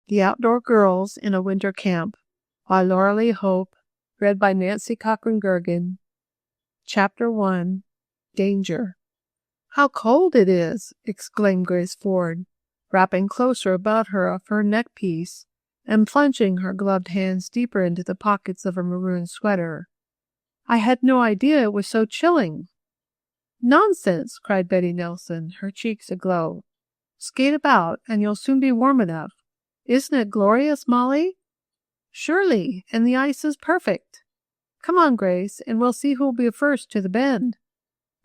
The Outdoor Girls in a Winter Camp by Laura Lee Hope, read by Nancy Cochran Gergen. Chapter 1. Danger. "How cold it is!" exclaimed Grace Ford, wrapping closer about her a fur neck-piece and plunging her gloved hands deeper into the pockets of her maroon sweater. "I had no idea it was so chilling." "Nonsense!" cried Betty Nelson, her cheeks aglow. "Skate about, and you'll soon be warm enough. Isn't it glorious, Mollie?" "Surely, and the ice is perfect. Come on, Grace, and we'll see who'll be first to the bend."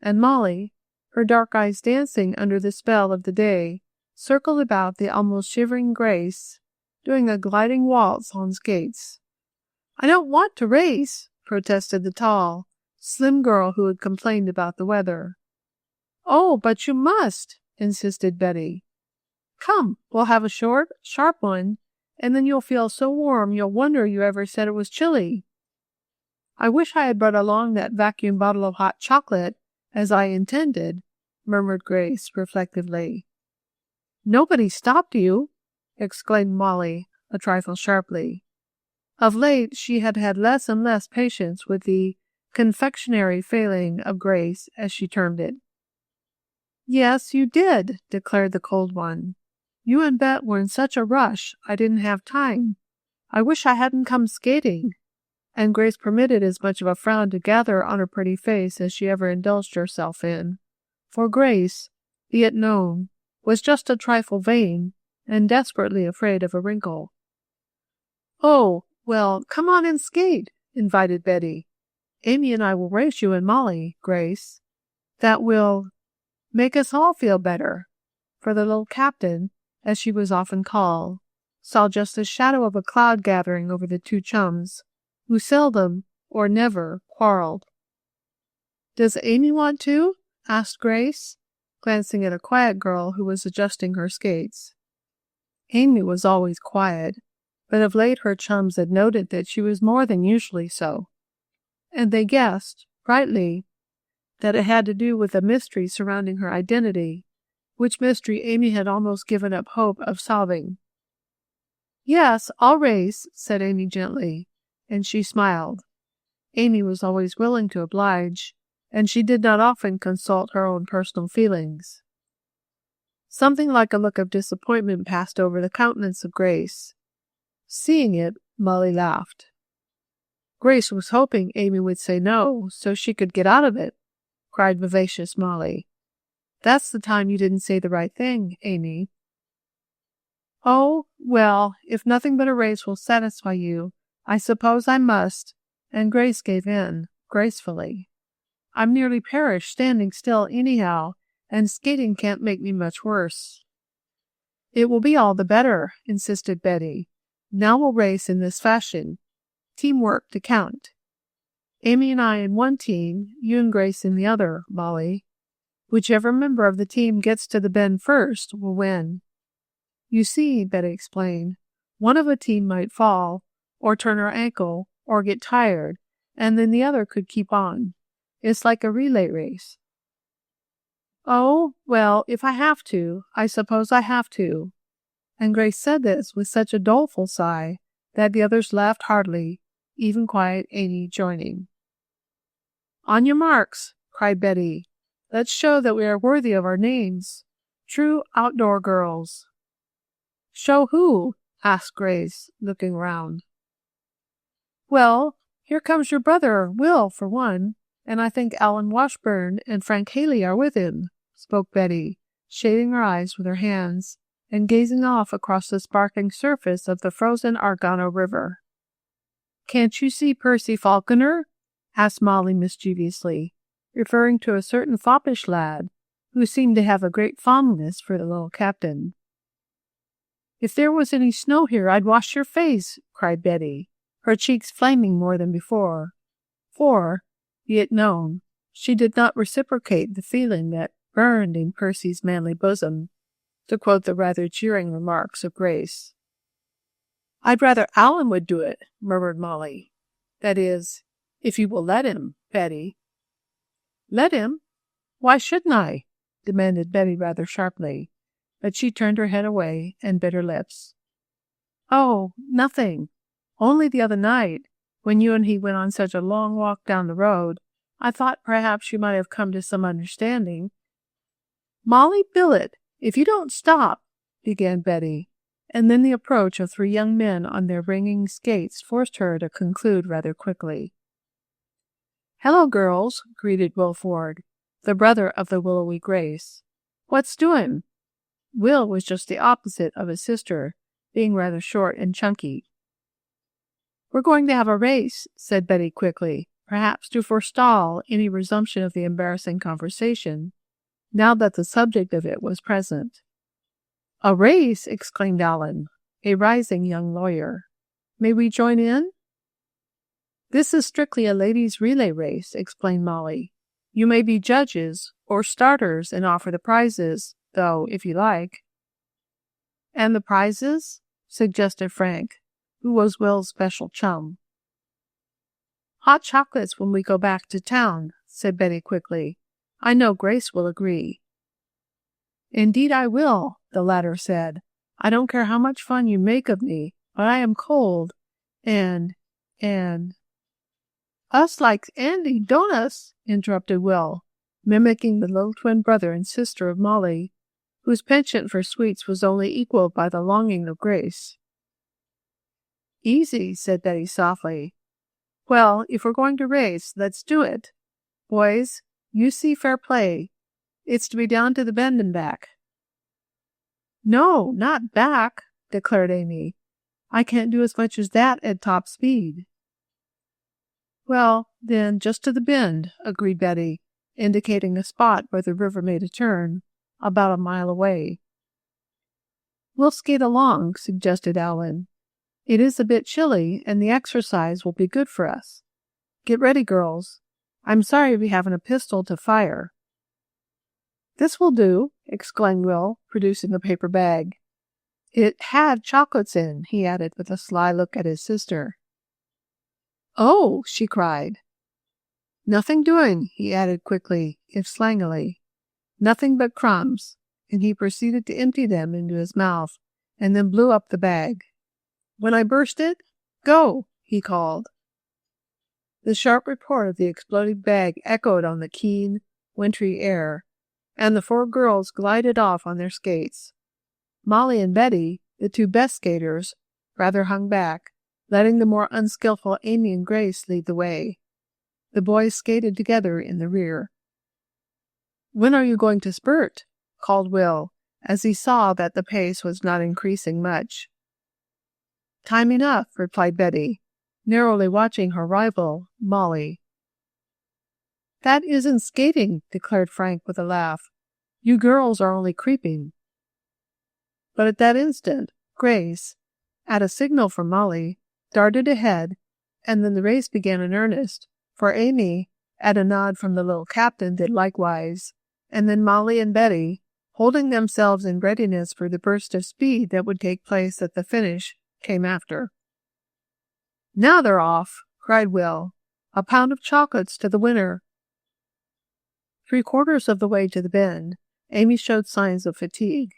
And Mollie, her dark eyes dancing under the spell of the day, circled about the almost shivering Grace, doing a gliding waltz on skates. "I don't want to race," protested the tall, slim girl who had complained about the weather. "Oh, but you must," insisted Betty. "Come, we'll have a short, sharp one, and then you'll feel so warm you'll wonder you ever said it was chilly." "I wish I had brought along that vacuum bottle of hot chocolate, as I intended," murmured Grace reflectively. "Nobody stopped you," exclaimed Mollie, a trifle sharply. Of late she had had less and less patience with the confectionery failing of Grace, as she termed it. "Yes, you did," declared the cold one. "You and Bet were in such a rush, I didn't have time. I wish I hadn't come skating." And Grace permitted as much of a frown to gather on her pretty face as she ever indulged herself in. For Grace, be it known, was just a trifle vain and desperately afraid of a wrinkle. "Oh, well, come on and skate," invited Betty. "Amy and I will race you and Mollie, Grace. That will make us all feel better," for the little captain, as she was often called, saw just the shadow of a cloud gathering over the two chums, who seldom or never quarreled. "Does Amy want to?" asked Grace, glancing at a quiet girl who was adjusting her skates. Amy was always quiet, but of late her chums had noted that she was more than usually so, and they guessed, rightly, that it had to do with a mystery surrounding her identity, which mystery Amy had almost given up hope of solving. "Yes, I'll race," said Amy gently, and she smiled. Amy was always willing to oblige, and she did not often consult her own personal feelings. Something like a look of disappointment passed over the countenance of Grace. Seeing it, Mollie laughed. "Grace was hoping Amy would say no, so she could get out of it," cried vivacious Mollie. "That's the time you didn't say the right thing, Amy." "Oh, well, if nothing but a race will satisfy you, I suppose I must," and Grace gave in, gracefully. "I'm nearly perished standing still anyhow, and skating can't make me much worse." "It will be all the better," insisted Betty. "Now we'll race in this fashion. Teamwork to count. Amy and I in one team, you and Grace in the other, Mollie. Whichever member of the team gets to the bend first will win." "You see," Betty explained, "one of a team might fall, or turn her ankle, or get tired, and then the other could keep on. It's like a relay race." "Oh, well, if I have to, I suppose I have to." And Grace said this with such a doleful sigh that the others laughed heartily, even quiet Amy joining. "On your marks," cried Betty. "Let's show that we are worthy of our names. True outdoor girls." "Show who?" asked Grace, looking round. "Well, here comes your brother, Will, for one, and I think Alan Washburn and Frank Haley are with him," spoke Betty, shading her eyes with her hands and gazing off across the sparkling surface of the frozen Argano River. "Can't you see Percy Falconer?" asked Mollie mischievously, referring to a certain foppish lad who seemed to have a great fondness for the little captain. "If there was any snow here, I'd wash your face," cried Betty, her cheeks flaming more than before, for, be it known, she did not reciprocate the feeling that burned in Percy's manly bosom, to quote the rather jeering remarks of Grace. "I'd rather Alan would do it," murmured Mollie. "That is, if you will let him, Betty." "Let him? Why shouldn't I?" demanded Betty rather sharply, but she turned her head away and bit her lips. Oh, nothing. Only the other night, when you and he went on such a long walk down the road, I thought perhaps you might have come to some understanding. Molly Billet, if you don't stop, began Betty, and then the approach of 3 young men on their ringing skates forced her to conclude rather quickly. Hello, girls, greeted Will Ford, the brother of the willowy Grace. What's doing? Will was just the opposite of his sister, being rather short and chunky. We're going to have a race, said Betty quickly, perhaps to forestall any resumption of the embarrassing conversation, now that the subject of it was present. A race, exclaimed Allen, a rising young lawyer. May we join in? This is strictly a ladies' relay race, explained Molly. You may be judges or starters and offer the prizes, though, if you like. And the prizes? Suggested Frank, who was Will's special chum. Hot chocolates when we go back to town, said Betty quickly. I know Grace will agree. Indeed I will, the latter said. I don't care how much fun you make of me, but I am cold, and... Us likes Andy, don't us? Interrupted Will, mimicking the little twin brother and sister of Molly, whose penchant for sweets was only equaled by the longing of Grace. Easy, said Betty softly. Well, if we're going to race, let's do it. Boys, you see fair play. It's to be down to the bend and back. No, not back, declared Amy. I can't do as much as that at top speed. Well, then, just to the bend, agreed Betty, indicating a spot where the river made a turn, about a mile away. We'll skate along, suggested Allen. It is a bit chilly, and the exercise will be good for us. Get ready, girls. I'm sorry we haven't a pistol to fire. This will do, exclaimed Will, producing a paper bag. It had chocolates in, he added with a sly look at his sister. Oh, she cried. Nothing doing, he added quickly, if slangily. Nothing but crumbs, and he proceeded to empty them into his mouth, and then blew up the bag. When I burst it, go, he called. The sharp report of the exploding bag echoed on the keen, wintry air, and the 4 girls glided off on their skates. Molly and Betty, the 2 best skaters, rather hung back, letting the more unskilful Amy and Grace lead the way. The boys skated together in the rear. When are you going to spurt? Called Will, as he saw that the pace was not increasing much. Time enough, replied Betty, narrowly watching her rival, Molly. That isn't skating, declared Frank with a laugh. You girls are only creeping. But at that instant, Grace, at a signal from Molly, darted ahead, and then the race began in earnest, for Amy, at a nod from the little captain, did likewise, and then Molly and Betty, holding themselves in readiness for the burst of speed that would take place at the finish, came after. Now they're off, cried Will. A pound of chocolates to the winner. 3/4 of the way to the bend, Amy showed signs of fatigue.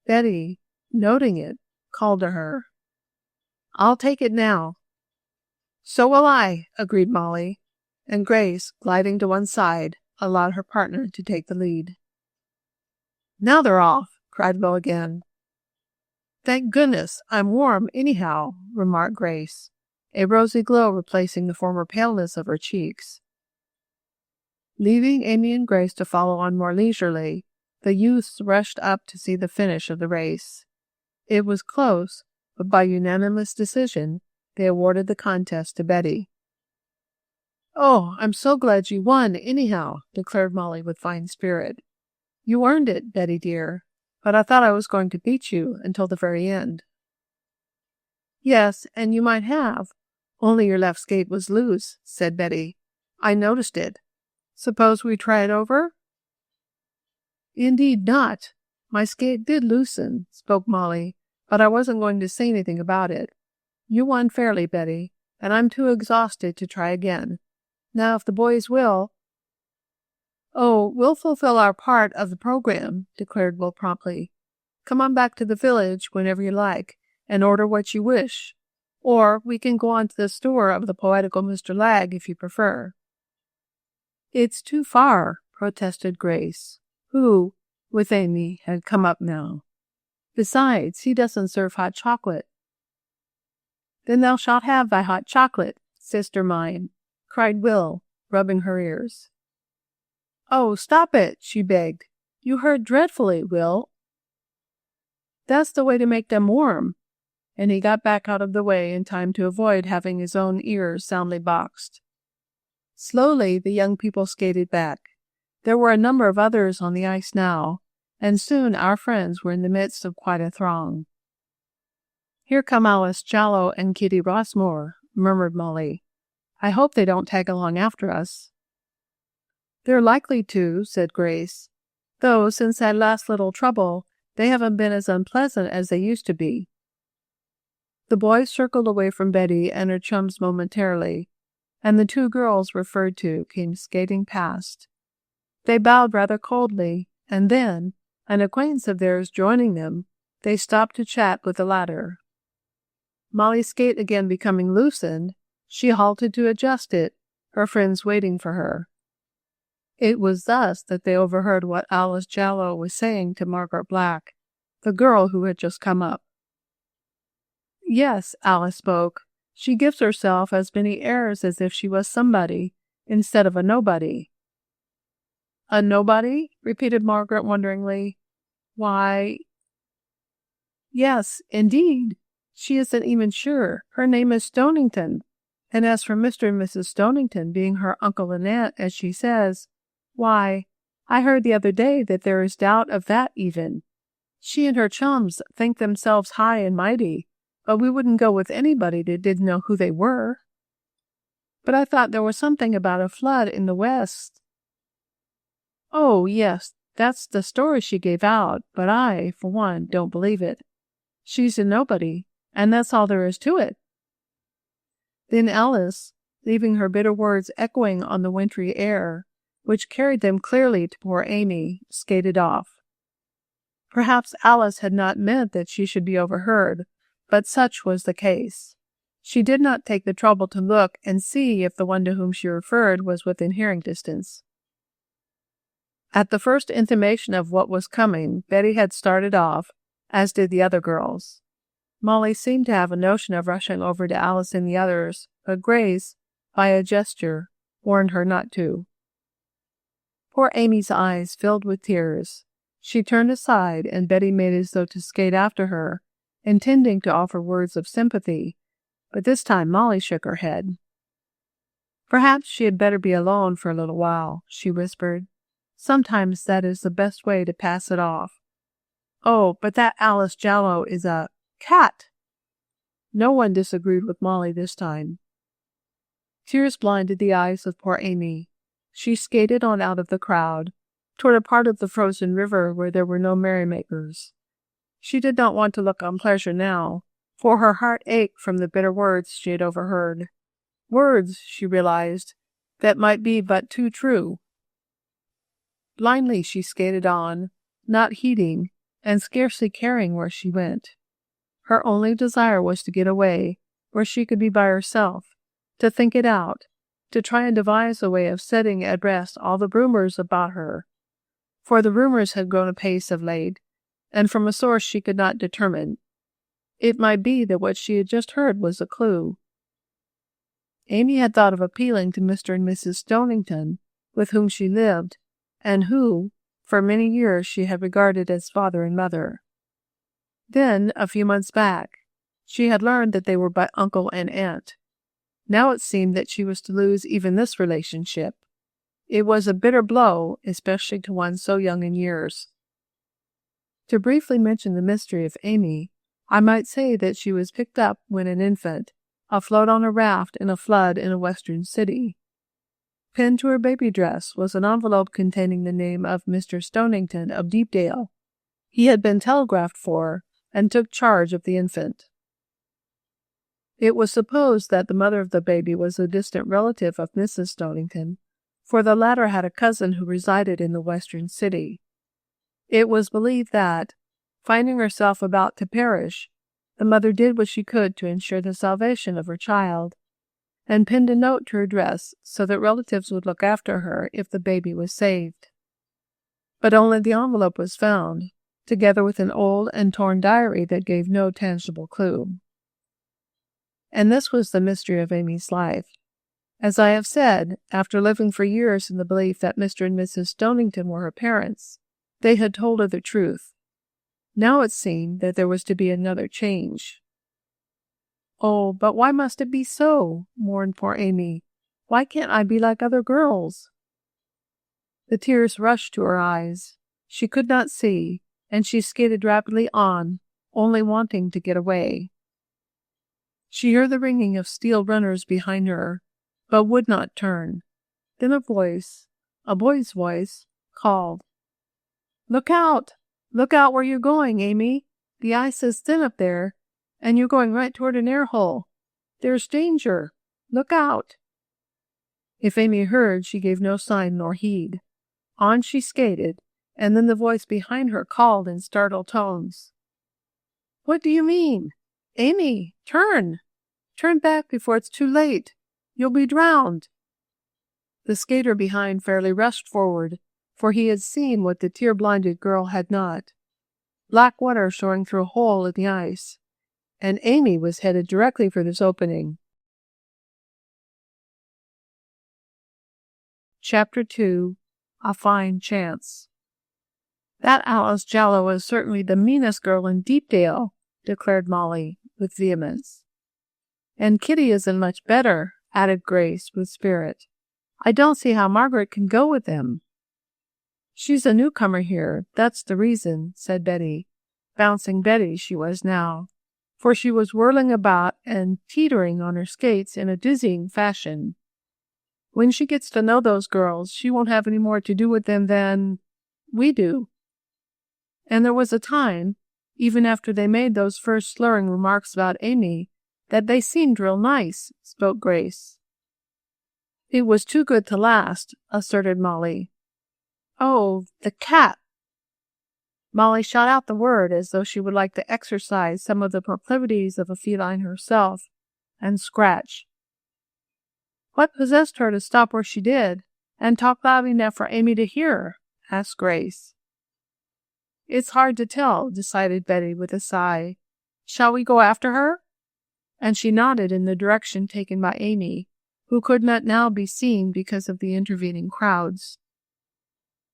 Betty, noting it, called to her. I'll take it now. So will I, agreed Molly, and Grace, gliding to one side, allowed her partner to take the lead. Now they're off, cried Will again. Thank goodness, I'm warm anyhow, remarked Grace, a rosy glow replacing the former paleness of her cheeks. Leaving Amy and Grace to follow on more leisurely, the youths rushed up to see the finish of the race. It was close, but by unanimous decision, they awarded the contest to Betty. Oh, I'm so glad you won, anyhow, declared Molly with fine spirit. You earned it, Betty dear, but I thought I was going to beat you until the very end. Yes, and you might have, only your left skate was loose, said Betty. I noticed it. Suppose we try it over? Indeed not. My skate did loosen, spoke Molly, but I wasn't going to say anything about it. You won fairly, Betty, and I'm too exhausted to try again. Now, if the boys will... Oh, we'll fulfill our part of the program, declared Will promptly. Come on back to the village whenever you like, and order what you wish, or we can go on to the store of the poetical Mr. Lagg if you prefer." "It's too far," protested Grace, who, with Amy, had come up now. "Besides, he doesn't serve hot chocolate." "Then thou shalt have thy hot chocolate, sister mine," cried Will, rubbing her ears. "Oh, stop it," she begged. "You hurt dreadfully, Will." "That's the way to make them warm," and he got back out of the way in time to avoid having his own ears soundly boxed. Slowly the young people skated back. There were a number of others on the ice now, and soon our friends were in the midst of quite a throng. "Here come Alice Jallow and Kitty Rossmore," murmured Mollie. "I hope they don't tag along after us." "They're likely to," said Grace, "though since that last little trouble, they haven't been as unpleasant as they used to be." The boys circled away from Betty and her chums momentarily, and the two girls referred to came skating past. They bowed rather coldly, and then, an acquaintance of theirs joining them, they stopped to chat with the latter. Mollie's skate again becoming loosened, she halted to adjust it, her friends waiting for her. It was thus that they overheard what Alice Jallow was saying to Margaret Black, the girl who had just come up. "Yes," Alice spoke, "she gives herself as many airs as if she was somebody, instead of a nobody." "A nobody?" repeated Margaret wonderingly. "Why—" "Yes, indeed. She isn't even sure. Her name is Stonington, and as for Mr. and Mrs. Stonington being her uncle and aunt, as she says, why, I heard the other day that there is doubt of that even. She and her chums think themselves high and mighty, but we wouldn't go with anybody that didn't know who they were." "But I thought there was something about a flood in the West." "Oh, yes, that's the story she gave out, but I, for one, don't believe it. She's a nobody, and that's all there is to it." Then Alice, leaving her bitter words echoing on the wintry air, which carried them clearly to poor Amy, skated off. Perhaps Alice had not meant that she should be overheard, but such was the case. She did not take the trouble to look and see if the one to whom she referred was within hearing distance. At the first intimation of what was coming, Betty had started off, as did the other girls. Mollie seemed to have a notion of rushing over to Alice and the others, but Grace, by a gesture, warned her not to. Poor Amy's eyes filled with tears. She turned aside, and Betty made as though to skate after her, intending to offer words of sympathy, but this time Mollie shook her head. "Perhaps she had better be alone for a little while," she whispered. "Sometimes that is the best way to pass it off. Oh, but that Alice Jallow is a cat!" No one disagreed with Mollie this time. Tears blinded the eyes of poor Amy. She skated on out of the crowd, toward a part of the frozen river where there were no merrymakers. She did not want to look on pleasure now, for her heart ached from the bitter words she had overheard. Words, she realized, that might be but too true. Blindly she skated on, not heeding, and scarcely caring where she went. Her only desire was to get away, where she could be by herself, to think it out, to try and devise a way of setting at rest all the rumors about her. For the rumors had grown apace of late, and from a source she could not determine. It might be that what she had just heard was a clue. Amy had thought of appealing to Mr. and Mrs. Stonington, with whom she lived, and who, for many years, she had regarded as father and mother. Then, a few months back, she had learned that they were but uncle and aunt. Now it seemed that she was to lose even this relationship. It was a bitter blow, especially to one so young in years. To briefly mention the mystery of Amy, I might say that she was picked up when an infant, afloat on a raft in a flood in a western city. Pinned to her baby dress was an envelope containing the name of Mr. Stonington of Deepdale. He had been telegraphed for, and took charge of the infant. It was supposed that the mother of the baby was a distant relative of Mrs. Stonington, for the latter had a cousin who resided in the western city. It was believed that, finding herself about to perish, The mother did what she could to ensure the salvation of her child, and pinned a note to her dress so that relatives would look after her if the baby was saved. But only the envelope was found, together with an old and torn diary that gave no tangible clue. And this was the mystery of Amy's life. As I have said, after living for years in the belief that Mr. and Mrs. Stonington were her parents, they had told her the truth. Now it seemed that there was to be another change. "Oh, but why must it be so?" mourned poor Amy. "Why can't I be like other girls?" The tears rushed to her eyes. She could not see, and she skated rapidly on, only wanting to get away. She heard the ringing of steel runners behind her, but would not turn. Then a boy's voice, called, "Look out! Look out where you're going, Amy! The ice is thin up there, and you're going right toward an air hole. There's danger! Look out!" If Amy heard, she gave no sign nor heed. On she skated, and then the voice behind her called in startled tones, "What do you mean? Amy, turn! Turn back before it's too late! You'll be drowned!" The skater behind fairly rushed forward, for he had seen what the tear-blinded girl had not. Black water showing through a hole in the ice, and Amy was headed directly for this opening. Chapter 2. A Fine Chance. "That Alice Jallow is certainly the meanest girl in Deepdale," declared Mollie, with vehemence. "And Kitty isn't much better," added Grace, with spirit. "I don't see how Margaret can go with them." "She's a newcomer here, that's the reason," said Betty. Bouncing Betty she was now, for she was whirling about and teetering on her skates in a dizzying fashion. "When she gets to know those girls, she won't have any more to do with them than we do." "And there was a time, even after they made those first slurring remarks about Amy, that they seemed real nice," spoke Grace. "It was too good to last," asserted Mollie. "Oh, the cat!" Mollie shot out the word as though she would like to exercise some of the proclivities of a feline herself, and scratch. "What possessed her to stop where she did, and talk loud enough for Amy to hear?" asked Grace. "It's hard to tell," decided Betty with a sigh. "Shall we go after her?" And she nodded in the direction taken by Amy, who could not now be seen because of the intervening crowds.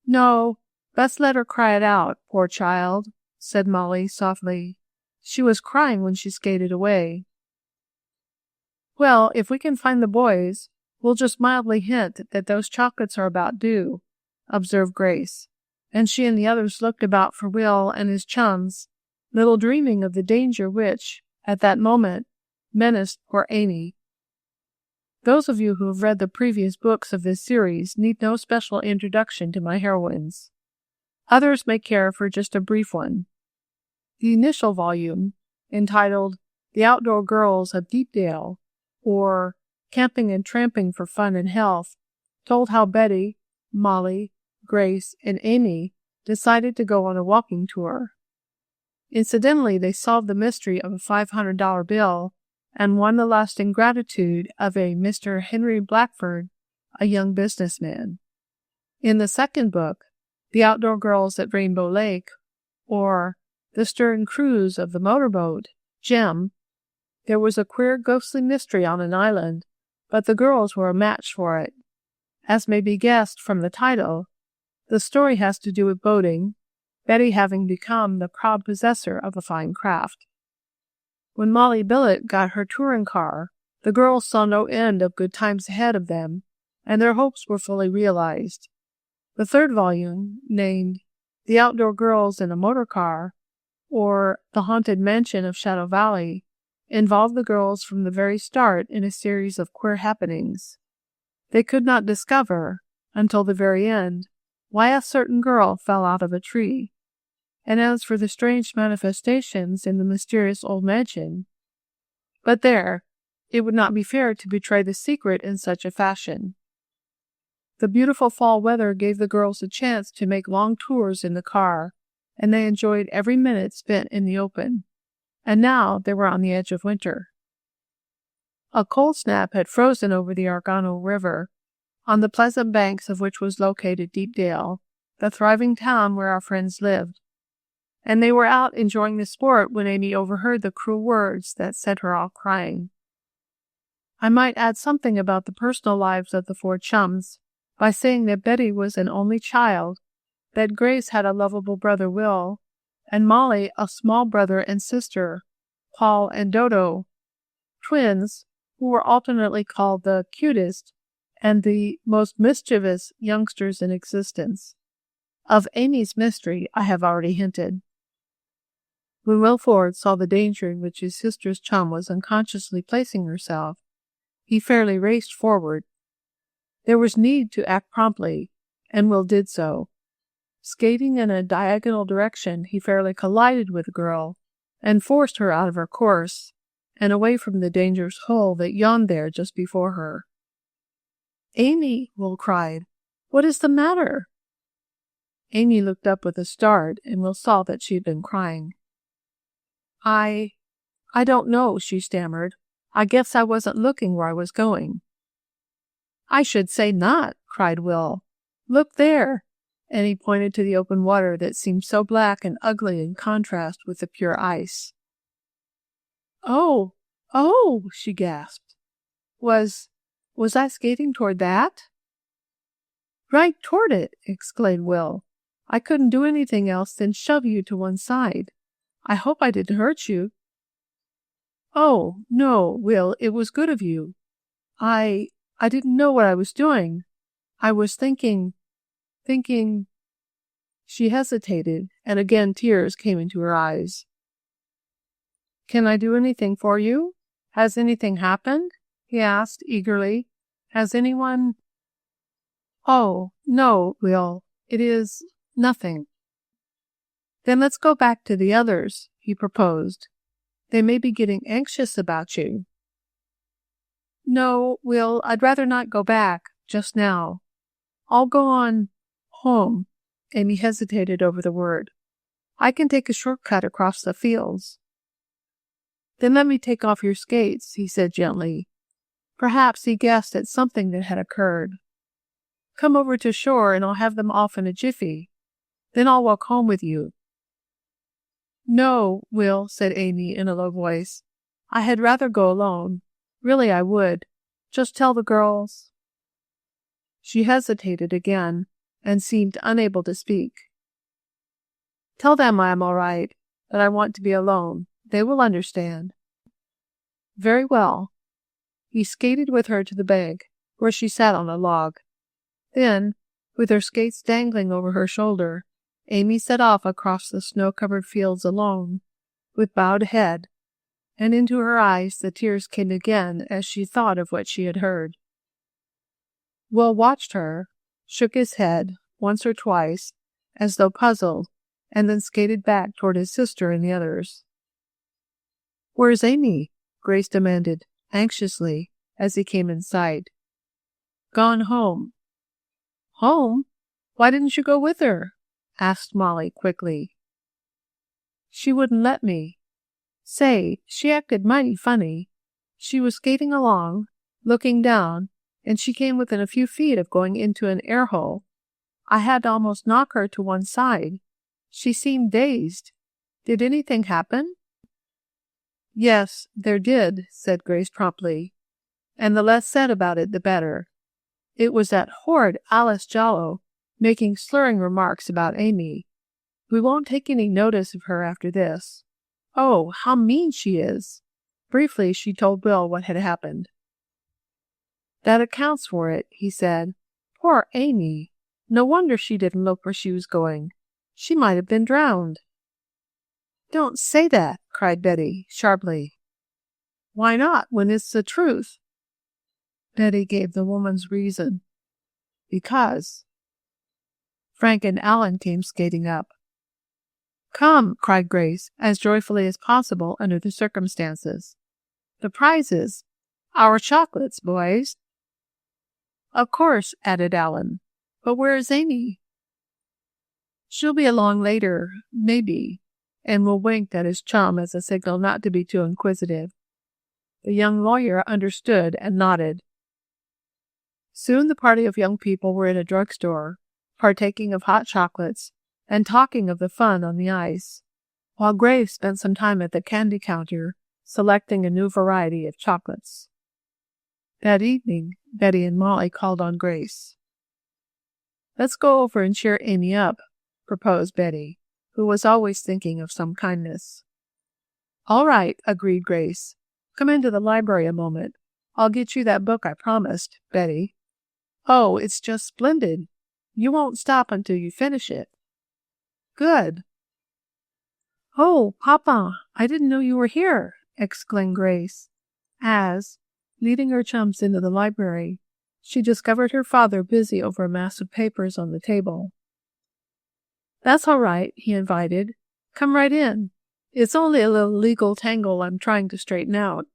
"No, best let her cry it out, poor child," said Mollie softly. "She was crying when she skated away." "Well, if we can find the boys, we'll just mildly hint that those chocolates are about due," observed Grace, and she and the others looked about for Will and his chums, little dreaming of the danger which, at that moment, menaced poor Amy. Those of you who have read the previous books of this series need no special introduction to my heroines. Others may care for just a brief one. The initial volume, entitled The Outdoor Girls of Deepdale, or Camping and Tramping for Fun and Health, told how Betty, Mollie, Grace, and Amy decided to go on a walking tour. Incidentally, they solved the mystery of a $500 bill and won the lasting gratitude of a Mr. Henry Blackford, a young businessman. In the second book, The Outdoor Girls at Rainbow Lake, or The Stern Cruise of the Motorboat, Jem, there was a queer ghostly mystery on an island, but the girls were a match for it. As may be guessed from the title, the story has to do with boating, Betty having become the proud possessor of a fine craft. When Mollie Billet got her touring car, the girls saw no end of good times ahead of them, and their hopes were fully realized. The third volume, named The Outdoor Girls in a Motor Car, or The Haunted Mansion of Shadow Valley, involved the girls from the very start in a series of queer happenings. They could not discover, until the very end, why a certain girl fell out of a tree. And as for the strange manifestations in the mysterious old mansion, but there, it would not be fair to betray the secret in such a fashion. The beautiful fall weather gave the girls a chance to make long tours in the car, and they enjoyed every minute spent in the open. and now they were on the edge of winter. A cold snap had frozen over the Argano River, on the pleasant banks of which was located Deepdale, the thriving town where our friends lived. And they were out enjoying the sport when Amy overheard the cruel words that set her all crying. I might add something about the personal lives of the four chums by saying that Betty was an only child, that Grace had a lovable brother Will, and Mollie a small brother and sister, Paul and Dodo, twins who were alternately called the cutest and the most mischievous youngsters in existence. Of Amy's mystery I have already hinted. When Will Ford saw the danger in which his sister's chum was unconsciously placing herself, he fairly raced forward. There was need to act promptly, and Will did so. Skating in a diagonal direction, he fairly collided with the girl and forced her out of her course and away from the dangerous hole that yawned there just before her. "Amy," Will cried, "what is the matter?" Amy looked up with a start, and Will saw that she had been crying. I don't know," she stammered. "I guess I wasn't looking where I was going." "I should say not," cried Will. "Look there," and he pointed to the open water that seemed so black and ugly in contrast with the pure ice. Oh, she gasped. Was I skating toward that?" "Right toward it," exclaimed Will. "I couldn't do anything else than shove you to one side. I hope I didn't hurt you." "Oh, no, Will, it was good of you. I didn't know what I was doing. I was thinking. She hesitated, and again tears came into her eyes. "Can I do anything for you? Has anything happened?" he asked eagerly. "Has anyone—" "Oh, no, Will. It is nothing." "Then let's go back to the others," he proposed. "They may be getting anxious about you." "No, Will, I'd rather not go back, just now. I'll go on home." Amy hesitated over the word. "I can take a shortcut across the fields." "Then let me take off your skates," he said gently. Perhaps he guessed at something that had occurred. "Come over to shore and I'll have them off in a jiffy. Then I'll walk home with you." "No, Will," said Amy in a low voice. "I had rather go alone. Really, I would. Just tell the girls—" She hesitated again and seemed unable to speak. "Tell them I am all right, that I want to be alone. They will understand." "Very well." He skated with her to the bank, where she sat on a log. Then, with her skates dangling over her shoulder, Amy set off across the snow-covered fields alone, with bowed head, and into her eyes the tears came again as she thought of what she had heard. Will watched her, shook his head once or twice, as though puzzled, and then skated back toward his sister and the others. "Where's Amy?" Grace demanded, anxiously, as he came in sight. "Gone home." "Home? Why didn't you go with her?" asked Mollie quickly. "She wouldn't let me. Say, she acted mighty funny. She was skating along, looking down, and she came within a few feet of going into an air hole. I had to almost knock her to one side. She seemed dazed. Did anything happen?" "Yes, there did," said Grace promptly, "and the less said about it, the better. It was that horrid Alice Jollo making slurring remarks about Amy. We won't take any notice of her after this. Oh, how mean she is!" Briefly, she told Will what had happened. "That accounts for it," he said. "Poor Amy! No wonder she didn't look where she was going. She might have been drowned." "Don't say that," cried Betty, sharply. "Why not, when it's the truth?" Betty gave the woman's reason. "Because—" Frank and Alan came skating up. "Come," cried Grace, as joyfully as possible under the circumstances. "The prizes! Our chocolates, boys!" "Of course," added Alan. "But where is Amy?" "She'll be along later, maybe. and Will winked at his chum as a signal not to be too inquisitive. The young lawyer understood and nodded. Soon the party of young people were in a drugstore, partaking of hot chocolates and talking of the fun on the ice, while Grace spent some time at the candy counter selecting a new variety of chocolates. That evening, Betty and Mollie called on Grace. "Let's go over and cheer Amy up," proposed Betty, who was always thinking of some kindness. "All right," agreed Grace. "Come into the library a moment. I'll get you that book I promised, Betty." "Oh, it's just splendid. You won't stop until you finish it." "Good." "Oh, Papa, I didn't know you were here," exclaimed Grace, as, leading her chums into the library, she discovered her father busy over a mass of papers on the table. "That's all right," he invited. "Come right in. It's only a little legal tangle I'm trying to straighten out,"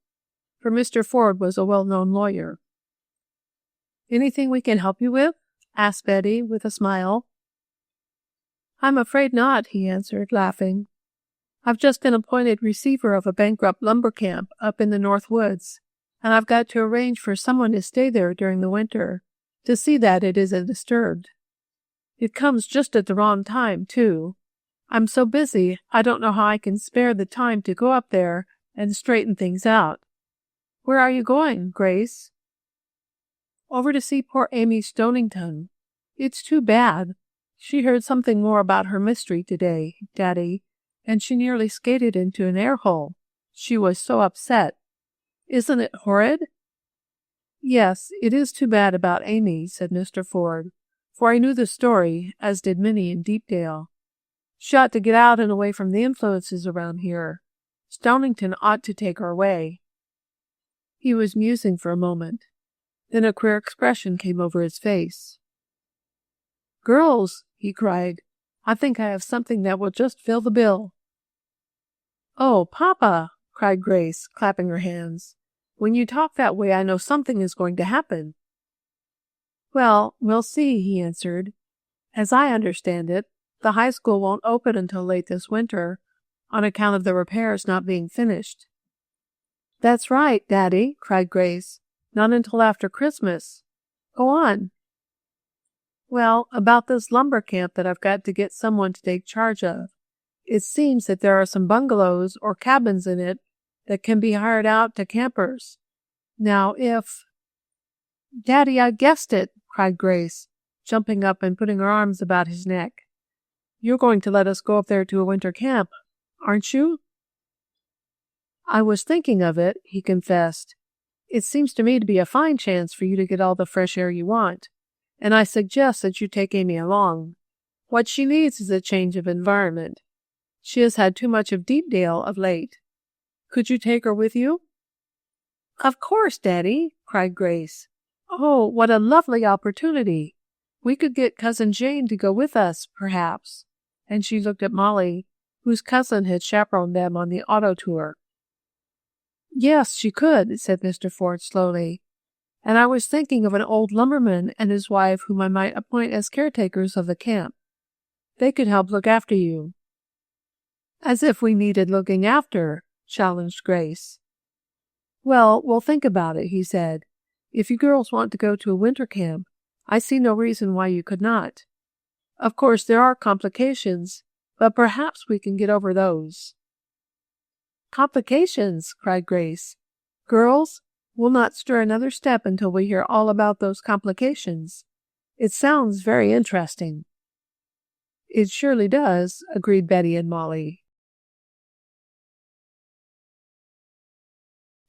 for Mr. Ford was a well-known lawyer. "Anything we can help you with?" asked Betty with a smile. "I'm afraid not," he answered, laughing. "I've just been appointed receiver of a bankrupt lumber camp up in the North Woods, and I've got to arrange for someone to stay there during the winter, to see that it isn't disturbed. It comes just at the wrong time, too. I'm so busy, I don't know how I can spare the time to go up there and straighten things out. Where are you going, Grace?" "Over to see poor Amy Stonington. It's too bad. She heard something more about her mystery today, Daddy, and she nearly skated into an air hole. She was so upset. Isn't it horrid?" "Yes, it is too bad about Amy," said Mr. Ford, "for I knew the story, as did Minnie in Deepdale. She ought to get out and away from the influences around here. Stonington ought to take her away." He was musing for a moment. Then a queer expression came over his face. "Girls," he cried, "I think I have something that will just fill the bill." "Oh, Papa!" cried Grace, clapping her hands. "When you talk that way, I know something is going to happen." "Well, we'll see," he answered. "As I understand it, the high school won't open until late this winter, on account of the repairs not being finished." "That's right, Daddy," cried Grace. "Not until after Christmas. Go on." "Well, about this lumber camp that I've got to get someone to take charge of. It seems that there are some bungalows or cabins in it that can be hired out to campers. Now, if—" "Daddy, I guessed it!" cried Grace, jumping up and putting her arms about his neck. "You're going to let us go up there to a winter camp, aren't you?" "I was thinking of it," he confessed. "It seems to me to be a fine chance for you to get all the fresh air you want, and I suggest that you take Amy along. What she needs is a change of environment. She has had too much of Deepdale of late. Could you take her with you?" "Of course, Daddy," cried Grace. "Oh, what a lovely opportunity. We could get Cousin Jane to go with us, perhaps." And she looked at Mollie, whose cousin had chaperoned them on the auto tour. "Yes, she could," said Mr. Ford slowly. "And I was thinking of an old lumberman and his wife whom I might appoint as caretakers of the camp. They could help look after you." "As if we needed looking after," challenged Grace. "Well, we'll think about it," he said. "If you girls want to go to a winter camp, I see no reason why you could not. Of course, there are complications, but perhaps we can get over those." "Complications!" cried Grace. "Girls, we'll not stir another step until we hear all about those complications. It sounds very interesting." "It surely does," agreed Betty and Mollie.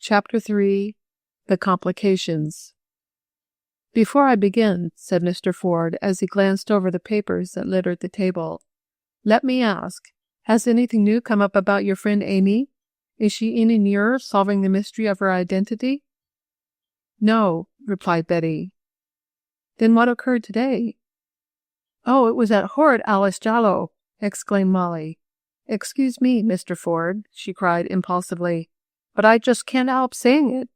Chapter 3. The Complications. "Before I begin," said Mr. Ford as he glanced over the papers that littered the table, "let me ask, has anything new come up about your friend Amy? Is she any nearer solving the mystery of her identity?" "No," replied Betty. "Then what occurred today?" "Oh, it was that horrid Alice Jallow!" exclaimed Mollie. "Excuse me, Mr. Ford," she cried impulsively, "but I just can't help saying it."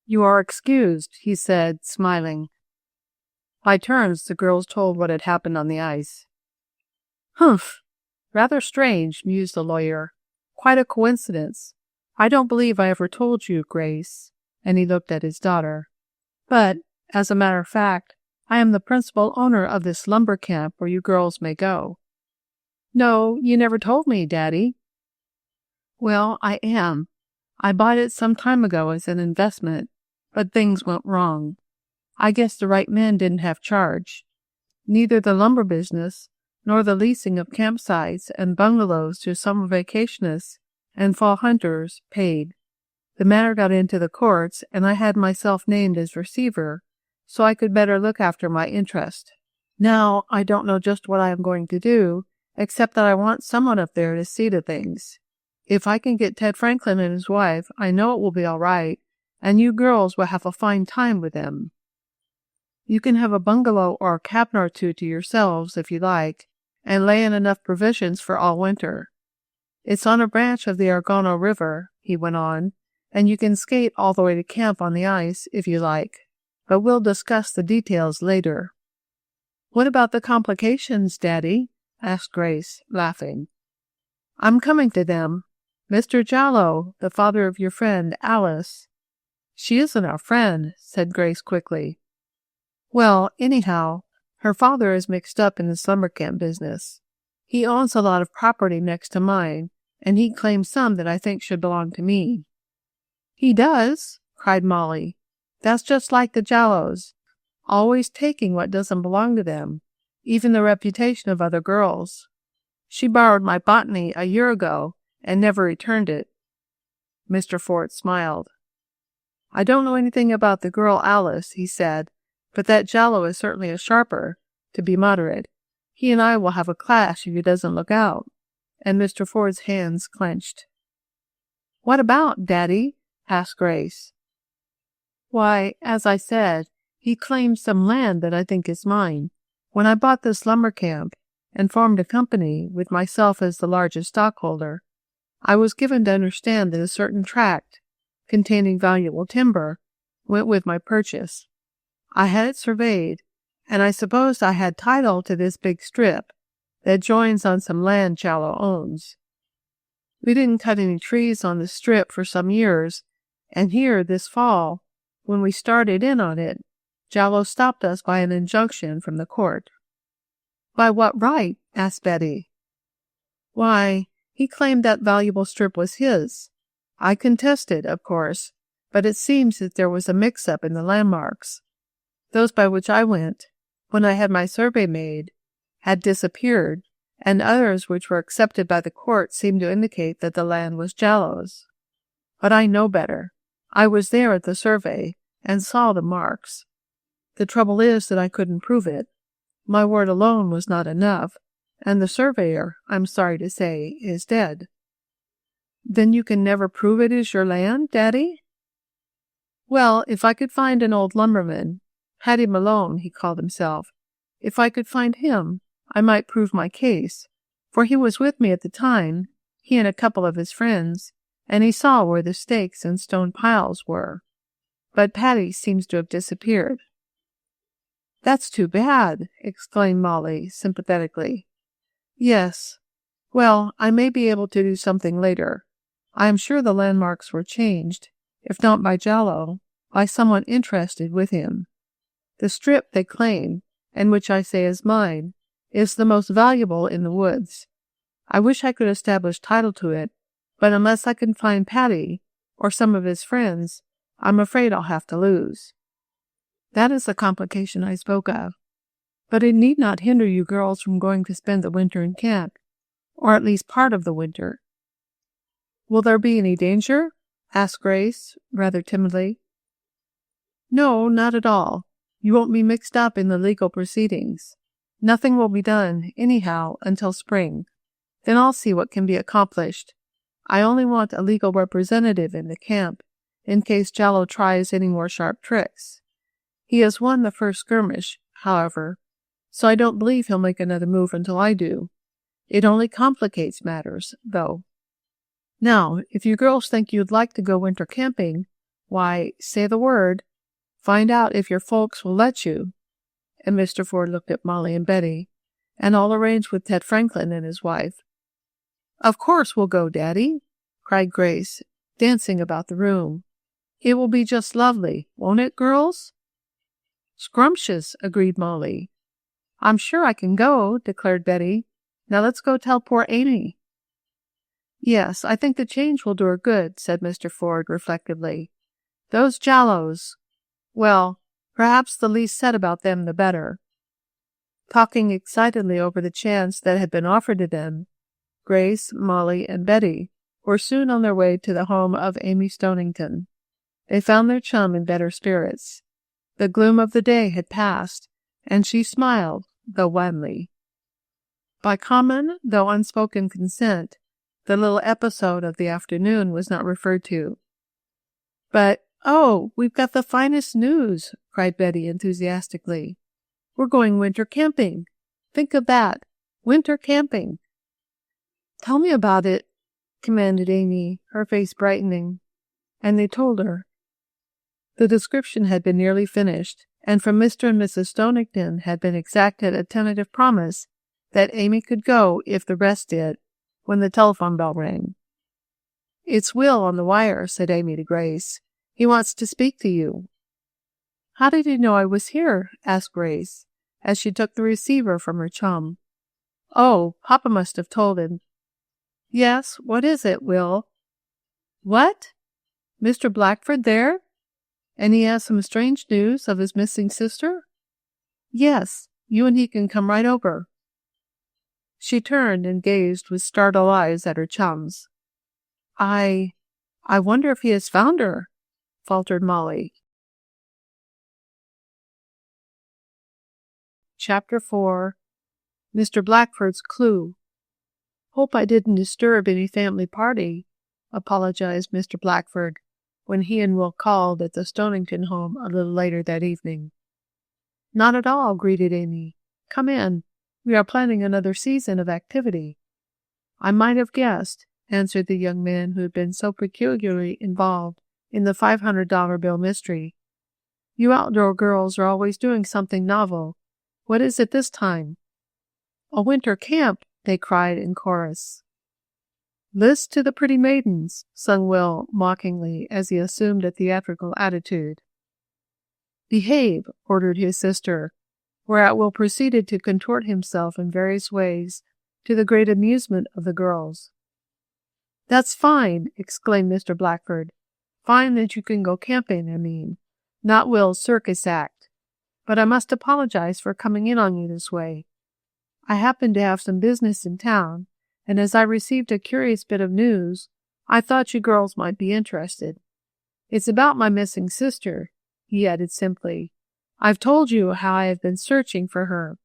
"You are excused," he said, smiling. By turns, the girls told what had happened on the ice. "Humph!" Rather strange, mused the lawyer. Quite a coincidence. I don't believe I ever told you, Grace, and he looked at his daughter. But, as a matter of fact, I am the principal owner of this lumber camp where you girls may go. No, you never told me, Daddy. Well, I am. I bought it some time ago as an investment, but things went wrong. I guess the right men didn't have charge. Neither the lumber business nor the leasing of campsites and bungalows to summer vacationists and fall hunters paid. The matter got into the courts, and I had myself named as receiver so I could better look after my interest. Now I don't know just what I am going to do, except that I want someone up there to see to things. If I can get Ted Franklin and his wife, I know it will be all right, and you girls will have a fine time with them. You can have a bungalow or a cabin or two to yourselves, if you like, and lay in enough provisions for all winter. It's on a branch of the Argono River, he went on, and you can skate all the way to camp on the ice, if you like, but we'll discuss the details later. What about the complications, Daddy? Asked Grace, laughing. I'm coming to them. Mr. Jallow, the father of your friend, Alice. She isn't our friend, said Grace quickly. Well, anyhow, her father is mixed up in the summer camp business. He owns a lot of property next to mine, and he claims some that I think should belong to me. He does? Cried Mollie. That's just like the Jallows, always taking what doesn't belong to them, even the reputation of other girls. She borrowed my botany a year ago and never returned it. Mr. Ford smiled. I don't know anything about the girl Alice, he said, but that Jallow is certainly a sharper, to be moderate. He and I will have a clash if he doesn't look out. And Mr. Ford's hands clenched. What about, Daddy? Asked Grace. Why, as I said, he claims some land that I think is mine. When I bought this lumber camp and formed a company with myself as the largest stockholder, I was given to understand that a certain tract, containing valuable timber, went with my purchase. I had it surveyed, and I supposed I had title to this big strip that joins on some land Jallow owns. We didn't cut any trees on the strip for some years, and here, this fall, when we started in on it, Jallow stopped us by an injunction from the court. By what right? Asked Betty. Why, he claimed that valuable strip was his. I contested, of course, but it seems that there was a mix-up in the landmarks. Those by which I went, when I had my survey made, had disappeared, and others which were accepted by the court seemed to indicate that the land was Jallow's. But I know better. I was there at the survey, and saw the marks. The trouble is that I couldn't prove it. My word alone was not enough, and the surveyor, I'm sorry to say, is dead. Then you can never prove it is your land, Daddy? Well, if I could find an old lumberman, Hattie Malone, he called himself, if I could find him, I might prove my case, for he was with me at the time, he and a couple of his friends, and he saw where the stakes and stone piles were. But Patty seems to have disappeared. That's too bad, exclaimed Mollie sympathetically. Yes. Well, I may be able to do something later. I am sure the landmarks were changed, if not by Jallow, by someone interested with him. The strip they claim, and which I say is mine, is the most valuable in the woods. I wish I could establish title to it, but unless I can find Patty, or some of his friends, I'm afraid I'll have to lose. That is the complication I spoke of. But it need not hinder you girls from going to spend the winter in camp, or at least part of the winter. Will there be any danger? Asked Grace, rather timidly. No, not at all. You won't be mixed up in the legal proceedings. Nothing will be done, anyhow, until spring. Then I'll see what can be accomplished. I only want a legal representative in the camp, in case Jallow tries any more sharp tricks. He has won the first skirmish, however, so I don't believe he'll make another move until I do. It only complicates matters, though. Now, if you girls think you'd like to go winter camping, why, say the word. Find out if your folks will let you. And Mr. Ford looked at Mollie and Betty, and I'll arrange with Ted Franklin and his wife. Of course we'll go, Daddy, cried Grace, dancing about the room. It will be just lovely, won't it, girls? Scrumptious, agreed Mollie. I'm sure I can go, declared Betty. Now let's go tell poor Amy. Yes, I think the change will do her good, said Mr. Ford reflectively. Those Jallows. Well, perhaps the least said about them the better. Talking excitedly over the chance that had been offered to them, Grace, Mollie, and Betty were soon on their way to the home of Amy Stonington. They found their chum in better spirits. The gloom of the day had passed, and she smiled, though wanly. By common, though unspoken consent, the little episode of the afternoon was not referred to. But, oh, we've got the finest news, cried Betty enthusiastically. We're going winter camping. Think of that, winter camping. Tell me about it, commanded Amy, her face brightening. And they told her. The description had been nearly finished, and from Mr. and Mrs. Stonington had been exacted a tentative promise that Amy could go if the rest did, when the telephone bell rang. It's Will on the wire, said Amy to Grace. He wants to speak to you. How did he know I was here? Asked Grace, as she took the receiver from her chum. Oh, Papa must have told him. Yes, what is it, Will? What? Mr. Blackford there? And he has some strange news of his missing sister? Yes, you and he can come right over. She turned and gazed with startled eyes at her chums. I wonder if he has found her, faltered Mollie. Chapter 4. Mr. Blackford's Clue. Hope I didn't disturb any family party, apologized Mr. Blackford, when he and Will called at the Stonington home a little later that evening. Not at all, greeted Amy. Come in. We are planning another season of activity. I might have guessed, answered the young man who had been so peculiarly involved in the $500 bill mystery. You outdoor girls are always doing something novel. What is it this time? A winter camp, they cried in chorus. List to the pretty maidens, sung Will mockingly as he assumed a theatrical attitude. Behave, ordered his sister, whereat Will proceeded to contort himself in various ways to the great amusement of the girls. That's fine, exclaimed Mr. Blackford. Fine that you can go camping, I mean, not Will's circus act. But I must apologize for coming in on you this way. I happen to have some business in town, and as I received a curious bit of news, I thought you girls might be interested. It's about my missing sister, he added simply. I've told you how I have been searching for her.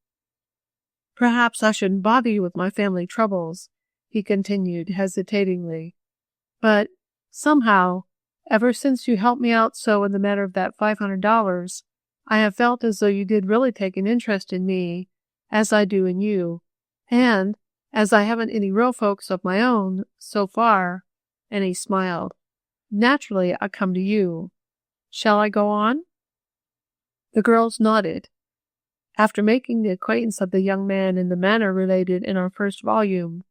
Perhaps I shouldn't bother you with my family troubles, he continued hesitatingly. But, somehow, ever since you helped me out so in the matter of that $500, I have felt as though you did really take an interest in me, as I do in you, and, as I haven't any real folks of my own, so far, and he smiled, naturally I come to you. Shall I go on? The girls nodded. After making the acquaintance of the young man in the manner related in our first volume,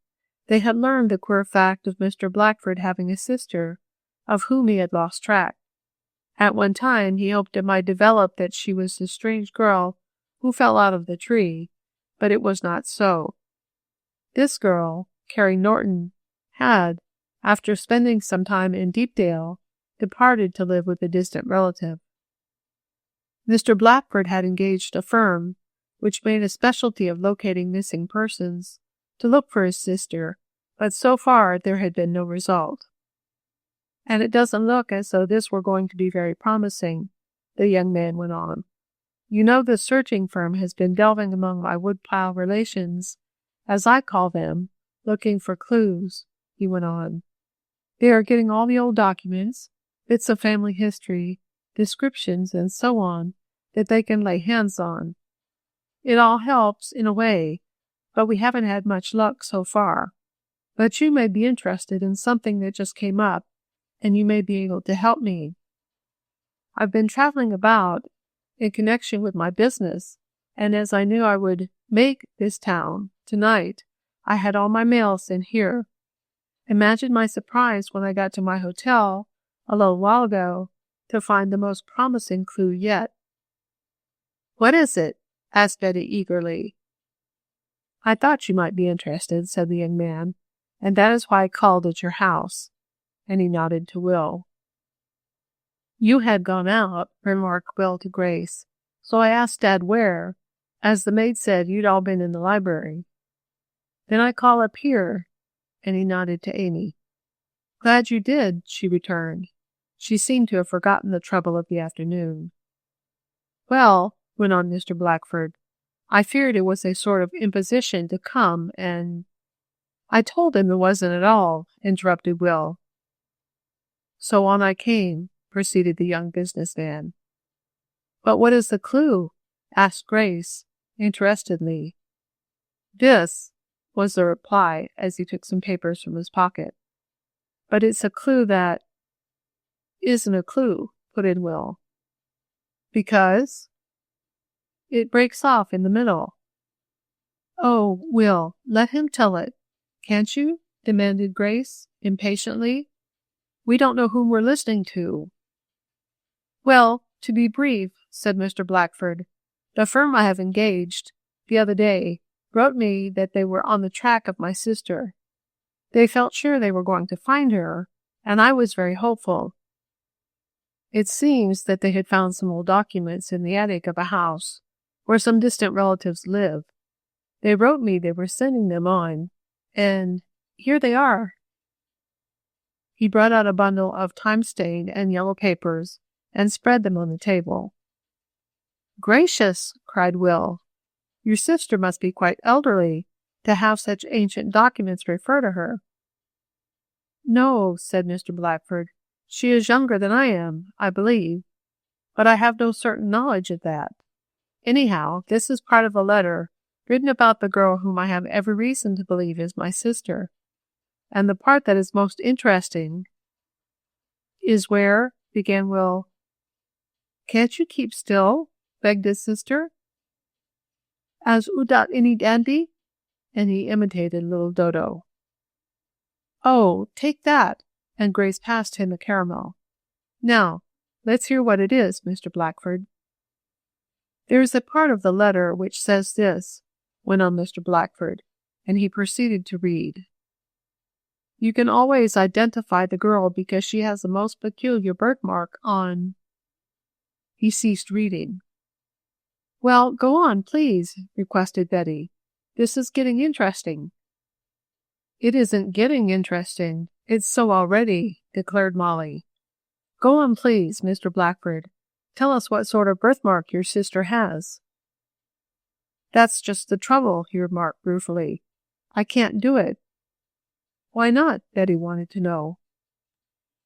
they had learned the queer fact of Mr. Blackford having a sister, of whom he had lost track. At one time he hoped it might develop that she was the strange girl who fell out of the tree, but it was not so. This girl, Carrie Norton, had, after spending some time in Deepdale, departed to live with a distant relative. Mr. Blackford had engaged a firm, which made a specialty of locating missing persons, to look for his sister, but so far there had been no result. And it doesn't look as though this were going to be very promising, the young man went on. You know the searching firm has been delving among my woodpile relations, as I call them, looking for clues, he went on. They are getting all the old documents, bits of family history, descriptions, and so on, that they can lay hands on. It all helps, in a way, but we haven't had much luck so far. But you may be interested in something that just came up, and you may be able to help me. I've been traveling about in connection with my business, and as I knew I would make this town tonight, I had all my mail sent here. Imagine my surprise when I got to my hotel a little while ago to find the most promising clue yet. "What is it?" asked Betty eagerly. "I thought you might be interested," said the young man, "and that is why I called at your house." And he nodded to Will. "You had gone out," remarked Will to Grace, "so I asked Dad where, as the maid said you'd all been in the library. Then I call up here," and he nodded to Amy. "Glad you did," she returned. She seemed to have forgotten the trouble of the afternoon. "Well," went on Mr. Blackford, "I feared it was a sort of imposition to come and—" "I told him it wasn't at all," interrupted Will. "So on I came," proceeded the young businessman. "But what is the clue?" asked Grace, interestedly. "This," was the reply as he took some papers from his pocket. "But it's a clue that—" "Isn't a clue," put in Will. "Because—" "It breaks off in the middle." "Oh, Will, let him tell it, can't you?" demanded Grace, impatiently. "We don't know whom we're listening to." "Well, to be brief," said Mr. Blackford, "the firm I have engaged, the other day, wrote me that they were on the track of my sister. They felt sure they were going to find her, and I was very hopeful. It seems that they had found some old documents in the attic of a house where some distant relatives live. They wrote me they were sending them on, and here they are." He brought out a bundle of time-stained and yellow papers and spread them on the table. "Gracious!" cried Will. "Your sister must be quite elderly to have such ancient documents refer to her." "No," said Mr. Blackford. "She is younger than I am, I believe, but I have no certain knowledge of that. Anyhow, this is part of a letter written about the girl whom I have every reason to believe is my sister. And the part that is most interesting is where—" began Will. "Can't you keep still?" begged his sister. "As udat any dandy?" and he imitated little Dodo. "Oh, take that!" and Grace passed him a caramel. "Now, let's hear what it is, Mr. Blackford." "There is a part of the letter which says this," went on Mr. Blackford, and he proceeded to read. "You can always identify the girl because she has a most peculiar birthmark on—" He ceased reading. "Well, go on, please," requested Betty. "This is getting interesting." "It isn't getting interesting. It's so already," declared Mollie. "Go on, please, Mr. Blackford. Tell us what sort of birthmark your sister has." "That's just the trouble," he remarked ruefully. "I can't do it." "Why not?" Betty wanted to know.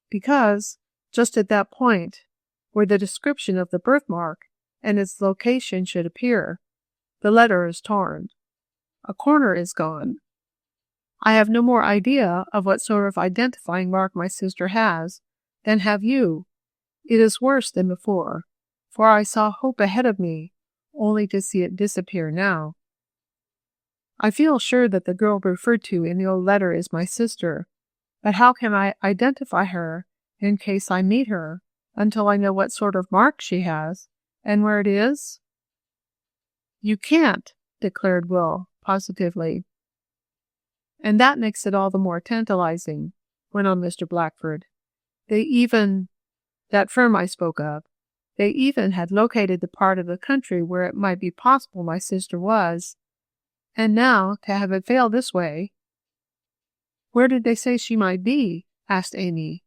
"Because, just at that point, where the description of the birthmark and its location should appear, the letter is torn. A corner is gone. I have no more idea of what sort of identifying mark my sister has than have you. It is worse than before, for I saw hope ahead of me, only to see it disappear now. I feel sure that the girl referred to in the old letter is my sister, but how can I identify her in case I meet her until I know what sort of mark she has and where it is?" "You can't," declared Will, positively. "And that makes it all the more tantalizing," went on Mr. Blackford. That firm I spoke of, they even had located the part of the country where it might be possible my sister was, and now to have it fail this way—" "Where did they say she might be?" asked Amy.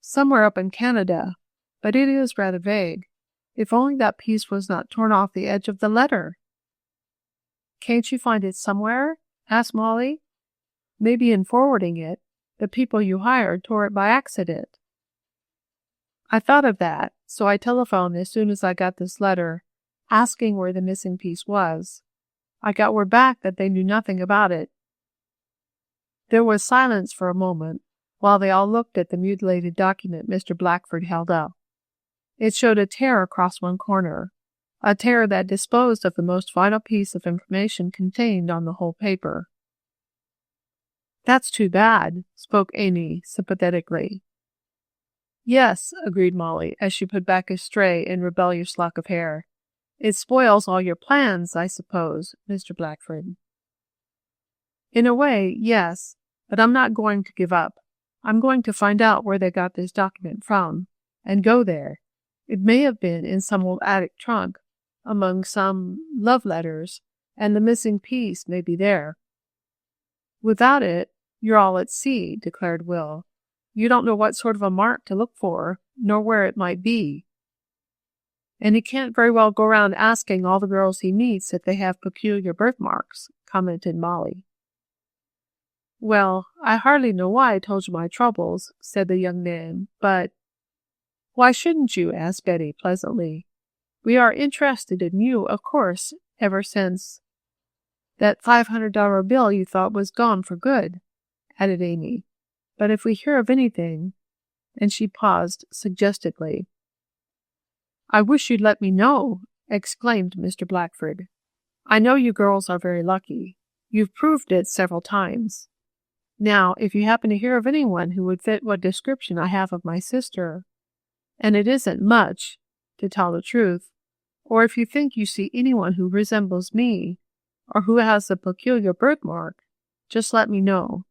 "Somewhere up in Canada, but it is rather vague. If only that piece was not torn off the edge of the letter." "Can't you find it somewhere?" asked Mollie. "Maybe in forwarding it, the people you hired tore it by accident." "I thought of that, so I telephoned as soon as I got this letter, asking where the missing piece was. I got word back that they knew nothing about it." There was silence for a moment, while they all looked at the mutilated document Mr. Blackford held up. It showed a tear across one corner, a tear that disposed of the most vital piece of information contained on the whole paper. That's too bad, spoke Amy sympathetically. Yes, agreed Molly, as she put back a stray and rebellious lock of hair. It spoils all your plans, I suppose, Mr. Blackford. In a way, yes, but I'm not going to give up. I'm going to find out where they got this document from, and go there. It may have been in some old attic trunk, among some love letters, and the missing piece may be there. Without it, you're all at sea, declared Will. You don't know what sort of a mark to look for, nor where it might be. And he can't very well go around asking all the girls he meets if they have peculiar birthmarks, commented Molly. Well, I hardly know why I told you my troubles, said the young man, but— Why shouldn't you? Asked Betty pleasantly. We are interested in you, of course, ever since that $500 bill you thought was gone for good, added Amy. But if we hear of anything— and she paused suggestively. I wish you'd let me know, exclaimed Mr. Blackford. I know you girls are very lucky. You've proved it several times. Now, if you happen to hear of anyone who would fit what description I have of my sister, and it isn't much, to tell the truth, or if you think you see anyone who resembles me, or who has a peculiar birthmark, just let me know.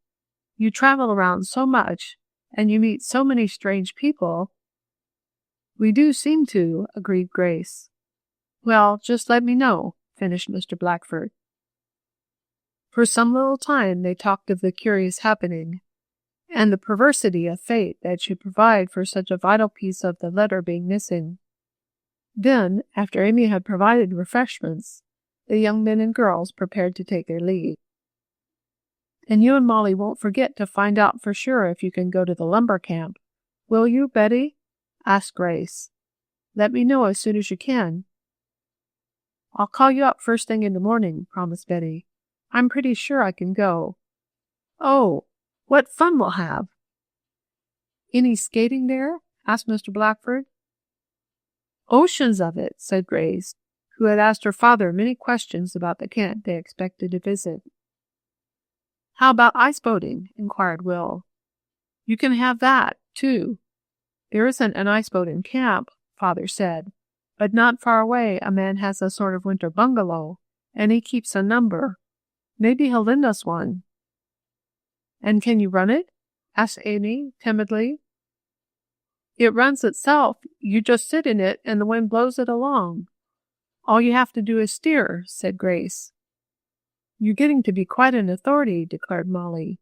You travel around so much, and you meet so many strange people. We do seem to, agreed Grace. Well, just let me know, finished Mr. Blackford. For some little time they talked of the curious happening, and the perversity of fate that should provide for such a vital piece of the letter being missing. Then, after Amy had provided refreshments, the young men and girls prepared to take their leave. And you and Molly won't forget to find out for sure if you can go to the lumber camp. Will you, Betty? Asked Grace. Let me know as soon as you can. I'll call you up first thing in the morning, promised Betty. I'm pretty sure I can go. Oh, what fun we'll have! Any skating there? Asked Mr. Blackford. Oceans of it, said Grace, who had asked her father many questions about the camp they expected to visit. How about ice boating? Inquired Will. You can have that, too. There isn't an ice boat in camp, Father said, but not far away a man has a sort of winter bungalow, and he keeps a number. Maybe he'll lend us one. And can you run it? Asked Amy timidly. It runs itself. You just sit in it, and the wind blows it along. All you have to do is steer, said Grace. You're getting to be quite an authority, declared Molly.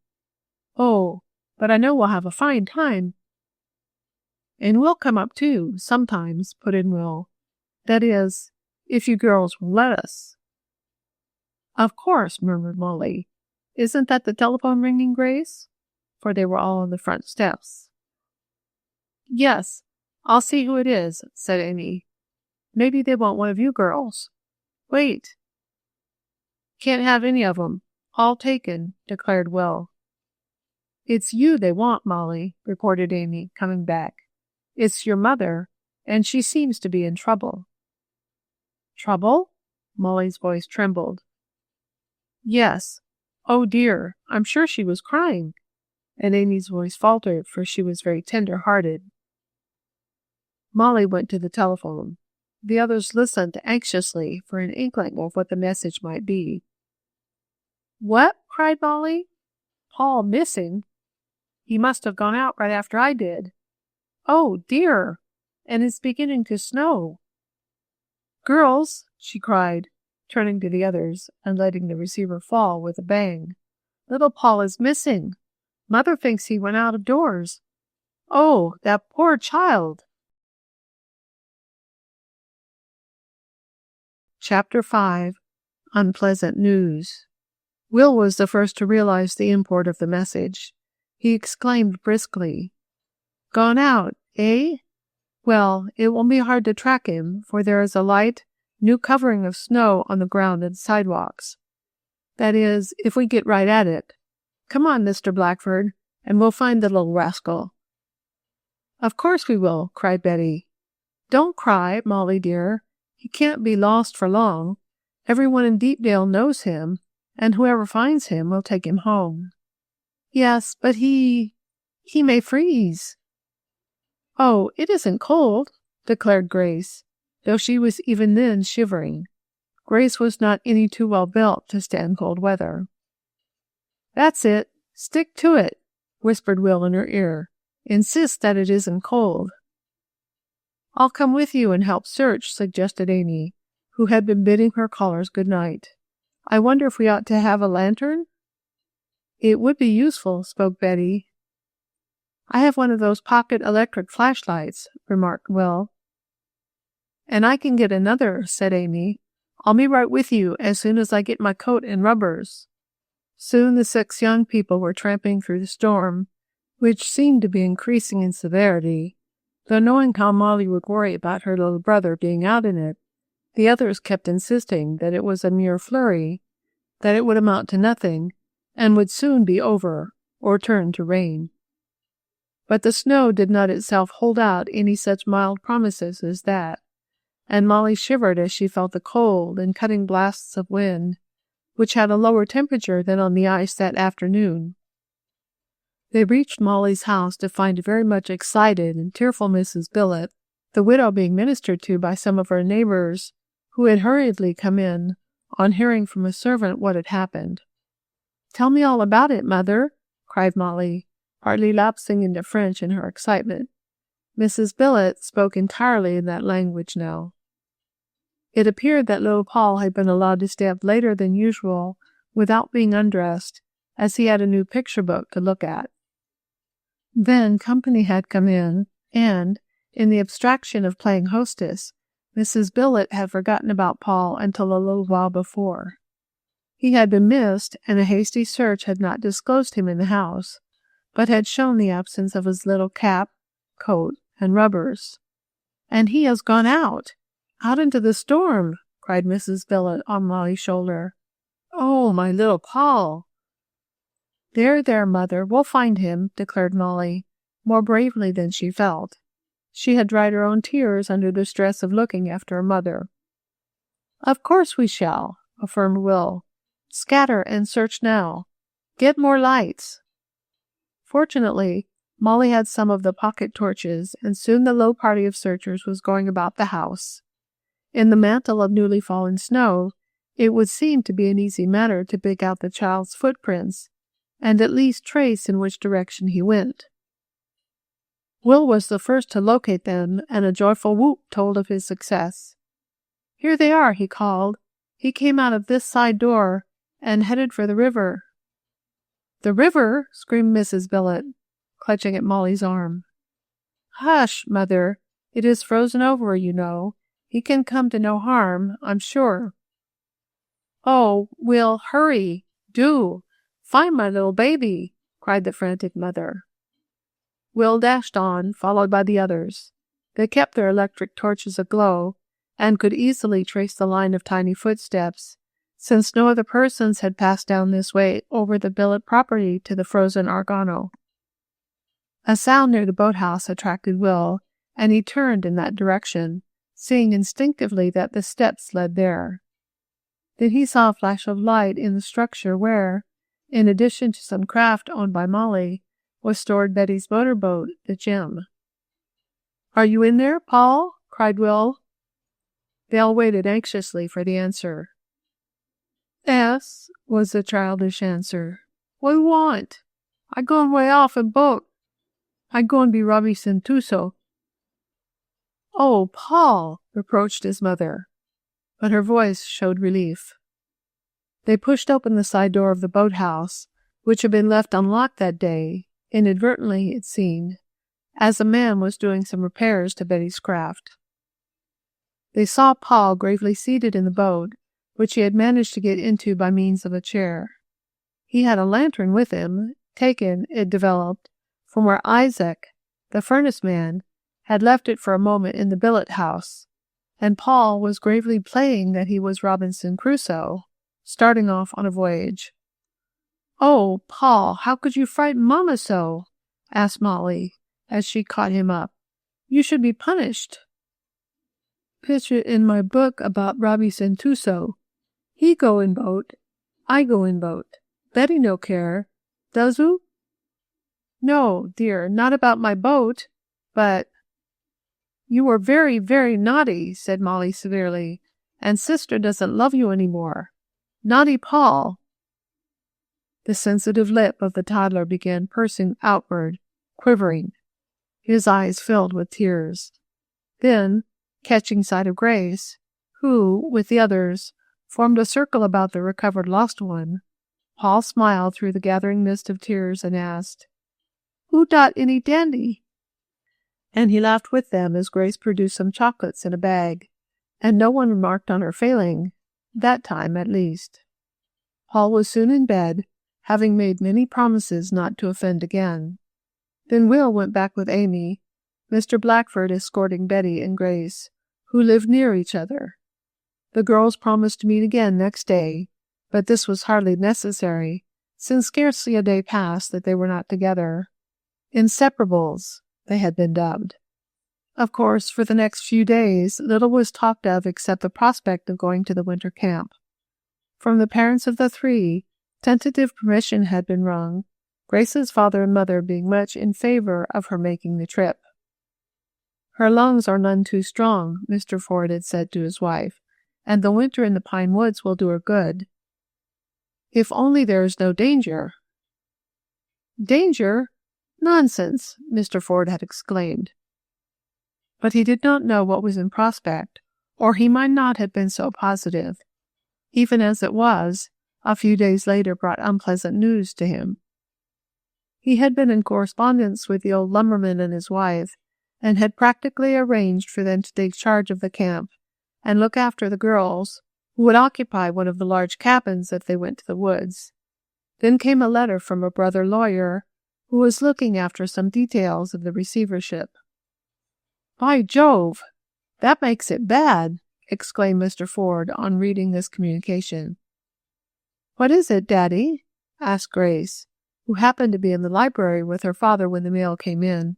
Oh, but I know we'll have a fine time. And we'll come up too, sometimes, put in Will. That is, if you girls will let us. Of course, murmured Molly. Isn't that the telephone ringing, Grace? For they were all on the front steps. Yes, I'll see who it is, said Amy. Maybe they want one of you girls. Wait. Can't have any of 'em. All taken, declared Will. It's you they want, Molly, reported Amy, coming back. It's your mother, and she seems to be in trouble. Trouble? Molly's voice trembled. Yes. Oh, dear, I'm sure she was crying. And Amy's voice faltered, for she was very tender-hearted. Molly went to the telephone. The others listened anxiously for an inkling of what the message might be. What? Cried Molly. Paul missing? He must have gone out right after I did. Oh, dear! And it's beginning to snow. Girls, she cried, turning to the others and letting the receiver fall with a bang. Little Paul is missing. Mother thinks he went out of doors. Oh, that poor child! Chapter 5. Unpleasant News. Will was the first to realize the import of the message. He exclaimed briskly, Gone out, eh? Well, it won't be hard to track him, for there is a light, new covering of snow on the ground and sidewalks. That is, if we get right at it. Come on, Mr. Blackford, and we'll find the little rascal. Of course we will, cried Betty. Don't cry, Molly dear. He can't be lost for long. Everyone in Deepdale knows him, and whoever finds him will take him home. Yes, but he may freeze. Oh, it isn't cold, declared Grace, though she was even then shivering. Grace was not any too well built to stand cold weather. That's it. Stick to it, whispered Will in her ear. Insist that it isn't cold. I'll come with you and help search, suggested Amy, who had been bidding her callers good night. I wonder if we ought to have a lantern? It would be useful, spoke Betty. I have one of those pocket electric flashlights, remarked Will. And I can get another, said Amy. I'll be right with you as soon as I get my coat and rubbers. Soon the 6 young people were tramping through the storm, which seemed to be increasing in severity, though knowing how Mollie would worry about her little brother being out in it, the others kept insisting that it was a mere flurry, that it would amount to nothing, and would soon be over, or turn to rain. But the snow did not itself hold out any such mild promises as that, and Mollie shivered as she felt the cold and cutting blasts of wind, which had a lower temperature than on the ice that afternoon. They reached Mollie's house to find a very much excited and tearful Mrs. Billet, the widow being ministered to by some of her neighbors, who had hurriedly come in, on hearing from a servant what had happened. "Tell me all about it, mother," cried Mollie, partly lapsing into French in her excitement. Mrs. Billet spoke entirely in that language now. It appeared that little Paul had been allowed to stay up later than usual without being undressed, as he had a new picture book to look at. Then company had come in, and, in the abstraction of playing hostess, Mrs. Billet had forgotten about Paul until a little while before. He had been missed, and a hasty search had not disclosed him in the house, but had shown the absence of his little cap, coat, and rubbers. "And he has gone out into the storm," cried Mrs. Billet on Mollie's shoulder. "Oh, my little Paul!" There, mother, we'll find him," declared Mollie, more bravely than she felt. She had dried her own tears under the stress of looking after her mother. "Of course we shall," affirmed Will. "Scatter and search now. Get more lights." Fortunately, Mollie had some of the pocket torches, and soon the low party of searchers was going about the house. In the mantle of newly fallen snow, it would seem to be an easy matter to pick out the child's footprints, and at least trace in which direction he went. Will was the first to locate them, and a joyful whoop told of his success. "Here they are," he called. "He came out of this side door and headed for the river." "The river!" screamed Mrs. Billet, clutching at Mollie's arm. "Hush, mother. It is frozen over, you know. He can come to no harm, I'm sure." "Oh, Will, hurry! Do! Find my little baby!" cried the frantic mother. Will dashed on, followed by the others. They kept their electric torches aglow, and could easily trace the line of tiny footsteps, since no other persons had passed down this way over the Billet property to the frozen Argano. A sound near the boathouse attracted Will, and he turned in that direction, seeing instinctively that the steps led there. Then he saw a flash of light in the structure where, in addition to some craft owned by Mollie, was stored Betty's motorboat, the Gem. "Are you in there, Paul?" cried Will. They all waited anxiously for the answer. "Yes," was the childish answer. "What do you want? I goin' way off in boat. I goin' be Robinson Crusoe." "Oh, Paul!" reproached his mother, but her voice showed relief. They pushed open the side door of the boathouse, which had been left unlocked that day, inadvertently it seemed, as a man was doing some repairs to Betty's craft. They saw Paul gravely seated in the boat, which he had managed to get into by means of a chair. He had a lantern with him, taken, it developed, from where Isaac, the furnace man, had left it for a moment in the billet house, and Paul was gravely playing that he was Robinson Crusoe, starting off on a voyage. "Oh, Paul, how could you frighten Mamma so?" asked Mollie, as she caught him up. "You should be punished." "Picture in my book about Robinson Crusoe. He go in boat, I go in boat. Betty no care. Does oo?" No, dear, not about my boat, but—" "You were very, very naughty," said Mollie severely, "and sister doesn't love you any more. Naughty Paul." The sensitive lip of the toddler began pursing outward, quivering. His eyes filled with tears. Then, catching sight of Grace, who, with the others, formed a circle about the recovered lost one, Paul smiled through the gathering mist of tears and asked, "Who dot any dandy?" And he laughed with them as Grace produced some chocolates in a bag, and no one remarked on her failing, that time at least. Paul was soon in bed, having made many promises not to offend again. Then Will went back with Amy, Mr. Blackford escorting Betty and Grace, who lived near each other. The girls promised to meet again next day, but this was hardly necessary, since scarcely a day passed that they were not together. Inseparables, they had been dubbed. Of course, for the next few days, little was talked of except the prospect of going to the winter camp. From the parents of the three, tentative permission had been wrung, Grace's father and mother being much in favor of her making the trip. "Her lungs are none too strong," Mr. Ford had said to his wife, "and the winter in the pine woods will do her good." "If only there is no danger." "Danger? Nonsense!" Mr. Ford had exclaimed. But he did not know what was in prospect, or he might not have been so positive. Even as it was, a few days later brought unpleasant news to him. He had been in correspondence with the old lumberman and his wife, and had practically arranged for them to take charge of the camp and look after the girls, who would occupy one of the large cabins if they went to the woods. Then came a letter from a brother lawyer, who was looking after some details of the receivership. "By Jove! That makes it bad!" exclaimed Mr. Ford on reading this communication. "What is it, Daddy?" asked Grace, who happened to be in the library with her father when the mail came in.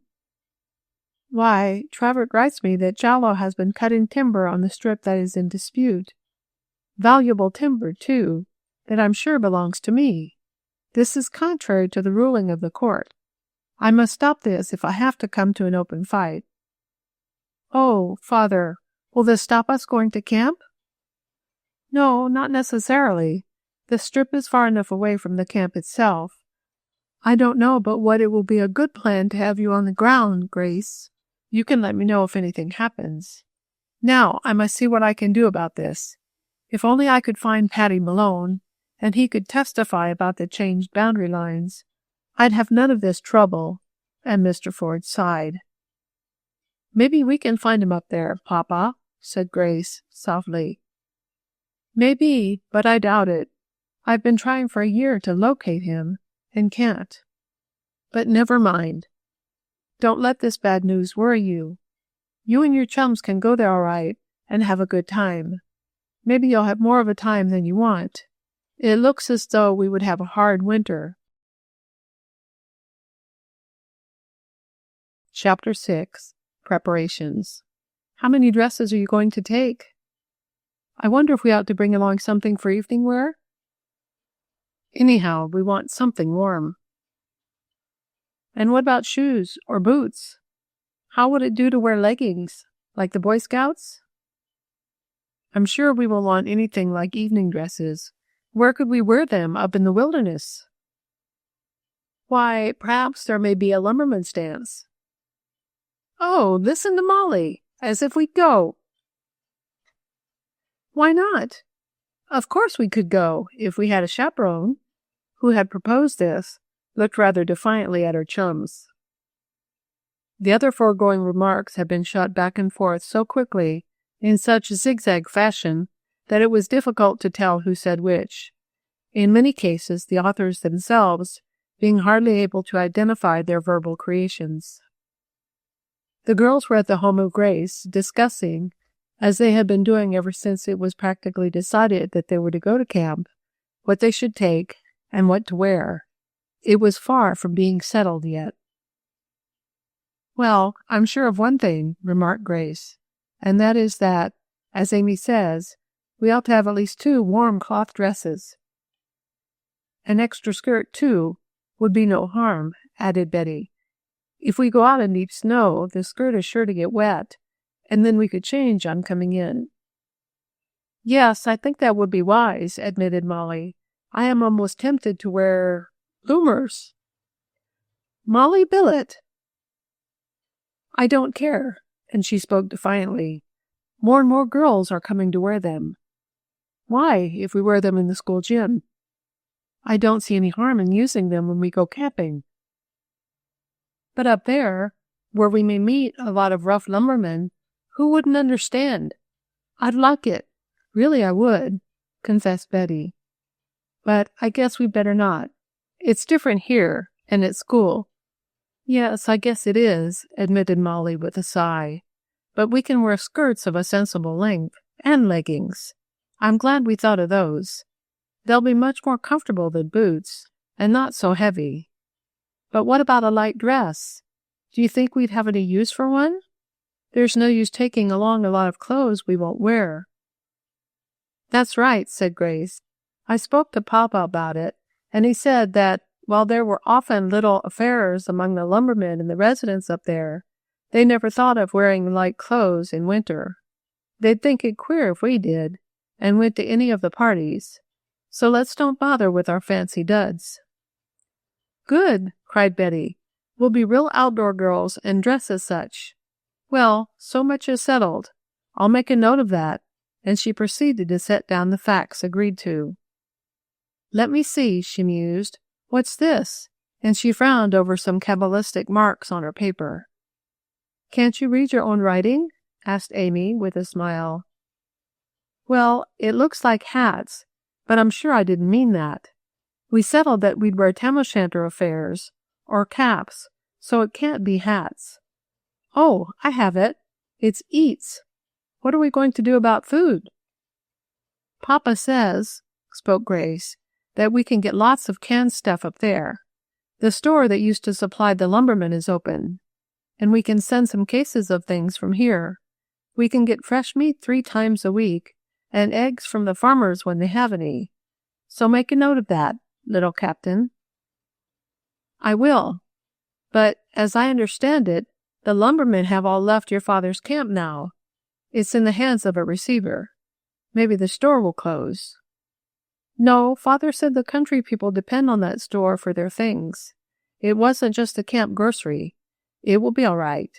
"Why, Travert writes me that Jowlo has been cutting timber on the strip that is in dispute. Valuable timber, too, that I'm sure belongs to me. This is contrary to the ruling of the court. I must stop this if I have to come to an open fight." "Oh, Father, will this stop us going to camp?" "No, not necessarily. The strip is far enough away from the camp itself. I don't know but what it will be a good plan to have you on the ground, Grace. You can let me know if anything happens. Now, I must see what I can do about this. If only I could find Paddy Malone, and he could testify about the changed boundary lines, I'd have none of this trouble," and Mr. Ford sighed. "Maybe we can find him up there, Papa," said Grace, softly. "Maybe, but I doubt it. I've been trying for a year to locate him, and can't. But never mind. Don't let this bad news worry you. You and your chums can go there all right and have a good time. Maybe you'll have more of a time than you want. It looks as though we would have a hard winter." Chapter 6. Preparations. "How many dresses are you going to take?" "I wonder if we ought to bring along something for evening wear?" "Anyhow, we want something warm." "And what about shoes or boots? How would it do to wear leggings, like the Boy Scouts?" "I'm sure we will want anything like evening dresses. Where could we wear them up in the wilderness?" "Why, perhaps there may be a lumberman's dance." "Oh, listen to Mollie! As if we'd go!" "Why not? Of course we could go, if we had a chaperone," who had proposed this, looked rather defiantly at her chums. The other foregoing remarks had been shot back and forth so quickly, in such zigzag fashion, that it was difficult to tell who said which, in many cases the authors themselves being hardly able to identify their verbal creations. The girls were at the home of Grace, discussing, as they had been doing ever since it was practically decided that they were to go to camp, what they should take and what to wear. It was far from being settled yet. "Well, I'm sure of one thing," remarked Grace, "and that is that, as Amy says, we ought to have at least 2 warm cloth dresses. An extra skirt, too, would be no harm," added Betty. If we go out in deep snow, the skirt is sure to get wet, and then we could change on coming in. Yes, I think that would be wise, admitted Mollie. I am almost tempted to wear bloomers. Mollie Billet! I don't care, and she spoke defiantly. More and more girls are coming to wear them. Why, if we wear them in the school gym? I don't see any harm in using them when we go camping. But up there, where we may meet a lot of rough lumbermen, who wouldn't understand? I'd like it. Really, I would, confessed Betty. But I guess we'd better not. It's different here, and at school. Yes, I guess it is, admitted Mollie with a sigh. But we can wear skirts of a sensible length, and leggings. I'm glad we thought of those. They'll be much more comfortable than boots, and not so heavy. But what about a light dress? Do you think we'd have any use for one? There's no use taking along a lot of clothes we won't wear. That's right, said Grace. I spoke to Papa about it, and he said that while there were often little affairs among the lumbermen and the residents up there, they never thought of wearing light clothes in winter. They'd think it queer if we did, and went to any of the parties. So let's don't bother with our fancy duds. Good, cried Betty. We'll be real outdoor girls and dress as such. Well, so much is settled. I'll make a note of that, and she proceeded to set down the facts agreed to. Let me see, she mused. What's this? And she frowned over some cabalistic marks on her paper. Can't you read your own writing? Asked Amy with a smile. Well, it looks like hats, but I'm sure I didn't mean that. We settled that we'd wear tam-o'-shanter affairs, or caps, so it can't be hats. Oh, I have it. It's eats. What are we going to do about food? Papa says, spoke Grace, that we can get lots of canned stuff up there. The store that used to supply the lumbermen is open, and we can send some cases of things from here. We can get fresh meat 3 times a week, and eggs from the farmers when they have any. So make a note of that, little captain. I will. But, as I understand it, the lumbermen have all left your father's camp now. It's in the hands of a receiver. Maybe the store will close. No, Father said the country people depend on that store for their things. It wasn't just a camp grocery. It will be all right.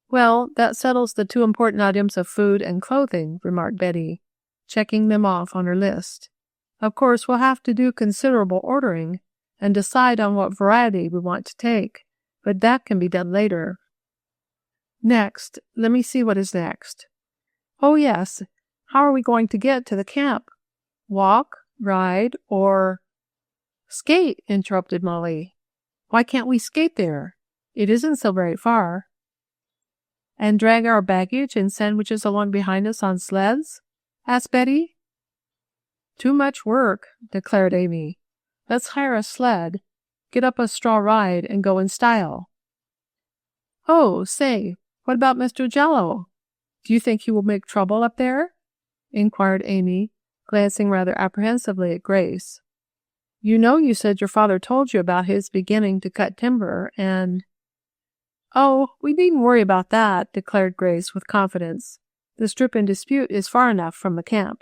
Well, that settles the 2 important items of food and clothing, remarked Betty, checking them off on her list. Of course, we'll have to do considerable ordering and decide on what variety we want to take, but that can be done later. Next, let me see what is next. Oh, yes, how are we going to get to the camp? Walk, ride, or... Skate, interrupted Mollie. Why can't we skate there? It isn't so very far. And drag our baggage and sandwiches along behind us on sleds? Asked Betty. Too much work, declared Amy. Let's hire a sled, get up a straw ride, and go in style. Oh, say, what about Mr. Jallow? Do you think he will make trouble up there? Inquired Amy, glancing rather apprehensively at Grace. You know you said your father told you about his beginning to cut timber, and... Oh, we needn't worry about that, declared Grace with confidence. The strip in dispute is far enough from the camp.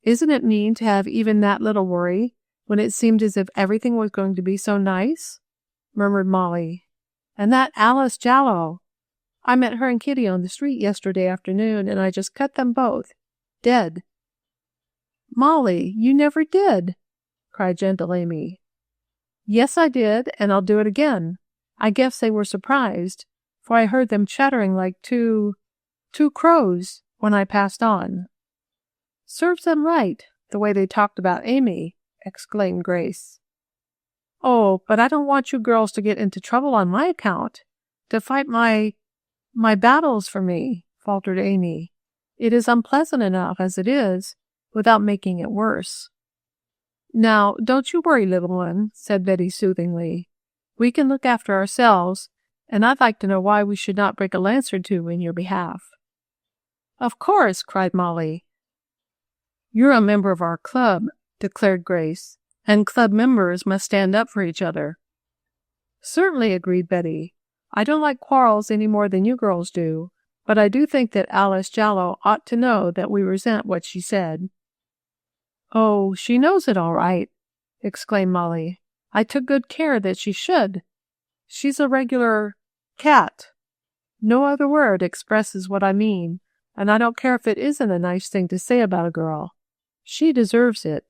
Isn't it mean to have even that little worry, when it seemed as if everything was going to be so nice? Murmured Mollie. And that Alice Jallow! I met her and Kitty on the street yesterday afternoon, and I just cut them both. Dead. Mollie, you never did, cried gentle Amy. Yes, I did, and I'll do it again. I guess they were surprised, for I heard them chattering like two crows when I passed on. Serves them right, the way they talked about Amy, exclaimed Grace. Oh, but I don't want you girls to get into trouble on my account, to fight my battles for me, faltered Amy. It is unpleasant enough as it is, without making it worse. Now, don't you worry, little one, said Betty soothingly. We can look after ourselves, and I'd like to know why we should not break a lance or 2 in your behalf. Of course, cried Mollie. You're a member of our club, declared Grace, and club members must stand up for each other. Certainly, agreed Betty. I don't like quarrels any more than you girls do, but I do think that Alice Jallow ought to know that we resent what she said. Oh, she knows it all right, exclaimed Mollie. I took good care that she should. She's a regular cat. No other word expresses what I mean, and I don't care if it isn't a nice thing to say about a girl. She deserves it.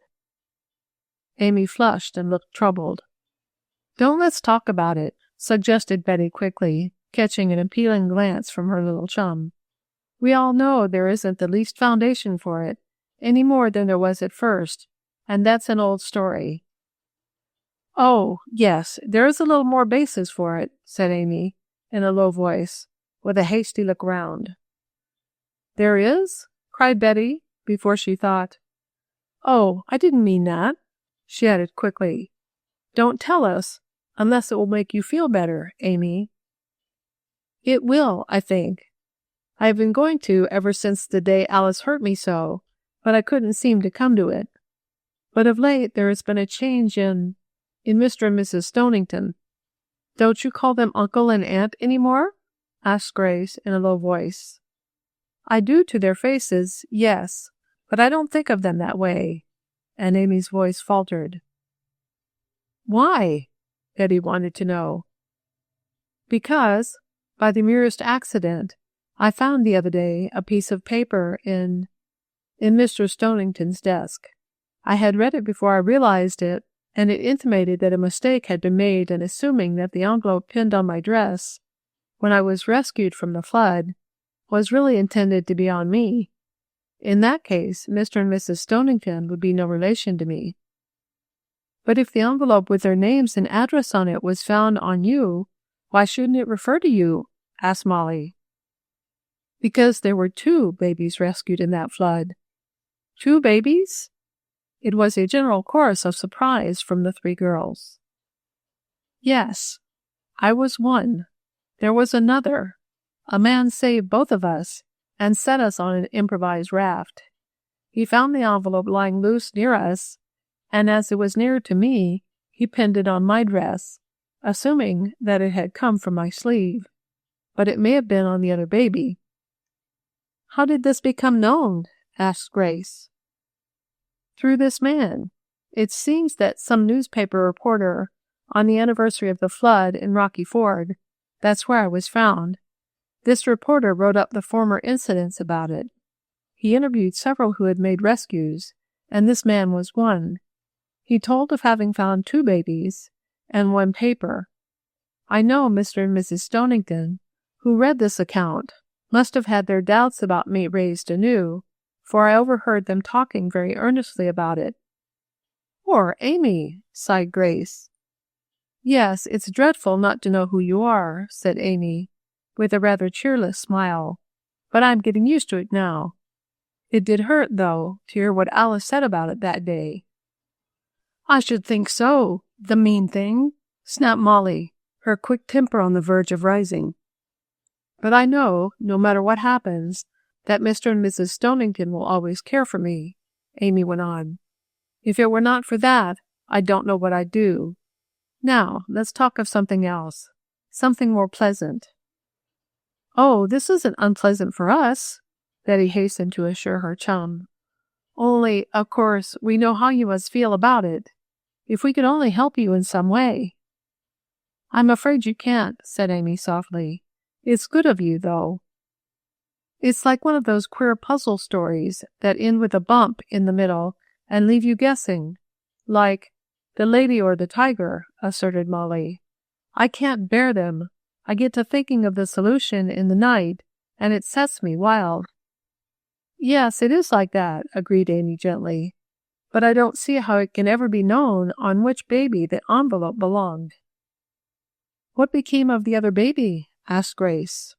Amy flushed and looked troubled. Don't let's talk about it, suggested Betty quickly, catching an appealing glance from her little chum. We all know there isn't the least foundation for it, any more than there was at first, and that's an old story. Oh, yes, there is a little more basis for it, said Amy, in a low voice, with a hasty look round. There is? Cried Betty, before she thought. Oh, I didn't mean that, she added quickly. Don't tell us, unless it will make you feel better, Amy. It will, I think. I have been going to ever since the day Alice hurt me so, but I couldn't seem to come to it. But of late there has been a change in Mr. and Mrs. Stonington. Don't you call them uncle and aunt any more? Asked Grace in a low voice. I do to their faces, yes, but I don't think of them that way. And Amy's voice faltered. Why? Betty wanted to know. Because, by the merest accident, I found the other day a piece of paper in Mr. Stonington's desk. I had read it before I realized it, and it intimated that a mistake had been made in assuming that the envelope pinned on my dress, when I was rescued from the flood, was really intended to be on me. In that case, Mr. and Mrs. Stonington would be no relation to me. But if the envelope with their names and address on it was found on you, why shouldn't it refer to you? Asked Mollie. Because there were 2 babies rescued in that flood. 2 babies? It was a general chorus of surprise from the 3 girls. Yes, I was one. There was another. A man saved both of us and set us on an improvised raft. He found the envelope lying loose near us, and as it was nearer to me, he pinned it on my dress, assuming that it had come from my sleeve. But it may have been on the other baby. How did this become known? Asked Grace. Through this man. It seems that some newspaper reporter, on the anniversary of the flood in Rocky Ford, that's where I was found, this reporter wrote up the former incidents about it. He interviewed several who had made rescues, and this man was one. He told of having found 2 babies and 1 paper. I know Mr. and Mrs. Stonington, who read this account, must have had their doubts about me raised anew, for I overheard them talking very earnestly about it. Poor Amy, sighed Grace. Yes, it's dreadful not to know who you are, said Amy, with a rather cheerless smile, but I'm getting used to it now. It did hurt, though, to hear what Alice said about it that day. I should think so, the mean thing, snapped Mollie, her quick temper on the verge of rising. But I know, no matter what happens, that Mr. and Mrs. Stonington will always care for me, Amy went on. If it were not for that, I don't know what I'd do. Now, let's talk of something else, something more pleasant. Oh, this isn't unpleasant for us, Betty hastened to assure her chum. Only, of course, we know how you must feel about it. If we could only help you in some way. I'm afraid you can't, said Amy softly. It's good of you, though. It's like one of those queer puzzle stories that end with a bump in the middle and leave you guessing. Like The Lady or the Tiger, asserted Mollie. I can't bear them. I get to thinking of the solution in the night, and it sets me wild. Yes, it is like that, agreed Amy gently. But I don't see how it can ever be known on which baby the envelope belonged. What became of the other baby? Asked Grace.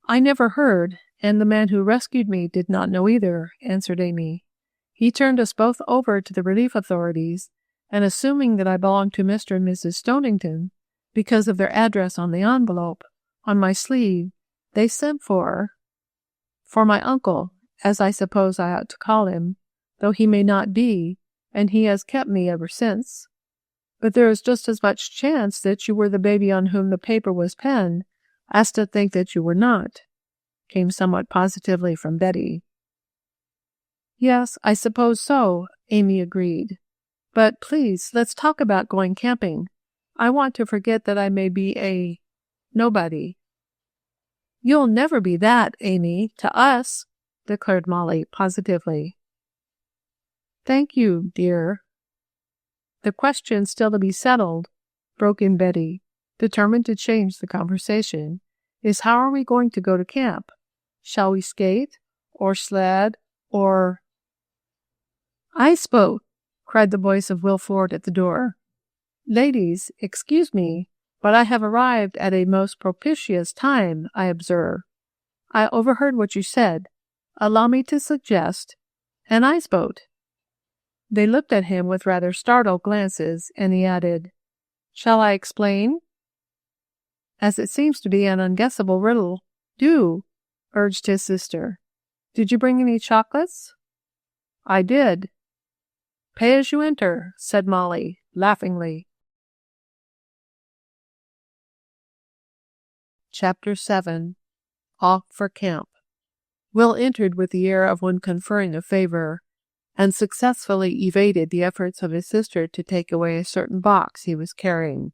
I never heard, and the man who rescued me did not know either, answered Amy. He turned us both over to the relief authorities, and assuming that I belonged to Mr. and Mrs. Stonington, because of their address on the envelope, on my sleeve, they sent for my uncle, as I suppose I ought to call him, though he may not be, and he has kept me ever since. But there is just as much chance that you were the baby on whom the paper was penned as to think that you were not, came somewhat positively from Betty. Yes, I suppose so, Amy agreed. But please, let's talk about going camping. I want to forget that I may be a nobody. You'll never be that, Amy, to us, declared Mollie positively. Thank you, dear. The question still to be settled, broke in Betty, determined to change the conversation, is how are we going to go to camp? Shall we skate, or sled, or... Ice boat, cried the voice of Will Ford at the door. Ladies, excuse me, but I have arrived at a most propitious time, I observe. I overheard what you said. Allow me to suggest an ice boat. They looked at him with rather startled glances, and he added, Shall I explain? As it seems to be an unguessable riddle, do, urged his sister. Did you bring any chocolates? I did. Pay as you enter, said Mollie, laughingly. Chapter 7. Off for Camp. Will entered with the air of one conferring a favor, and successfully evaded the efforts of his sister to take away a certain box he was carrying.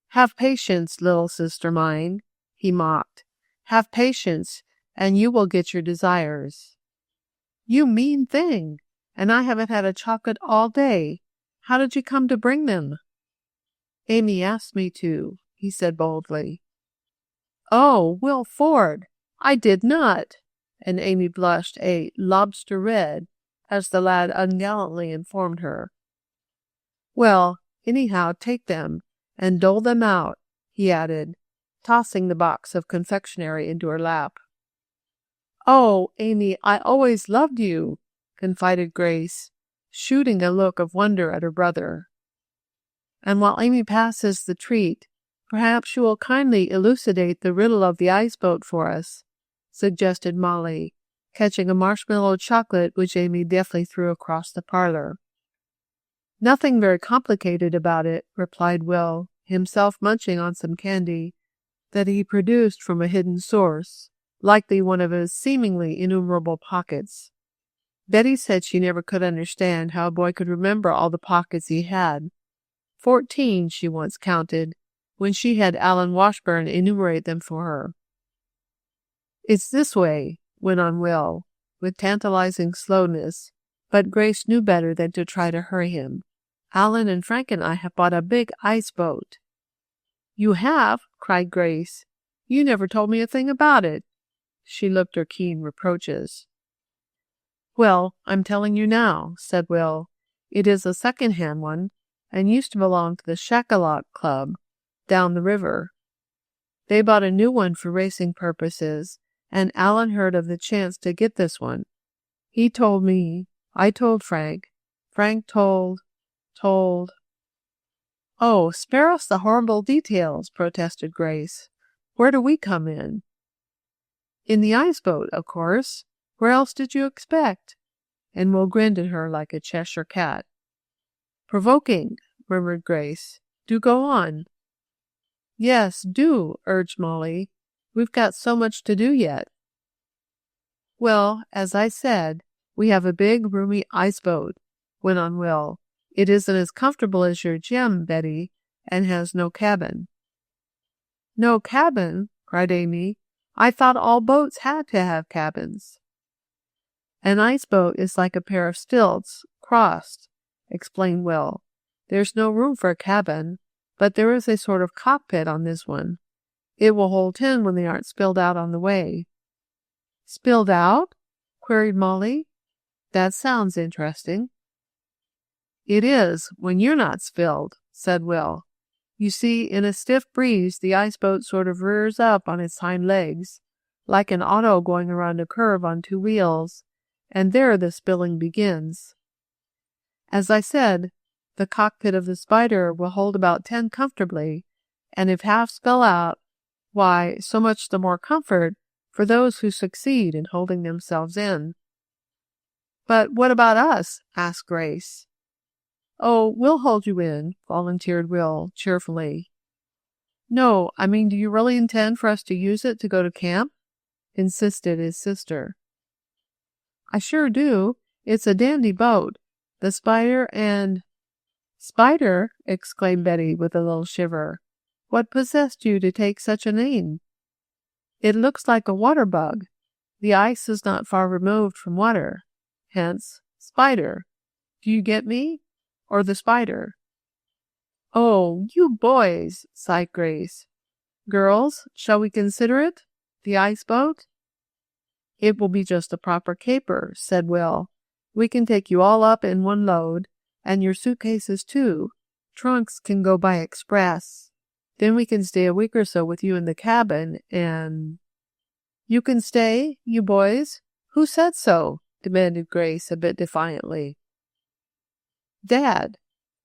Have patience, little sister mine, he mocked. Have patience, and you will get your desires. You mean thing! And I haven't had a chocolate all day. How did you come to bring them? Amy asked me to, he said boldly. Oh, Will Ford, I did not. And Amy blushed a lobster red, as the lad ungallantly informed her. Well, anyhow, take them, and dole them out, he added, tossing the box of confectionery into her lap. Oh, Amy, I always loved you, confided Grace, shooting a look of wonder at her brother. And while Amy passes the treat, perhaps you will kindly elucidate the riddle of the ice boat for us, suggested Mollie, catching a marshmallow chocolate which Amy deftly threw across the parlor. Nothing very complicated about it, replied Will, himself munching on some candy that he produced from a hidden source, likely one of his seemingly innumerable pockets. Betty said she never could understand how a boy could remember all the pockets he had. 14, she once counted, when she had Alan Washburn enumerate them for her. It's this way, went on Will, with tantalizing slowness, but Grace knew better than to try to hurry him. Alan and Frank and I have bought a big ice boat. You have? Cried Grace. You never told me a thing about it. She looked her keen reproaches. Well, I'm telling you now, said Will. It is a second-hand one, and used to belong to the Shackalock Club, down the river. They bought a new one for racing purposes, and Alan heard of the chance to get this one. He told me, I told Frank, Frank told... Oh, spare us the horrible details, protested Grace. Where do we come in? In the ice boat, of course. Where else did you expect? And Will grinned at her like a Cheshire cat. Provoking, murmured Grace. Do go on. Yes, do, urged Mollie. We've got so much to do yet. Well, as I said, we have a big, roomy ice boat, went on Will. It isn't as comfortable as your gem, Betty, and has no cabin. No cabin? Cried Amy. I thought all boats had to have cabins. An ice boat is like a pair of stilts, crossed, explained Will. There's no room for a cabin, but there is a sort of cockpit on this one. It will hold 10 when they aren't spilled out on the way. Spilled out? Queried Mollie. That sounds interesting. It is, when you're not spilled, said Will. You see, in a stiff breeze, the ice boat sort of rears up on its hind legs, like an auto going around a curve on 2 wheels, and there the spilling begins. As I said, the cockpit of the Spider will hold about 10 comfortably, and if half spill out, why, so much the more comfort for those who succeed in holding themselves in. But what about us? Asked Grace. Oh, we'll hold you in, volunteered Will, cheerfully. No, I mean, do you really intend for us to use it to go to camp? Insisted his sister. I sure do. It's a dandy boat. The Spider and... Spider? Exclaimed Betty with a little shiver. What possessed you to take such a name? It looks like a water bug. The ice is not far removed from water. Hence, spider. Do you get me? Or the spider? Oh, you boys, sighed Grace. Girls, shall we consider it? The ice boat? It will be just a proper caper, said Will. We can take you all up in one load, and your suitcases too. Trunks can go by express. Then we can stay a week or so with you in the cabin, and... You can stay, you boys? Who said so? Demanded Grace a bit defiantly. Dad.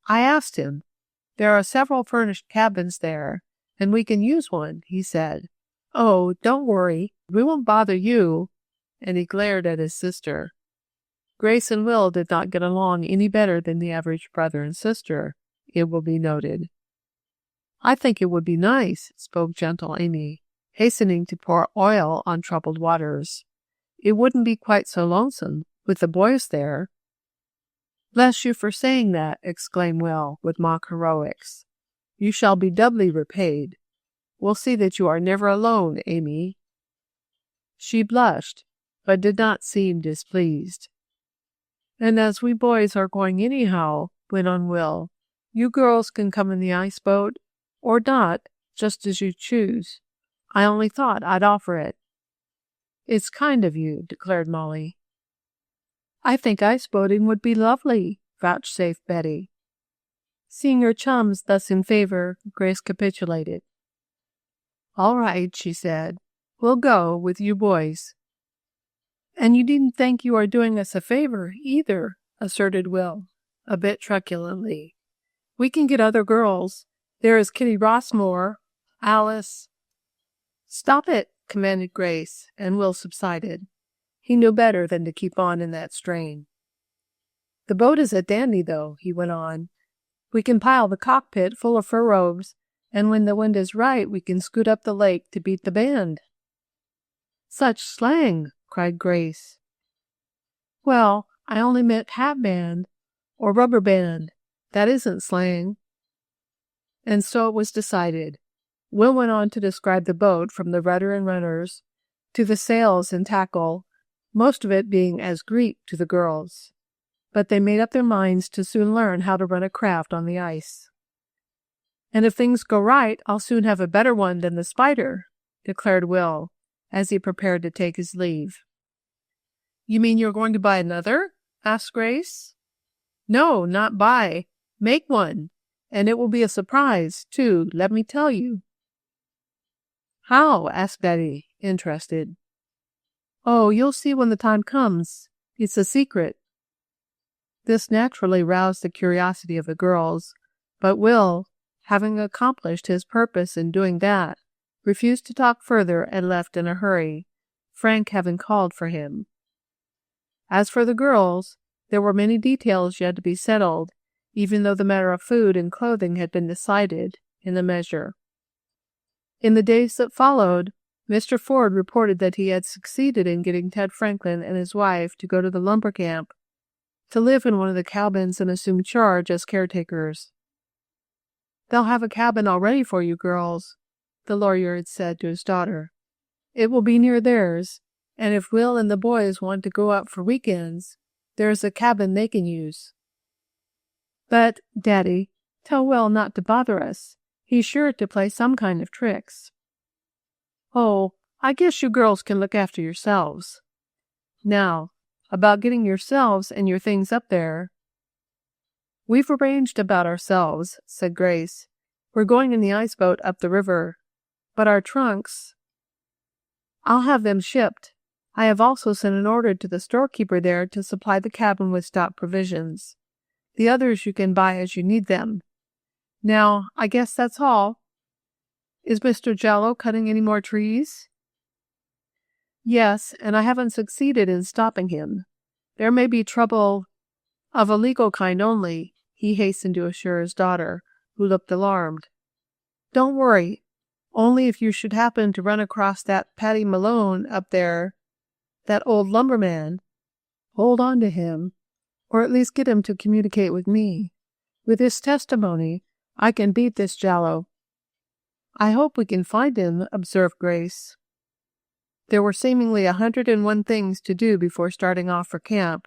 I asked him. There are several furnished cabins there, and we can use one, he said. Oh, don't worry. We won't bother you. And he glared at his sister. Grace and Will did not get along any better than the average brother and sister, it will be noted. I think it would be nice, spoke gentle Amy, hastening to pour oil on troubled waters. It wouldn't be quite so lonesome, with the boys there. Bless you for saying that, exclaimed Will, with mock heroics. You shall be doubly repaid. We'll see that you are never alone, Amy. She blushed, but did not seem displeased. And as we boys are going anyhow, went on Will, you girls can come in the ice boat, or not, just as you choose. I only thought I'd offer it. It's kind of you, declared Mollie. I think ice boating would be lovely, vouchsafed Betty. Seeing her chums thus in favor, Grace capitulated. All right, she said. We'll go with you boys. And you needn't think you are doing us a favor, either, asserted Will, a bit truculently. We can get other girls. There is Kitty Rossmore, Alice... Stop it, commanded Grace, and Will subsided. He knew better than to keep on in that strain. The boat is a dandy, though, he went on. We can pile the cockpit full of fur robes, and when the wind is right, we can scoot up the lake to beat the band. Such slang, cried Grace. Well, I only meant hat band, or rubber band. That isn't slang. And so it was decided. Will went on to describe the boat from the rudder and runners to the sails and tackle, most of it being as Greek to the girls. But they made up their minds to soon learn how to run a craft on the ice. And if things go right, I'll soon have a better one than the Spider, declared Will, as he prepared to take his leave. You mean you're going to buy another? Asked Grace. No, not buy. Make one. And it will be a surprise, too, let me tell you. How? Asked Betty, interested. Oh, you'll see when the time comes. It's a secret. This naturally roused the curiosity of the girls, but Will, having accomplished his purpose in doing that, refused to talk further and left in a hurry, Frank having called for him. As for the girls, there were many details yet to be settled, even though the matter of food and clothing had been decided in a measure. In the days that followed, Mr. Ford reported that he had succeeded in getting Ted Franklin and his wife to go to the lumber camp, to live in one of the cabins and assume charge as caretakers. They'll have a cabin all ready for you girls, the lawyer had said to his daughter. It will be near theirs, and if Will and the boys want to go up for weekends, there is a cabin they can use. But, Daddy, tell Will not to bother us. He's sure to play some kind of tricks. Oh, I guess you girls can look after yourselves. Now, about getting yourselves and your things up there. We've arranged about ourselves, said Grace. We're going in the ice boat up the river. But our trunks... I'll have them shipped. I have also sent an order to the storekeeper there to supply the cabin with stock provisions. The others you can buy as you need them. Now, I guess that's all. Is Mr. Jello cutting any more trees? Yes, and I haven't succeeded in stopping him. There may be trouble of a legal kind only. he hastened to assure his daughter, who looked alarmed. "Don't worry. Only if you should happen to run across that Paddy Malone up there, that old lumberman, hold on to him, or at least get him to communicate with me. With his testimony, I can beat this Jallow." "I hope we can find him," observed Grace. There were seemingly 101 things to do before starting off for camp,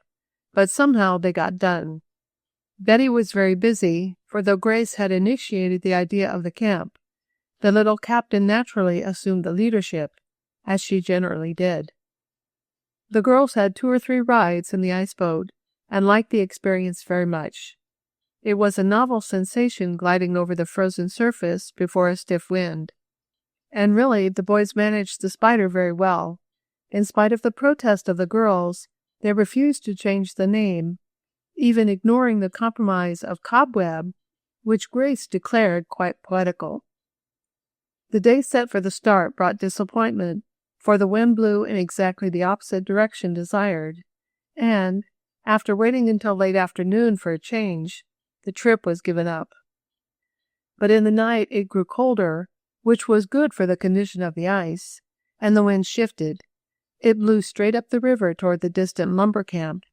but somehow they got done. Betty was very busy, for though Grace had initiated the idea of the camp, the little captain naturally assumed the leadership, as she generally did. The girls had 2 or 3 rides in the ice boat, and liked the experience very much. It was a novel sensation gliding over the frozen surface before a stiff wind. And really, the boys managed the spider very well. In spite of the protest of the girls, they refused to change the name, even ignoring the compromise of cobweb, which Grace declared quite poetical. The day set for the start brought disappointment, for the wind blew in exactly the opposite direction desired, and, after waiting until late afternoon for a change, the trip was given up. But in the night it grew colder, which was good for the condition of the ice, and the wind shifted. It blew straight up the river toward the distant lumber camp,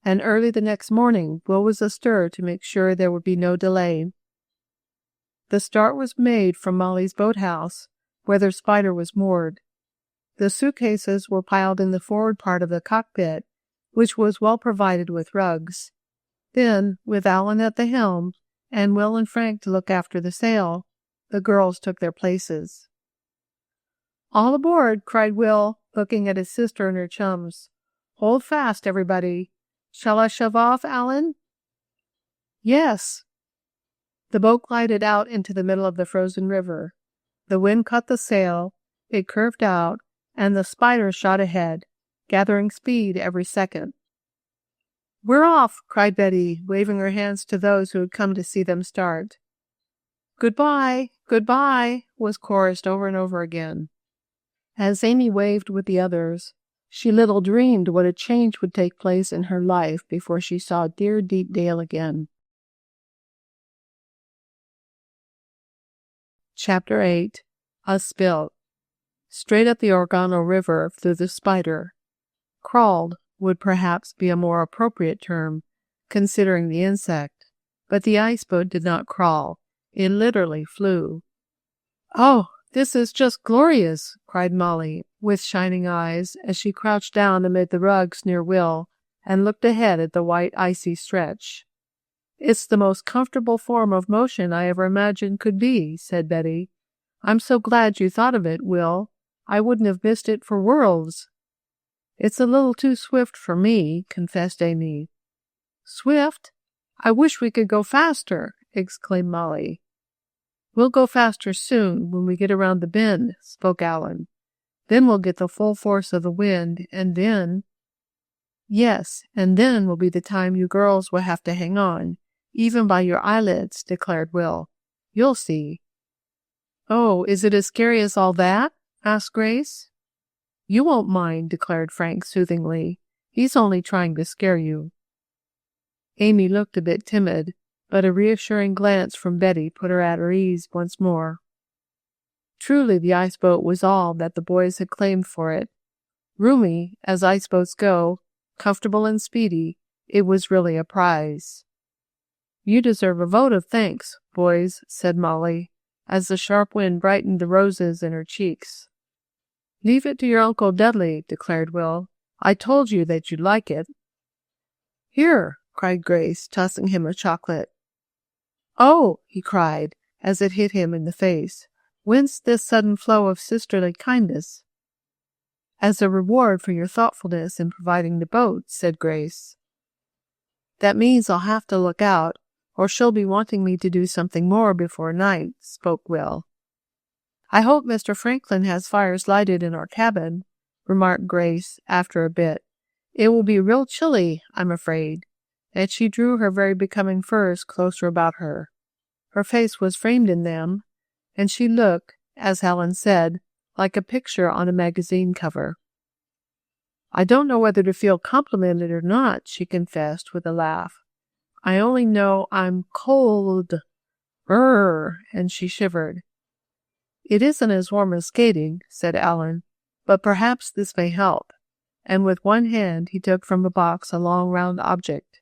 and early the next morning Will was astir to make sure there would be no delay. The start was made from Mollie's boathouse, where their spider was moored. The suitcases were piled in the forward part of the cockpit, which was well provided with rugs. Then, with Alan at the helm, and Will and Frank to look after the sail, the girls took their places. "All aboard!" cried Will, looking at his sister and her chums. "Hold fast, everybody. Shall I shove off, Alan?" "Yes." The boat glided out into the middle of the frozen river. The wind caught the sail, it curved out, and the spider shot ahead, gathering speed every second. "We're off!" cried Betty, waving her hands to those who had come to see them start. "Goodbye, goodbye," was chorused over and over again. As Amy waved with the others, she little dreamed what a change would take place in her life before she saw dear Deep Dale again. Chapter 8. A Spill. Straight up the Organo River flew the spider. Crawled would perhaps be a more appropriate term, considering the insect, but the ice boat did not crawl. It literally flew. "Oh, this is just glorious!" cried Mollie, with shining eyes, as she crouched down amid the rugs near Will and looked ahead at the white icy stretch. "It's the most comfortable form of motion I ever imagined could be," said Betty. "I'm so glad you thought of it, Will. I wouldn't have missed it for worlds." "It's a little too swift for me," confessed Amy. "Swift? I wish we could go faster," exclaimed Mollie. "We'll go faster soon, when we get around the bend," spoke Alan. "Then we'll get the full force of the wind, and then—" "Yes, and then will be the time you girls will have to hang on, even by your eyelids," declared Will. "You'll see." "Oh, is it as scary as all that?" asked Grace. "You won't mind," declared Frank soothingly. "He's only trying to scare you." Amy looked a bit timid, but a reassuring glance from Betty put her at her ease once more. Truly, the ice boat was all that the boys had claimed for it. Roomy, as ice boats go, comfortable and speedy, it was really a prize. "You deserve a vote of thanks, boys," said Mollie, as the sharp wind brightened the roses in her cheeks. "Leave it to your Uncle Dudley," declared Will. "I told you that you'd like it." "Here," cried Grace, tossing him a chocolate. "Oh," he cried, as it hit him in the face. "Whence this sudden flow of sisterly kindness?" "As a reward for your thoughtfulness in providing the boat," said Grace. "That means I'll have to look out, or she'll be wanting me to do something more before night," spoke Will. "I hope Mr. Franklin has fires lighted in our cabin," remarked Grace after a bit. "It will be real chilly, I'm afraid," and she drew her very becoming furs closer about her. Her face was framed in them, and she looked, as Helen said, like a picture on a magazine cover. "I don't know whether to feel complimented or not," she confessed with a laugh. I only know I'm cold. And she shivered. It isn't as warm as skating, said Alan, but perhaps this may help. And with one hand he took from a box a long round object.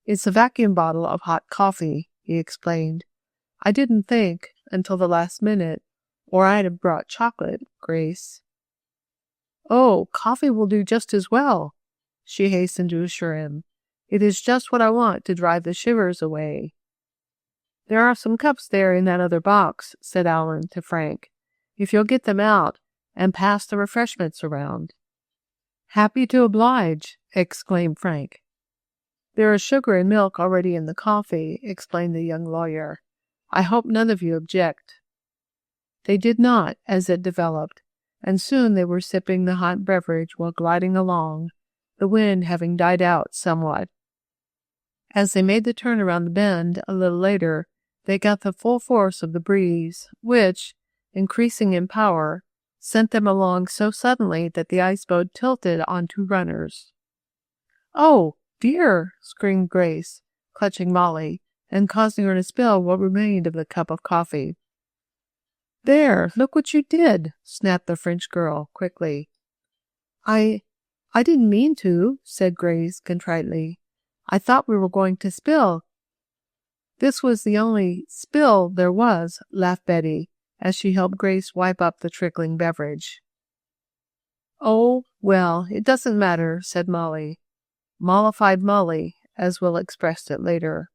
It's a vacuum bottle of hot coffee, he explained. I didn't think, until the last minute, or I'd have brought chocolate, Grace. Oh, coffee will do just as well, she hastened to assure him. It is just what I want to drive the shivers away. There are some cups there in that other box, said Alan to Frank. If you'll get them out and pass the refreshments around. Happy to oblige, exclaimed Frank. There is sugar and milk already in the coffee, explained the young lawyer. I hope none of you object. They did not, as it developed, and soon they were sipping the hot beverage while gliding along, the wind having died out somewhat. As they made the turn around the bend a little later, they got the full force of the breeze, which, increasing in power, sent them along so suddenly that the ice-boat tilted on two runners. "Oh, dear!" screamed Grace, clutching Mollie, and causing her to spill what remained of the cup of coffee. "There, look what you did!" snapped the French girl, quickly. I didn't mean to," said Grace contritely. "I thought we were going to spill." "This was the only spill there was," laughed Betty, as she helped Grace wipe up the trickling beverage. "Oh, well, it doesn't matter," said Mollie. Mollified Mollie, as Will expressed it later.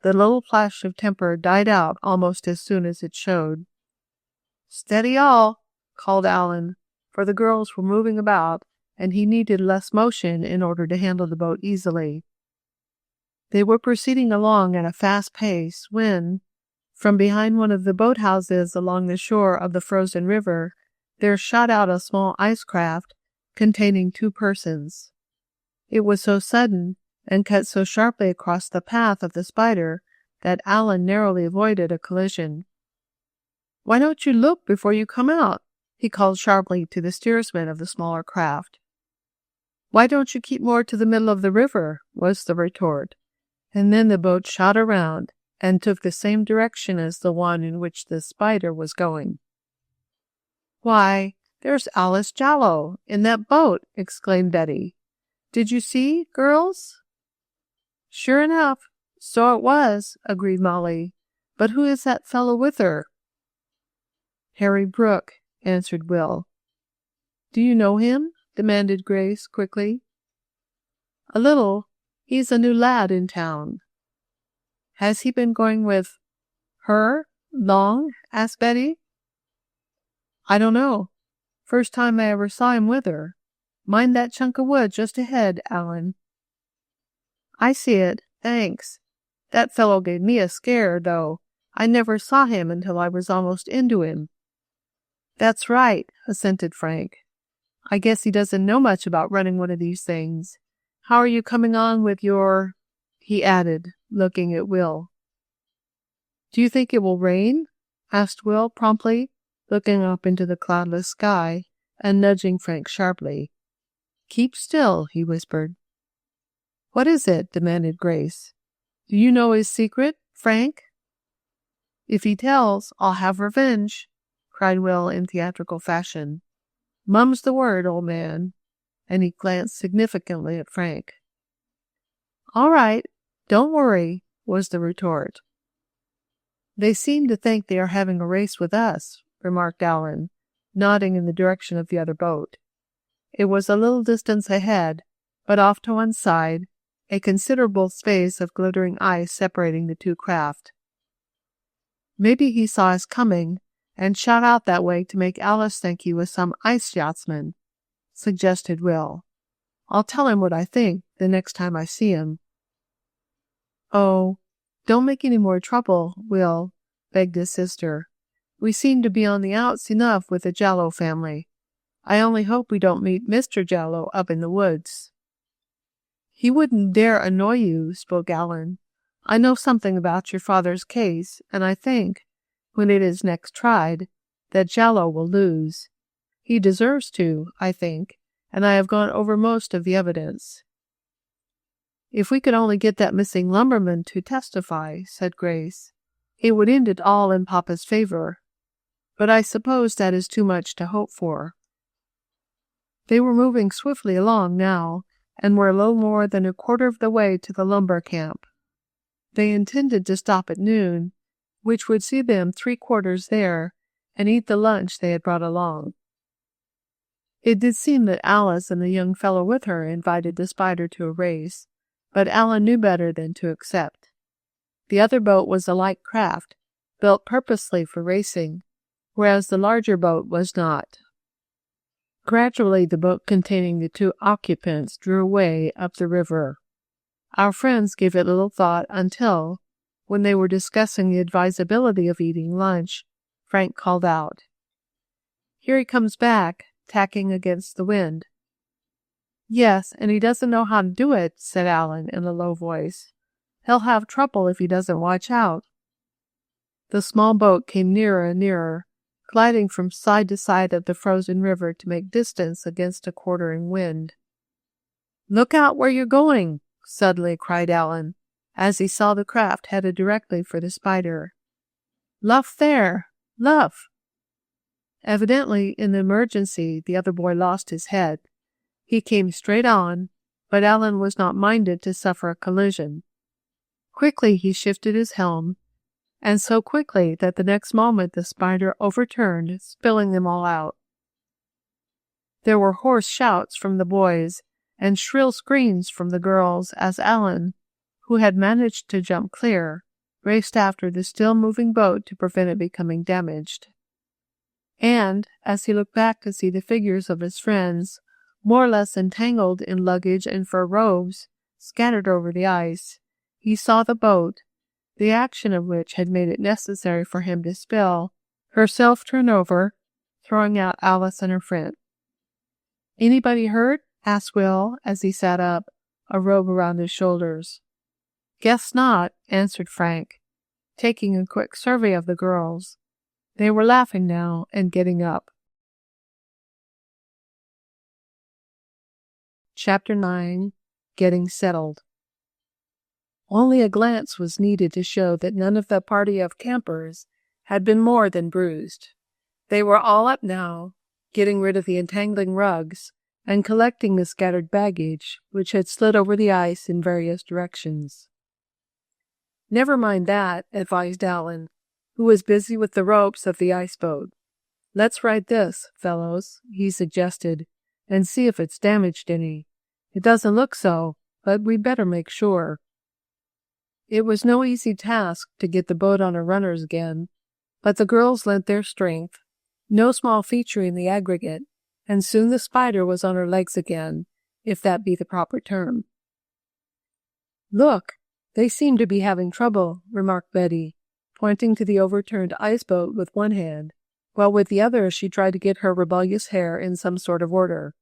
The little flash of temper died out almost as soon as it showed. "Steady all," called Alan, for the girls were moving about, and he needed less motion in order to handle the boat easily. They were proceeding along at a fast pace when, from behind one of the boathouses along the shore of the frozen river, there shot out a small ice craft containing two persons. It was so sudden and cut so sharply across the path of the spider that Alan narrowly avoided a collision. "Why don't you look before you come out?" he called sharply to the steersman of the smaller craft. "Why don't you keep more to the middle of the river?" was the retort. And then the boat shot around and took the same direction as the one in which the spider was going. "Why, there's Alice Jallow in that boat!" exclaimed Betty. "Did you see, girls?" "Sure enough, so it was," agreed Mollie. "But who is that fellow with her?" "Harry Brooke," answered Will. "Do you know him?" demanded Grace quickly. "A little. He's a new lad in town." "Has he been going with her long?" asked Betty. "I don't know. First time I ever saw him with her. Mind that chunk of wood just ahead, Alan." "I see it, thanks. That fellow gave me a scare, though. I never saw him until I was almost into him." "That's right," assented Frank. "I guess he doesn't know much about running one of these things. How are you coming on with your—" he added, looking at Will. "Do you think it will rain?" asked Will promptly, looking up into the cloudless sky and nudging Frank sharply. "Keep still," he whispered. "What is it?" demanded Grace. "Do you know his secret, Frank?" "If he tells, I'll have revenge," cried Will in theatrical fashion. "Mum's the word, old man," and he glanced significantly at Frank. "All right, don't worry," was the retort. "They seem to think they are having a race with us," remarked Alan, nodding in the direction of the other boat. It was a little distance ahead, but off to one side, a considerable space of glittering ice separating the two craft. "Maybe he saw us coming and shot out that way to make Alice think he was some ice yachtsman," suggested Will. "I'll tell him what I think the next time I see him." "Oh, don't make any more trouble, Will," begged his sister. "We seem to be on the outs enough with the Jallow family. I only hope we don't meet Mr. Jallow up in the woods." "He wouldn't dare annoy you," spoke Alan. "I know something about your father's case, and I think, when it is next tried, that Jallow will lose. He deserves to, I think, and I have gone over most of the evidence." If we could only get that missing lumberman to testify, said Grace, it would end it all in Papa's favor. But I suppose that is too much to hope for. They were moving swiftly along now, and were a little more than a quarter of the way to the lumber camp. They intended to stop at noon, which would see them 3/4 there, and eat the lunch they had brought along. It did seem that Alice and the young fellow with her invited the Spider to a race, but Alan knew better than to accept. The other boat was a light craft, built purposely for racing, whereas the larger boat was not. Gradually the boat containing the 2 occupants drew away up the river. Our friends gave it little thought until, when they were discussing the advisability of eating lunch, Frank called out, "Here he comes back, tacking against the wind." "Yes, and he doesn't know how to do it," said Alan in a low voice. "He'll have trouble if he doesn't watch out." The small boat came nearer and nearer, gliding from side to side of the frozen river to make distance against a quartering wind. "Look out where you're going!" suddenly cried Alan, as he saw the craft headed directly for the Spider. "Luff there! Luff!" Evidently, in the emergency, the other boy lost his head. He came straight on, but Alan was not minded to suffer a collision. Quickly he shifted his helm, and so quickly that the next moment the Spider overturned, spilling them all out. There were hoarse shouts from the boys and shrill screams from the girls as Alan, who had managed to jump clear, raced after the still-moving boat to prevent it becoming damaged. And, as he looked back to see the figures of his friends, more or less entangled in luggage and fur robes, scattered over the ice, he saw the boat, the action of which had made it necessary for him to spill, herself turn over, throwing out Alice and her friend. "Anybody hurt?" asked Will, as he sat up, a robe around his shoulders. "Guess not," answered Frank, taking a quick survey of the girls. They were laughing now and getting up. Chapter 9. Getting Settled. Only a glance was needed to show that none of the party of campers had been more than bruised. They were all up now, getting rid of the entangling rugs and collecting the scattered baggage, which had slid over the ice in various directions. "Never mind that," advised Alan, who was busy with the ropes of the ice boat. "Let's ride this, fellows," he suggested, "and see if it's damaged any. It doesn't look so, but we'd better make sure." It was no easy task to get the boat on her runners again, but the girls lent their strength, no small feature in the aggregate, and soon the Spider was on her legs again, if that be the proper term. "Look, they seem to be having trouble," remarked Betty, pointing to the overturned ice boat with one hand, while with the other she tried to get her rebellious hair in some sort of order.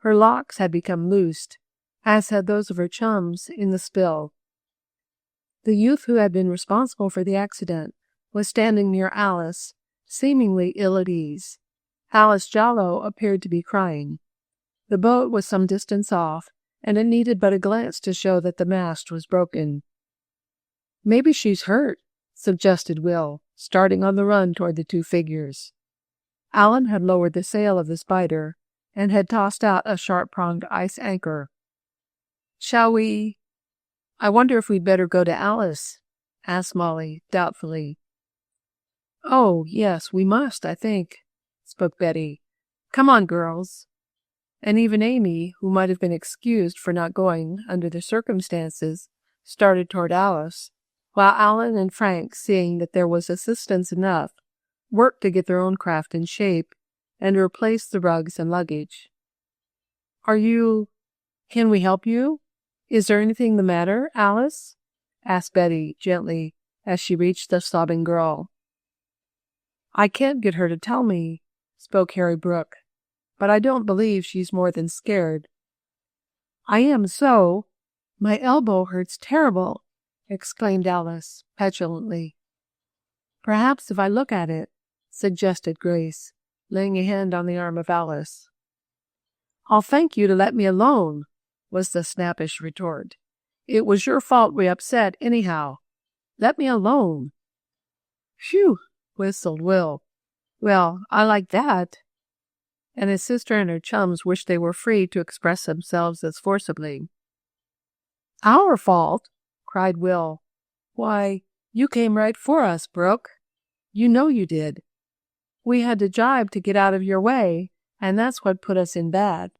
Her locks had become loosed, as had those of her chums, in the spill. The youth who had been responsible for the accident was standing near Alice, seemingly ill at ease. Alice Jollo appeared to be crying. The boat was some distance off, and it needed but a glance to show that the mast was broken. "Maybe she's hurt," suggested Will, starting on the run toward the 2 figures. Alan had lowered the sail of the Spider and had tossed out a sharp-pronged ice anchor. "Shall we—" "I wonder if we'd better go to Alice?" asked Mollie, doubtfully. "Oh, yes, we must, I think," spoke Betty. "Come on, girls." And even Amy, who might have been excused for not going under the circumstances, started toward Alice, while Alan and Frank, seeing that there was assistance enough, worked to get their own craft in shape and to replace the rugs and luggage. Can we help you? Is there anything the matter, Alice?" asked Betty gently as she reached the sobbing girl. "I can't get her to tell me," spoke Harry Brooke, "but I don't believe she's more than scared." "I am so. My elbow hurts terrible," exclaimed Alice petulantly. "Perhaps if I look at it," suggested Grace, laying a hand on the arm of Alice. "I'll thank you to let me alone," was the snappish retort. It was your fault we upset, anyhow. Let me alone." "Phew," whistled Will. "Well, I like that." And his sister and her chums wished they were free to express themselves as forcibly. "Our fault?" cried Will. "Why, you came right for us, Brooke. You know you did. We had to jibe to get out of your way, and that's what put us in bad."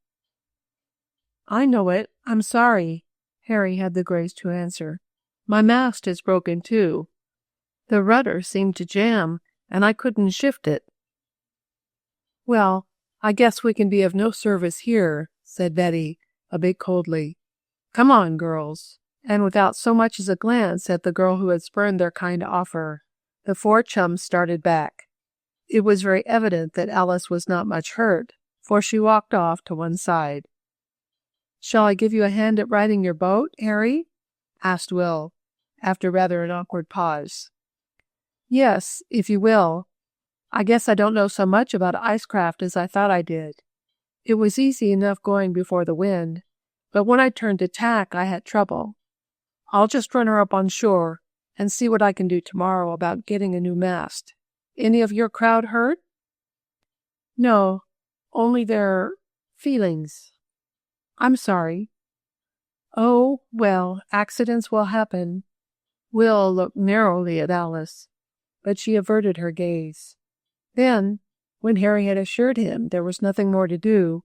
"I know it. I'm sorry," Harry had the grace to answer. "My mast is broken, too. The rudder seemed to jam, and I couldn't shift it." "Well, I guess we can be of no service here," said Betty, a bit coldly. "Come on, girls." And without so much as a glance at the girl who had spurned their kind offer, the four chums started back. It was very evident that Alice was not much hurt, for she walked off to one side. "Shall I give you a hand at riding your boat, Harry?" asked Will, after rather an awkward pause. "Yes, if you will. I guess I don't know so much about icecraft as I thought I did. It was easy enough going before the wind, but when I turned to tack I had trouble. I'll just run her up on shore and see what I can do tomorrow about getting a new mast. Any of your crowd hurt?" "No, only their feelings. I'm sorry." "Oh, well, accidents will happen." Will looked narrowly at Alice, but she averted her gaze. Then, when Harry had assured him there was nothing more to do,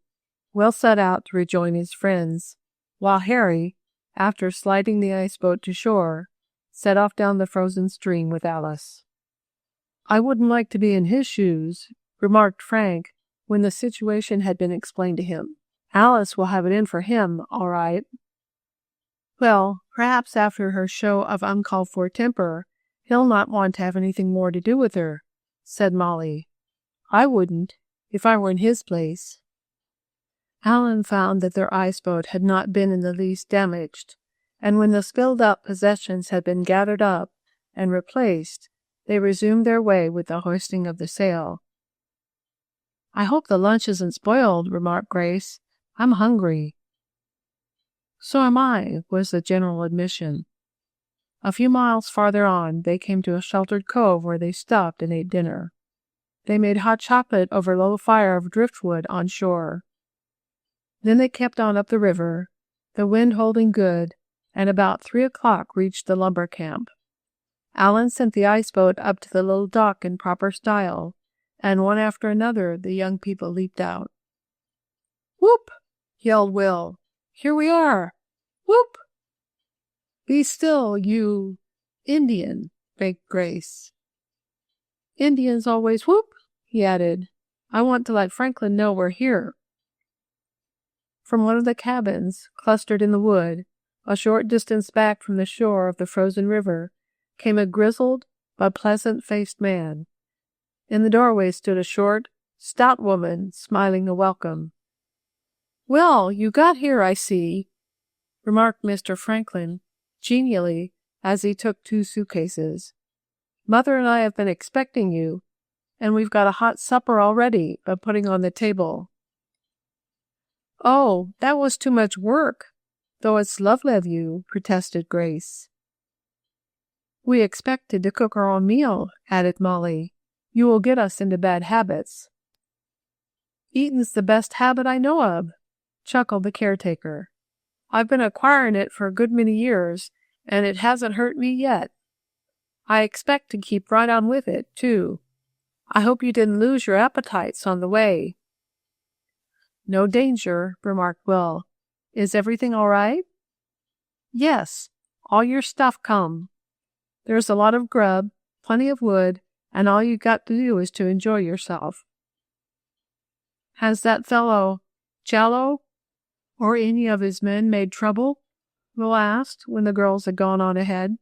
Will set out to rejoin his friends, while Harry, after sliding the ice boat to shore, set off down the frozen stream with Alice. "I wouldn't like to be in his shoes," remarked Frank, when the situation had been explained to him. "Alice will have it in for him, all right." "Well, perhaps after her show of uncalled-for temper, he'll not want to have anything more to do with her," said Mollie. "I wouldn't, if I were in his place." Alan found that their ice boat had not been in the least damaged, and when the spilled-up possessions had been gathered up and replaced, they resumed their way with the hoisting of the sail. "I hope the lunch isn't spoiled," remarked Grace. "I'm hungry." "So am I," was the general admission. A few miles farther on, they came to a sheltered cove where they stopped and ate dinner. They made hot chocolate over a little fire of driftwood on shore. Then they kept on up the river, the wind holding good, and about 3 o'clock reached the lumber camp. Alan sent the ice boat up to the little dock in proper style, and one after another the young people leaped out. "Whoop!" yelled Will. "Here we are! Whoop!" "Be still, you Indian," begged Grace. "Indians always whoop," he added. "I want to let Franklin know we're here." From one of the cabins, clustered in the wood, a short distance back from the shore of the frozen river, came a grizzled but pleasant-faced man. In the doorway stood a short, stout woman, smiling a welcome. "Well, you got here, I see," remarked Mr. Franklin, genially, as he took 2 suitcases. "Mother and I have been expecting you, and we've got a hot supper already by putting on the table." "Oh, that was too much work, though it's lovely of you," protested Grace. "We expected to cook our own meal," added Mollie. "You will get us into bad habits." "Eatin's the best habit I know of," chuckled the caretaker. "I've been acquiring it for a good many years, and it hasn't hurt me yet. I expect to keep right on with it, too. I hope you didn't lose your appetites on the way." "No danger," remarked Will. "Is everything all right?" "Yes, all your stuff come. There's a lot of grub, plenty of wood, and all you got to do is to enjoy yourself." "Has that fellow, Jallow, or any of his men made trouble?" Will asked, when the girls had gone on ahead.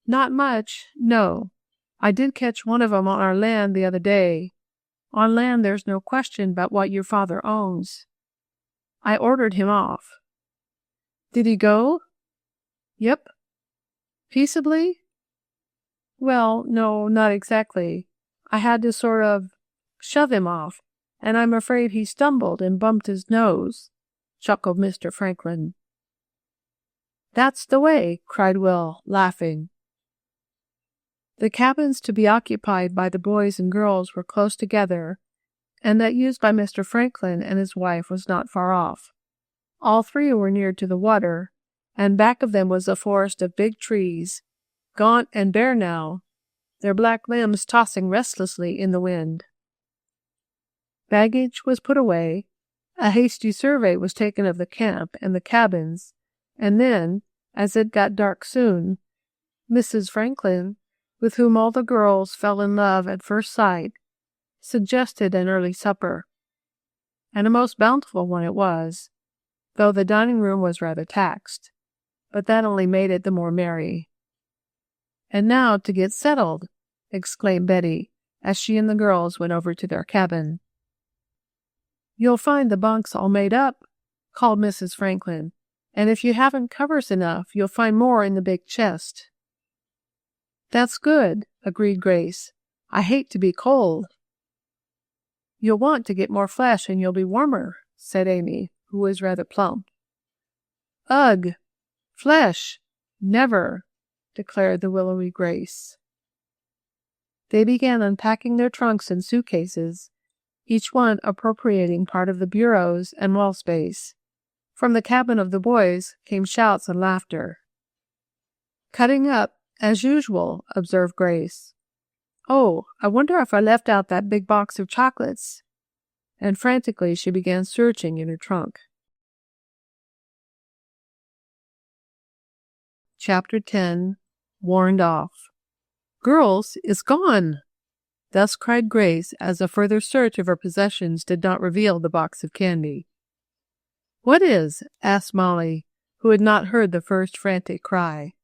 "Not much, no. I did catch one of 'em on our land the other day. On land there's no question but what your father owns. I ordered him off." "Did he go?" "Yep." "Peaceably?" "Well, no, not exactly. I had to sort of shove him off, and I'm afraid he stumbled and bumped his nose," chuckled Mr. Franklin. That's the way, cried Will, laughing. The cabins to be occupied by the boys and girls were close together, and that used by Mr. Franklin and his wife was not far off. All three were near to the water, and back of them was a forest of big trees, gaunt and bare now, their black limbs tossing restlessly in the wind. Baggage was put away, a hasty survey was taken of the camp and the cabins, and then, as it got dark soon, Mrs. Franklin, with whom all the girls fell in love at first sight, suggested an early supper. And a most bountiful one it was, though the dining-room was rather taxed, but that only made it the more merry. "And now to get settled," exclaimed Betty, as she and the girls went over to their cabin. "You'll find the bunks all made up," called Mrs. Franklin, "and if you haven't covers enough, you'll find more in the big chest." "That's good," agreed Grace. "I hate to be cold." "You'll want to get more flesh and you'll be warmer," said Amy, who was rather plump. "Ugh! Flesh! Never!" declared the willowy Grace. They began unpacking their trunks and suitcases, each one appropriating part of the bureaus and wall space. From the cabin of the boys came shouts and laughter. "Cutting up, as usual," observed Grace. "Oh, I wonder if I left out that big box of chocolates." And frantically she began searching in her trunk. Chapter 10. Warned Off. "Girls, it's gone!" Thus cried Grace, as a further search of her possessions did not reveal the box of candy. "What is?" asked Mollie, who had not heard the first frantic cry.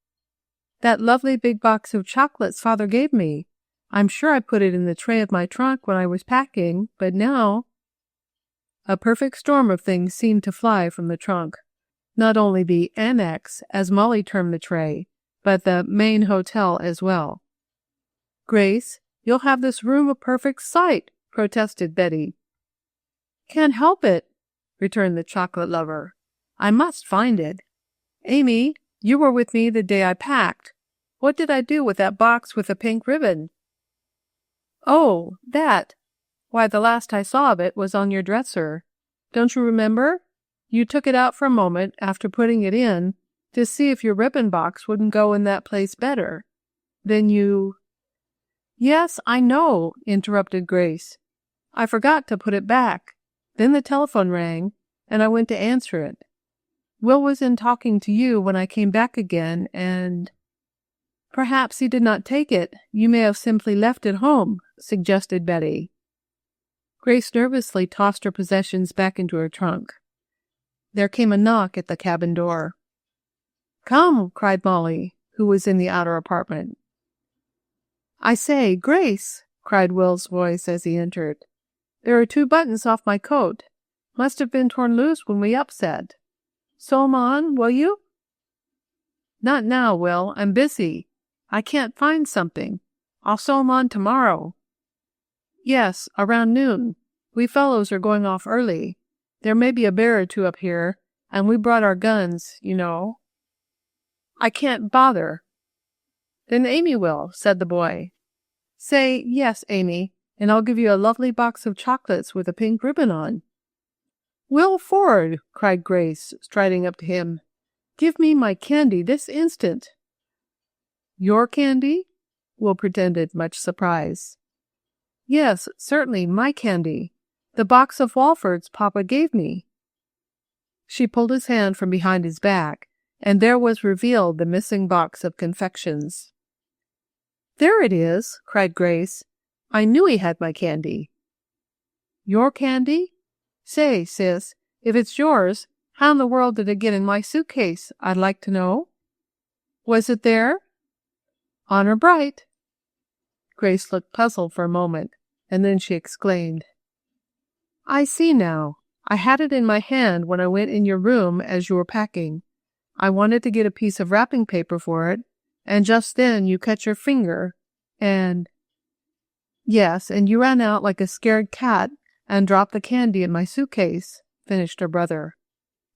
"That lovely big box of chocolates Father gave me. I'm sure I put it in the tray of my trunk when I was packing, but now—" A perfect storm of things seemed to fly from the trunk. Not only the annex, as Mollie termed the tray, but the main hotel as well. "Grace, you'll have this room a perfect sight," protested Betty. "Can't help it," returned the chocolate lover. "I must find it. Amy, you were with me the day I packed. What did I do with that box with the pink ribbon?" "Oh, that! Why, the last I saw of it was on your dresser. Don't you remember? You took it out for a moment after putting it in to see if your ribbon box wouldn't go in that place better. Then you—" "Yes, I know," interrupted Grace. "I forgot to put it back. Then the telephone rang, and I went to answer it. Will was in talking to you when I came back again, and—" "Perhaps he did not take it. You may have simply left it home," suggested Betty. Grace nervously tossed her possessions back into her trunk. There came a knock at the cabin door. "Come," cried Mollie, who was in the outer apartment. "I say, Grace," cried Will's voice as he entered. "There are 2 buttons off my coat. Must have been torn loose when we upset. Sew 'em on, will you?" "Not now, Will. I'm busy. I can't find something. I'll sew 'em on tomorrow." "Yes, around noon. We fellows are going off early. There may be a bear or 2 up here, and we brought our guns, you know." "I can't bother." "Then Amy will," said the boy. "Say yes, Amy, and I'll give you a lovely box of chocolates with a pink ribbon on." "Will Ford," cried Grace, striding up to him, "give me my candy this instant." "Your candy?" Will pretended much surprise. "Yes, certainly, my candy. The box of Walfords Papa gave me." She pulled his hand from behind his back, and there was revealed the missing box of confections. "There it is," cried Grace. "I knew he had my candy." "Your candy? Say, sis, if it's yours, how in the world did it get in my suitcase, I'd like to know? Was it there?" "Honor bright." Grace looked puzzled for a moment, and then she exclaimed, "I see now. I had it in my hand when I went in your room as you were packing. I wanted to get a piece of wrapping paper for it, and just then you cut your finger, and—" "Yes, and you ran out like a scared cat and dropped the candy in my suitcase," finished her brother.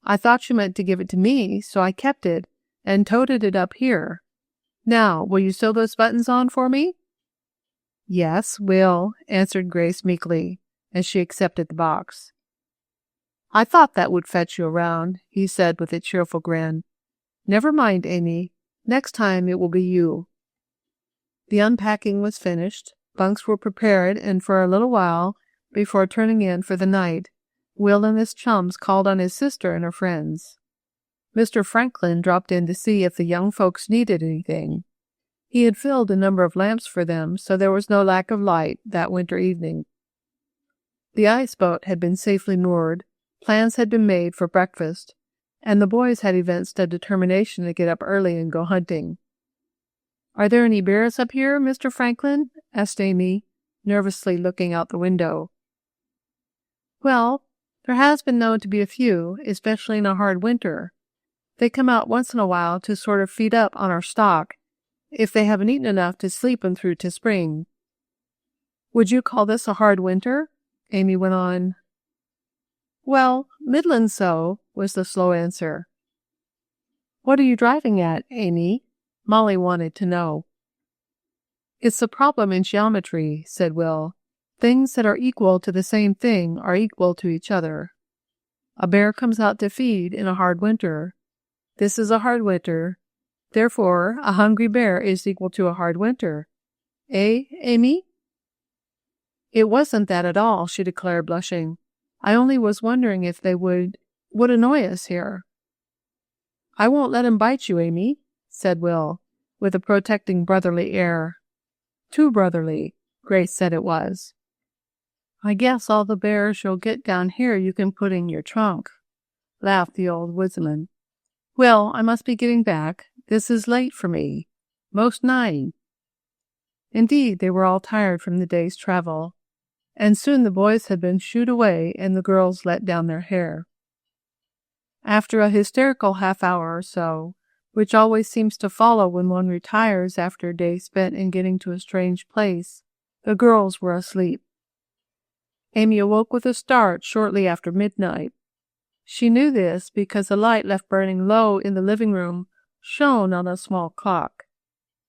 "I thought you meant to give it to me, so I kept it, and toted it up here. Now, will you sew those buttons on for me?" "Yes, will," answered Grace meekly, as she accepted the box. "I thought that would fetch you around," he said with a cheerful grin. "Never mind, Amy. Next time it will be you." The unpacking was finished, bunks were prepared, and for a little while, before turning in for the night, Will and his chums called on his sister and her friends. Mr. Franklin dropped in to see if the young folks needed anything. He had filled a number of lamps for them, so there was no lack of light that winter evening. The ice boat had been safely moored, plans had been made for breakfast, and the boys had evinced a determination to get up early and go hunting. "Are there any bears up here, Mr. Franklin?" asked Amy, nervously looking out the window. "Well, there has been known to be a few, especially in a hard winter. They come out once in a while to sort of feed up on our stock, if they haven't eaten enough to sleep them through to spring." "Would you call this a hard winter?" Amy went on. "Well, middlin' so," was the slow answer. "What are you driving at, Amy?" Mollie wanted to know. "It's a problem in geometry," said Will. "Things that are equal to the same thing are equal to each other. A bear comes out to feed in a hard winter. This is a hard winter. Therefore, a hungry bear is equal to a hard winter. Eh, Amy?" "It wasn't that at all," she declared, blushing. "I only was wondering if they would annoy us here." "I won't let 'em bite you, Amy," said Will, with a protecting brotherly air. Too brotherly, Grace said it was. "I guess all the bears you'll get down here you can put in your trunk," laughed the old woodsman. "Well, I must be getting back. This is late for me. 'Most 9. Indeed, they were all tired from the day's travel, and soon the boys had been shooed away and the girls let down their hair. After a hysterical half-hour or so, which always seems to follow when one retires after a day spent in getting to a strange place, the girls were asleep. Amy awoke with a start shortly after midnight. She knew this because a light left burning low in the living room shone on a small clock,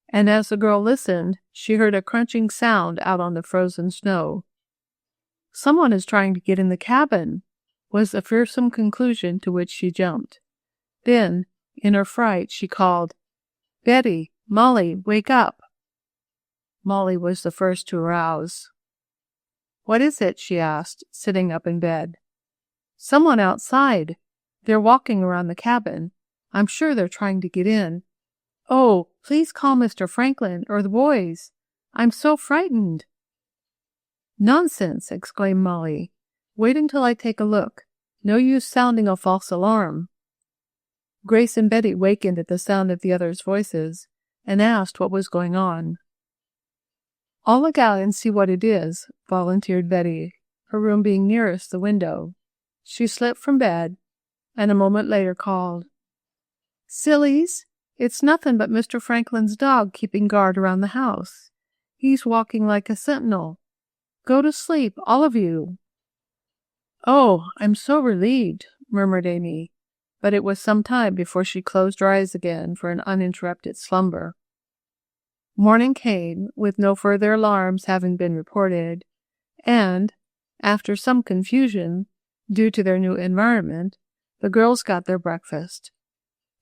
and as the girl listened, she heard a crunching sound out on the frozen snow. "Someone is trying to get in the cabin," was the fearsome conclusion to which she jumped. Then, in her fright, she called, "Betty, Mollie, wake up!" Mollie was the first to arouse. "What is it?" she asked, sitting up in bed. "Someone outside. They're walking around the cabin. I'm sure they're trying to get in. Oh, please call Mr. Franklin or the boys. I'm so frightened." "Nonsense!" exclaimed Mollie. "Wait until I take a look. No use sounding a false alarm." Grace and Betty wakened at the sound of the others' voices and asked what was going on. "I'll look out and see what it is," volunteered Betty, her room being nearest the window. She slipped from bed, and a moment later called, "Sillies, it's nothing but Mr. Franklin's dog keeping guard around the house. He's walking like a sentinel. Go to sleep, all of you." "Oh, I'm so relieved," murmured Amy, but it was some time before she closed her eyes again for an uninterrupted slumber. Morning came, with no further alarms having been reported, and, after some confusion, due to their new environment, the girls got their breakfast.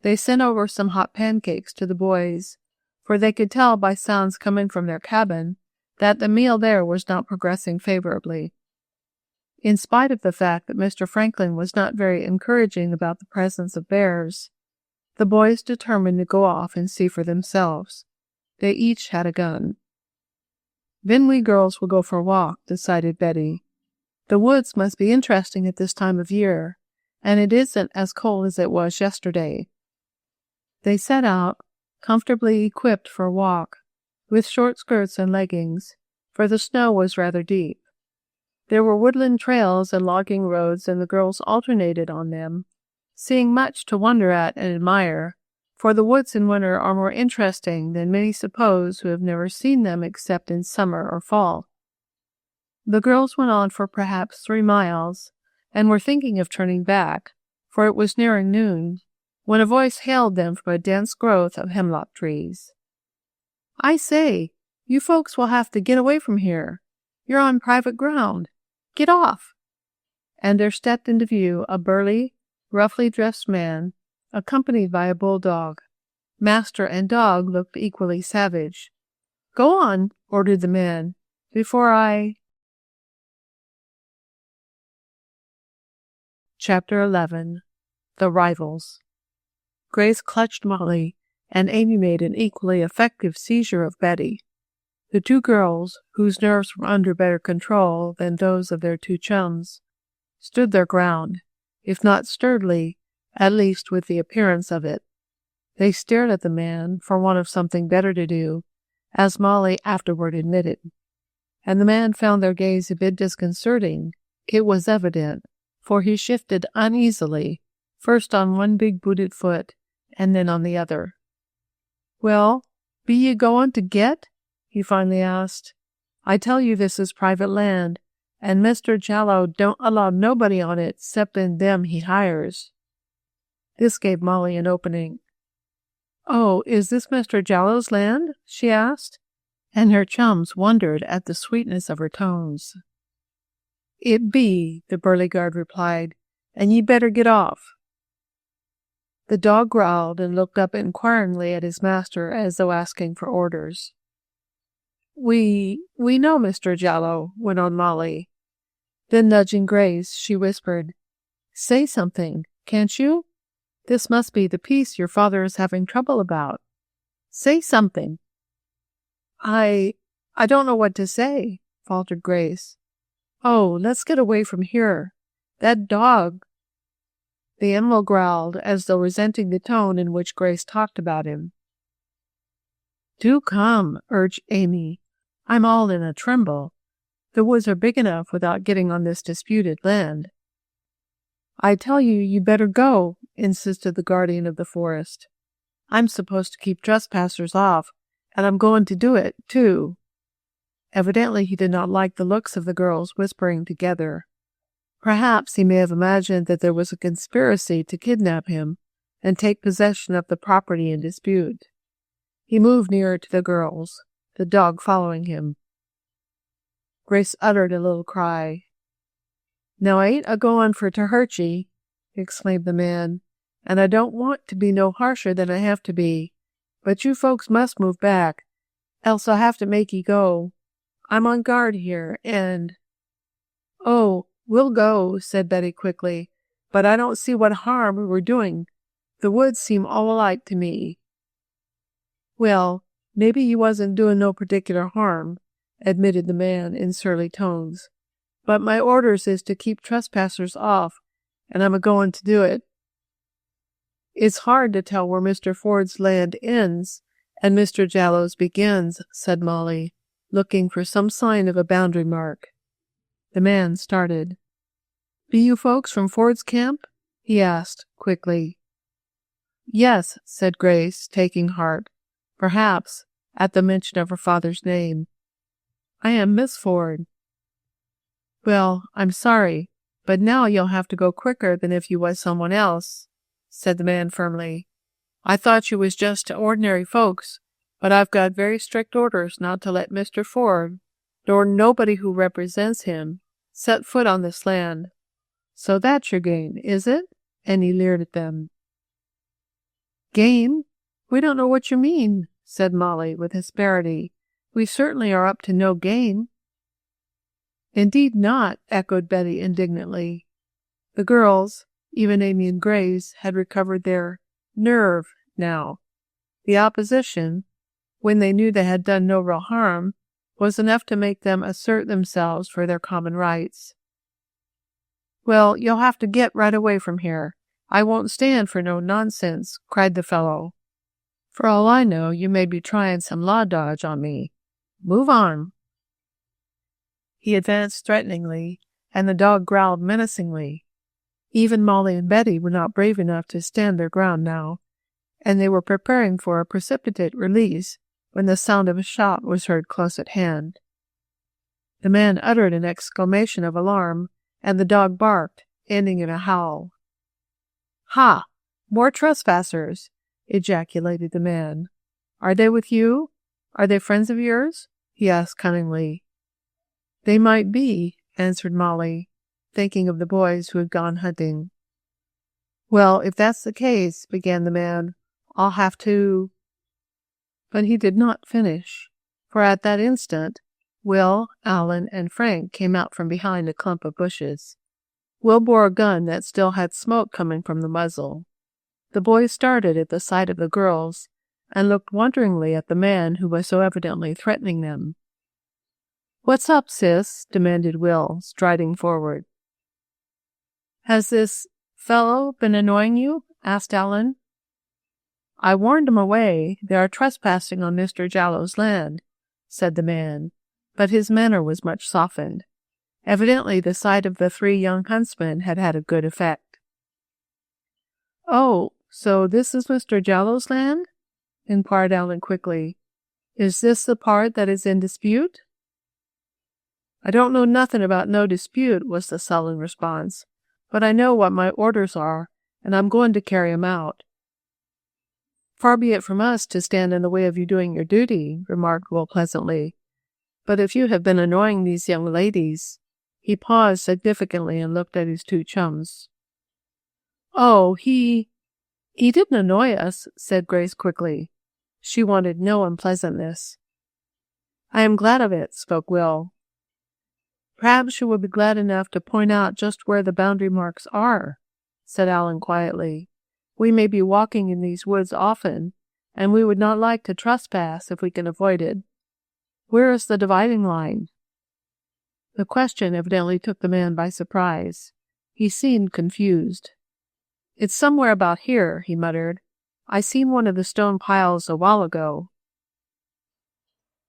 They sent over some hot pancakes to the boys, for they could tell by sounds coming from their cabin that the meal there was not progressing favorably. In spite of the fact that Mr. Franklin was not very encouraging about the presence of bears, the boys determined to go off and see for themselves. They each had a gun. "Then we girls will go for a walk," decided Betty. "The woods must be interesting at this time of year, and it isn't as cold as it was yesterday." They set out, comfortably equipped for a walk, with short skirts and leggings, for the snow was rather deep. There were woodland trails and logging roads, and the girls alternated on them, seeing much to wonder at and admire, for the woods in winter are more interesting than many suppose who have never seen them except in summer or fall. The girls went on for perhaps 3 miles, and were thinking of turning back, for it was nearing noon, when a voice hailed them from a dense growth of hemlock trees. "I say, you folks will have to get away from here. You're on private ground. Get off!" And there stepped into view a burly, roughly dressed man, accompanied by a bulldog. Master and dog looked equally savage. "Go on," ordered the man, "before I—" Chapter 11. The Rivals. Grace clutched Mollie, and Amy made an equally effective seizure of Betty. The two girls, whose nerves were under better control than those of their two chums, stood their ground, if not sturdily, at least with the appearance of it. They stared at the man for want of something better to do, as Mollie afterward admitted. And the man found their gaze a bit disconcerting, it was evident, for he shifted uneasily, first on one big-booted foot, and then on the other. "Well, be ye goin' to get?" he finally asked. "I tell you this is private land, and Mr. Jallow don't allow nobody on it 'ceptin' them he hires." This gave Mollie an opening. "Oh, is this Mr. Jallow's land?" she asked, and her chums wondered at the sweetness of her tones. "It be," the burly guard replied, "and ye better get off." The dog growled and looked up inquiringly at his master as though asking for orders. We know Mr. Jallow," went on Mollie. Then nudging Grace, she whispered, "Say something, can't you? This must be the piece your father is having trouble about. Say something." I don't know what to say," faltered Grace. "Oh, let's get away from here. That dog—" The animal growled, as though resenting the tone in which Grace talked about him. "Do come," urged Amy. "I'm all in a tremble. The woods are big enough without getting on this disputed land." "I tell you, you better go," insisted the guardian of the forest. "I'm supposed to keep trespassers off, and I'm going to do it, too." Evidently he did not like the looks of the girls whispering together. Perhaps he may have imagined that there was a conspiracy to kidnap him and take possession of the property in dispute. He moved nearer to the girls, the dog following him. Grace uttered a little cry. "Now I ain't a-goin' for to hurt ye," exclaimed the man, "and I don't want to be no harsher than I have to be, but you folks must move back, else I'll have to make ye go. I'm on guard here, and—" "Oh, we'll go," said Betty quickly, "but I don't see what harm we were doing. The woods seem all alike to me." "Well, maybe you wasn't doing no particular harm," admitted the man in surly tones, "but my orders is to keep trespassers off, and I'm a-goin' to do it." "It's hard to tell where Mr. Ford's land ends and Mr. Jallow's begins," said Mollie, looking for some sign of a boundary mark. The man started. "Be you folks from Ford's camp?" he asked, quickly. "Yes," said Grace, taking heart, perhaps, at the mention of her father's name. "I am Miss Ford." "Well, I'm sorry, but now you'll have to go quicker than if you was someone else," said the man firmly. "I thought you was just ordinary folks, but I've got very strict orders not to let Mr. Ford, nor nobody who represents him, set foot on this land. So that's your game, is it?" And he leered at them. "Game? We don't know what you mean," said Mollie with asperity. "We certainly are up to no game." "Indeed not," echoed Betty indignantly. The girls, even Amy and Grace, had recovered their nerve now. The opposition, when they knew they had done no real harm, was enough to make them assert themselves for their common rights. "Well, you'll have to get right away from here. I won't stand for no nonsense," cried the fellow. "For all I know, you may be trying some law dodge on me. Move on." He advanced threateningly, and the dog growled menacingly. Even Mollie and Betty were not brave enough to stand their ground now, and they were preparing for a precipitate release when the sound of a shot was heard close at hand. The man uttered an exclamation of alarm, and the dog barked, ending in a howl. "Ha! More trespassers, ejaculated the man. Are they with you? Are they friends of yours? He asked cunningly. They might be, answered Mollie, thinking of the boys who had gone hunting. Well, if that's the case, began the man, I'll have to... But he did not finish, for at that instant, Will, Alan, and Frank came out from behind a clump of bushes. Will bore a gun that still had smoke coming from the muzzle. The boys started at the sight of the girls, and looked wonderingly at the man who was so evidently threatening them. "What's up, sis?" demanded Will, striding forward. "Has this fellow been annoying you?" asked Alan. "I warned him away. They are trespassing on Mr. Jallow's land," said the man, but his manner was much softened. Evidently the sight of the 3 young huntsmen had had a good effect. "Oh, so this is Mr. Jallow's land?" inquired Alan quickly. "Is this the part that is in dispute?" "I don't know nothing about no dispute," was the sullen response, "but I know what my orders are, and I'm going to carry 'em out." "Far be it from us to stand in the way of you doing your duty," remarked Will pleasantly. "But if you have been annoying these young ladies—" He paused significantly and looked at his 2 chums. "Oh, he didn't annoy us," said Grace quickly. She wanted no unpleasantness. "I am glad of it," spoke Will. "Perhaps you will be glad enough to point out just where the boundary marks are," said Alan quietly. "We may be walking in these woods often, and we would not like to trespass if we can avoid it. Where is the dividing line?" The question evidently took the man by surprise. He seemed confused. "It's somewhere about here," he muttered. "I seen one of the stone piles a while ago."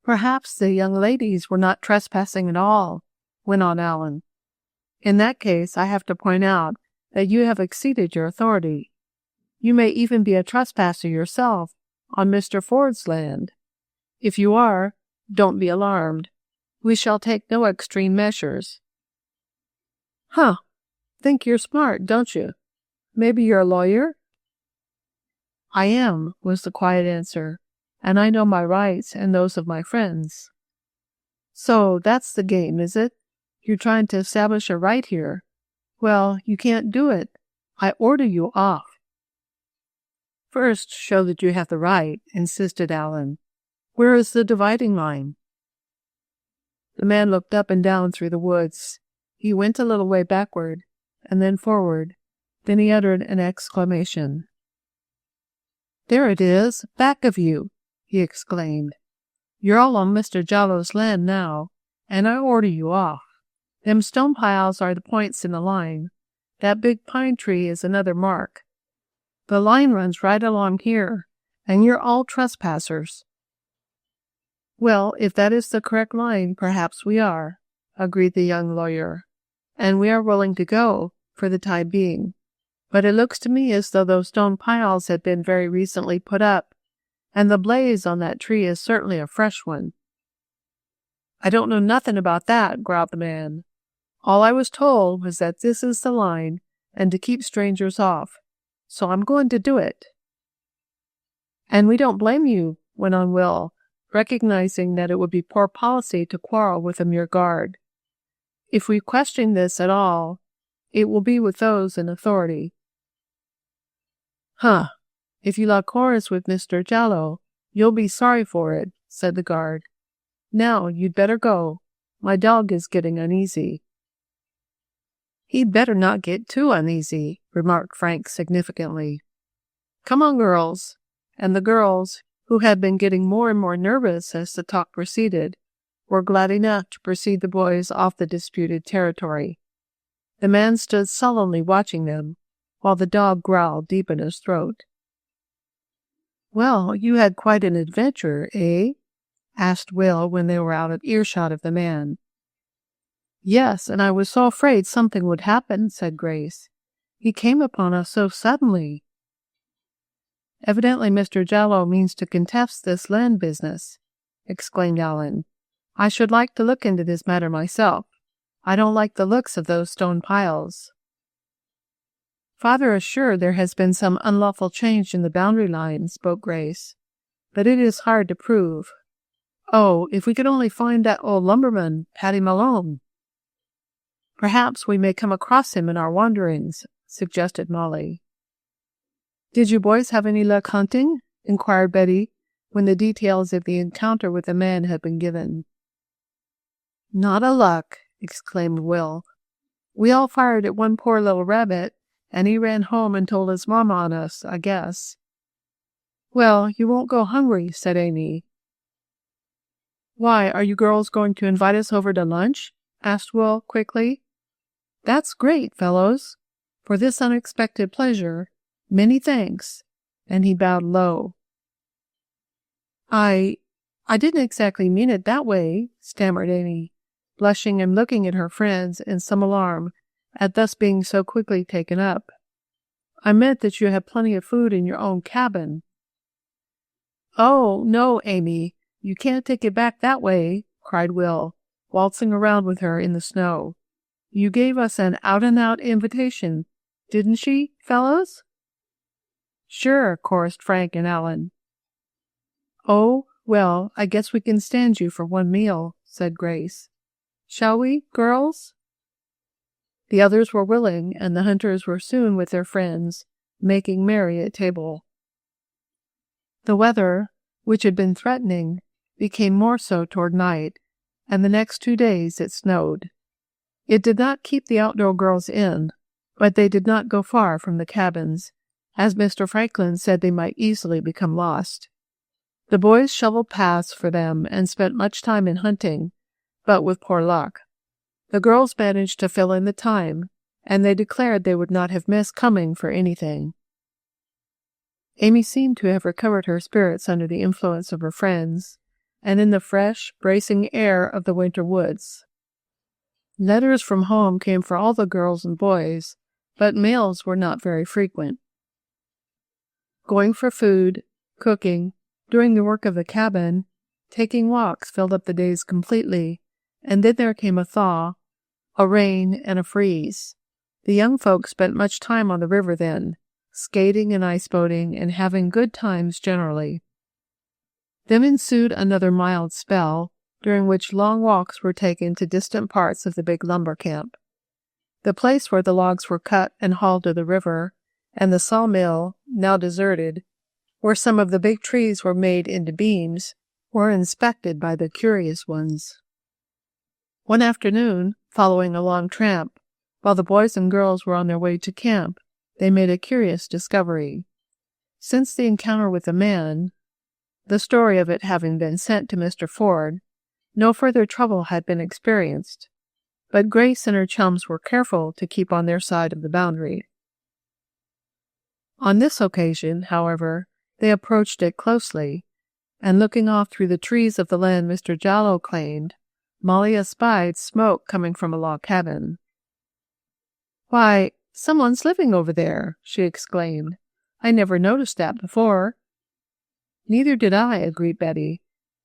"Perhaps the young ladies were not trespassing at all," went on Alan. "In that case, I have to point out that you have exceeded your authority. You may even be a trespasser yourself on Mr. Ford's land. If you are, don't be alarmed. We shall take no extreme measures." "Huh. Think you're smart, don't you? Maybe you're a lawyer?" "I am," was the quiet answer, "and I know my rights and those of my friends." "So that's the game, is it? You're trying to establish a right here. Well, you can't do it. I order you off." "First, show that you have the right," insisted Alan. "Where is the dividing line?" The man looked up and down through the woods. He went a little way backward, and then forward. Then he uttered an exclamation. "There it is, back of you!" he exclaimed. "You're all on Mr. Jallow's land now, and I order you off. Them stone piles are the points in the line. That big pine tree is another mark. The line runs right along here, and you're all trespassers." "Well, if that is the correct line, perhaps we are," agreed the young lawyer, "and we are willing to go, for the time being. But it looks to me as though those stone piles had been very recently put up, and the blaze on that tree is certainly a fresh one." "I don't know nothing about that," growled the man. "All I was told was that this is the line, and to keep strangers off. So I'm going to do it." "And we don't blame you," went on Will, recognizing that it would be poor policy to quarrel with a mere guard. "If we question this at all, it will be with those in authority." "Huh. If you lock horns with Mr. Jallow, you'll be sorry for it," said the guard. "Now, you'd better go. My dog is getting uneasy." "He'd better not get too uneasy," remarked Frank significantly. "Come on, girls." And the girls, who had been getting more and more nervous as the talk proceeded, were glad enough to precede the boys off the disputed territory. The man stood sullenly watching them, while the dog growled deep in his throat. "Well, you had quite an adventure, eh?" asked Will when they were out of earshot of the man. "Yes, and I was so afraid something would happen," said Grace. "He came upon us so suddenly." "Evidently Mr. Jallow means to contest this land business," exclaimed Alan. "I should like to look into this matter myself. I don't like the looks of those stone piles." Father is sure there has been some unlawful change in the boundary line, spoke Grace, but it is hard to prove. Oh, if we could only find that old lumberman, Paddy Malone. Perhaps we may come across him in our wanderings, suggested Mollie. Did you boys have any luck hunting? Inquired Betty, when the details of the encounter with the man had been given. Not a luck, exclaimed Will. We all fired at one poor little rabbit, and he ran home and told his mama on us, I guess. Well, you won't go hungry, said Amy. Why, are you girls going to invite us over to lunch? Asked Will quickly. That's great, fellows. For this unexpected pleasure, many thanks. And he bowed low. I didn't exactly mean it that way, stammered Amy, blushing and looking at her friends in some alarm at thus being so quickly taken up. I meant that you had plenty of food in your own cabin. Oh, no, Amy, you can't take it back that way, cried Will, waltzing around with her in the snow. You gave us an out-and-out invitation, didn't she, fellows? Sure, chorused Frank and Alan. Oh, well, I guess we can stand you for one meal, said Grace. Shall we, girls? The others were willing, and the hunters were soon with their friends, making merry at table. The weather, which had been threatening, became more so toward night, and the next 2 days it snowed. It did not keep the outdoor girls in, but they did not go far from the cabins, as Mr. Franklin said they might easily become lost. The boys shoveled paths for them and spent much time in hunting, but with poor luck. The girls managed to fill in the time, and they declared they would not have missed coming for anything. Amy seemed to have recovered her spirits under the influence of her friends, and in the fresh, bracing air of the winter woods. Letters from home came for all the girls and boys, but mails were not very frequent. Going for food, cooking, doing the work of the cabin, taking walks filled up the days completely, and then there came a thaw, a rain, and a freeze. The young folks spent much time on the river then, skating and ice-boating and having good times generally. Then ensued another mild spell, during which long walks were taken to distant parts of the big lumber camp. The place where the logs were cut and hauled to the river, and the sawmill, now deserted, where some of the big trees were made into beams, were inspected by the curious ones. One afternoon, following a long tramp, while the boys and girls were on their way to camp, they made a curious discovery. Since the encounter with the man, the story of it having been sent to Mr. Ford, no further trouble had been experienced, but Grace and her chums were careful to keep on their side of the boundary. On this occasion, however, they approached it closely, and looking off through the trees of the land Mr. Jallow claimed, Mollie espied smoke coming from a log cabin. "Why, someone's living over there," she exclaimed. "I never noticed that before." "Neither did I," agreed Betty.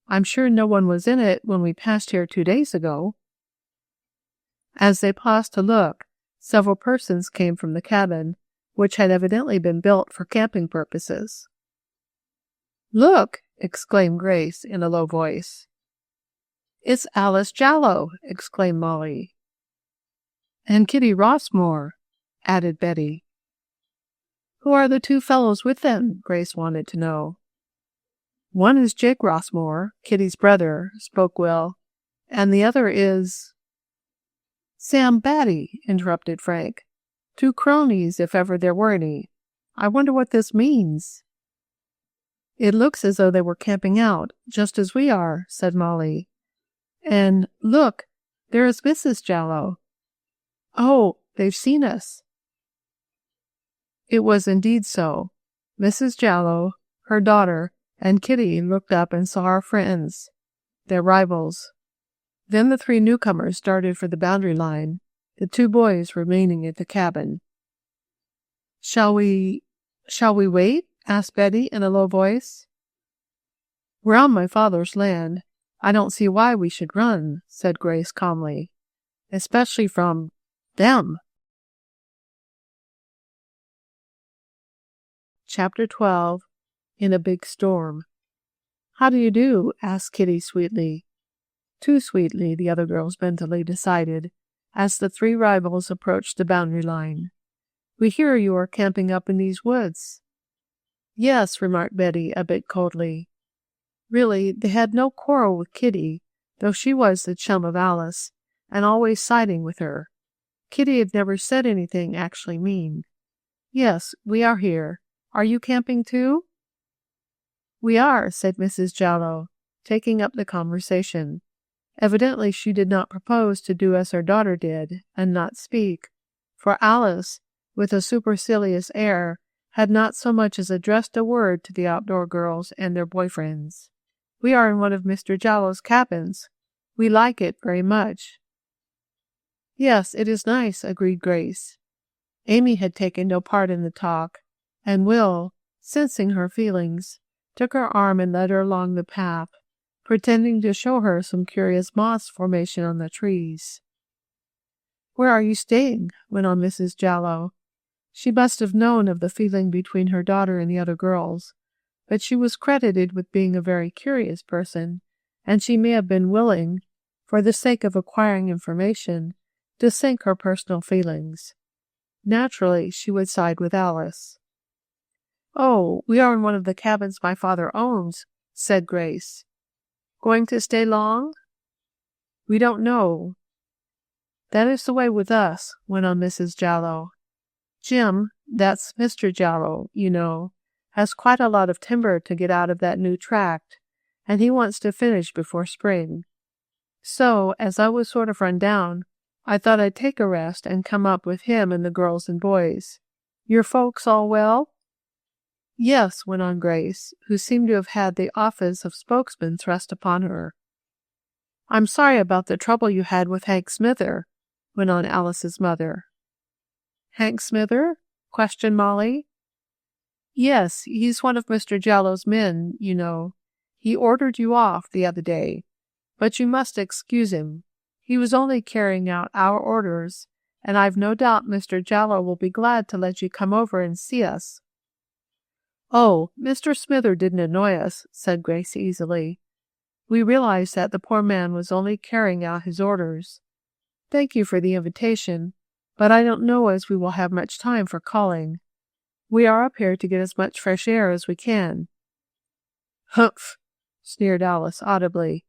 "I'm sure no one was in it when we passed here 2 days ago." As they paused to look, several persons came from the cabin, which had evidently been built for camping purposes. "Look!" exclaimed Grace in a low voice. "It's Alice Jallow!" exclaimed Mollie. "And Kitty Rossmore," added Betty. "Who are the 2 fellows with them?" Grace wanted to know. "One is Jake Rossmore, Kitty's brother," spoke Will, "and the other is—" "Sam Batty," interrupted Frank. "2 cronies, if ever there were any. I wonder what this means." "It looks as though they were camping out, just as we are," said Mollie. "And, look, there is Mrs. Jallow. Oh, they've seen us." It was indeed so. Mrs. Jallow, her daughter, and Kitty looked up and saw our friends, their rivals. Then the 3 newcomers started for the boundary line, the 2 boys remaining at the cabin. Shall we wait?" asked Betty in a low voice. "We're on my father's land. I don't see why we should run," said Grace calmly. "Especially from them." Chapter 12. In a Big Storm. "How do you do?" asked Kitty sweetly. Too sweetly, the other girls mentally decided, as the three rivals approached the boundary line. "We hear you are camping up in these woods." "Yes," remarked Betty, a bit coldly. Really, they had no quarrel with Kitty, though she was the chum of Alice, and always siding with her. Kitty had never said anything actually mean. "Yes, we are here. Are you camping too?" "We are," said Mrs. Jallow, taking up the conversation. Evidently she did not propose to do as her daughter did, and not speak, for Alice, with a supercilious air, had not so much as addressed a word to the outdoor girls and their boyfriends. "We are in one of Mr. Jallow's cabins. We like it very much." "Yes, it is nice," agreed Grace. Amy had taken no part in the talk, and Will, sensing her feelings, took her arm and led her along the path, pretending to show her some curious moss formation on the trees. "Where are you staying?" went on Mrs. Jallow. She must have known of the feeling between her daughter and the other girls, but she was credited with being a very curious person, and she may have been willing, for the sake of acquiring information, to sink her personal feelings. Naturally, she would side with Alice. "Oh, we are in one of the cabins my father owns," said Grace. "Going to stay long?" "We don't know." "That is the way with us," went on Mrs. Jallow. "Jim, that's Mr. Jallow, you know, has quite a lot of timber to get out of that new tract, and he wants to finish before spring. So, as I was sort of run down, I thought I'd take a rest and come up with him and the girls and boys. Your folks all well?" "Yes," went on Grace, who seemed to have had the office of spokesman thrust upon her. "I'm sorry about the trouble you had with Hank Smither," went on Alice's mother. "Hank Smither?" questioned Mollie. "Yes, he's one of Mr. Jallow's men, you know. He ordered you off the other day, but you must excuse him. He was only carrying out our orders, and I've no doubt Mr. Jallow will be glad to let you come over and see us." "Oh, Mr. Smither didn't annoy us," said Grace easily. "We realized that the poor man was only carrying out his orders. Thank you for the invitation, but I don't know as we will have much time for calling. We are up here to get as much fresh air as we can." "Humph!" sneered Alice audibly.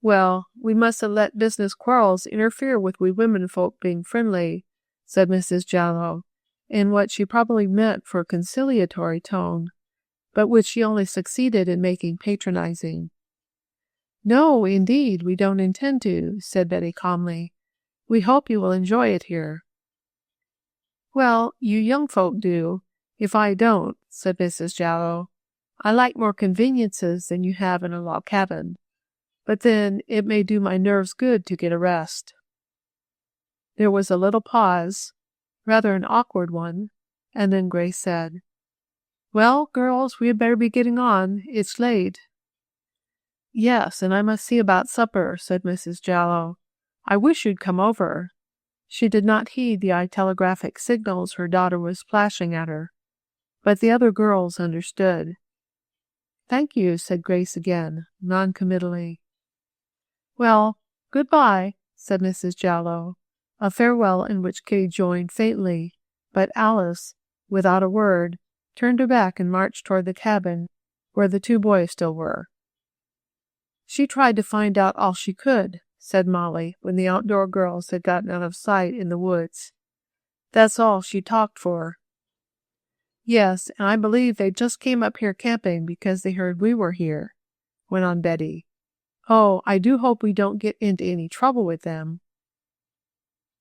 "Well, we mustn't let business quarrels interfere with we women folk being friendly," said Mrs. Jallow, in what she probably meant for a conciliatory tone, but which she only succeeded in making patronizing. "No, indeed, we don't intend to," said Betty calmly. "We hope you will enjoy it here." "Well, you young folk do, if I don't," said Mrs. Jallow. "I like more conveniences than you have in a log cabin. But then it may do my nerves good to get a rest." There was a little pause, rather an awkward one, and then Grace said, "Well, girls, we had better be getting on. It's late." "Yes, and I must see about supper," said Mrs. Jallow. "I wish you'd come over." She did not heed the telegraphic signals her daughter was flashing at her, but the other girls understood. "Thank you," said Grace again, noncommittally. "Well, good-bye," said Mrs. Jallow, a farewell in which Kitty joined faintly, but Alice, without a word, turned her back and marched toward the cabin, where the two boys still were. "She tried to find out all she could," said Mollie, when the outdoor girls had gotten out of sight in the woods. "That's all she talked for." "Yes, and I believe they just came up here camping because they heard we were here," went on Betty. "Oh, I do hope we don't get into any trouble with them."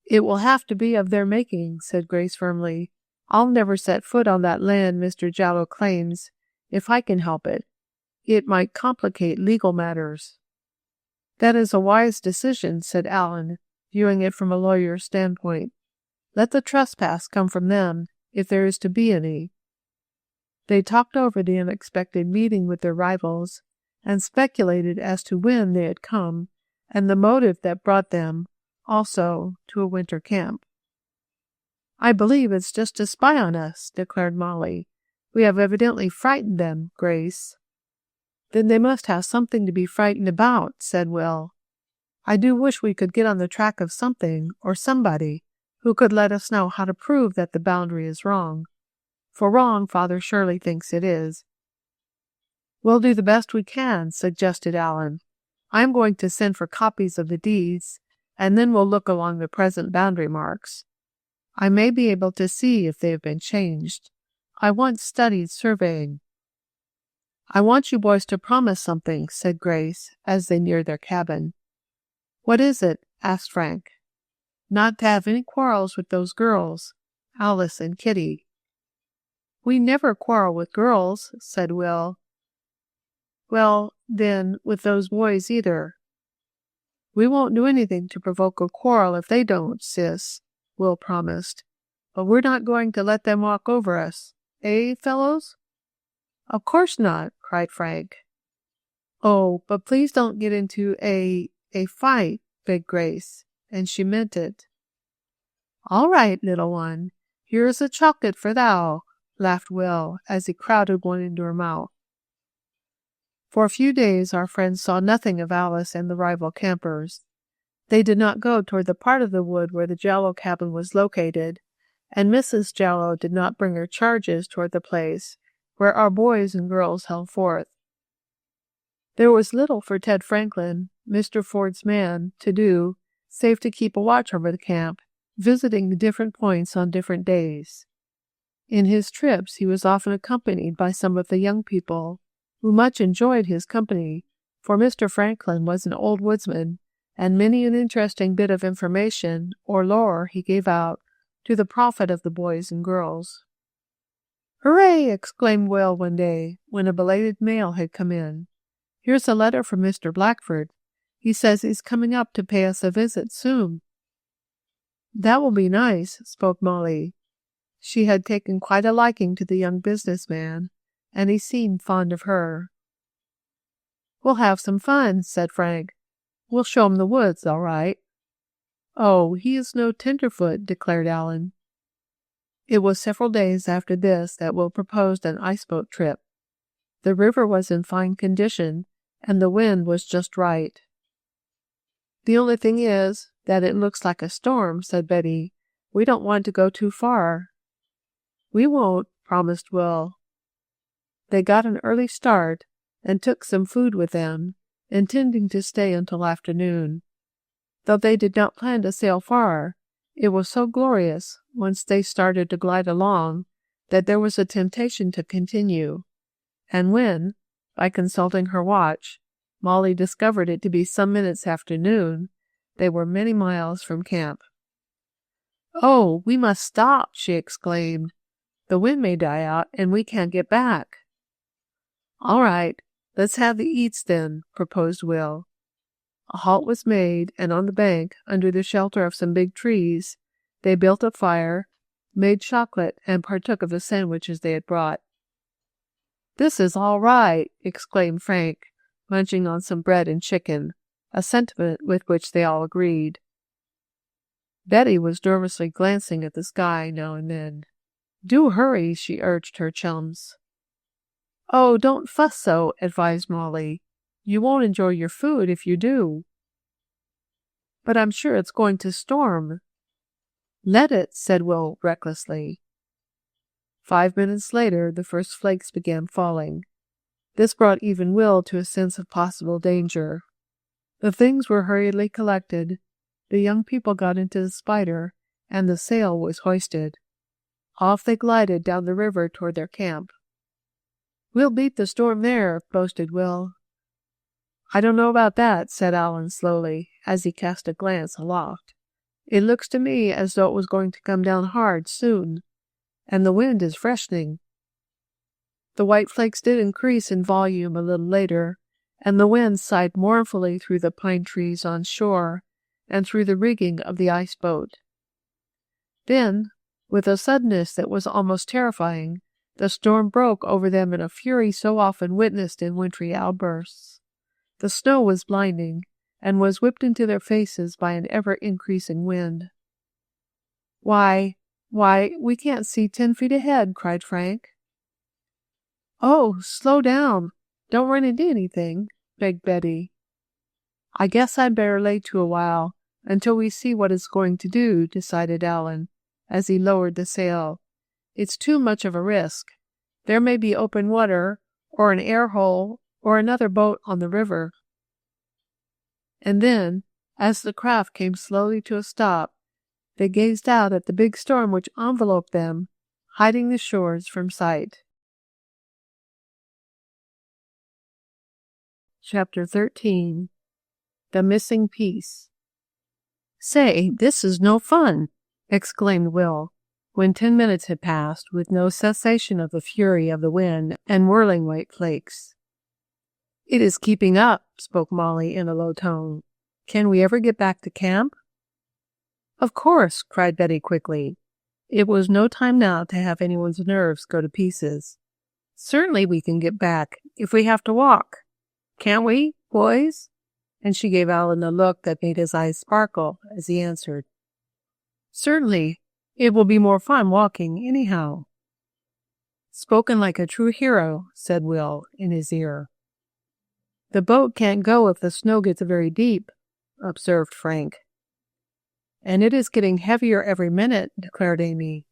"It will have to be of their making," said Grace firmly. "I'll never set foot on that land Mr. Jallow claims, if I can help it. It might complicate legal matters." "That is a wise decision," said Allen, viewing it from a lawyer's standpoint. "Let the trespass come from them, if there is to be any." They talked over the unexpected meeting with their rivals, and speculated as to when they had come, and the motive that brought them, also, to a winter camp. "I believe it's just to spy on us," declared Mollie, We have evidently frightened them, Grace." "Then they must have something to be frightened about," said Will. "I do wish we could get on the track of something or somebody who could let us know how to prove that the boundary is wrong. For wrong, Father surely thinks it is." "We'll do the best we can," suggested Alan. "I'm going to send for copies of the deeds, and then we'll look along the present boundary marks. I may be able to see if they have been changed. I once studied surveying." "I want you boys to promise something," said Grace, as they neared their cabin. "What is it?" asked Frank. "Not to have any quarrels with those girls, Alice and Kitty." "We never quarrel with girls," said Will. "Well, then, with those boys either." "We won't do anything to provoke a quarrel if they don't, sis," Will promised. "But we're not going to let them walk over us. Eh, fellows?" "Of course not," cried Frank. "Oh, but please don't get into a fight," begged Grace, and she meant it. "All right, little one. Here is a chocolate for thou," laughed Will, as he crowded one into her mouth. For a few days our friends saw nothing of Alice and the rival campers. They did not go toward the part of the wood where the Jallow cabin was located, and Mrs. Jallow did not bring her charges toward the place where our boys and girls held forth. There was little for Ted Franklin, Mr. Ford's man, to do, save to keep a watch over the camp, visiting the different points on different days. In his trips he was often accompanied by some of the young people, who much enjoyed his company, for Mr. Franklin was an old woodsman, and many an interesting bit of information or lore he gave out to the profit of the boys and girls. "Hooray!" exclaimed Will one day, when a belated mail had come in. "Here's a letter from Mr. Blackford. He says he's coming up to pay us a visit soon." "That will be nice," spoke Mollie. She had taken quite a liking to the young businessman, and he seemed fond of her. "We'll have some fun," said Frank. "We'll show him the woods, all right." "Oh, he is no tenderfoot," declared Alan. It was several days after this that Will proposed an iceboat trip. The river was in fine condition, and the wind was just right. "The only thing is that it looks like a storm," said Betty. "We don't want to go too far." "We won't," promised Will. They got an early start and took some food with them, intending to stay until afternoon. Though they did not plan to sail far, it was so glorious, once they started to glide along, that there was a temptation to continue. And when, by consulting her watch, Mollie discovered it to be some minutes after noon, they were many miles from camp. "Oh, we must stop," she exclaimed. "The wind may die out, and we can't get back." "All right, let's have the eats then," proposed Will. A halt was made, and on the bank, under the shelter of some big trees, they built a fire, made chocolate, and partook of the sandwiches they had brought. "This is all right," exclaimed Frank, munching on some bread and chicken, a sentiment with which they all agreed. Betty was nervously glancing at the sky now and then. "Do hurry," she urged her chums. "Oh, don't fuss so," advised Mollie. "You won't enjoy your food if you do." "But I'm sure it's going to storm." "Let it," said Will recklessly. 5 minutes later, the first flakes began falling. This brought even Will to a sense of possible danger. The things were hurriedly collected, the young people got into the spider, and the sail was hoisted. Off they glided down the river toward their camp. "We'll beat the storm there," boasted Will. "I don't know about that," said Alan slowly, as he cast a glance aloft. "It looks to me as though it was going to come down hard soon, and the wind is freshening." The white flakes did increase in volume a little later, and the wind sighed mournfully through the pine trees on shore and through the rigging of the ice boat. Then, with a suddenness that was almost terrifying, the storm broke over them in a fury so often witnessed in wintry outbursts. The snow was blinding, and was whipped into their faces by an ever-increasing wind. Why, we can't see 10 feet ahead," cried Frank. Oh, slow down. Don't run into anything, begged Betty. I guess I'd better lay to a while, until we see what it's going to do, decided Alan, as he lowered the sail. It's too much of a risk. There may be open water, or an air hole, or another boat on the river. And then, as the craft came slowly to a stop, they gazed out at the big storm which enveloped them, hiding the shores from sight. Chapter 13. The Missing Piece. "Say, this is no fun!" exclaimed Will, when 10 minutes had passed with no cessation of the fury of the wind and whirling white flakes. "It is keeping up," spoke Mollie in a low tone. "Can we ever get back to camp?" "Of course," cried Betty quickly. It was no time now to have anyone's nerves go to pieces. "Certainly we can get back, if we have to walk. Can't we, boys?" And she gave Alan a look that made his eyes sparkle as he answered, "Certainly. It will be more fun walking, anyhow." "Spoken like a true hero," said Will in his ear. "The boat can't go if the snow gets very deep," observed Frank. "And it is getting heavier every minute," declared Amy,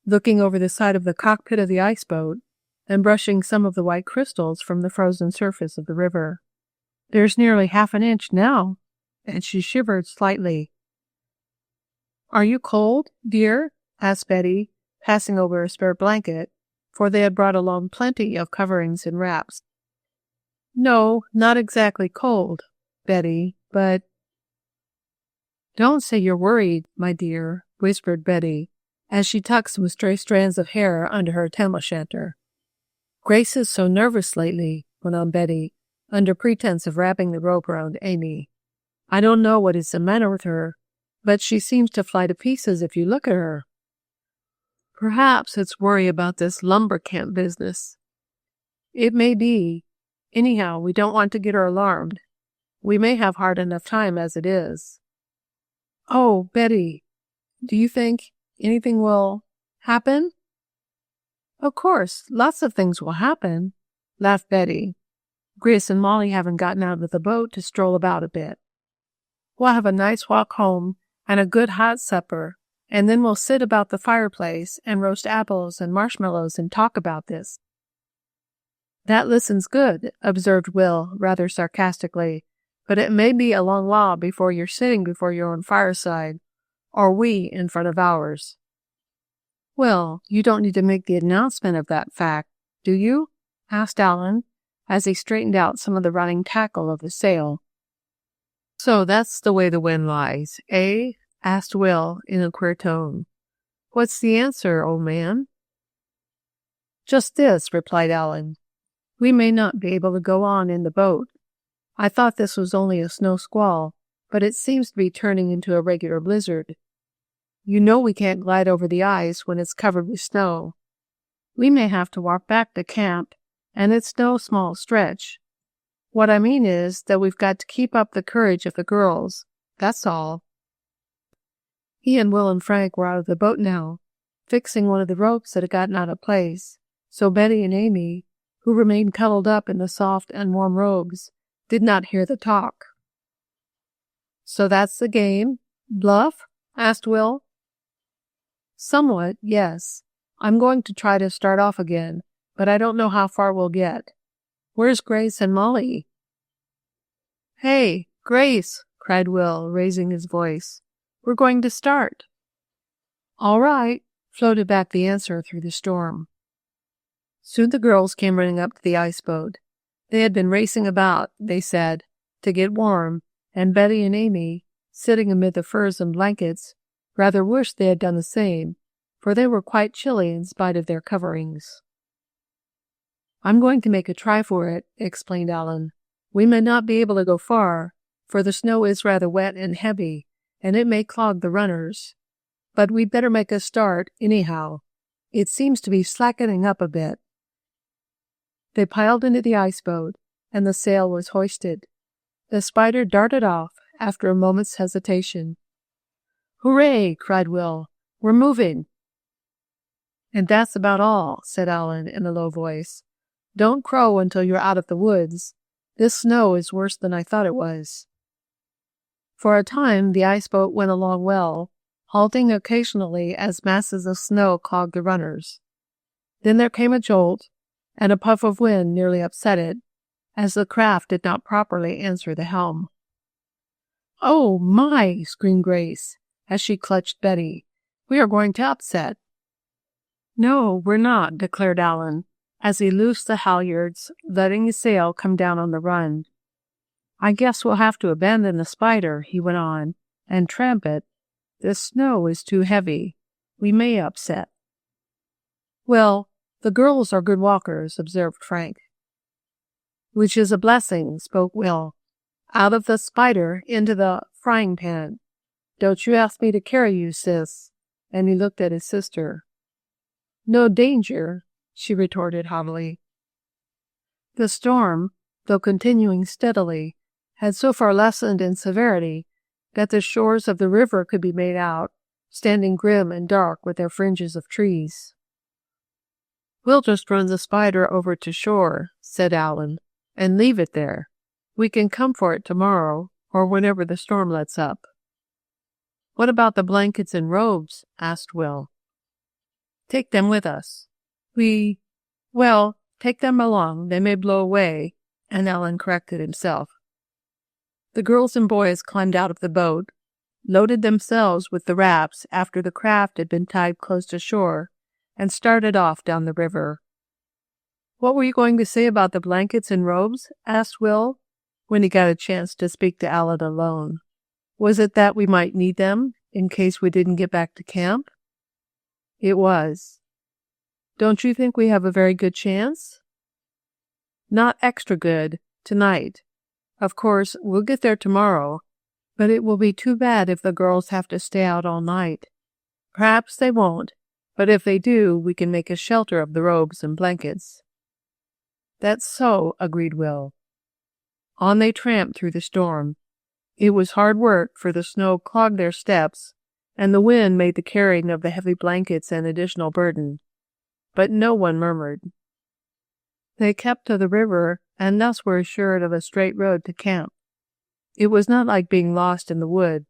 looking over the side of the cockpit of the ice boat and brushing some of the white crystals from the frozen surface of the river. "There's nearly half an inch now," and she shivered slightly. "Are you cold, dear?" asked Betty, passing over a spare blanket, for they had brought along plenty of coverings and wraps. "No, not exactly cold, Betty, but—" "Don't say you're worried, my dear," whispered Betty, as she tucked some stray strands of hair under her tam-o'-shanter. "Grace is so nervous lately," went on Betty, under pretense of wrapping the rope around Amy. "I don't know what is the matter with her, but she seems to fly to pieces if you look at her. Perhaps it's worry about this lumber camp business." "It may be. Anyhow, we don't want to get her alarmed. We may have hard enough time as it is." "Oh, Betty, do you think anything will happen?" "Of course, lots of things will happen," laughed Betty. "Grace and Mollie haven't gotten out of the boat to stroll about a bit. We'll have a nice walk home and a good hot supper, and then we'll sit about the fireplace and roast apples and marshmallows and talk about this." "That listens good," observed Will rather sarcastically, "but it may be a long while before you're sitting before your own fireside, or we in front of ours." "Well, you don't need to make the announcement of that fact, do you?" asked Alan, as he straightened out some of the running tackle of the sail. "So that's the way the wind lies, eh?" asked Will in a queer tone. "What's the answer, old man?" "Just this," replied Alan. "We may not be able to go on in the boat. I thought this was only a snow squall, but it seems to be turning into a regular blizzard. You know we can't glide over the ice when it's covered with snow. We may have to walk back to camp, and it's no small stretch. What I mean is that we've got to keep up the courage of the girls, that's all." He and Will and Frank were out of the boat now, fixing one of the ropes that had gotten out of place, so Betty and Amy, who remained cuddled up in the soft and warm robes, did not hear the talk. "So that's the game? Bluff?" asked Will. "Somewhat, yes. I'm going to try to start off again, but I don't know how far we'll get. Where's Grace and Mollie?" "Hey, Grace!" cried Will, raising his voice. "We're going to start." "All right," floated back the answer through the storm. Soon the girls came running up to the ice boat. They had been racing about, they said, to get warm, and Betty and Amy, sitting amid the furs and blankets, rather wished they had done the same, for they were quite chilly in spite of their coverings. "I'm going to make a try for it," explained Alan. "We may not be able to go far, for the snow is rather wet and heavy, and it may clog the runners. But we'd better make a start, anyhow. It seems to be slackening up a bit." They piled into the ice boat, and the sail was hoisted. The Spider darted off after a moment's hesitation. "Hooray!" cried Will. "We're moving." "And that's about all," said Alan in a low voice. Don't crow until you're out of the woods. This snow is worse than I thought it was." For a time the ice boat went along well, halting occasionally as masses of snow clogged the runners. Then there came a jolt, and a puff of wind nearly upset it, as the craft did not properly answer the helm. "Oh, my!" screamed Grace, as she clutched Betty. "We are going to upset." "No, we're not," declared Alan, as he loosed the halyards, letting his sail come down on the run. "I guess we'll have to abandon the Spider," he went on, "and tramp it. The snow is too heavy. We may upset." "Well, the girls are good walkers," observed Frank. "Which is a blessing," spoke Will. "Out of the Spider into the frying pan. Don't you ask me to carry you, sis." And he looked at his sister. "No danger," she retorted haughtily. The storm, though continuing steadily, had so far lessened in severity that the shores of the river could be made out, standing grim and dark with their fringes of trees. "We'll just run the Spider over to shore," said Alan, "and leave it there. We can come for it tomorrow, or whenever the storm lets up." "What about the blankets and robes?" asked Will. "Take them with us. Well, take them along. They may blow away," and Alan corrected himself. The girls and boys climbed out of the boat, loaded themselves with the wraps after the craft had been tied close to shore, and started off down the river. "What were you going to say about the blankets and robes?" asked Will, when he got a chance to speak to Alan alone. "Was it that we might need them in case we didn't get back to camp?" "It was." "Don't you think we have a very good chance?" "Not extra good, tonight. Of course, we'll get there tomorrow, but it will be too bad if the girls have to stay out all night. Perhaps they won't, but if they do, we can make a shelter of the robes and blankets." "That's so," agreed Will. On they tramped through the storm. It was hard work, for the snow clogged their steps, and the wind made the carrying of the heavy blankets an additional burden. But no one murmured. They kept to the river, and thus were assured of a straight road to camp. It was not like being lost in the wood.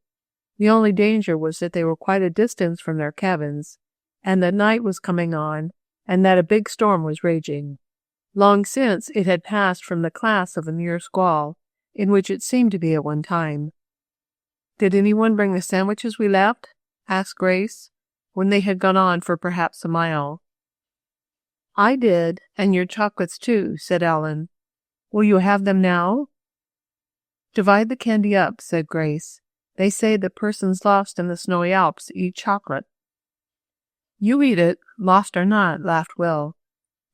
The only danger was that they were quite a distance from their cabins, and that night was coming on, and that a big storm was raging. Long since it had passed from the class of a mere squall, in which it seemed to be at one time. "Did anyone bring the sandwiches we left?" asked Grace, when they had gone on for perhaps a mile. "I did, and your chocolates too," said Alan. "Will you have them now?" "Divide the candy up," said Grace. "They say that persons lost in the snowy Alps eat chocolate." "You eat it, lost or not," laughed Will.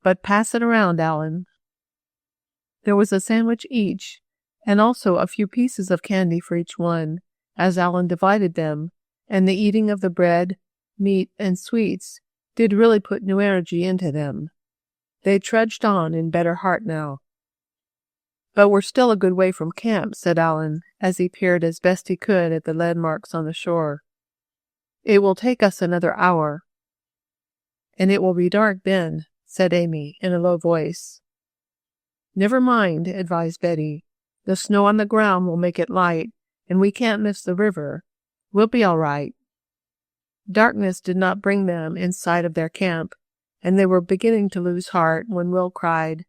"But pass it around, Alan." There was a sandwich each, and also a few pieces of candy for each one, as Alan divided them, and the eating of the bread, meat, and sweets did really put new energy into them. They trudged on in better heart now. "But we're still a good way from camp," said Alan, as he peered as best he could at the landmarks on the shore. "It will take us another hour." "And it will be dark then," said Amy in a low voice. "Never mind," advised Betty. "The snow on the ground will make it light, and we can't miss the river. We'll be all right." Darkness did not bring them in sight of their camp, and they were beginning to lose heart when Will cried,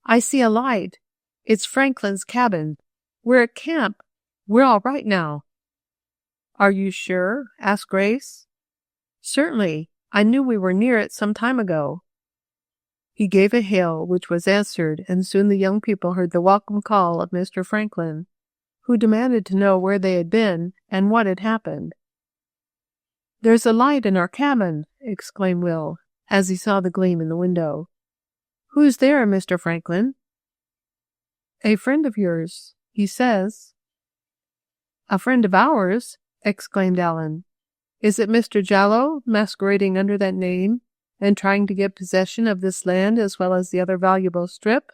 "I see a light! It's Franklin's cabin! We're at camp! We're all right now!" "Are you sure?" asked Grace. "Certainly. I knew we were near it some time ago." He gave a hail, which was answered, and soon the young people heard the welcome call of Mr. Franklin, who demanded to know where they had been and what had happened. "There's a light in our cabin!" exclaimed Will, as he saw the gleam in the window. "Who's there, Mr. Franklin?" "A friend of yours, he says." "A friend of ours?" exclaimed Alan. "Is it Mr. Jallow, masquerading under that name, and trying to get possession of this land as well as the other valuable strip?"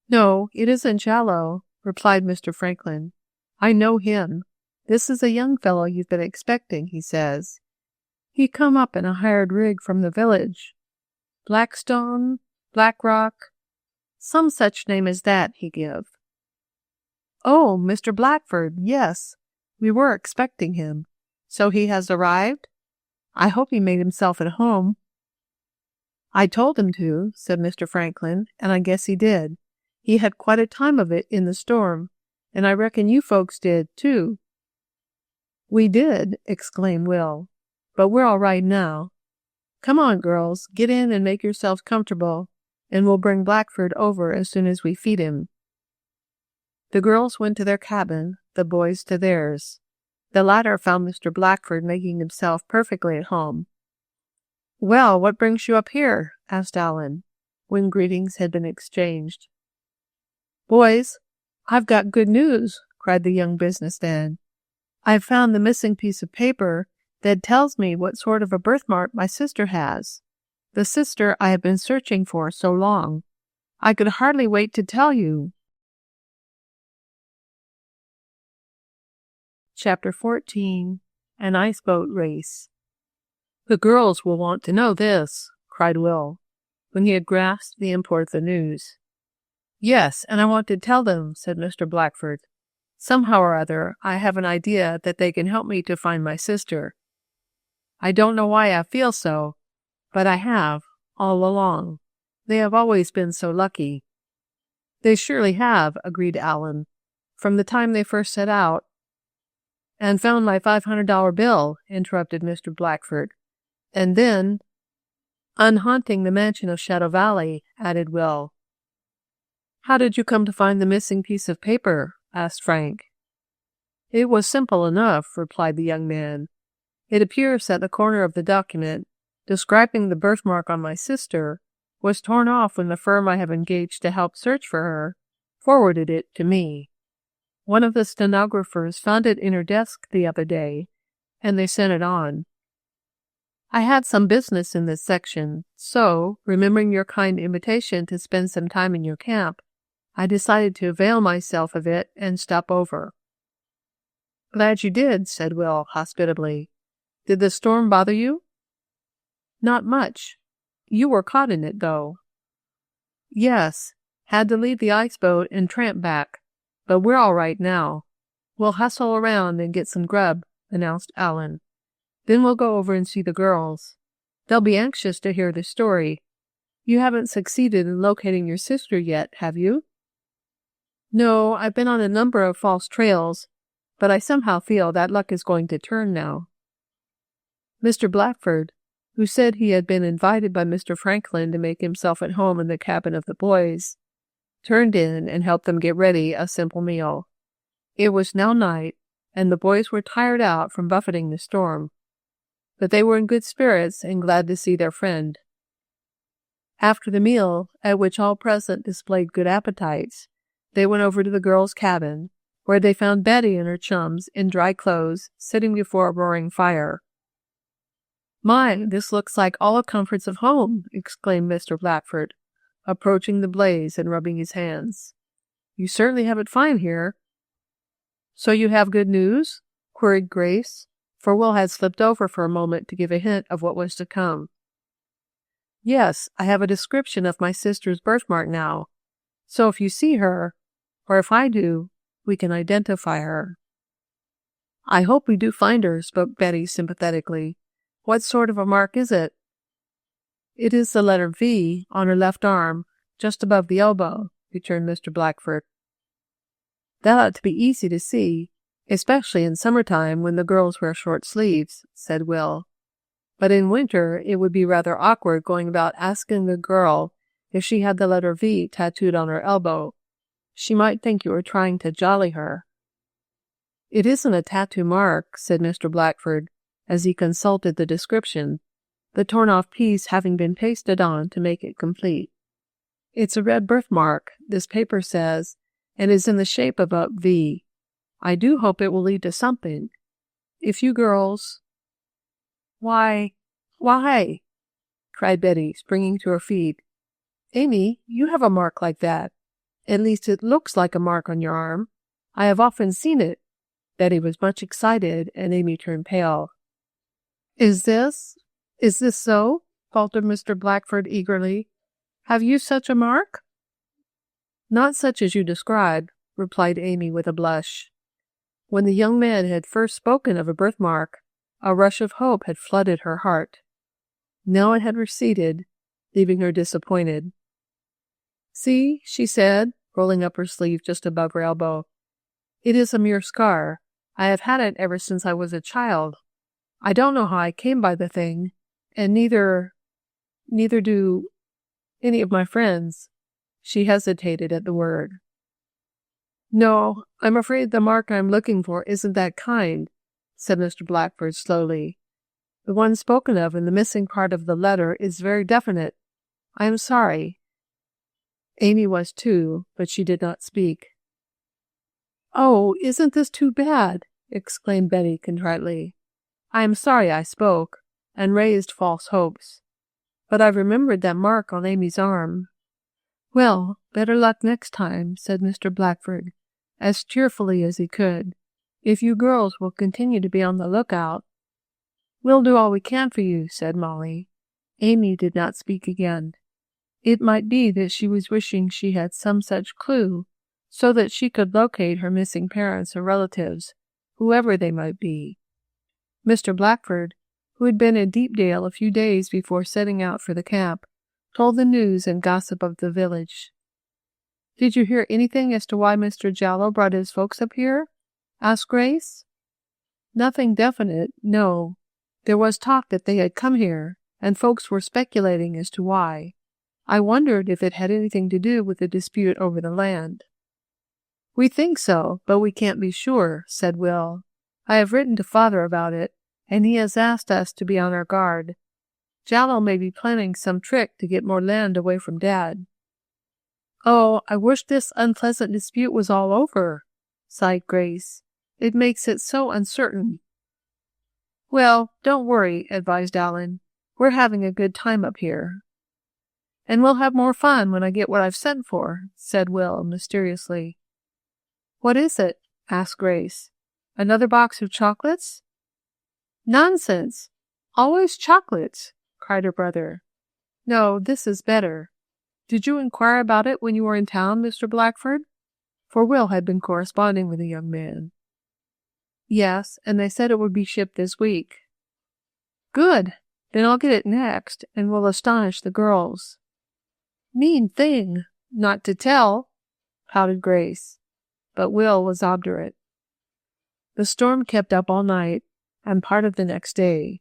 "No, it isn't Jallow," replied Mr. Franklin. "I know him. This is a young fellow you've been expecting, he says. He come up in a hired rig from the village. Blackstone, Blackrock, some such name as that he give. Oh, Mr. Blackford, yes. We were expecting him. So he has arrived? I hope he made himself at home. I told him to, said Mr. Franklin, and I guess he did. He had quite a time of it in the storm, and I reckon you folks did, too. We did, exclaimed Will, but we're all right now. Come on, girls, get in and make yourselves comfortable, and we'll bring Blackford over as soon as we feed him. The girls went to their cabin, the boys to theirs. The latter found Mr. Blackford making himself perfectly at home. Well, what brings you up here? Asked Allen, when greetings had been exchanged. Boys, I've got good news, cried the young businessman. I've found the missing piece of paper that tells me what sort of a birthmark my sister has. The sister I have been searching for so long. I could hardly wait to tell you. Chapter 14. An Ice Boat Race. The girls will want to know this, cried Will, when he had grasped the import of the news. Yes, and I want to tell them, said Mr. Blackford. Somehow or other, I have an idea that they can help me to find my sister. I don't know why I feel so, but I have, all along. They have always been so lucky. They surely have, agreed Allen. From the time they first set out. And found my $500 bill, interrupted Mr. Blackford. And then, unhaunting the mansion of Shadow Valley, added Will. How did you come to find the missing piece of paper? Asked Frank. It was simple enough, replied the young man. It appears that the corner of the document, describing the birthmark on my sister, was torn off when the firm I have engaged to help search for her forwarded it to me. One of the stenographers found it in her desk the other day, and they sent it on. I had some business in this section, so, remembering your kind invitation to spend some time in your camp, I decided to avail myself of it and stop over. Glad you did, said Will hospitably. Did the storm bother you? Not much. You were caught in it, though. Yes, had to leave the ice boat and tramp back, but we're all right now. We'll hustle around and get some grub, announced Allen. Then we'll go over and see the girls. They'll be anxious to hear the story. You haven't succeeded in locating your sister yet, have you? No, I've been on a number of false trails, but I somehow feel that luck is going to turn now. Mr. Blackford, who said he had been invited by Mr. Franklin to make himself at home in the cabin of the boys, turned in and helped them get ready a simple meal. It was now night, and the boys were tired out from buffeting the storm, but they were in good spirits and glad to see their friend. After the meal, at which all present displayed good appetites, they went over to the girls' cabin, where they found Betty and her chums in dry clothes, sitting before a roaring fire. My, this looks like all the comforts of home, exclaimed Mr. Blackford, approaching the blaze and rubbing his hands. You certainly have it fine here. So you have good news? Queried Grace, for Will had slipped over for a moment to give a hint of what was to come. Yes, I have a description of my sister's birthmark now, so if you see her, or if I do, we can identify her. I hope we do find her, spoke Betty sympathetically. What sort of a mark is it? It is the letter V on her left arm, just above the elbow, returned Mr. Blackford. That ought to be easy to see, especially in summertime when the girls wear short sleeves, said Will. But in winter it would be rather awkward going about asking a girl if she had the letter V tattooed on her elbow. She might think you were trying to jolly her. It isn't a tattoo mark, said Mr. Blackford, as he consulted the description, the torn-off piece having been pasted on to make it complete. It's a red birthmark, this paper says, and is in the shape of a V. I do hope it will lead to something. If you girls— Why, cried Betty, springing to her feet. Amy, you have a mark like that. At least it looks like a mark on your arm. I have often seen it. Betty was much excited, and Amy turned pale. Is this so? Faltered Mr. Blackford eagerly. Have you such a mark? Not such as you describe, replied Amy with a blush. When the young man had first spoken of a birthmark, a rush of hope had flooded her heart. Now it had receded, leaving her disappointed. See, she said, rolling up her sleeve just above her elbow. It is a mere scar. I have had it ever since I was a child. I don't know how I came by the thing, and neither do any of my friends. She hesitated at the word. No, I'm afraid the mark I'm looking for isn't that kind, said Mr. Blackford slowly. The one spoken of in the missing part of the letter is very definite. I am sorry. Amy was too, but she did not speak. Oh, isn't this too bad? Exclaimed Betty contritely. I am sorry I spoke, and raised false hopes. But I've remembered that mark on Amy's arm. Well, better luck next time, said Mr. Blackford, as cheerfully as he could. If you girls will continue to be on the lookout. We'll do all we can for you, said Mollie. Amy did not speak again. It might be that she was wishing she had some such clue, so that she could locate her missing parents or relatives, whoever they might be. Mr. Blackford, who had been in Deepdale a few days before setting out for the camp, told the news and gossip of the village. Did you hear anything as to why Mr. Jallow brought his folks up here? Asked Grace. Nothing definite, no. There was talk that they had come here, and folks were speculating as to why. I wondered if it had anything to do with the dispute over the land. We think so, but we can't be sure, said Will. I have written to Father about it, and he has asked us to be on our guard. Jallow may be planning some trick to get more land away from Dad. Oh, I wish this unpleasant dispute was all over, sighed Grace. It makes it so uncertain. Well, don't worry, advised Alan. We're having a good time up here. And we'll have more fun when I get what I've sent for, said Will mysteriously. What is it? Asked Grace. Another box of chocolates? Nonsense! Always chocolates, cried her brother. No, this is better. Did you inquire about it when you were in town, Mr. Blackford? For Will had been corresponding with the young man. Yes, and they said it would be shipped this week. Good! Then I'll get it next, and we'll astonish the girls. Mean thing, not to tell, pouted Grace. But Will was obdurate. The storm kept up all night, and part of the next day.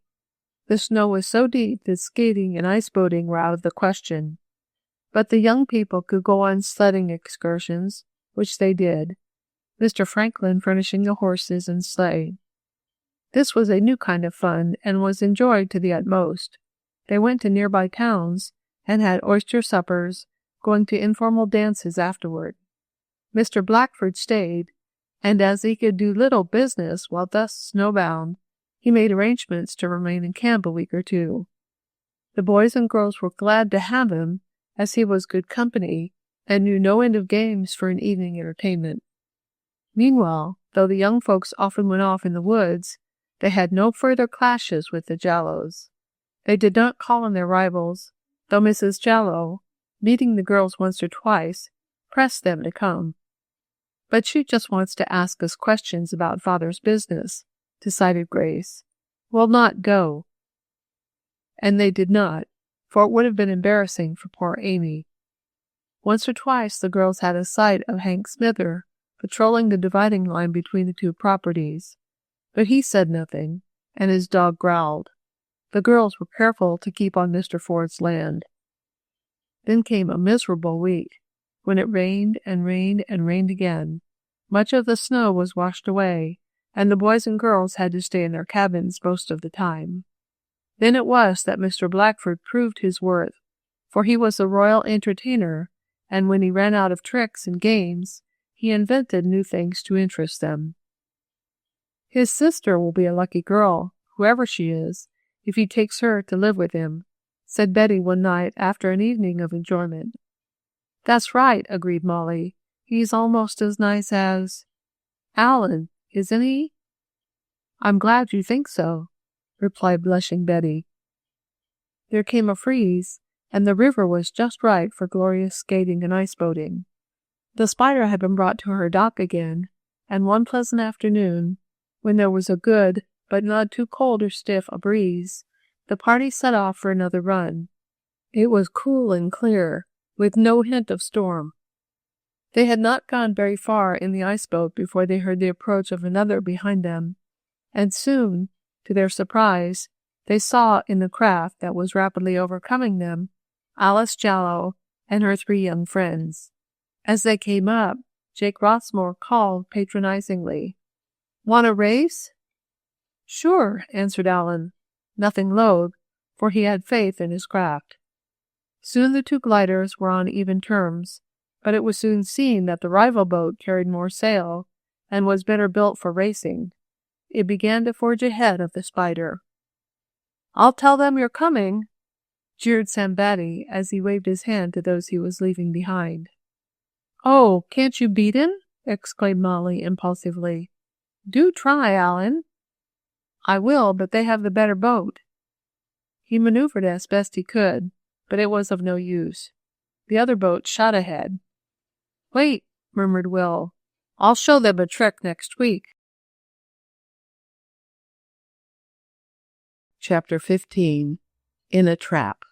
The snow was so deep that skating and ice boating were out of the question. But the young people could go on sledding excursions, which they did, Mr. Franklin furnishing the horses and sleigh. This was a new kind of fun, and was enjoyed to the utmost. They went to nearby towns, and had oyster suppers, going to informal dances afterward. Mr. Blackford stayed, and as he could do little business while thus snowbound, he made arrangements to remain in camp a week or two. The boys and girls were glad to have him, as he was good company, and knew no end of games for an evening entertainment. Meanwhile, though the young folks often went off in the woods, they had no further clashes with the Jallows. They did not call on their rivals, though Mrs. Jallow, meeting the girls once or twice, pressed them to come. But she just wants to ask us questions about Father's business, decided Grace. We'll not go. And they did not, for it would have been embarrassing for poor Amy. Once or twice the girls had a sight of Hank Smither patrolling the dividing line between the two properties, but he said nothing, and his dog growled. The girls were careful to keep on Mr. Ford's land. Then came a miserable week, when it rained and rained and rained again. Much of the snow was washed away, and the boys and girls had to stay in their cabins most of the time. Then it was that Mr. Blackford proved his worth, for he was a royal entertainer, and when he ran out of tricks and games, he invented new things to interest them. His sister will be a lucky girl, whoever she is, if he takes her to live with him, said Betty one night after an evening of enjoyment. That's right, agreed Mollie. He's almost as nice as Alan, isn't he? I'm glad you think so, replied blushing Betty. There came a freeze, and the river was just right for glorious skating and ice boating. The Spider had been brought to her dock again, and one pleasant afternoon, when there was a good, but not too cold or stiff a breeze, the party set off for another run. It was cool and clear, with no hint of storm. They had not gone very far in the ice boat before they heard the approach of another behind them, and soon, to their surprise, they saw in the craft that was rapidly overcoming them Alice Jallow and her 3 young friends. As they came up, Jake Rossmore called patronizingly, "Want a race?" "Sure," answered Alan, nothing loath, for he had faith in his craft. Soon the 2 gliders were on even terms, but it was soon seen that the rival boat carried more sail and was better built for racing. It began to forge ahead of the Spider. "I'll tell them you're coming," jeered Sambati as he waved his hand to those he was leaving behind. "Oh, can't you beat him?" exclaimed Mollie impulsively. "Do try, Alan." "I will, but they have the better boat." He maneuvered as best he could, but it was of no use. The other boat shot ahead. "Wait," murmured Will. "I'll show them a trick next week." Chapter 15. In a Trap.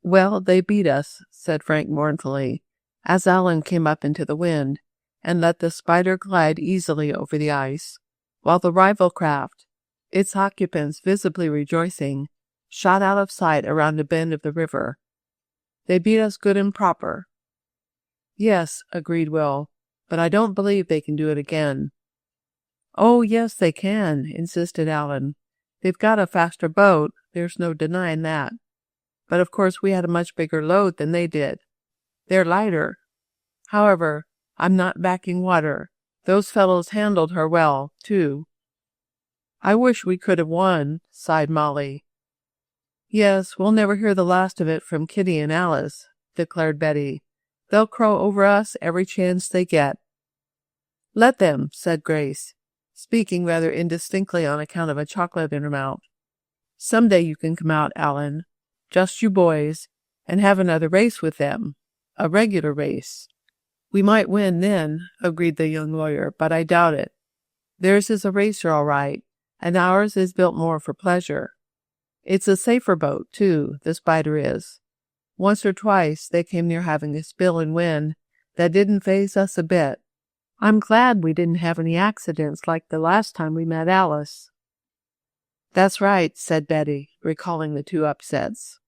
"Well, they beat us," said Frank mournfully, as Alan came up into the wind, and let the Spider glide easily over the ice, while the rival craft, its occupants visibly rejoicing, shot out of sight around a bend of the river. "They beat us good and proper." "Yes," agreed Will, "but I don't believe they can do it again." "Oh, yes, they can," insisted Alan. "They've got a faster boat, there's no denying that. But of course we had a much bigger load than they did. They're lighter. However, I'm not backing water. Those fellows handled her well, too." "I wish we could have won," sighed Mollie. "Yes, we'll never hear the last of it from Kitty and Alice," declared Betty. "They'll crow over us every chance they get." "Let them," said Grace, speaking rather indistinctly on account of a chocolate in her mouth. "Some day you can come out, Alan, just you boys, and have another race with them. A regular race." "We might win then," agreed the young lawyer, "but I doubt it. Theirs is a racer, all right, and ours is built more for pleasure. It's a safer boat, too, the Spider is. Once or twice they came near having a spill in wind that didn't faze us a bit. I'm glad we didn't have any accidents like the last time we met Alice." "That's right," said Betty, recalling the 2 upsets.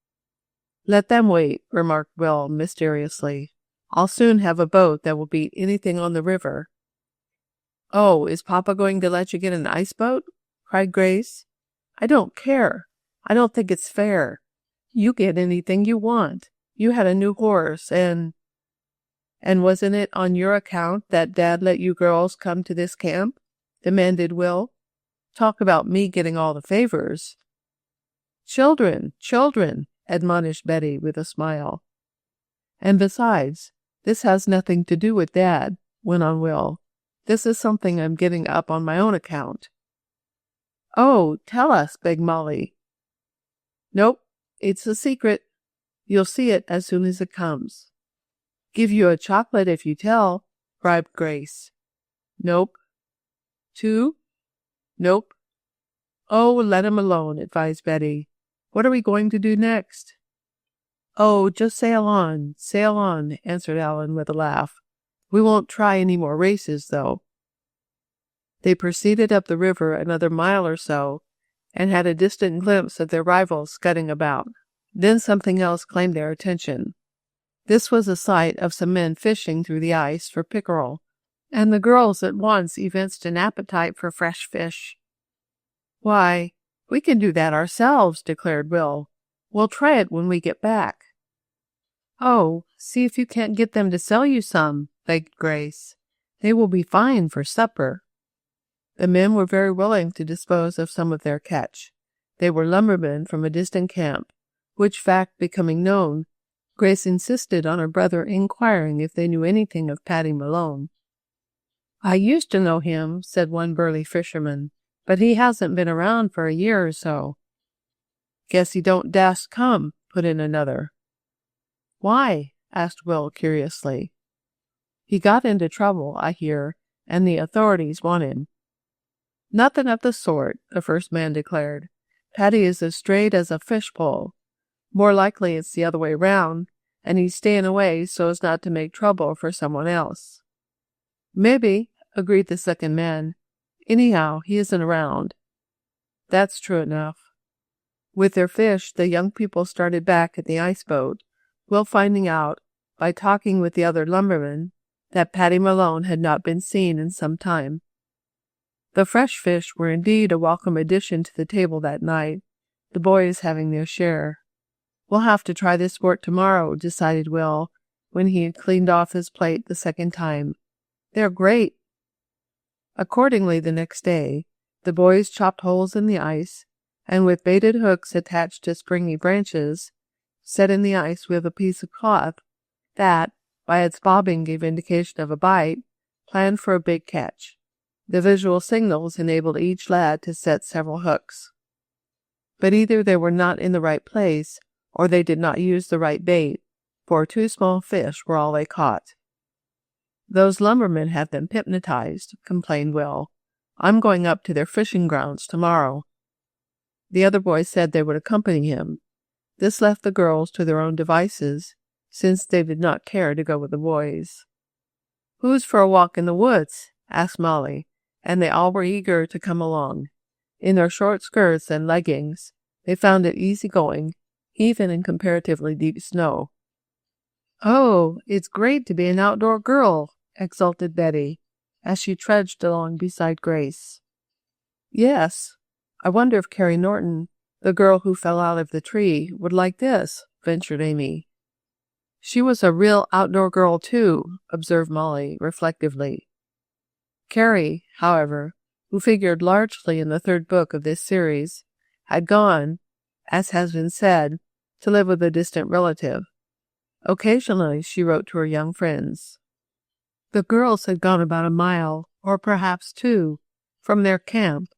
"Let them wait," remarked Will mysteriously. "I'll soon have a boat that will beat anything on the river." "Oh, is Papa going to let you get an ice boat?" cried Grace. "I don't care. I don't think it's fair. You get anything you want. You had a new horse, and wasn't it on your account that Dad let you girls come to this camp?" demanded Will. "Talk about me getting all the favors." "Children, children," admonished Betty with a smile. "And besides, this has nothing to do with Dad," went on Will. "This is something I'm getting up on my own account." "Oh, tell us," begged Mollie. "Nope, it's a secret. You'll see it as soon as it comes." "Give you a chocolate if you tell," bribed Grace. "Nope." "2? "Nope." "Oh, let him alone," advised Betty. "What are we going to do next?" "Oh, just sail on, answered Alan with a laugh. "We won't try any more races, though." They proceeded up the river another mile or so, and had a distant glimpse of their rivals scudding about. Then something else claimed their attention. This was a sight of some men fishing through the ice for pickerel, and the girls at once evinced an appetite for fresh fish. "Why, we can do that ourselves," declared Will. "We'll try it when we get back." "Oh, see if you can't get them to sell you some," begged Grace. "They will be fine for supper." The men were very willing to dispose of some of their catch. They were lumbermen from a distant camp, which fact becoming known, Grace insisted on her brother inquiring if they knew anything of Paddy Malone. "I used to know him," said one burly fisherman, "but he hasn't been around for a year or so." "Guess he don't dast come," put in another. Why? Asked Will curiously. He got into trouble, I hear, and the authorities want him. Nothing of the sort, the first man declared. Paddy is as straight as a fishpole. More likely it's the other way round, and he's staying away so as not to make trouble for someone else. Maybe, agreed the second man. Anyhow, he isn't around. That's true enough. With their fish, the young people started back at the ice boat, Will finding out, by talking with the other lumbermen, that Paddy Malone had not been seen in some time. The fresh fish were indeed a welcome addition to the table that night, the boys having their share. We'll have to try this sport tomorrow, decided Will, when he had cleaned off his plate the second time. They're great. Accordingly, the next day, the boys chopped holes in the ice, and with baited hooks attached to springy branches, set in the ice with a piece of cloth that, by its bobbing, gave indication of a bite, planned for a big catch. The visual signals enabled each lad to set several hooks. But either they were not in the right place, or they did not use the right bait, for 2 small fish were all they caught. Those lumbermen have them hypnotized, complained Will. I'm going up to their fishing grounds tomorrow. The other boys said they would accompany him. This left the girls to their own devices, since they did not care to go with the boys. Who's for a walk in the woods? Asked Mollie, and they all were eager to come along. In their short skirts and leggings, they found it easy going, even in comparatively deep snow. Oh, it's great to be an outdoor girl, exulted Betty, as she trudged along beside Grace. Yes, I wonder if Carrie Norton, the girl who fell out of the tree, would like this, ventured Amy. She was a real outdoor girl, too, observed Mollie reflectively. Carrie, however, who figured largely in the 3rd book of this series, had gone, as has been said, to live with a distant relative. Occasionally she wrote to her young friends. The girls had gone about a mile, or perhaps 2, from their camp,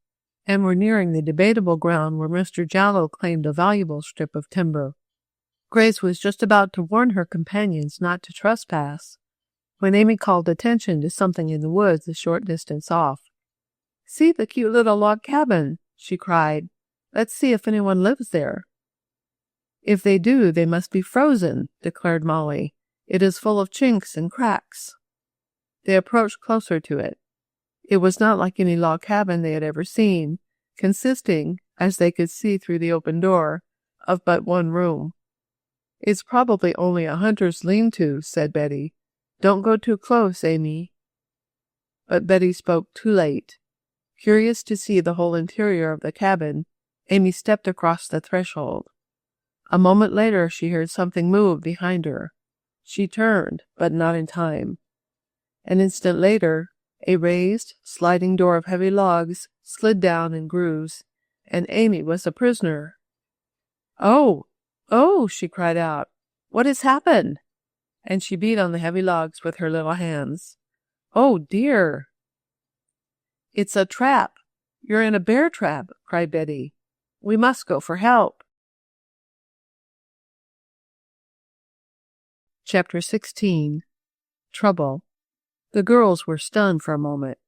and were nearing the debatable ground where Mr. Jallow claimed a valuable strip of timber. Grace was just about to warn her companions not to trespass, when Amy called attention to something in the woods a short distance off. See the cute little log cabin, she cried. Let's see if anyone lives there. If they do, they must be frozen, declared Mollie. It is full of chinks and cracks. They approached closer to it. It was not like any log cabin they had ever seen, consisting, as they could see through the open door, of but one room. It's probably only a hunter's lean-to, said Betty. Don't go too close, Amy. But Betty spoke too late. Curious to see the whole interior of the cabin, Amy stepped across the threshold. A moment later she heard something move behind her. She turned, but not in time. An instant later, a raised, sliding door of heavy logs slid down in grooves, and Amy was a prisoner. Oh! Oh! She cried out. What has happened? And she beat on the heavy logs with her little hands. Oh, dear! It's a trap! You're in a bear trap! Cried Betty. We must go for help. Chapter 16. Trouble. The girls were stunned for a moment.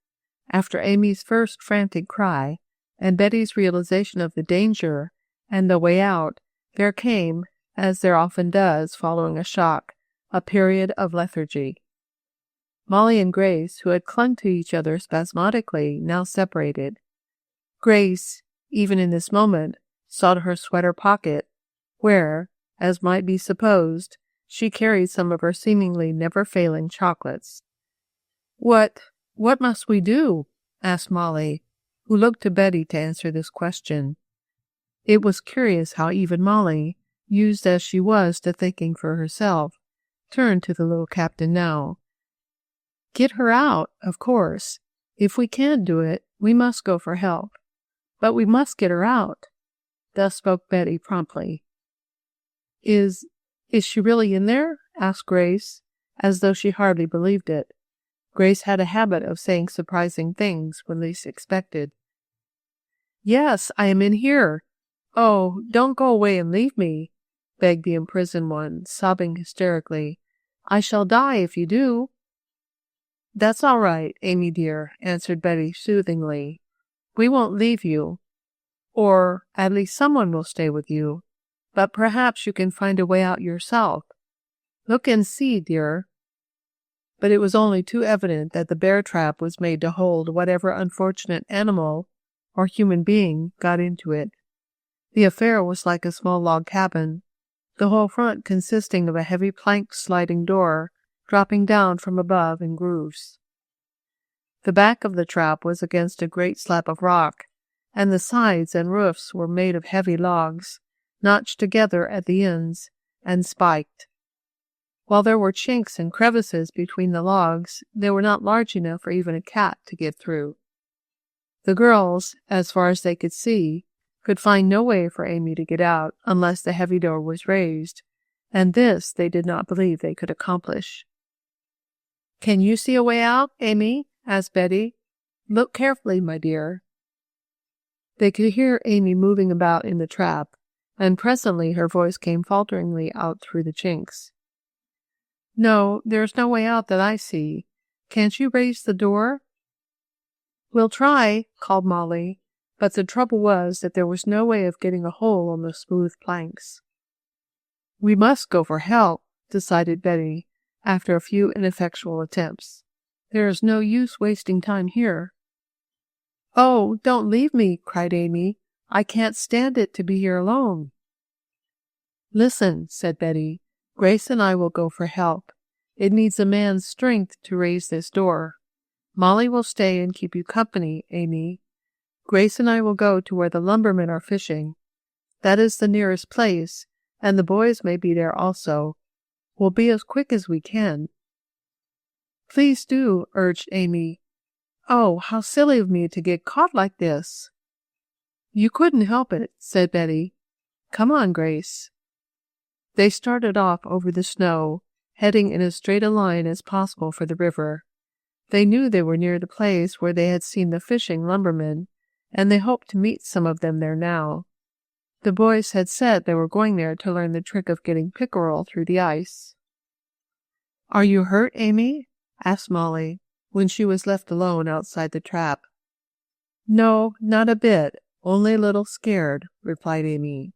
After Amy's first frantic cry, and Betty's realization of the danger and the way out, there came, as there often does following a shock, a period of lethargy. Mollie and Grace, who had clung to each other spasmodically, now separated. Grace, even in this moment, sought her sweater pocket, where, as might be supposed, she carried some of her seemingly never-failing chocolates. What must we do? Asked Mollie, who looked to Betty to answer this question. It was curious how even Mollie, used as she was to thinking for herself, turned to the little captain now. Get her out, of course. If we can't do it, we must go for help. But we must get her out. Thus spoke Betty promptly. Is she really in there? Asked Grace, as though she hardly believed it. Grace had a habit of saying surprising things when least expected. Yes, I am in here. Oh, don't go away and leave me. begged the imprisoned one, sobbing hysterically. "I shall die if you do." "That's all right, Amy dear," answered Betty soothingly. "We won't leave you, or at least someone will stay with you, but perhaps you can find a way out yourself. Look and see, dear." But it was only too evident that the bear trap was made to hold whatever unfortunate animal or human being got into it. The affair was like a small log cabin, the whole front consisting of a heavy plank sliding door dropping down from above in grooves. The back of the trap was against a great slab of rock, and the sides and roofs were made of heavy logs, notched together at the ends and spiked. While there were chinks and crevices between the logs, they were not large enough for even a cat to get through. The girls, as far as they could see, could find no way for Amy to get out unless the heavy door was raised, and this they did not believe they could accomplish. "Can you see a way out, Amy?" asked Betty. "Look carefully, my dear." They could hear Amy moving about in the trap, and presently her voice came falteringly out through the chinks. "No, there's no way out that I see. Can't you raise the door?" "We'll try," called Mollie, but the trouble was that there was no way of getting a hole on the smooth planks. "We must go for help," decided Betty, after a few ineffectual attempts. "There is no use wasting time here." "Oh, don't leave me," cried Amy. "I can't stand it to be here alone." "Listen," said Betty. "Grace and I will go for help. It needs a man's strength to raise this door. Mollie will stay and keep you company, Amy. Grace and I will go to where the lumbermen are fishing. That is the nearest place, and the boys may be there also. We'll be as quick as we can." "Please do," urged Amy. "Oh, how silly of me to get caught like this." "You couldn't help it," said Betty. "Come on, Grace." They started off over the snow, heading in as straight a line as possible for the river. They knew they were near the place where they had seen the fishing lumbermen, and they hoped to meet some of them there now. The boys had said they were going there to learn the trick of getting pickerel through the ice. "Are you hurt, Amy?" asked Mollie, when she was left alone outside the trap. "No, not a bit, only a little scared," replied Amy.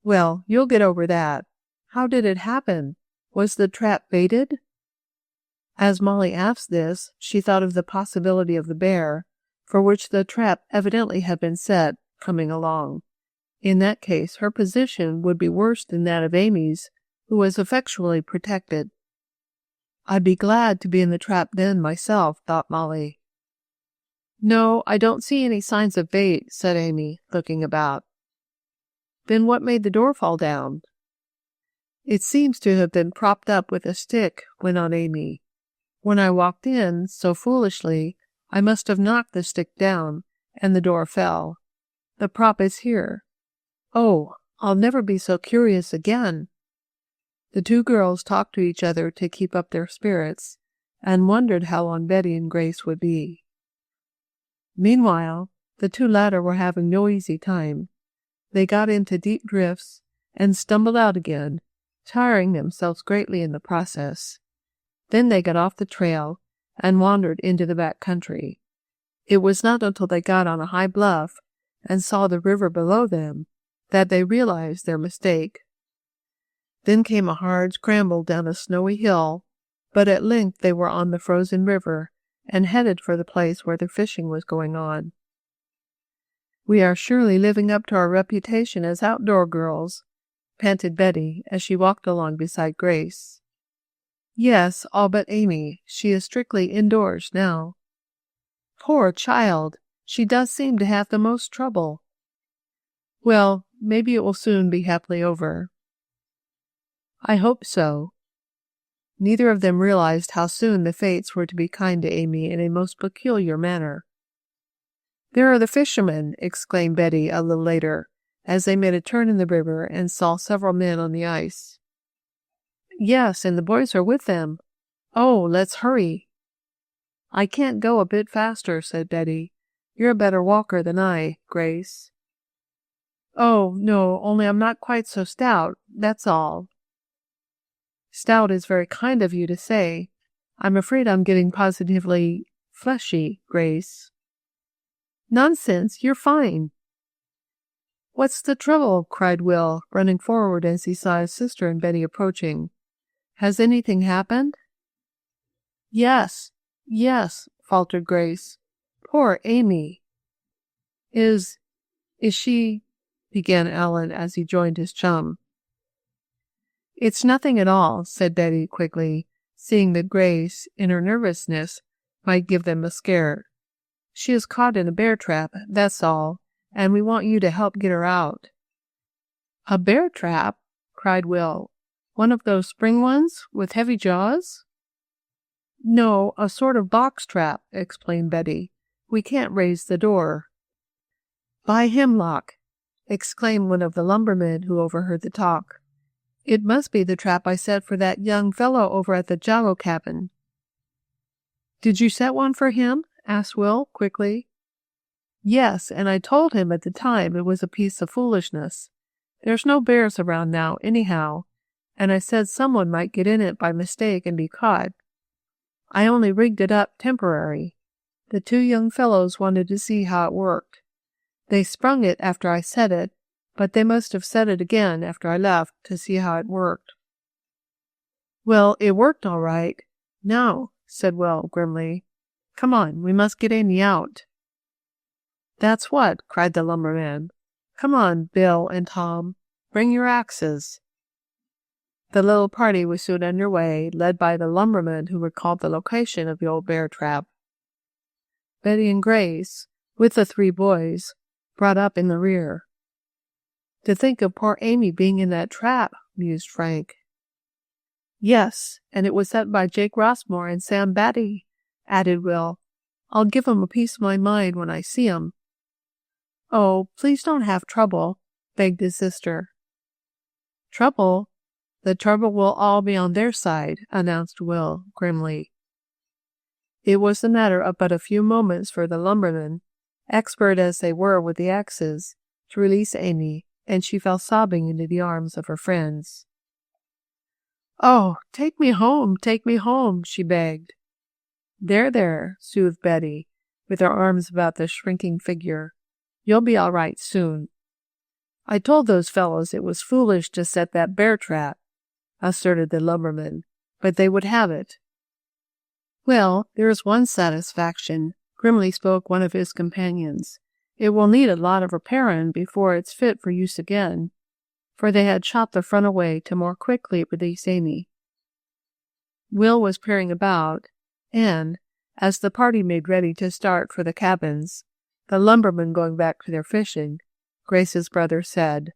"Well, you'll get over that. How did it happen? Was the trap baited?" As Mollie asked this, she thought of the possibility of the bear, for which the trap evidently had been set, coming along. In that case, her position would be worse than that of Amy's, who was effectually protected. "I'd be glad to be in the trap then myself," thought Mollie. "No, I don't see any signs of bait," said Amy, looking about. "Then what made the door fall down?" "It seems to have been propped up with a stick," went on Amy. "When I walked in, so foolishly, I must have knocked the stick down, and the door fell. The prop is here. Oh, I'll never be so curious again." The two girls talked to each other to keep up their spirits, and wondered how long Betty and Grace would be. Meanwhile, the two latter were having no easy time. They got into deep drifts and stumbled out again, tiring themselves greatly in the process. Then they got off the trail and wandered into the back country. It was not until they got on a high bluff and saw the river below them that they realized their mistake. Then came a hard scramble down a snowy hill, but at length they were on the frozen river and headed for the place where the fishing was going on. "We are surely living up to our reputation as outdoor girls," panted Betty as she walked along beside Grace. "Yes, all but Amy. She is strictly indoors now." "Poor child! She does seem to have the most trouble." "Well, maybe it will soon be happily over." "I hope so." Neither of them realized how soon the fates were to be kind to Amy in a most peculiar manner. "There are the fishermen!" exclaimed Betty a little later, as they made a turn in the river and saw several men on the ice. "Yes, and the boys are with them. Oh, let's hurry." "I can't go a bit faster," said Betty. "You're a better walker than I, Grace." Oh, no, only I'm not quite so stout, that's all. Stout is very kind of you to say. I'm afraid I'm getting positively fleshy, Grace. Nonsense, you're fine. What's the trouble? Cried Will, running forward as he saw his sister and Betty approaching. Has anything happened? Yes, faltered Grace. Poor Amy. Is she, began Alan as he joined his chum. It's nothing at all, said Betty quickly, seeing that Grace, in her nervousness, might give them a scare. She is caught in a bear trap, that's all, and we want you to help get her out. A bear trap? Cried Will. One of those spring ones, with heavy jaws? No, a sort of box trap, explained Betty. We can't raise the door. By hemlock, exclaimed one of the lumbermen who overheard the talk. It must be the trap I set for that young fellow over at the Jallow cabin. Did you set one for him? Asked Will, quickly. Yes, and I told him at the time it was a piece of foolishness. There's no bears around now, anyhow, and I said someone might get in it by mistake and be caught. I only rigged it up temporary. The two young fellows wanted to see how it worked. They sprung it after I set it, but they must have set it again after I left to see how it worked. Well, it worked all right. Now, said Will grimly. Come on, we must get Amy out. That's what, cried the lumberman. Come on, Bill and Tom. Bring your axes. The little party was soon under way, led by the lumberman who recalled the location of the old bear trap. Betty and Grace, with the three boys, brought up in the rear. To think of poor Amy being in that trap, mused Frank. Yes, and it was set by Jake Rossmore and Sam Batty, added Will. I'll give 'em a piece of my mind when I see 'em. Oh, please don't have trouble, begged his sister. Trouble? The trouble will all be on their side, announced Will, grimly. It was the matter of but a few moments for the lumbermen, expert as they were with the axes, to release Amy, and she fell sobbing into the arms of her friends. Oh, take me home, she begged. There, soothed Betty, with her arms about the shrinking figure. You'll be all right soon. I told those fellows it was foolish to set that bear trap, asserted the lumberman, but they would have it. Well, there is one satisfaction, grimly spoke one of his companions. It will need a lot of repairing before it's fit for use again, for they had chopped the front away to more quickly release Amy. Will was peering about, and, as the party made ready to start for the cabins, the lumbermen going back to their fishing, Grace's brother said,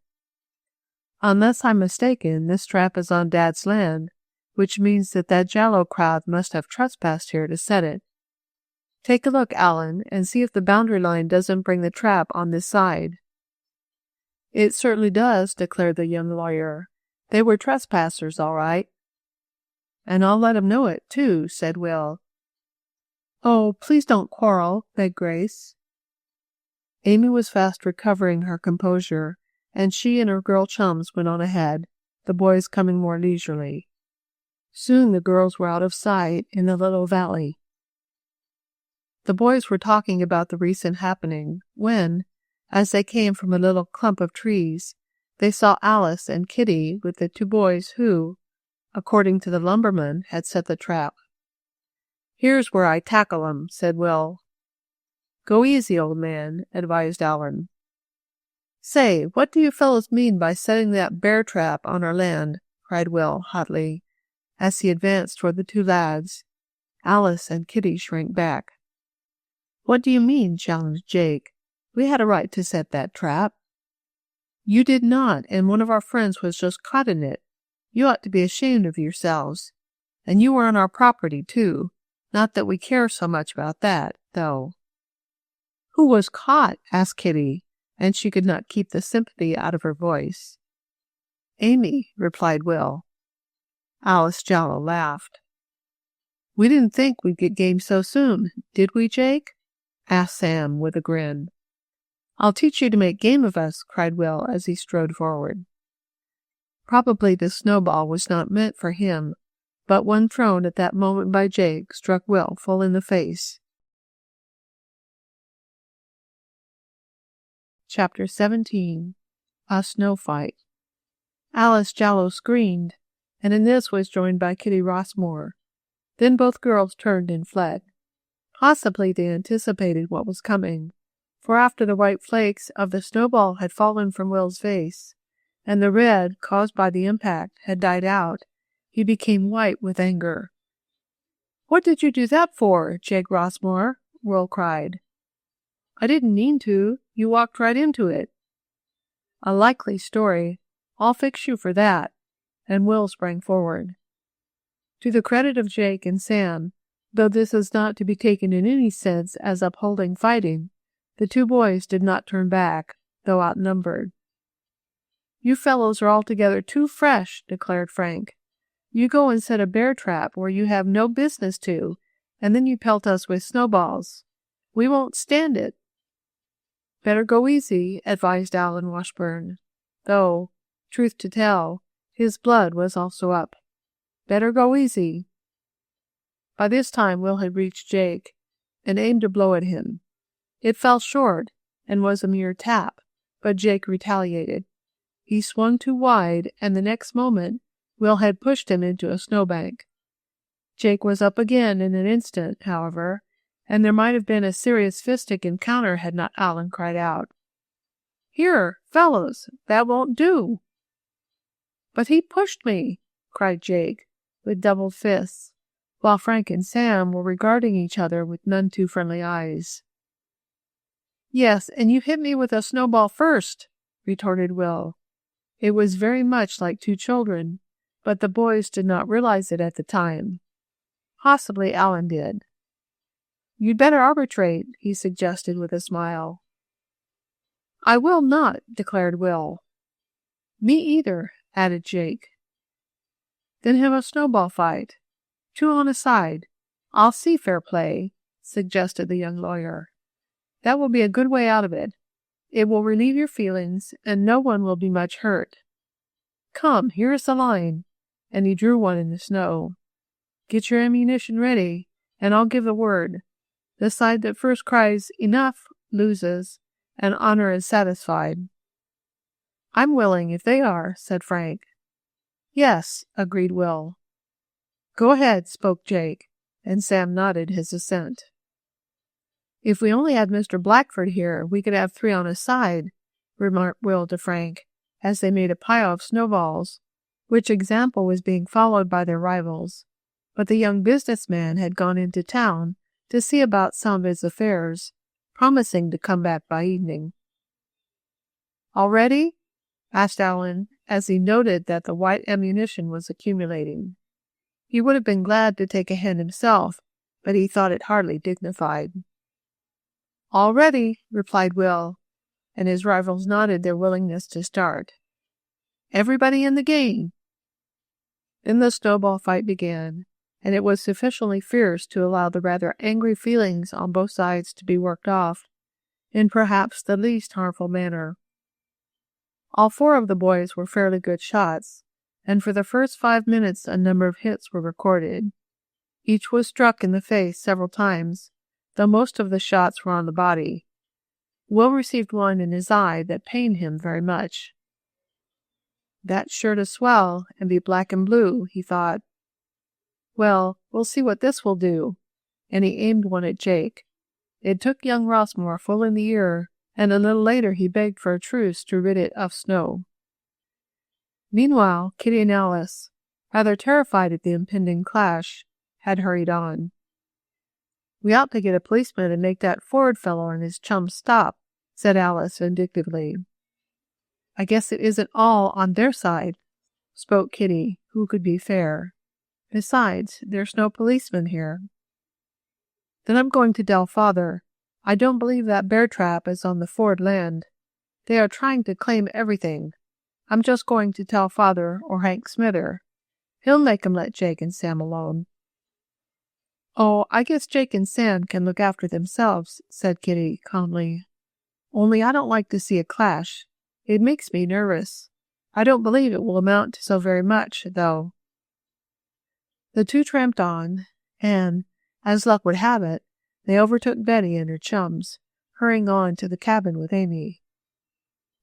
Unless I'm mistaken, this trap is on Dad's land, which means that Jallow crowd must have trespassed here to set it. Take a look, Alan, and see if the boundary line doesn't bring the trap on this side. It certainly does, declared the young lawyer. They were trespassers, all right. And I'll let 'em know it, too, said Will. Oh, please don't quarrel, begged Grace. Amy was fast recovering her composure, and she and her girl chums went on ahead, the boys coming more leisurely. Soon the girls were out of sight in the little valley. The boys were talking about the recent happening when, as they came from a little clump of trees, they saw Alice and Kitty with the two boys who, according to the lumberman, had set the trap. Here's where I tackle 'em, said Will. Go easy, old man, advised Alan. Say, what do you fellows mean by setting that bear trap on our land? Cried Will hotly, as he advanced toward the two lads. Alice and Kitty shrank back. What do you mean? Challenged Jake. We had a right to set that trap. You did not, and one of our friends was just caught in it. You ought to be ashamed of yourselves. And you were on our property, too. Not that we care so much about that, though. Who was caught? Asked Kitty, and she could not keep the sympathy out of her voice. Amy, replied Will. Alice Jallow laughed. We didn't think we'd get game so soon, did we, Jake? Asked Sam with a grin. "I'll teach you to make game of us," cried Will as he strode forward. Probably the snowball was not meant for him, but one thrown at that moment by Jake struck Will full in the face. Chapter 17. A Snow Fight. Alice Jallow screamed, and in this was joined by Kitty Rossmore. Then both girls turned and fled. Possibly they anticipated what was coming, for after the white flakes of the snowball had fallen from Will's face, and the red, caused by the impact, had died out, he became white with anger. "What did you do that for, Jake Rossmore?" Will cried. "I didn't mean to. You walked right into it." "A likely story. I'll fix you for that," and Will sprang forward. To the credit of Jake and Sam, though this is not to be taken in any sense as upholding fighting, the two boys did not turn back, though outnumbered. "You fellows are altogether too fresh," declared Frank. "You go and set a bear trap where you have no business to, and then you pelt us with snowballs. We won't stand it." "Better go easy," advised Alan Washburn, though, truth to tell, his blood was also up. "Better go easy." By this time Will had reached Jake, and aimed a blow at him. It fell short, and was a mere tap, but Jake retaliated. He swung too wide, and the next moment Will had pushed him into a snowbank. Jake was up again in an instant, however, and there might have been a serious fistic encounter had not Alan cried out, "Here, fellows, that won't do." "But he pushed me," cried Jake, with doubled fists, while Frank and Sam were regarding each other with none too friendly eyes. "Yes, and you hit me with a snowball first," retorted Will. It was very much like two children, but the boys did not realize it at the time. Possibly Alan did. "You'd better arbitrate," he suggested with a smile. "I will not," declared Will. "Me either," added Jake. "Then have a snowball fight. 2 on a side. I'll see fair play," suggested the young lawyer. "That will be a good way out of it. It will relieve your feelings, and no one will be much hurt. Come, here is the line," and he drew one in the snow. "Get your ammunition ready, and I'll give the word. The side that first cries 'enough' loses, and honor is satisfied." "I'm willing, if they are," said Frank. "Yes," agreed Will. "Go ahead," spoke Jake, and Sam nodded his assent. "If we only had Mr. Blackford here, we could have 3 on a side," remarked Will to Frank, as they made a pile of snowballs, which example was being followed by their rivals. But the young businessman had gone into town to see about some of his affairs, promising to come back by evening. "All ready?" asked Alan, as he noted that the white ammunition was accumulating. He would have been glad to take a hand himself, but he thought it hardly dignified. "All ready," replied Will, and his rivals nodded their willingness to start. "Everybody in the game." Then the snowball fight began, and it was sufficiently fierce to allow the rather angry feelings on both sides to be worked off, in perhaps the least harmful manner. All 4 of the boys were fairly good shots, and for the first 5 minutes a number of hits were recorded. Each was struck in the face several times, though most of the shots were on the body. Will received one in his eye that pained him very much. "That's sure to swell and be black and blue," he thought. "Well, we'll see what this will do," and he aimed one at Jake. It took young Rossmore full in the ear, and a little later he begged for a truce to rid it of snow. Meanwhile, Kitty and Alice, rather terrified at the impending clash, had hurried on. "We ought to get a policeman and make that Ford fellow and his chum stop," said Alice vindictively. "I guess it isn't all on their side," spoke Kitty, who could be fair. "Besides, there's no policeman here." "Then I'm going to tell Father. I don't believe that bear trap is on the Ford land. They are trying to claim everything. I'm just going to tell Father or Hank Smither. He'll make 'em let Jake and Sam alone." "Oh, I guess Jake and Sam can look after themselves," said Kitty calmly. Only I don't like to see a clash. It makes me nervous. I don't believe it will amount to so very much, though." The two tramped on, and, as luck would have it, they overtook Betty and her chums, hurrying on to the cabin with Amy.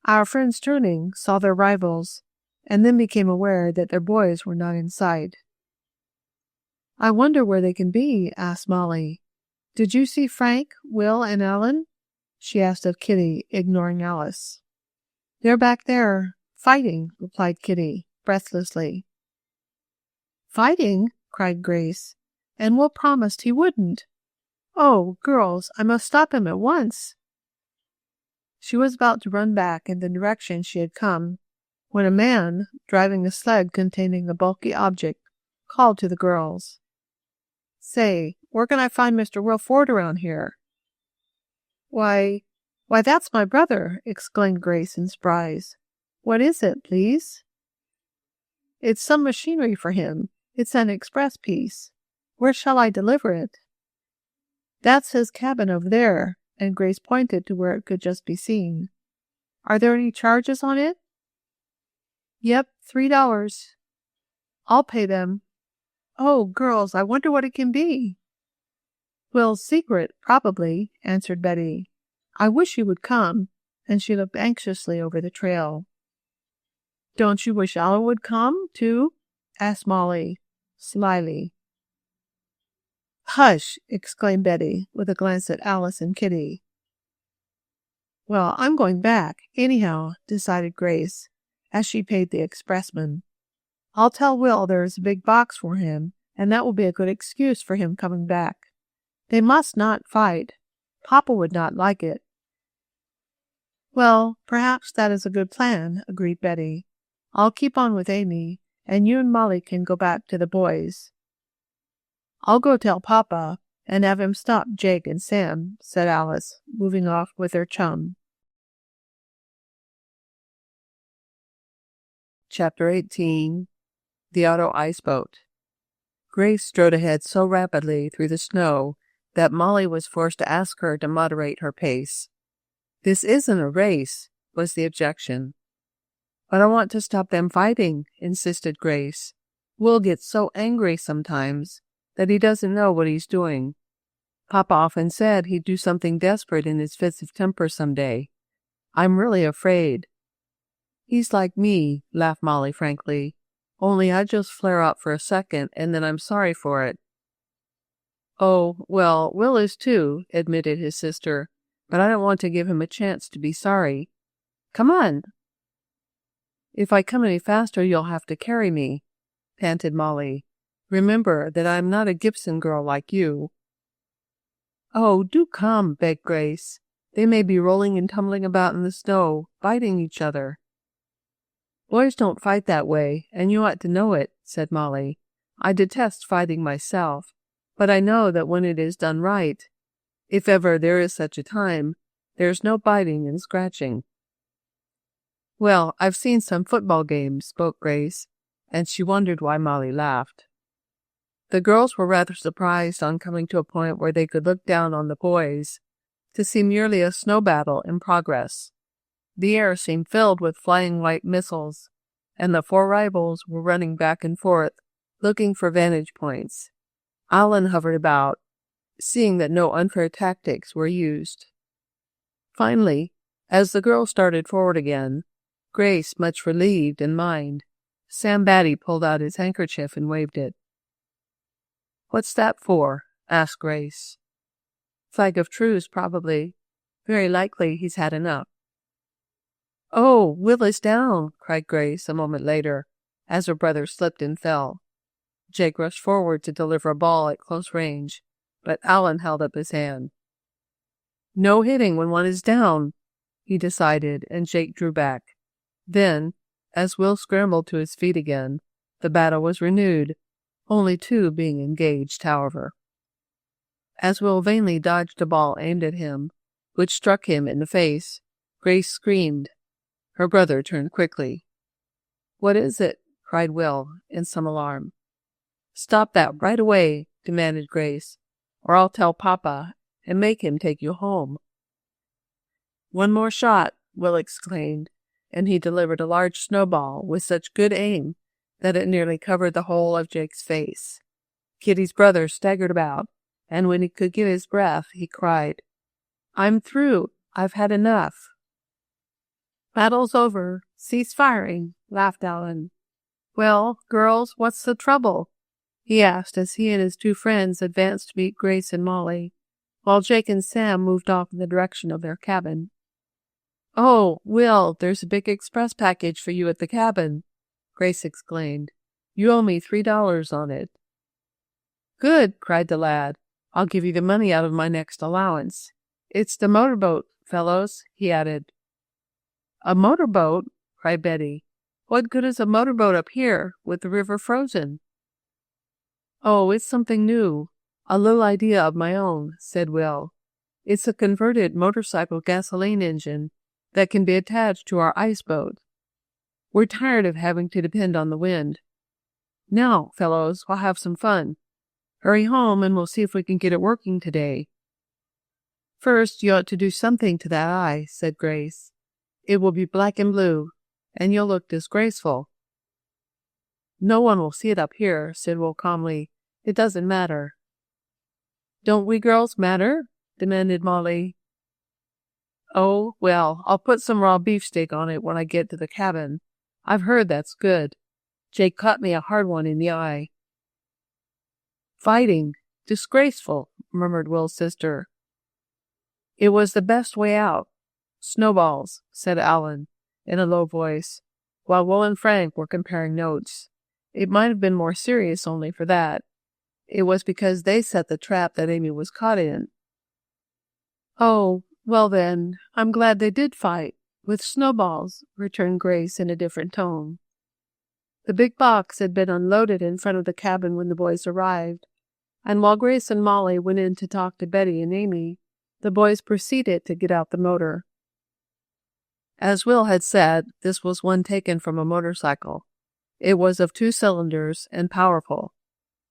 Our friends, turning, saw their rivals, and then became aware that their boys were not in sight. "I wonder where they can be," asked Mollie. "Did you see Frank, Will, and Ellen?" she asked of Kitty, ignoring Alice. "They're back there, fighting," replied Kitty, breathlessly. "Fighting?" cried Grace. "And Will promised he wouldn't. Oh, girls, I must stop him at once." She was about to run back in the direction she had come, when a man, driving a sled containing a bulky object, called to the girls. "Say, where can I find Mr. Will Ford around here?" Why, that's my brother," exclaimed Grace in surprise. "What is it, please?" "It's some machinery for him. It's an express piece. Where shall I deliver it?" "That's his cabin over there," and Grace pointed to where it could just be seen. "Are there any charges on it?" "Yep, $3. "I'll pay them." "Oh, girls, I wonder what it can be." "Will's secret, probably," answered Betty. "I wish he would come," and she looked anxiously over the trail. "Don't you wish Alan would come, too?" asked Mollie, slyly. "Hush!" exclaimed Betty, with a glance at Alice and Kitty. "Well, I'm going back, anyhow," decided Grace, as she paid the expressman. "I'll tell Will there is a big box for him, and that will be a good excuse for him coming back. They must not fight. Papa would not like it." "Well, perhaps that is a good plan," agreed Betty. "I'll keep on with Amy, and you and Mollie can go back to the boys." "I'll go tell Papa, and have him stop Jake and Sam," said Alice, moving off with her chum. Chapter 18. The Auto Ice Boat. Grace strode ahead so rapidly through the snow that Mollie was forced to ask her to moderate her pace. "This isn't a race," was the objection. "But I want to stop them fighting," insisted Grace. "Will gets so angry sometimes that he doesn't know what he's doing. Papa often said he'd do something desperate in his fits of temper some day. I'm really afraid." "He's like me," laughed Mollie frankly. "Only I just flare up for a second, and then I'm sorry for it." "Oh, well, Will is too," admitted his sister, "but I don't want to give him a chance to be sorry. Come on." "If I come any faster, you'll have to carry me," panted Mollie. "Remember that I'm not a Gibson girl like you." "Oh, do come," begged Grace. "They may be rolling and tumbling about in the snow, biting each other." "Boys don't fight that way, and you ought to know it," said Mollie. "I detest fighting myself, but I know that when it is done right, if ever there is such a time, there's no biting and scratching." "Well, I've seen some football games," spoke Grace, and she wondered why Mollie laughed. The girls were rather surprised on coming to a point where they could look down on the boys to see merely a snow battle in progress. The air seemed filled with flying white missiles, and the four rivals were running back and forth, looking for vantage points. Alan hovered about, seeing that no unfair tactics were used. Finally, as the girls started forward again, Grace much relieved in mind, Sam Batty pulled out his handkerchief and waved it. "What's that for?" asked Grace. "Flag of truce, probably. Very likely he's had enough." "Oh, Will is down!" cried Grace a moment later, as her brother slipped and fell. Jake rushed forward to deliver a ball at close range, but Alan held up his hand. "No hitting when one is down," he decided, and Jake drew back. Then, as Will scrambled to his feet again, the battle was renewed, only two being engaged, however. As Will vainly dodged a ball aimed at him, which struck him in the face, Grace screamed. Her brother turned quickly. "What is it?" cried Will, in some alarm. "Stop that right away," demanded Grace, "or I'll tell Papa and make him take you home." One more shot, Will exclaimed, and he delivered a large snowball with such good aim that it nearly covered the whole of Jake's face. Kitty's brother staggered about, and when he could get his breath, he cried, "I'm through. I've had enough." "Battle's over. Cease firing," laughed Alan. "Well, girls, what's the trouble?" he asked as he and his two friends advanced to meet Grace and Mollie, while Jake and Sam moved off in the direction of their cabin. "Oh, Will, there's a big express package for you at the cabin," Grace exclaimed. "You owe me $3 on it." "Good," cried the lad. "I'll give you the money out of my next allowance. It's the motorboat, fellows," he added. "A motorboat?" cried Betty. "What good is a motorboat up here, with the river frozen?" "Oh, it's something new. A little idea of my own," said Will. "It's a converted motorcycle gasoline engine that can be attached to our ice boat. We're tired of having to depend on the wind. Now, fellows, we'll have some fun. Hurry home and we'll see if we can get it working today." "First, you ought to do something to that eye," said Grace. "It will be black and blue, and you'll look disgraceful." "No one will see it up here," said Will calmly. "It doesn't matter." "Don't we girls matter?" demanded Mollie. "Oh, well, I'll put some raw beefsteak on it when I get to the cabin. I've heard that's good. Jake caught me a hard one in the eye." "Fighting! Disgraceful!" murmured Will's sister. "It was the best way out. Snowballs," said Alan, in a low voice, while Will and Frank were comparing notes. It might have been more serious only for that. It was because they set the trap that Amy was caught in. "Oh, well then, I'm glad they did fight, with snowballs," returned Grace in a different tone. The big box had been unloaded in front of the cabin when the boys arrived, and while Grace and Mollie went in to talk to Betty and Amy, the boys proceeded to get out the motor. As Will had said, this was one taken from a motorcycle. It was of 2 cylinders and powerful.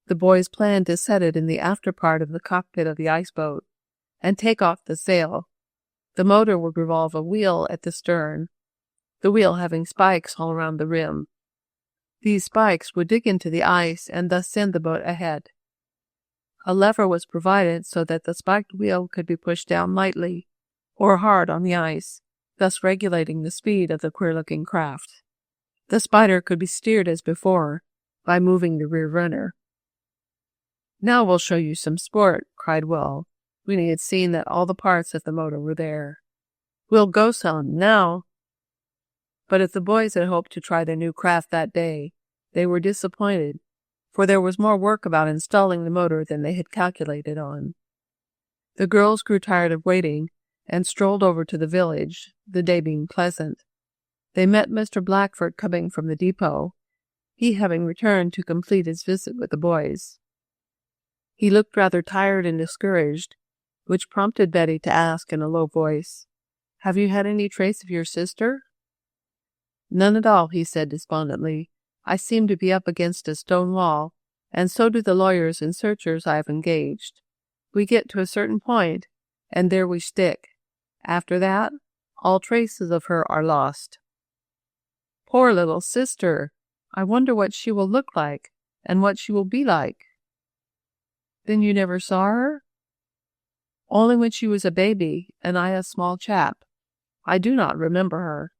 The boys planned to set it in the after part of the cockpit of the ice boat and take off the sail. The motor would revolve a wheel at the stern, the wheel having spikes all around the rim. These spikes would dig into the ice and thus send the boat ahead. A lever was provided so that the spiked wheel could be pushed down lightly or hard on the ice, thus regulating the speed of the queer-looking craft. The spider could be steered as before, by moving the rear runner. "Now we'll show you some sport," cried Will, when he had seen that all the parts of the motor were there. "We'll go some, now!" But if the boys had hoped to try their new craft that day, they were disappointed, for there was more work about installing the motor than they had calculated on. The girls grew tired of waiting, and strolled over to the village, the day being pleasant. They met Mr. Blackford coming from the depot, he having returned to complete his visit with the boys. He looked rather tired and discouraged, which prompted Betty to ask in a low voice, "Have you had any trace of your sister?" "None at all," he said despondently. "I seem to be up against a stone wall, and so do the lawyers and searchers I have engaged. We get to a certain point, and there we stick. After that, all traces of her are lost." "Poor little sister! I wonder what she will look like, and what she will be like." "Then you never saw her?" "Only when she was a baby, and I a small chap. I do not remember her,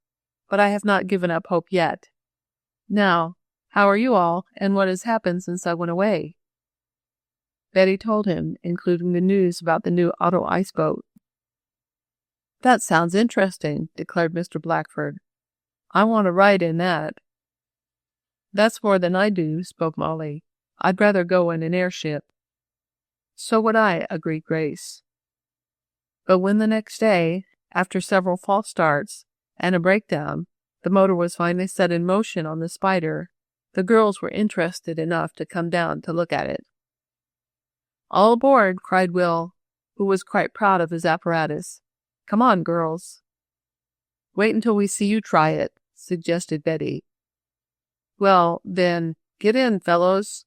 but I have not given up hope yet. Now, how are you all, and what has happened since I went away?" Betty told him, including the news about the new auto ice boat. "That sounds interesting," declared Mr. Blackford. "I want to ride in that." "That's more than I do," spoke Mollie. "I'd rather go in an airship." "So would I," agreed Grace. But when the next day, after several false starts and a breakdown, the motor was finally set in motion on the Spider, the girls were interested enough to come down to look at it. "All aboard!" cried Will, who was quite proud of his apparatus. "Come on, girls." "Wait until we see you try it," suggested Betty. "Well, then, get in, fellows."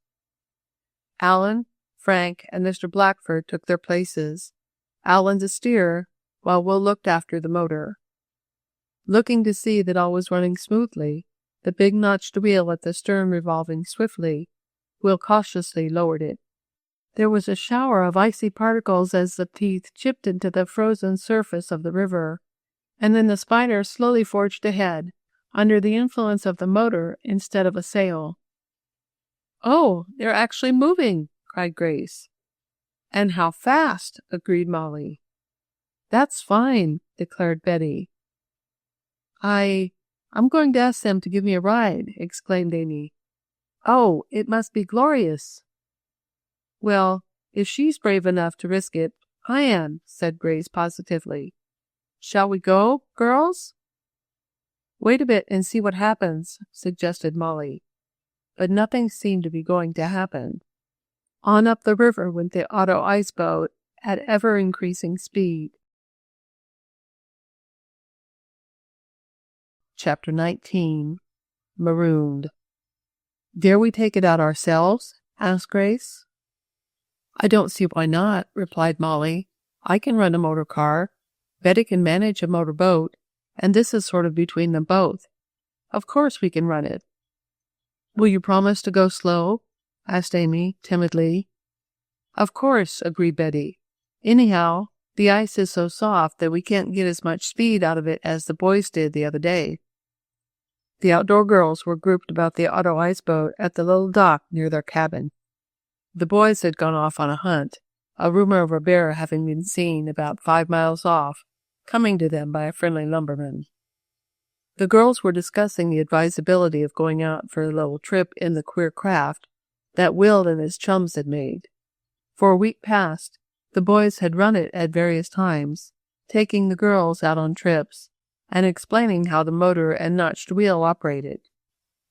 Alan, Frank, and Mr. Blackford took their places, Alan to steer, while Will looked after the motor. Looking to see that all was running smoothly, the big notched wheel at the stern revolving swiftly, Will cautiously lowered it. There was a shower of icy particles as the teeth chipped into the frozen surface of the river, and then the spider slowly forged ahead, under the influence of the motor instead of a sail. "Oh, they're actually moving!" cried Grace. "And how fast!" agreed Mollie. "That's fine," declared Betty. I'm going to ask them to give me a ride," exclaimed Amy. "Oh, it must be glorious." "Well, if she's brave enough to risk it, I am," said Grace positively. "Shall we go, girls?" "Wait a bit and see what happens," suggested Mollie. But nothing seemed to be going to happen. On up the river went the auto ice boat at ever-increasing speed. Chapter 19. Marooned. "Dare we take it out ourselves?" asked Grace. "I don't see why not," replied Mollie. "I can run a motor car. Betty can manage a motor boat, and this is sort of between them both. Of course we can run it." "Will you promise to go slow?" asked Amy, timidly. "Of course," agreed Betty. "Anyhow, the ice is so soft that we can't get as much speed out of it as the boys did the other day." The outdoor girls were grouped about the auto ice boat at the little dock near their cabin. The boys had gone off on a hunt, a rumor of a bear having been seen about 5 miles off, coming to them by a friendly lumberman. The girls were discussing the advisability of going out for a little trip in the queer craft that Will and his chums had made. For a week past, the boys had run it at various times, taking the girls out on trips and explaining how the motor and notched wheel operated.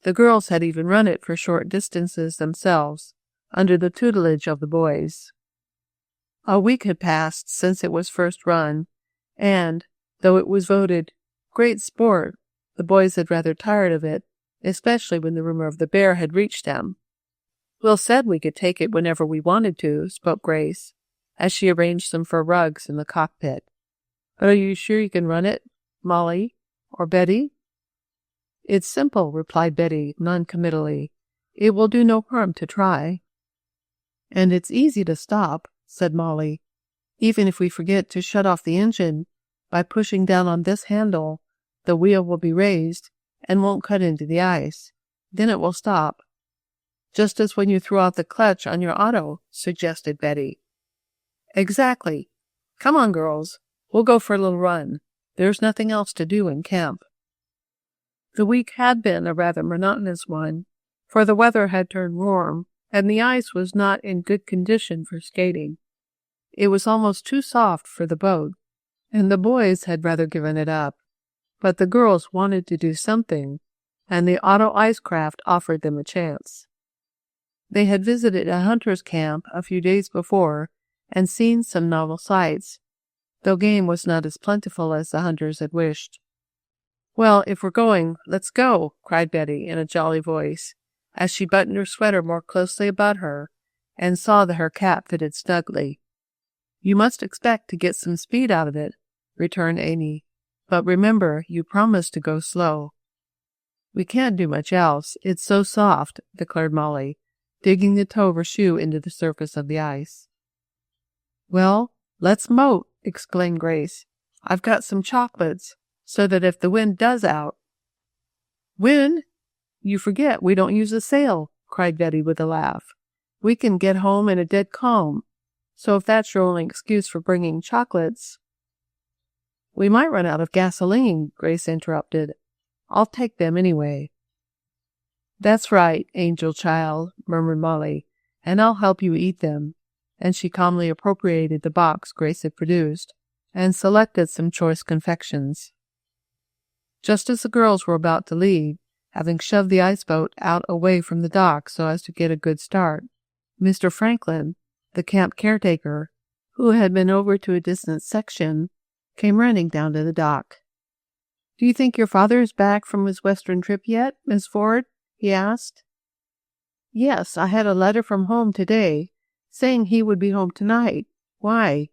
The girls had even run it for short distances themselves, under the tutelage of the boys. A week had passed since it was first run, and, though it was voted great sport, the boys had rather tired of it, especially when the rumor of the bear had reached them. "Will said we could take it whenever we wanted to," spoke Grace, as she arranged some fur rugs in the cockpit. "But are you sure you can run it, Mollie or Betty?" "It's simple," replied Betty noncommittally. "It will do no harm to try." "And it's easy to stop," said Mollie. "Even if we forget to shut off the engine, by pushing down on this handle, the wheel will be raised and won't cut into the ice. Then it will stop." "Just as when you threw out the clutch on your auto," suggested Betty. "Exactly. Come on, girls. We'll go for a little run. There's nothing else to do in camp." The week had been a rather monotonous one, for the weather had turned warm, and the ice was not in good condition for skating. It was almost too soft for the boat, and the boys had rather given it up. But the girls wanted to do something, and the auto ice craft offered them a chance. They had visited a hunter's camp a few days before and seen some novel sights, though game was not as plentiful as the hunters had wished. "Well, if we're going, let's go," cried Betty in a jolly voice, as she buttoned her sweater more closely about her and saw that her cap fitted snugly. "You must expect to get some speed out of it," returned Amy. "But remember, you promised to go slow." "We can't do much else. It's so soft," declared Mollie, digging the toe of her shoe into the surface of the ice. "Well, let's moat," exclaimed Grace. "I've got some chocolates, so that if the wind does out—" "Wind? You forget we don't use a sail," cried Betty with a laugh. "We can get home in a dead calm. So if that's your only excuse for bringing chocolates—" "We might run out of gasoline," Grace interrupted. "I'll take them anyway." "That's right, angel child," murmured Mollie, "and I'll help you eat them." And she calmly appropriated the box Grace had produced and selected some choice confections. Just as the girls were about to leave, having shoved the ice boat out away from the dock so as to get a good start, Mr. Franklin, the camp caretaker, who had been over to a distant section, came running down to the dock. "Do you think your father is back from his western trip yet, Miss Ford?" he asked. "Yes, I had a letter from home today, saying he would be home tonight. Why?"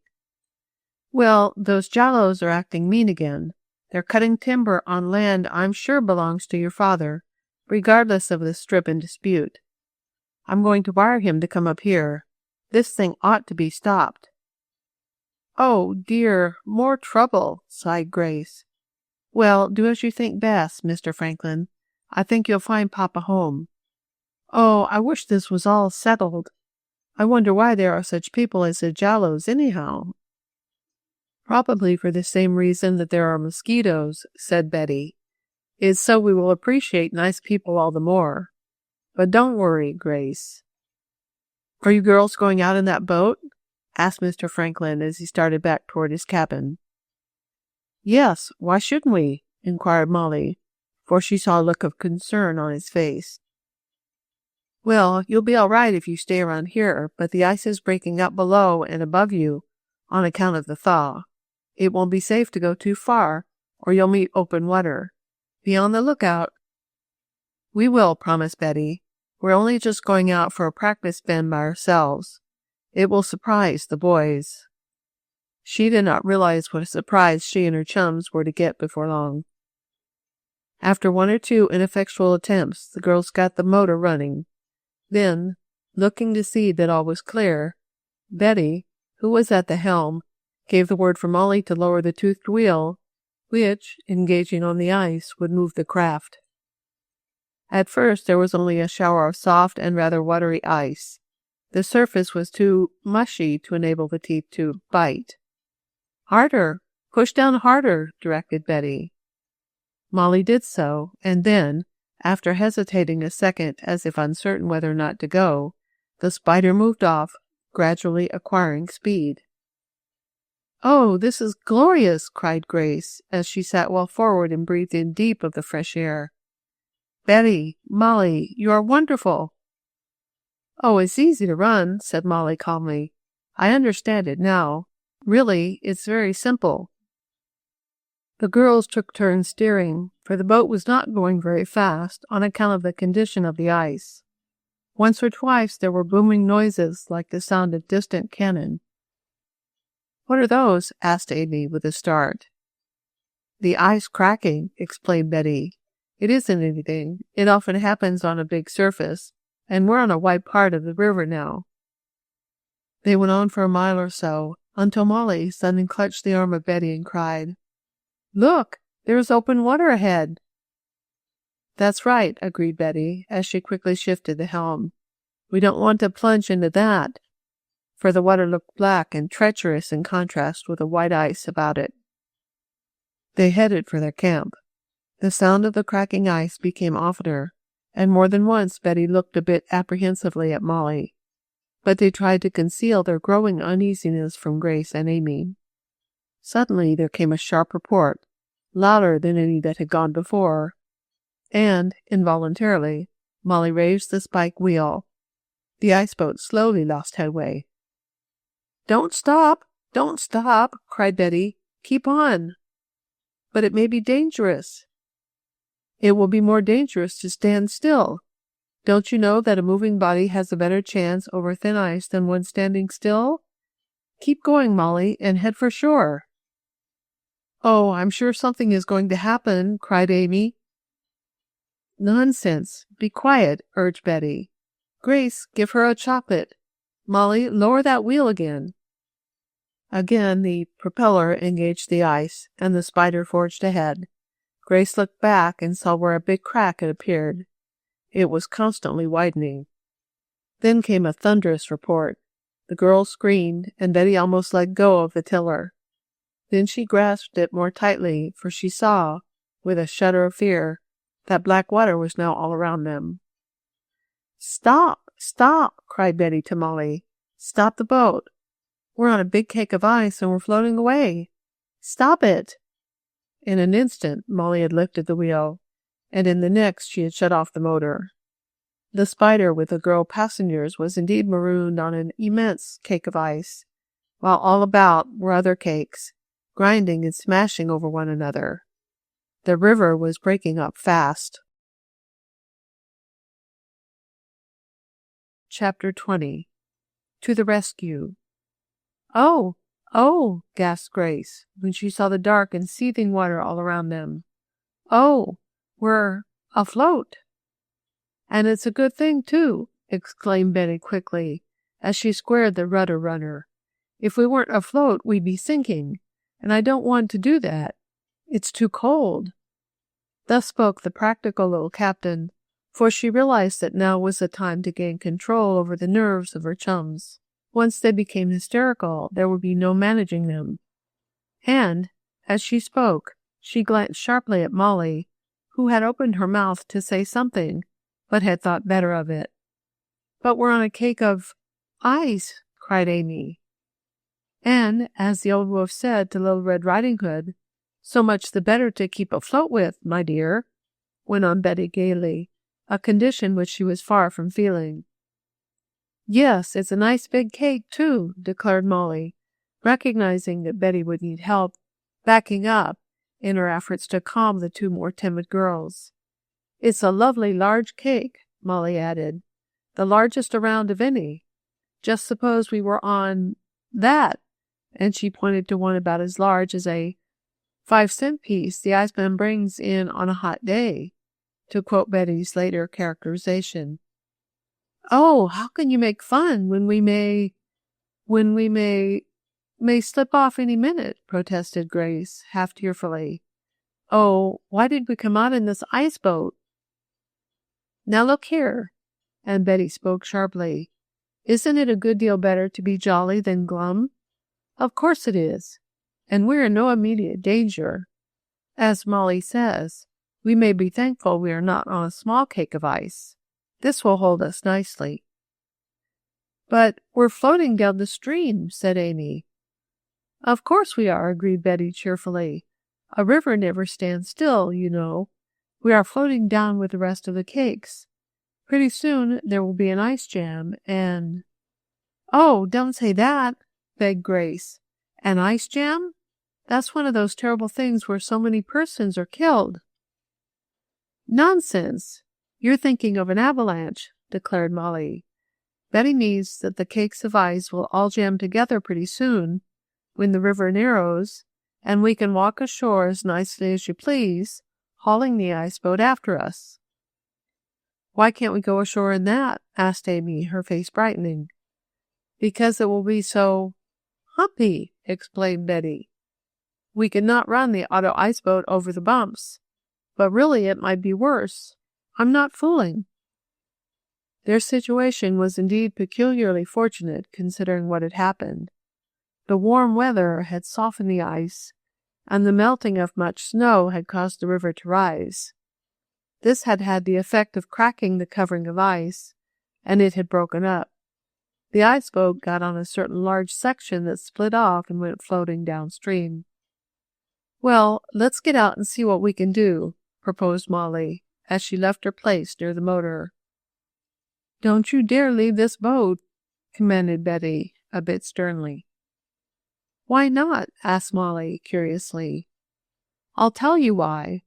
Well, those Jallows are acting mean again. They're cutting timber on land I'm sure belongs to your father, regardless of the strip in dispute. I'm going to wire him to come up here. This thing ought to be stopped." "Oh, dear, more trouble," sighed Grace. "Well, do as you think best, Mr. Franklin. I think you'll find Papa home. Oh, I wish this was all settled. I wonder why there are such people as the Jallows, anyhow." "Probably for the same reason that there are mosquitoes," said Betty. "It's so we will appreciate nice people all the more. But don't worry, Grace." "Are you girls going out in that boat?" asked Mr. Franklin as he started back toward his cabin. "Yes, why shouldn't we?" inquired Mollie, for she saw a look of concern on his face. "Well, you'll be all right if you stay around here, but the ice is breaking up below and above you on account of the thaw. It won't be safe to go too far, or you'll meet open water. Be on the lookout." "We will," promised Betty. "We're only just going out for a practice spin by ourselves. It will surprise the boys." She did not realize what a surprise she and her chums were to get before long. After one or two ineffectual attempts, the girls got the motor running. Then, looking to see that all was clear, Betty, who was at the helm, gave the word for Mollie to lower the toothed wheel, which, engaging on the ice, would move the craft. At first there was only a shower of soft and rather watery ice. The surface was too mushy to enable the teeth to bite. "Harder! Push down harder!" directed Betty. Mollie did so, and then, after hesitating a second as if uncertain whether or not to go, the spider moved off, gradually acquiring speed. "Oh, this is glorious!" cried Grace, as she sat well forward and breathed in deep of the fresh air. "Betty, Mollie, you are wonderful!" "Oh, it's easy to run," said Mollie calmly. "I understand it now. Really, it's very simple." The girls took turns steering, for the boat was not going very fast on account of the condition of the ice. Once or twice there were booming noises like the sound of distant cannon. "What are those?" asked Amy with a start. "The ice cracking," explained Betty. "It isn't anything. It often happens on a big surface, and we're on a wide part of the river now." They went on for a mile or so, until Mollie suddenly clutched the arm of Betty and cried, "Look, there's open water ahead." "That's right," agreed Betty, as she quickly shifted the helm. "We don't want to plunge into that," for the water looked black and treacherous in contrast with the white ice about it. They headed for their camp. The sound of the cracking ice became oftener, and more than once Betty looked a bit apprehensively at Mollie, but they tried to conceal their growing uneasiness from Grace and Amy. Suddenly there came a sharp report, louder than any that had gone before, and, involuntarily, Mollie raised the spike wheel. The iceboat slowly lost headway. "Don't stop! Don't stop!" cried Betty. "Keep on!" "But it may be dangerous." "It will be more dangerous to stand still. Don't you know that a moving body has a better chance over thin ice than one standing still? Keep going, Mollie, and head for shore." "Oh, I'm sure something is going to happen," cried Amy. "Nonsense. Be quiet," urged Betty. "Grace, give her a chocolate. Mollie, lower that wheel again." Again the propeller engaged the ice, and the spider forged ahead. Grace looked back and saw where a big crack had appeared. It was constantly widening. Then came a thunderous report. The girl screamed, and Betty almost let go of the tiller. Then she grasped it more tightly, for she saw, with a shudder of fear, that black water was now all around them. "Stop! Stop!" cried Betty to Mollie. "Stop the boat! We're on a big cake of ice and we're floating away. Stop it!" In an instant Mollie had lifted the wheel, and in the next she had shut off the motor. The spider with the girl passengers was indeed marooned on an immense cake of ice, while all about were other cakes, grinding and smashing over one another. The river was breaking up fast. Chapter 20. To the Rescue. "Oh, Oh, gasped Grace, when she saw the dark and seething water all around them. Oh, we're afloat. And it's a good thing, too, exclaimed Betty quickly, as she squared the rudder runner. If we weren't afloat, we'd be sinking, and I don't want to do that. It's too cold. Thus spoke the practical little captain, for she realized that now was the time to gain control over the nerves of her chums. Once they became hysterical, there would be no managing them. And, as she spoke, she glanced sharply at Mollie, who had opened her mouth to say something, but had thought better of it. "But we're on a cake of ice," cried Amy. "And, as the old wolf said to Little Red Riding Hood, so much the better to keep afloat with, my dear," went on Betty gaily, a condition which she was far from feeling. "Yes, it's a nice big cake, too," declared Mollie, recognizing that Betty would need help backing up in her efforts to calm the two more timid girls. "It's a lovely large cake," Mollie added, "the largest around of any. Just suppose we were on that," and she pointed to one about as large as a 5-cent piece the iceman brings in on a hot day, to quote Betty's later characterization. "Oh, how can you make fun when we may slip off any minute," protested Grace, half tearfully. "Oh, why did we come out in this ice boat?" "Now look here," and Betty spoke sharply, "isn't it a good deal better to be jolly than glum? Of course it is, and we're in no immediate danger. As Mollie says, we may be thankful we are not on a small cake of ice. This will hold us nicely." "But we're floating down the stream," said Amy. "Of course we are," agreed Betty cheerfully. "A river never stands still, you know. We are floating down with the rest of the cakes. Pretty soon there will be an ice jam, and—" "Oh, don't say that," begged Grace. "An ice jam? That's one of those terrible things where so many persons are killed." "Nonsense! You're thinking of an avalanche," declared Mollie. "Betty means that the cakes of ice will all jam together pretty soon, when the river narrows, and we can walk ashore as nicely as you please, hauling the ice boat after us." "Why can't we go ashore in that?" asked Amy, her face brightening. "Because it will be so humpy," explained Betty. "We could not run the auto ice boat over the bumps, but really it might be worse. I'm not fooling." Their situation was indeed peculiarly fortunate, considering what had happened. The warm weather had softened the ice, and the melting of much snow had caused the river to rise. This had had the effect of cracking the covering of ice, and it had broken up. The ice boat got on a certain large section that split off and went floating downstream. "Well, let's get out and see what we can do," proposed Mollie, as she left her place near the motor. "Don't you dare leave this boat," commanded Betty, a bit sternly. "Why not?" asked Mollie, curiously. "I'll tell you why.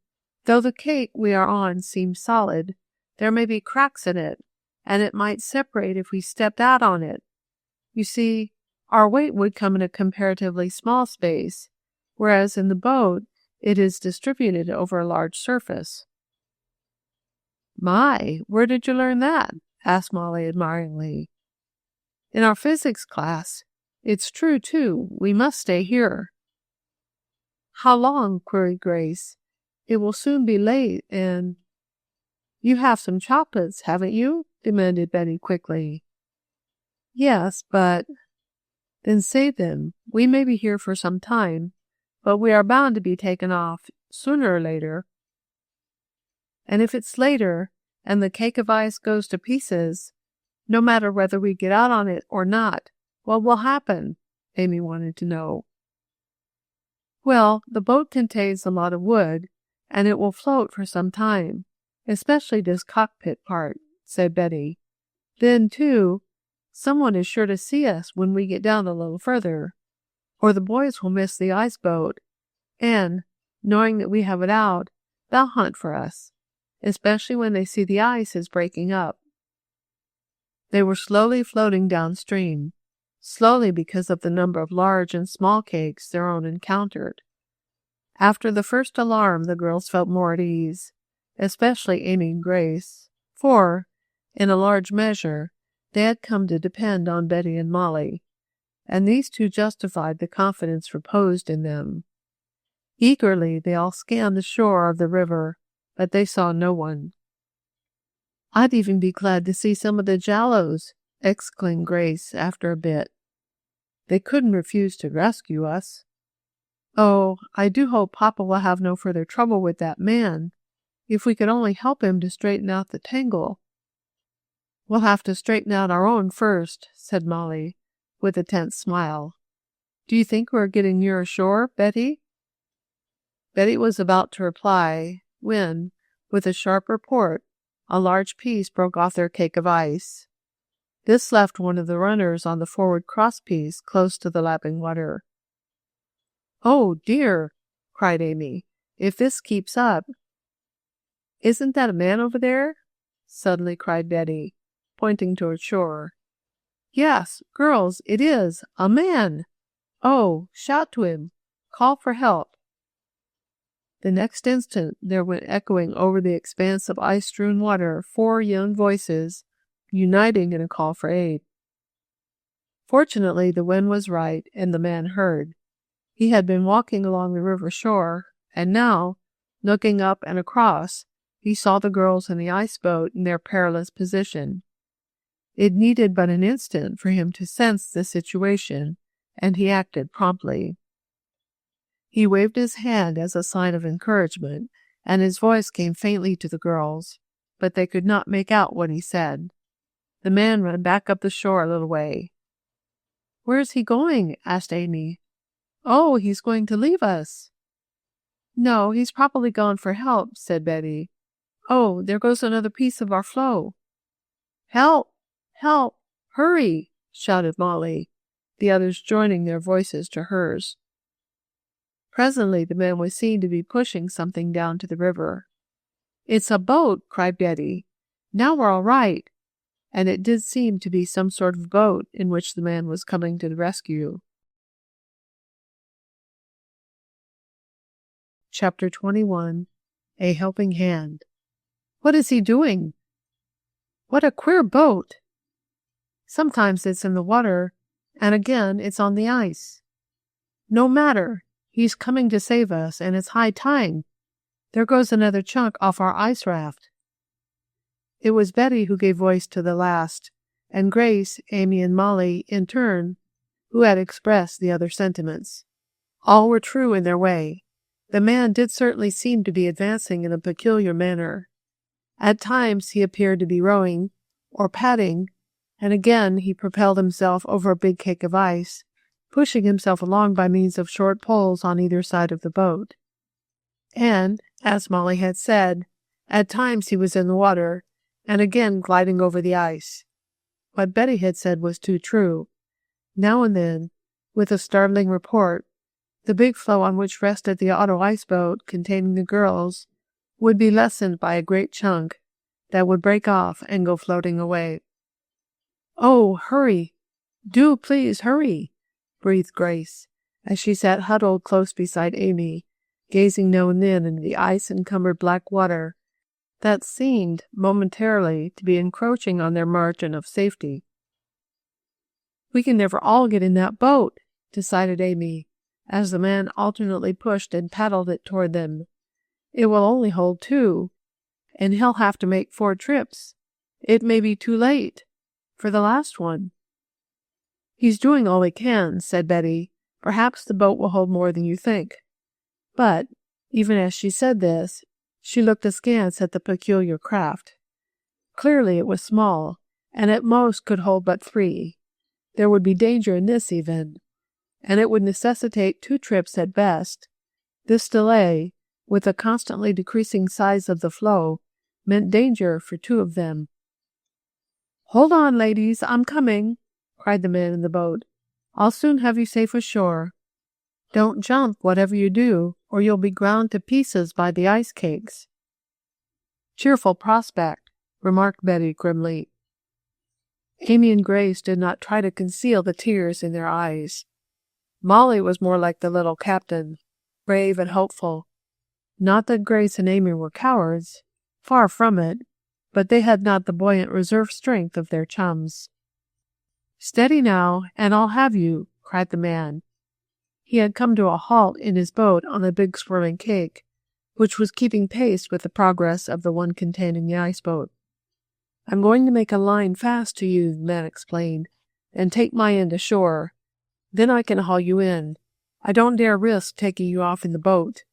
Though the cake we are on seems solid, there may be cracks in it, and it might separate if we stepped out on it. You see, our weight would come in a comparatively small space, whereas in the boat it is distributed over a large surface." "My, where did you learn that?" asked Mollie admiringly. "In our physics class. It's true, too. We must stay here." "How long?" queried Grace. "It will soon be late, and—" "You have some chocolates, haven't you?" demanded Betty quickly. "Yes, but—" "Then save them. We may be here for some time, but we are bound to be taken off sooner or later. And if it's later, and the cake of ice goes to pieces, no matter whether we get out on it or not, what will happen?" Amy wanted to know. "Well, the boat contains a lot of wood, and it will float for some time, especially this cockpit part," said Betty. "Then, too, someone is sure to see us when we get down a little further, or the boys will miss the ice boat, and, knowing that we have it out, they'll hunt for us, especially when they see the ice is breaking up." They were slowly floating downstream. slowly because of the number of large and small cakes their own encountered. After the first alarm, the girls felt more at ease, especially Amy and Grace, for, in a large measure, they had come to depend on Betty and Mollie, and these two justified the confidence reposed in them. Eagerly they all scanned the shore of the river, but they saw no one. "I'd even be glad to see some of the Jallows," exclaimed Grace after a bit. "They couldn't refuse to rescue us." "Oh, I do hope Papa will have no further trouble with that man. If we could only help him to straighten out the tangle." "We'll have to straighten out our own first," said Mollie, with a tense smile. "Do you think we're getting nearer shore, Betty?" Betty was about to reply when, with a sharp report, a large piece broke off their cake of ice. This left one of the runners on the forward crosspiece close to the lapping water. "Oh, dear!" cried Amy. "If this keeps up—" "Isn't that a man over there?" suddenly cried Betty, pointing toward shore. "Yes, girls, it is! A man! Oh, shout to him! Call for help!" The next instant there went echoing over the expanse of ice-strewn water 4 young voices, uniting in a call for aid. Fortunately, the wind was right, and the man heard. He had been walking along the river shore, and now, looking up and across, he saw the girls in the ice boat in their perilous position. It needed but an instant for him to sense the situation, and he acted promptly. He waved his hand as a sign of encouragement, and his voice came faintly to the girls, but they could not make out what he said. The man ran back up the shore a little way. "Where's he going?" asked Amy. "Oh, he's going to leave us." "No, he's probably gone for help," said Betty. "Oh, there goes another piece of our floe." "Help! Help! Hurry!" shouted Mollie, the others joining their voices to hers. Presently the man was seen to be pushing something down to the river. "It's a boat!" cried Betty. "Now we're all right." And it did seem to be some sort of boat in which the man was coming to the rescue. Chapter 21. A Helping Hand. "What is he doing?" "What a queer boat!" "Sometimes it's in the water, and again it's on the ice." "No matter. He's coming to save us, and it's high time. There goes another chunk off our ice raft." It was Betty who gave voice to the last, and Grace, Amy, and Mollie, in turn, who had expressed the other sentiments. All were true in their way. The man did certainly seem to be advancing in a peculiar manner. At times he appeared to be rowing, or paddling, and again he propelled himself over a big cake of ice, pushing himself along by means of short poles on either side of the boat. And, as Mollie had said, at times he was in the water, and again gliding over the ice. What Betty had said was too true. Now and then, with a startling report, the big floe on which rested the auto ice boat containing the girls would be lessened by a great chunk that would break off and go floating away. "Oh, hurry! Do please hurry!" breathed Grace, as she sat huddled close beside Amy, gazing now and then into the ice-encumbered black water that seemed momentarily to be encroaching on their margin of safety. "We can never all get in that boat," decided Amy, as the man alternately pushed and paddled it toward them. "It will only hold 2, and he'll have to make 4 trips. It may be too late for the last one." "He's doing all he can," said Betty. "Perhaps the boat will hold more than you think." But, even as she said this, she looked askance at the peculiar craft. Clearly it was small, and at most could hold but 3. There would be danger in this even, and it would necessitate 2 trips at best. This delay, with the constantly decreasing size of the floe, meant danger for 2 of them. "Hold on, ladies, I'm coming," cried the man in the boat. "I'll soon have you safe ashore. Don't jump, whatever you do, or you'll be ground to pieces by the ice cakes." "Cheerful prospect," remarked Betty grimly. Amy and Grace did not try to conceal the tears in their eyes. Mollie was more like the little captain, brave and hopeful. Not that Grace and Amy were cowards, far from it, but they had not the buoyant reserve strength of their chums. "Steady now, and I'll have you," cried the man. He had come to a halt in his boat on a big swirling cake, which was keeping pace with the progress of the one containing the ice boat. "I'm going to make a line fast to you," the man explained, "and take my end ashore. Then I can haul you in. I don't dare risk taking you off in the boat.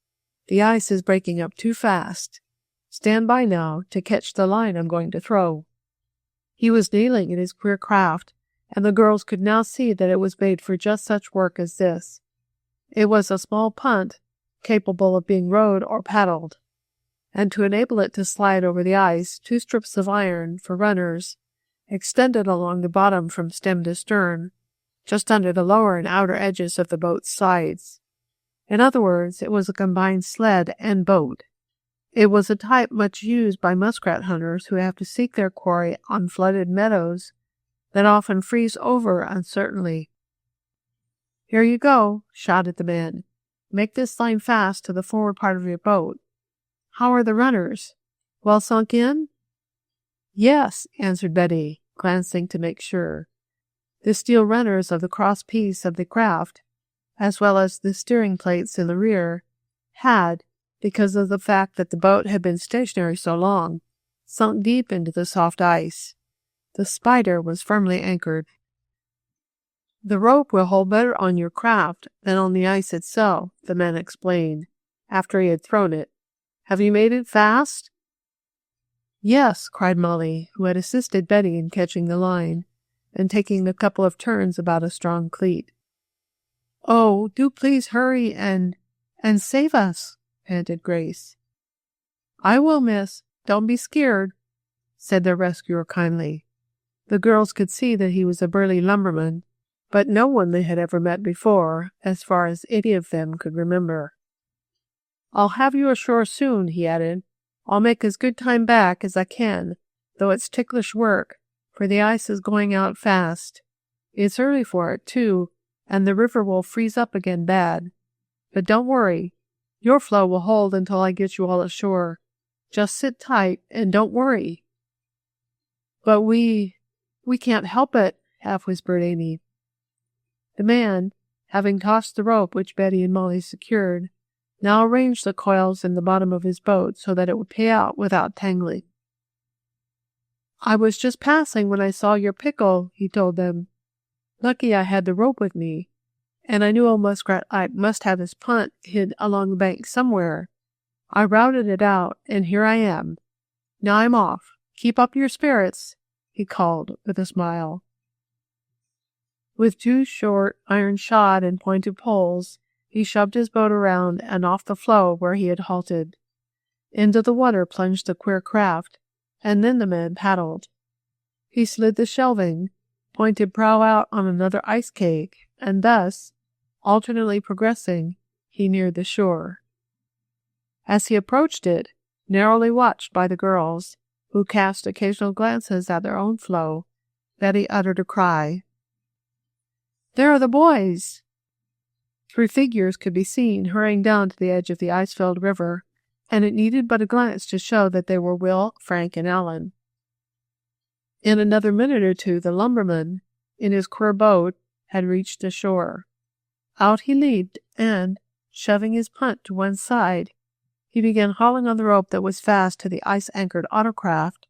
The ice is breaking up too fast. Stand by now to catch the line I'm going to throw." He was kneeling in his queer craft, and the girls could now see that it was made for just such work as this. It was a small punt, capable of being rowed or paddled, and to enable it to slide over the ice, 2 strips of iron, for runners, extended along the bottom from stem to stern, just under the lower and outer edges of the boat's sides. In other words, it was a combined sled and boat. It was a type much used by muskrat hunters who have to seek their quarry on flooded meadows that often freeze over uncertainly. "Here you go," shouted the man. "Make this line fast to the forward part of your boat. How are the runners? Well sunk in?" "Yes," answered Betty, glancing to make sure. The steel runners of the cross piece of the craft, as well as the steering plates in the rear, had, because of the fact that the boat had been stationary so long, sunk deep into the soft ice. The Spider was firmly anchored. "The rope will hold better on your craft than on the ice itself," the man explained, after he had thrown it. "Have you made it fast?" "Yes," cried Mollie, who had assisted Betty in catching the line, and taking a couple of turns about a strong cleat. "Oh, do please hurry and save us," panted Grace. "I will, miss. Don't be scared," said their rescuer kindly. The girls could see that he was a burly lumberman, but no one they had ever met before, as far as any of them could remember. "I'll have you ashore soon," he added. "I'll make as good time back as I can, though it's ticklish work, for the ice is going out fast. It's early for it, too, and the river will freeze up again bad. But don't worry. Your flow will hold until I get you all ashore. Just sit tight and don't worry." "But we can't help it," half-whispered Amy. The man, having tossed the rope which Betty and Mollie secured, now arranged the coils in the bottom of his boat so that it would pay out without tangling. "I was just passing when I saw your pickle," he told them. "Lucky I had the rope with me, and I knew old Muskrat Ike must have his punt hid along the bank somewhere. I routed it out, and here I am. Now I'm off. Keep up your spirits," he called with a smile. With 2 short, iron-shod and pointed poles, he shoved his boat around and off the floe where he had halted. Into the water plunged the queer craft, and then the man paddled. He slid the shelving, pointed prow out on another ice cake, and thus, alternately progressing, he neared the shore. As he approached it, narrowly watched by the girls, who cast occasional glances at their own floe, Betty uttered a cry. "There are the boys!" 3 figures could be seen hurrying down to the edge of the ice-filled river, and it needed but a glance to show that they were Will, Frank, and Ellen. In another minute or two the lumberman, in his queer boat, had reached the shore. Out he leaped, and, shoving his punt to one side, he began hauling on the rope that was fast to the ice-anchored autocraft,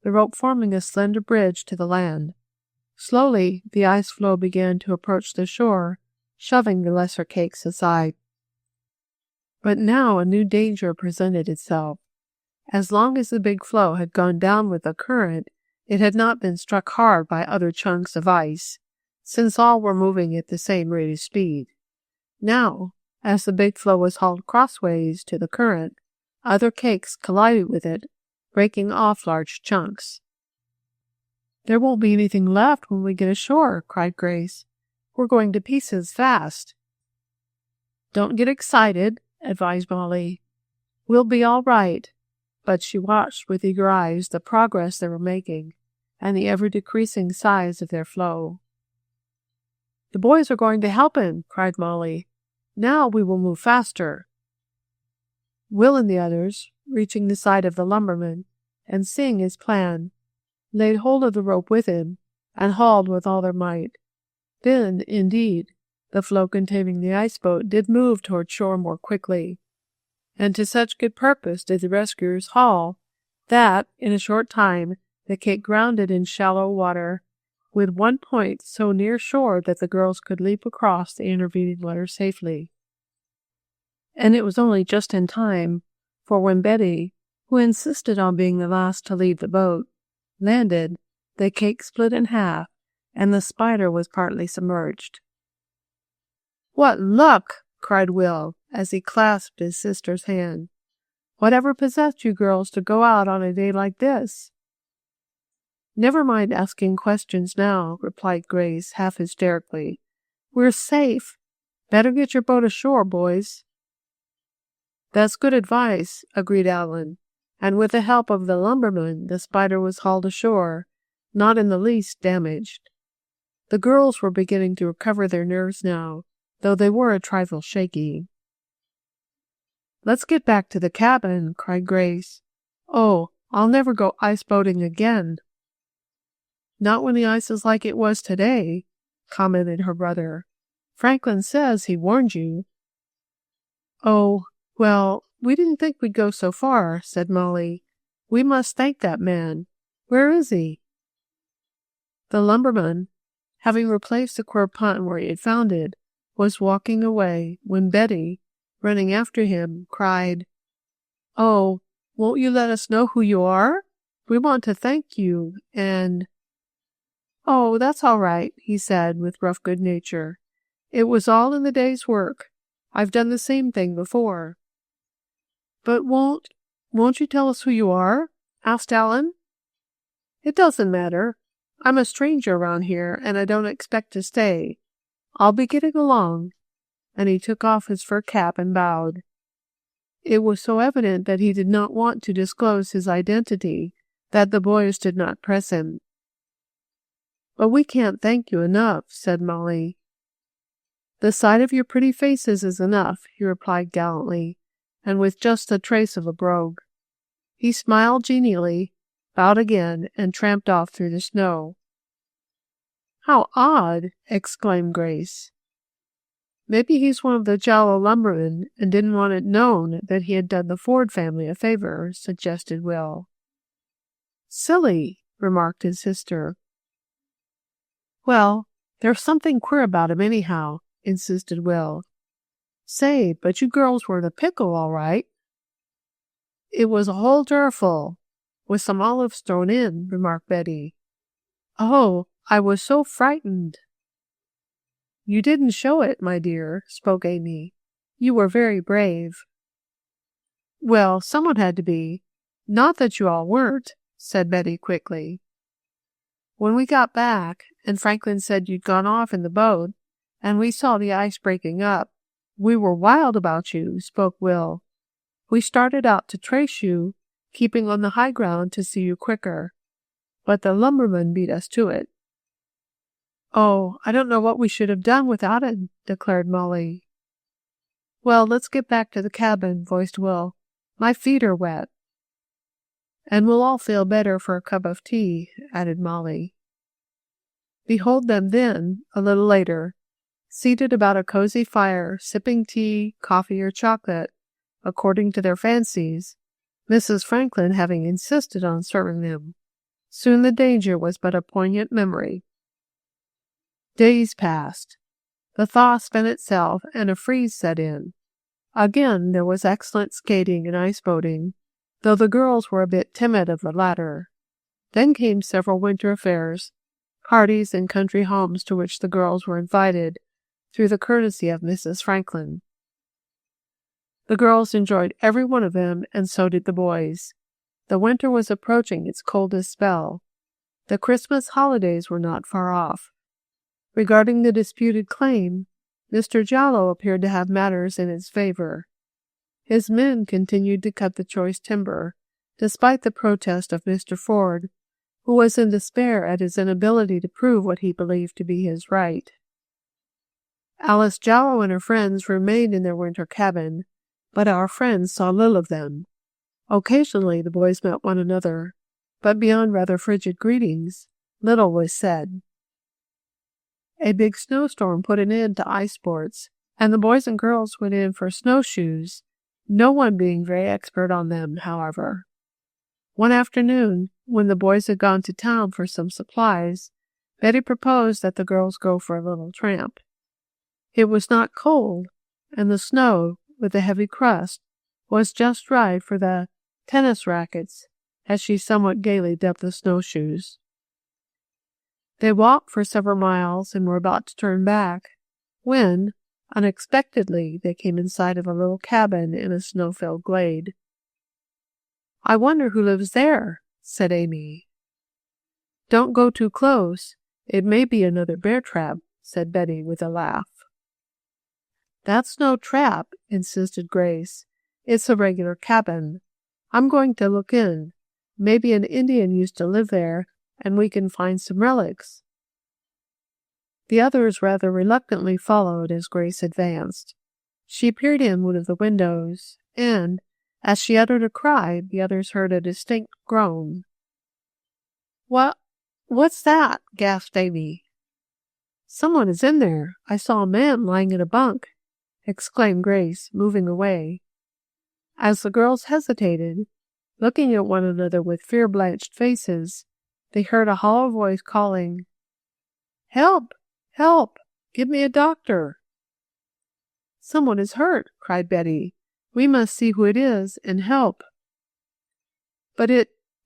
the rope forming a slender bridge to the land. Slowly the ice floe began to approach the shore, shoving the lesser cakes aside. But now a new danger presented itself. As long as the big floe had gone down with the current, it had not been struck hard by other chunks of ice, since all were moving at the same rate of speed. Now, as the big floe was hauled crossways to the current, other cakes collided with it, breaking off large chunks. "There won't be anything left when we get ashore," cried Grace. "We're going to pieces fast." "Don't get excited," advised Mollie. "We'll be all right." But she watched with eager eyes the progress they were making, and the ever-decreasing size of their flow. "The boys are going to help him," cried Mollie. "Now we will move faster." Will and the others, reaching the side of the lumberman, and seeing his plan, laid hold of the rope with him, and hauled with all their might. Then, indeed, the floe containing the ice boat did move toward shore more quickly, and to such good purpose did the rescuers haul, that, in a short time, the cake grounded in shallow water, with one point so near shore that the girls could leap across the intervening water safely. And it was only just in time, for when Betty, who insisted on being the last to leave the boat, landed, the cake split in half, and the spider was partly submerged. "What luck!" cried Will, as he clasped his sister's hand. "Whatever possessed you girls to go out on a day like this?" "Never mind asking questions now," replied Grace, half hysterically. "We're safe. Better get your boat ashore, boys." "That's good advice," agreed Allen, and with the help of the lumberman the spider was hauled ashore, not in the least damaged. The girls were beginning to recover their nerves now, though they were a trifle shaky. "Let's get back to the cabin," cried Grace. "Oh, I'll never go ice boating again." "Not when the ice is like it was today," commented her brother. "Franklin says he warned you." "Oh, well, we didn't think we'd go so far," said Mollie. "We must thank that man. Where is he?" The lumberman, having replaced the queer punt where he had found it, was walking away when Betty, running after him, cried, "Oh, won't you let us know who you are? We want to thank you, and—" "Oh, that's all right," he said with rough good nature. "It was all in the day's work. I've done the same thing before." "But won't you tell us who you are?" asked Allen. "It doesn't matter. I'm a stranger around here, and I don't expect to stay. I'll be getting along," and he took off his fur cap and bowed. It was so evident that he did not want to disclose his identity that the boys did not press him. "But we can't thank you enough," said Mollie. "The sight of your pretty faces is enough," he replied gallantly, and with just a trace of a brogue. He smiled genially, bowed again, and tramped off through the snow. "How odd!" exclaimed Grace. "Maybe he's one of the Jolly lumbermen and didn't want it known that he had done the Ford family a favor," suggested Will. "Silly," remarked his sister. "Well, there's something queer about him anyhow," insisted Will. "Say, but you girls were in a pickle, all right." "It was a whole jarful, with some olives thrown in," remarked Betty. "Oh, I was so frightened." "You didn't show it, my dear," spoke Amy. "You were very brave." "Well, someone had to be. Not that you all weren't," said Betty quickly. "When we got back, and Franklin said you'd gone off in the boat, and we saw the ice breaking up, we were wild about you," spoke Will. "We started out to trace you, keeping on the high ground to see you quicker. But the lumberman beat us to it." "Oh, I don't know what we should have done without it," declared Mollie. "Well, let's get back to the cabin," voiced Will. "My feet are wet." "And we'll all feel better for a cup of tea," added Mollie. Behold them then, a little later, seated about a cozy fire, sipping tea, coffee, or chocolate, according to their fancies, Mrs. Franklin having insisted on serving them. Soon the danger was but a poignant memory. Days passed. The thaw spent itself, and a freeze set in. Again there was excellent skating and ice boating, though the girls were a bit timid of the latter. Then came several winter affairs, parties and country homes to which the girls were invited through the courtesy of Mrs. Franklin. The girls enjoyed every one of them, and so did the boys. The winter was approaching its coldest spell. The Christmas holidays were not far off. Regarding the disputed claim, Mr. Jallow appeared to have matters in his favor. His men continued to cut the choice timber, despite the protest of Mr. Ford, who was in despair at his inability to prove what he believed to be his right. Alice Jowl and her friends remained in their winter cabin, but our friends saw little of them. Occasionally the boys met one another, but beyond rather frigid greetings, little was said. A big snowstorm put an end to ice sports, and the boys and girls went in for snowshoes, no one being very expert on them, however. One afternoon, when the boys had gone to town for some supplies, Betty proposed that the girls go for a little tramp. It was not cold, and the snow, with a heavy crust, was just right for the tennis rackets, as she somewhat gaily dubbed the snowshoes. They walked for several miles and were about to turn back, when, unexpectedly, they came in sight of a little cabin in a snow-filled glade. "I wonder who lives there," said Amy. "Don't go too close. It may be another bear trap," said Betty with a laugh. "That's no trap," insisted Grace. "It's a regular cabin. I'm going to look in. Maybe an Indian used to live there, and we can find some relics." The others rather reluctantly followed as Grace advanced. She peered in one of the windows, and, as she uttered a cry, the others heard a distinct groan. What's that?" gasped Amy. "Someone is in there. I saw a man lying in a bunk," exclaimed Grace, moving away. As the girls hesitated, looking at one another with fear-blanched faces, they heard a hollow voice calling, "Help! Help! Give me a doctor!" "Someone is hurt," cried Betty. "We must see who it is and help." "But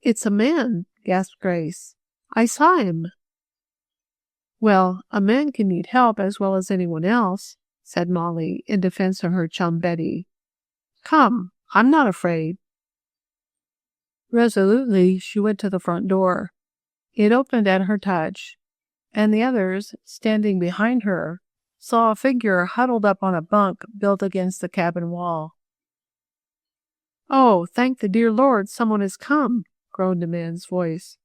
it's a man," gasped Grace. "I saw him." "Well, a man can need help as well as anyone else," said Mollie, in defense of her chum Betty. "Come, I'm not afraid." Resolutely, she went to the front door. It opened at her touch, and the others, standing behind her, saw a figure huddled up on a bunk built against the cabin wall. "Oh, thank the dear Lord, someone has come," groaned a man's voice.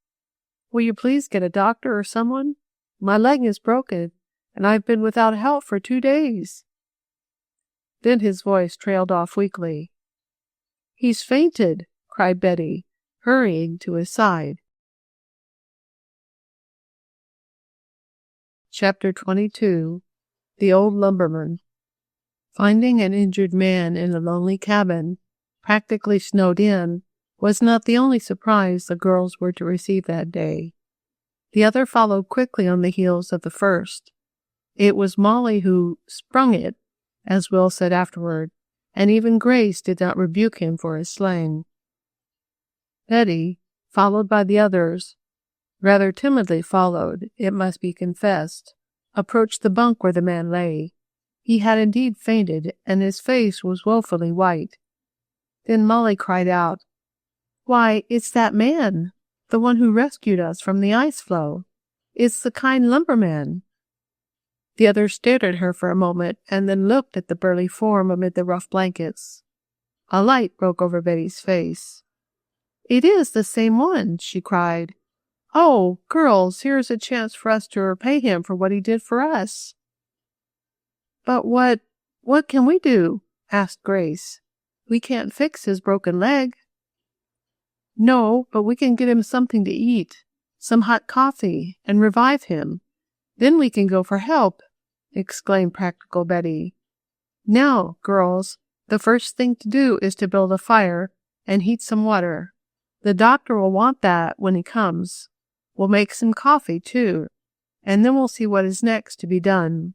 "Will you please get a doctor or someone? My leg is broken, and I've been without help for 2 days." Then his voice trailed off weakly. "He's fainted," cried Betty, hurrying to his side. Chapter 22. The Old Lumberman. Finding an injured man in a lonely cabin, practically snowed in, was not the only surprise the girls were to receive that day. The other followed quickly on the heels of the first. It was Mollie who "sprung it," as Will said afterward, and even Grace did not rebuke him for his slang. Betty, followed by the others, rather timidly followed, it must be confessed, approached the bunk where the man lay. He had indeed fainted, and his face was woefully white. Then Mollie cried out, "Why, it's that man, the one who rescued us from the ice floe. It's the kind lumberman." The others stared at her for a moment, and then looked at the burly form amid the rough blankets. A light broke over Betty's face. "It is the same one," she cried. "Oh, girls, here is a chance for us to repay him for what he did for us." "But what can we do?" asked Grace. "We can't fix his broken leg." "No, but we can get him something to eat, some hot coffee, and revive him. Then we can go for help," exclaimed practical Betty. "Now, girls, the first thing to do is to build a fire and heat some water. The doctor will want that when he comes. We'll make some coffee, too, and then we'll see what is next to be done."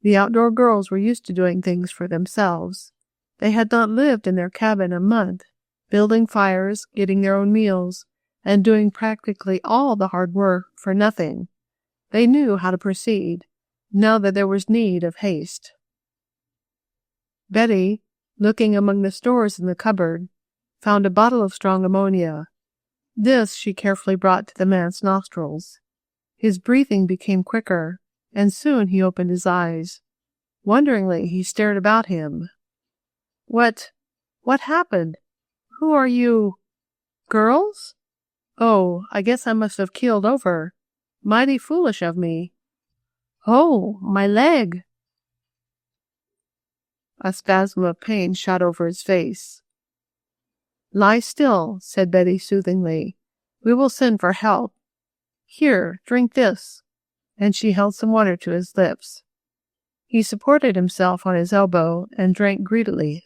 The outdoor girls were used to doing things for themselves. They had not lived in their cabin a month, building fires, getting their own meals, and doing practically all the hard work for nothing. They knew how to proceed, now that there was need of haste. Betty, looking among the stores in the cupboard, found a bottle of strong ammonia. This she carefully brought to the man's nostrils. His breathing became quicker, and soon he opened his eyes. Wonderingly, he stared about him. What happened? Who are you? Girls?" Oh, I guess I must have keeled over. Mighty foolish of me. Oh, my leg! A spasm of pain shot over his face. Lie still, said Betty soothingly. We will send for help. Here, drink this. And she held some water to his lips. He supported himself on his elbow and drank greedily.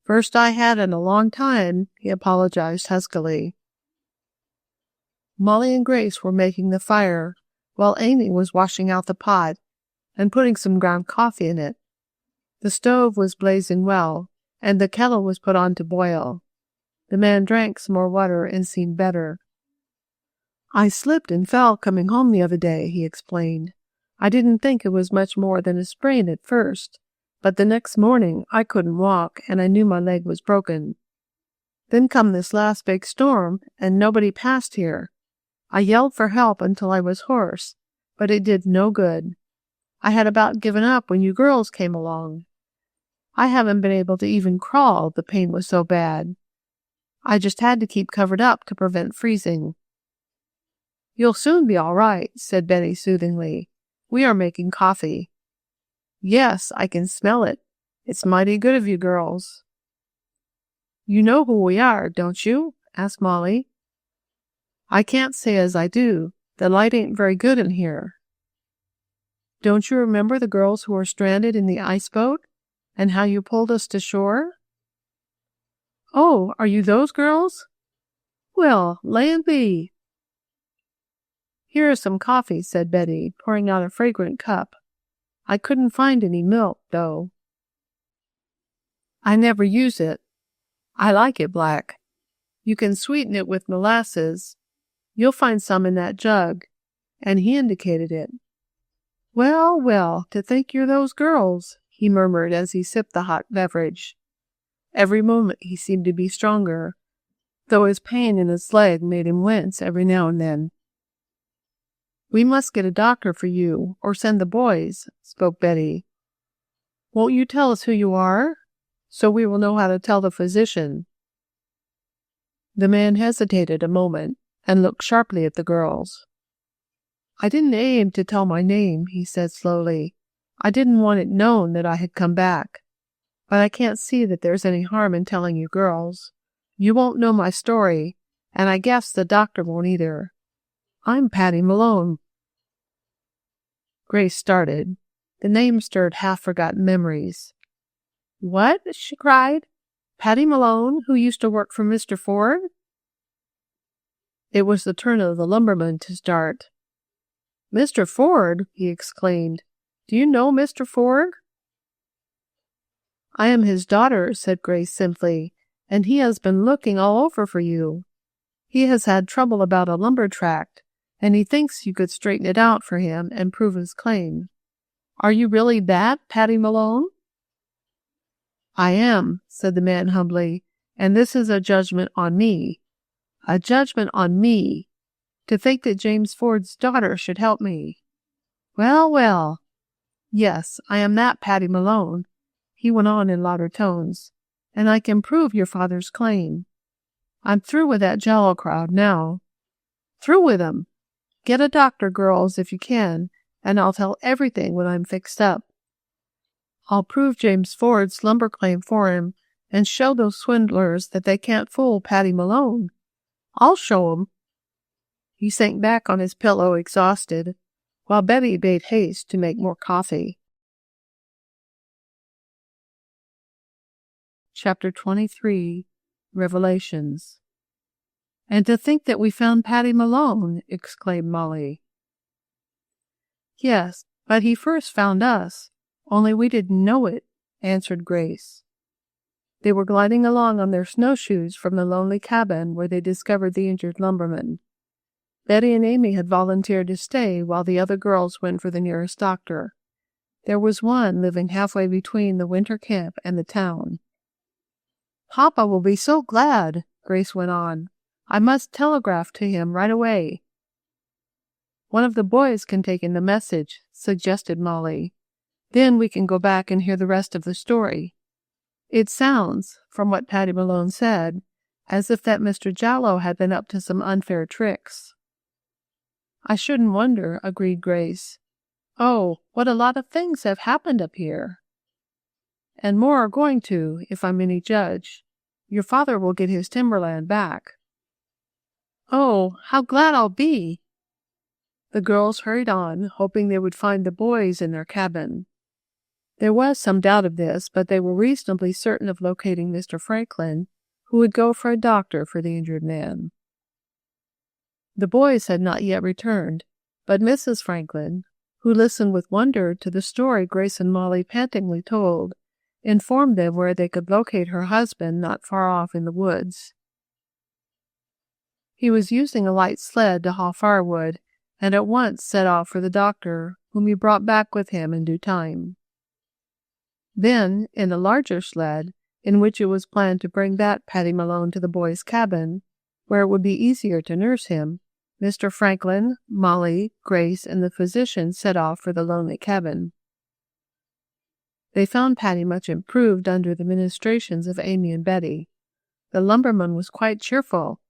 First I had in a long time, he apologized huskily. Mollie and Grace were making the fire, while Amy was washing out the pot and putting some ground coffee in it. The stove was blazing well, and the kettle was put on to boil. The man drank some more water and seemed better. I slipped and fell coming home the other day, he explained. I didn't think it was much more than a sprain at first, but the next morning I couldn't walk, and I knew my leg was broken. Then come this last big storm, and nobody passed here. I yelled for help until I was hoarse, but it did no good. I had about given up when you girls came along. I haven't been able to even crawl, the pain was so bad. I just had to keep covered up to prevent freezing. You'll soon be all right, said Betty soothingly. We are making coffee. Yes, I can smell it. It's mighty good of you girls. You know who we are, don't you? Asked Mollie. I can't say as I do. The light ain't very good in here. Don't you remember the girls who were stranded in the ice boat, and how you pulled us to shore? Oh, are you those girls? Well, land be. Here is some coffee, said Betty, pouring out a fragrant cup. I couldn't find any milk, though. I never use it. I like it black. You can sweeten it with molasses. You'll find some in that jug. And he indicated it. Well, well, to think you're those girls, he murmured as he sipped the hot beverage. Every moment he seemed to be stronger, though his pain in his leg made him wince every now and then. We must get a doctor for you, or send the boys, spoke Betty. Won't you tell us who you are? So we will know how to tell the physician. The man hesitated a moment and looked sharply at the girls. I didn't aim to tell my name, he said slowly. I didn't want it known that I had come back. But I can't see that there's any harm in telling you girls. You won't know my story, and I guess the doctor won't either. I'm Patty Malone. Grace started. The name stirred half-forgotten memories. What? She cried. Patty Malone, who used to work for Mr. Ford? It was the turn of the lumberman to start. Mr. Ford? He exclaimed. Do you know Mr. Ford? I am his daughter, said Grace simply, and he has been looking all over for you. He has had trouble about a lumber tract, and he thinks you could straighten it out for him and prove his claim. Are you really that, Patty Malone? I am, said the man humbly, and this is a judgment on me. A judgment on me. To think that James Ford's daughter should help me. Well, well. Yes, I am that Patty Malone, he went on in louder tones, and I can prove your father's claim. I'm through with that Jello crowd now. Through with 'em. Get a doctor, girls, if you can, and I'll tell everything when I'm fixed up. I'll prove James Ford's lumber claim for him and show those swindlers that they can't fool Patty Malone. I'll show 'em. He sank back on his pillow exhausted, while Betty made haste to make more coffee. Chapter 23, Revelations. And to think that we found Patty Malone, exclaimed Mollie. Yes, but he first found us, only we didn't know it, answered Grace. They were gliding along on their snowshoes from the lonely cabin where they discovered the injured lumberman. Betty and Amy had volunteered to stay while the other girls went for the nearest doctor. There was one living halfway between the winter camp and the town. Papa will be so glad, Grace went on. I must telegraph to him right away. One of the boys can take in the message, suggested Mollie. Then we can go back and hear the rest of the story. It sounds, from what Patty Malone said, as if that Mr. Jallow had been up to some unfair tricks. I shouldn't wonder, agreed Grace. Oh, what a lot of things have happened up here. And more are going to, if I'm any judge. Your father will get his timberland back. Oh, how glad I'll be! The girls hurried on, hoping they would find the boys in their cabin. There was some doubt of this, but they were reasonably certain of locating Mr. Franklin, who would go for a doctor for the injured man. The boys had not yet returned, but Mrs. Franklin, who listened with wonder to the story Grace and Mollie pantingly told, informed them where they could locate her husband not far off in the woods. He was using a light sled to haul firewood, and at once set off for the doctor, whom he brought back with him in due time. Then, in a larger sled, in which it was planned to bring back Patty Malone to the boys' cabin, where it would be easier to nurse him, Mr. Franklin, Mollie, Grace, and the physician set off for the lonely cabin. They found Patty much improved under the ministrations of Amy and Betty. The lumberman was quite cheerful.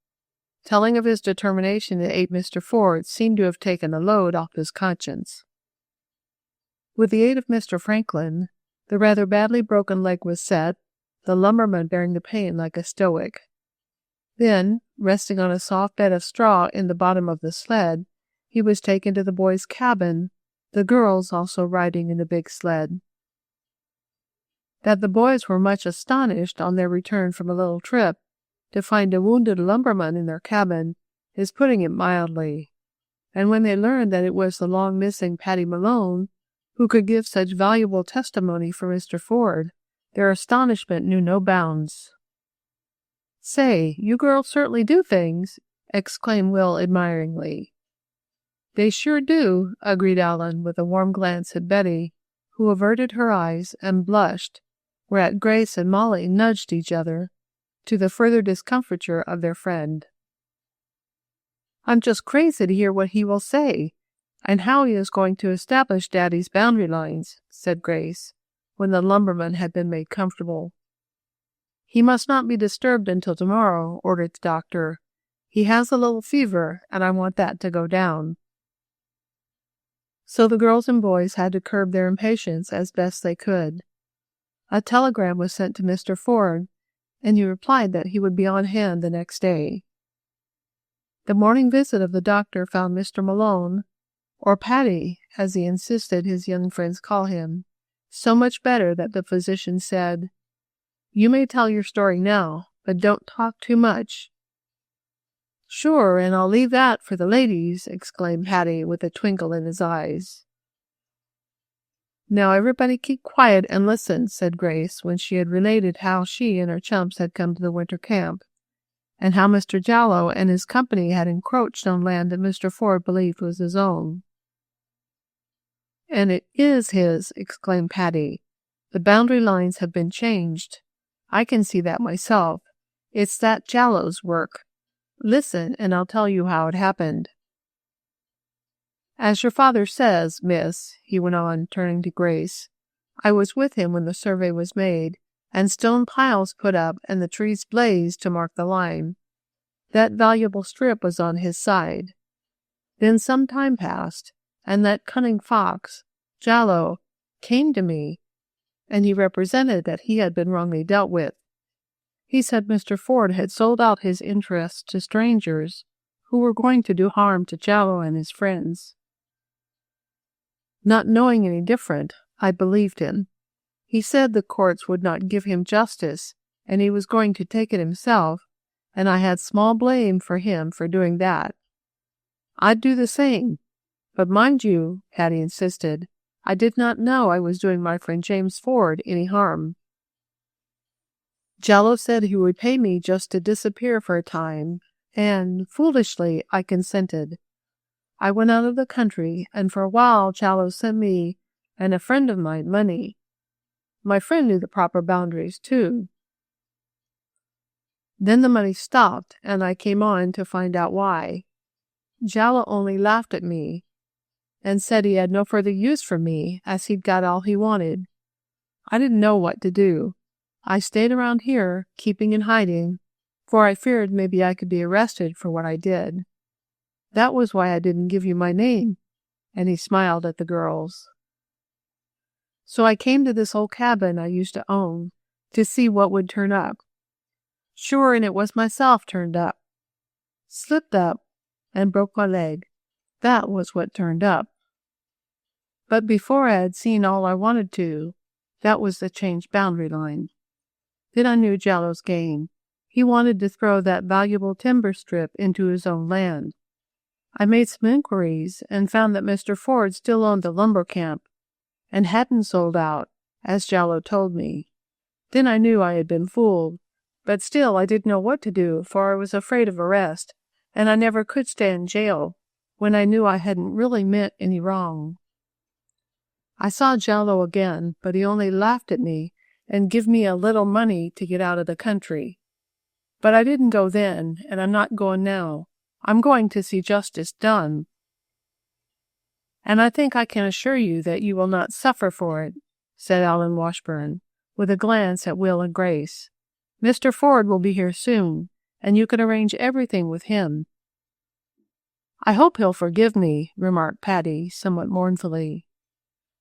Telling of his determination to aid Mr. Ford seemed to have taken a load off his conscience. With the aid of Mr. Franklin, the rather badly broken leg was set, the lumberman bearing the pain like a stoic. Then, resting on a soft bed of straw in the bottom of the sled, he was taken to the boys' cabin, the girls also riding in the big sled. That the boys were much astonished on their return from a little trip to find a wounded lumberman in their cabin is putting it mildly, and when they learned that it was the long-missing Patty Malone, who could give such valuable testimony for Mr. Ford, their astonishment knew no bounds. "Say, you girls certainly do things," exclaimed Will admiringly. "They sure do," agreed Allen, with a warm glance at Betty, who averted her eyes and blushed, whereat Grace and Mollie nudged each other, to the further discomfiture of their friend. "I'm just crazy to hear what he will say, and how he is going to establish Daddy's boundary lines," said Grace, when the lumberman had been made comfortable. "He must not be disturbed until tomorrow," ordered the doctor. "He has a little fever, and I want that to go down." So the girls and boys had to curb their impatience as best they could. A telegram was sent to Mr. Ford, and he replied that he would be on hand the next day. The morning visit of the doctor found Mr. Malone, or Patty, as he insisted his young friends call him, so much better that the physician said, "You may tell your story now, but don't talk too much." "Sure, and I'll leave that for the ladies," exclaimed Patty with a twinkle in his eyes. "Now everybody keep quiet and listen," said Grace, when she had related how she and her chums had come to the winter camp, and how Mr. Jallow and his company had encroached on land that Mr. Ford believed was his own. "And it is his," exclaimed Patty. "The boundary lines have been changed. I can see that myself. It's that Jallow's work. Listen, and I'll tell you how it happened. As your father says, miss," he went on, turning to Grace, "I was with him when the survey was made, and stone piles put up and the trees blazed to mark the line. That valuable strip was on his side. Then some time passed, and that cunning fox, Jallow, came to me, and he represented that he had been wrongly dealt with. He said Mr. Ford had sold out his interests to strangers who were going to do harm to Jallow and his friends. Not knowing any different, I believed him. He said the courts would not give him justice, and he was going to take it himself, and I had small blame for him for doing that. I'd do the same, but mind you," Patty insisted, "I did not know I was doing my friend James Ford any harm. Jallow said he would pay me just to disappear for a time, and, foolishly, I consented. I went out of the country, and for a while Jallow sent me and a friend of mine money. My friend knew the proper boundaries, too. Then the money stopped, and I came on to find out why. Jallow only laughed at me, and said he had no further use for me, as he'd got all he wanted. I didn't know what to do. I stayed around here, keeping in hiding, for I feared maybe I could be arrested for what I did. That was why I didn't give you my name," and he smiled at the girls. "So I came to this old cabin I used to own to see what would turn up. Sure, and it was myself turned up. Slipped up and broke my leg. That was what turned up. But before I had seen all I wanted to, that was the changed boundary line. Then I knew Jallo's game. He wanted to throw that valuable timber strip into his own land. I made some inquiries and found that Mr. Ford still owned the lumber camp and hadn't sold out, as Jallo told me. Then I knew I had been fooled, but still I didn't know what to do, for I was afraid of arrest, and I never could stay in jail when I knew I hadn't really meant any wrong. I saw Jallo again, but he only laughed at me and give me a little money to get out of the country. But I didn't go then, and I'm not going now. I'm going to see justice done. And I think I can assure you that you will not suffer for it," said Alan Washburn, with a glance at Will and Grace. "Mr. Ford will be here soon, and you can arrange everything with him." "I hope he'll forgive me," remarked Patty, somewhat mournfully.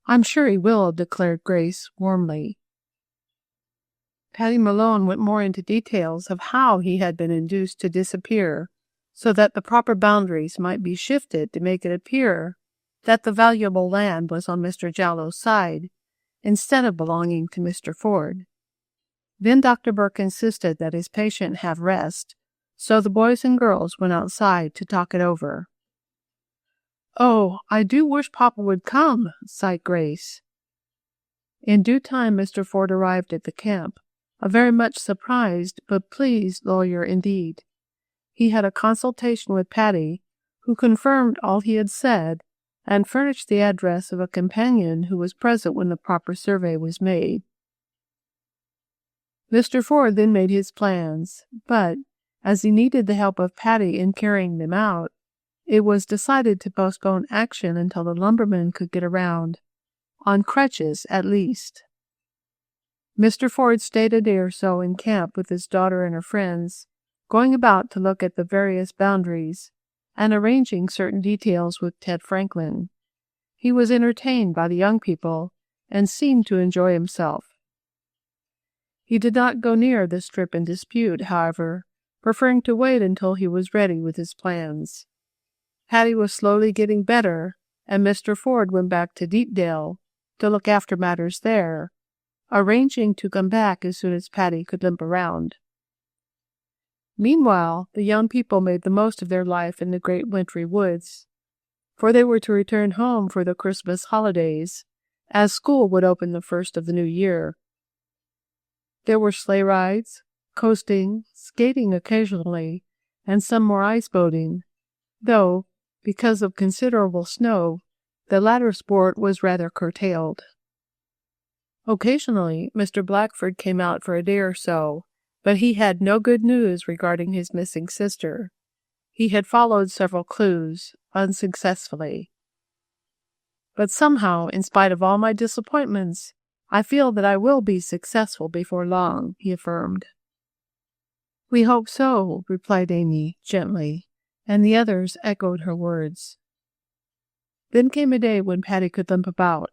"I'm sure he will," declared Grace warmly. Patty Malone went more into details of how he had been induced to disappear, so that the proper boundaries might be shifted to make it appear that the valuable land was on Mr. Jallo's side, instead of belonging to Mr. Ford. Then Dr. Burke insisted that his patient have rest, so the boys and girls went outside to talk it over. "Oh, I do wish Papa would come," sighed Grace. In due time Mr. Ford arrived at the camp, a very much surprised but pleased lawyer indeed. He had a consultation with Patty, who confirmed all he had said, and furnished the address of a companion who was present when the proper survey was made. Mr. Ford then made his plans, but, as he needed the help of Patty in carrying them out, it was decided to postpone action until the lumbermen could get around, on crutches at least. Mr. Ford stayed a day or so in camp with his daughter and her friends, going about to look at the various boundaries and arranging certain details with Ted Franklin. He was entertained by the young people and seemed to enjoy himself. He did not go near the strip in dispute, however, preferring to wait until he was ready with his plans. Patty was slowly getting better, and Mr. Ford went back to Deepdale to look after matters there, arranging to come back as soon as Patty could limp around. Meanwhile, the young people made the most of their life in the great wintry woods, for they were to return home for the Christmas holidays, as school would open the first of the new year. There were sleigh rides, coasting, skating occasionally, and some more ice boating, though, because of considerable snow, the latter sport was rather curtailed. Occasionally, Mr. Blackford came out for a day or so, but he had no good news regarding his missing sister. He had followed several clues, unsuccessfully. "But somehow, in spite of all my disappointments, I feel that I will be successful before long," he affirmed. "We hope so," replied Amy, gently, and the others echoed her words. Then came a day when Patty could limp about.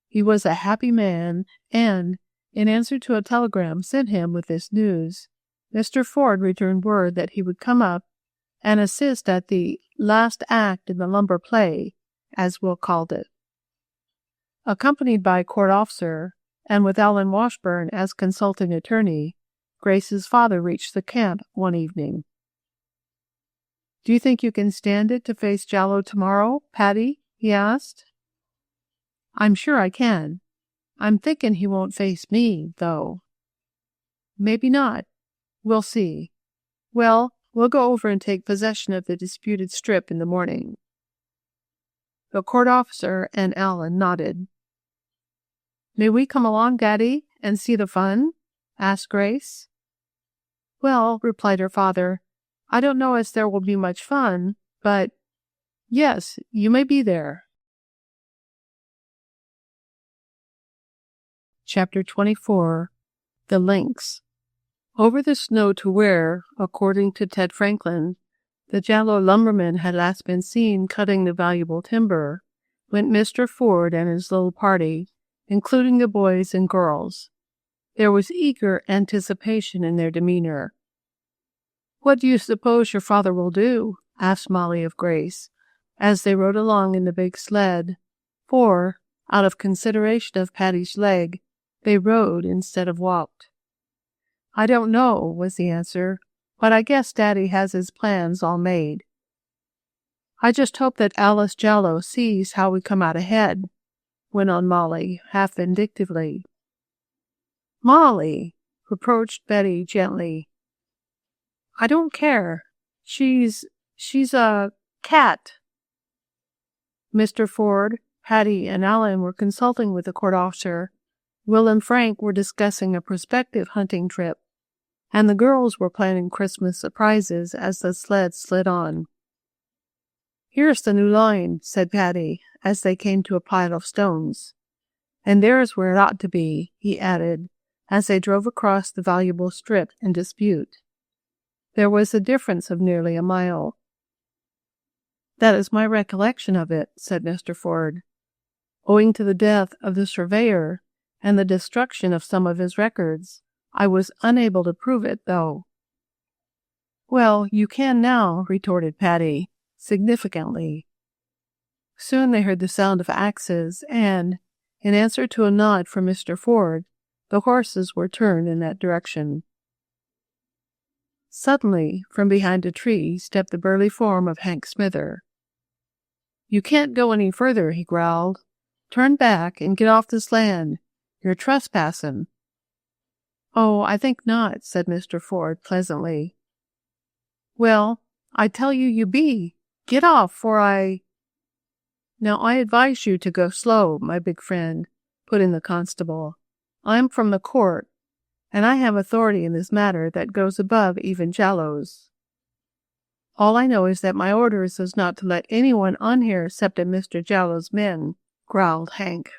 He was a happy man, and, in answer to a telegram sent him with this news, Mr. Ford returned word that he would come up and assist at the last act in the lumber play, as Will called it. Accompanied by a court officer, and with Alan Washburn as consulting attorney, Grace's father reached the camp one evening. "Do you think you can stand it to face Jallo tomorrow, Patty?" he asked. "I'm sure I can. I'm thinking he won't face me, though." "Maybe not. We'll see. Well, we'll go over and take possession of the disputed strip in the morning." The court officer and Alan nodded. "May we come along, Daddy, and see the fun?" asked Grace. "Well," replied her father, "I don't know as there will be much fun, but yes, you may be there." Chapter 24. The Lynx. Over the snow to where, according to Ted Franklin, the Jallow lumberman had last been seen cutting the valuable timber, went Mr. Ford and his little party, including the boys and girls. There was eager anticipation in their demeanor. "What do you suppose your father will do?" asked Mollie of Grace, as they rode along in the big sled, for, out of consideration of Patty's leg, they rode instead of walked. "I don't know," was the answer, "but I guess Daddy has his plans all made." "I just hope that Alice Jallow sees how we come out ahead," went on Mollie, half vindictively. "Mollie," reproached Betty gently. "I don't care. She's a cat." Mr. Ford, Patty, and Allen were consulting with the court officer. Will and Frank were discussing a prospective hunting trip, and the girls were planning Christmas surprises as the sled slid on. "Here's the new line," said Patty, as they came to a pile of stones. "And there's where it ought to be," he added, as they drove across the valuable strip in dispute. There was a difference of nearly a mile. "That is my recollection of it," said Mr. Ford. "Owing to the death of the surveyor and the destruction of some of his records, I was unable to prove it, though." "Well, you can now," retorted Patty, significantly. Soon they heard the sound of axes, and, in answer to a nod from Mr. Ford, the horses were turned in that direction. Suddenly, from behind a tree, stepped the burly form of Hank Smither. "You can't go any further," he growled. "Turn back and get off this land. You're trespassing." "Oh, I think not," said Mr. Ford pleasantly. "Well, I tell you you be. Get off, for I—" "Now I advise you to go slow, my big friend," put in the constable. "I'm from the court, and I have authority in this matter that goes above even Jallow's. All I know is that my orders is not to let anyone on here except Mr. Jallow's men," growled Hank.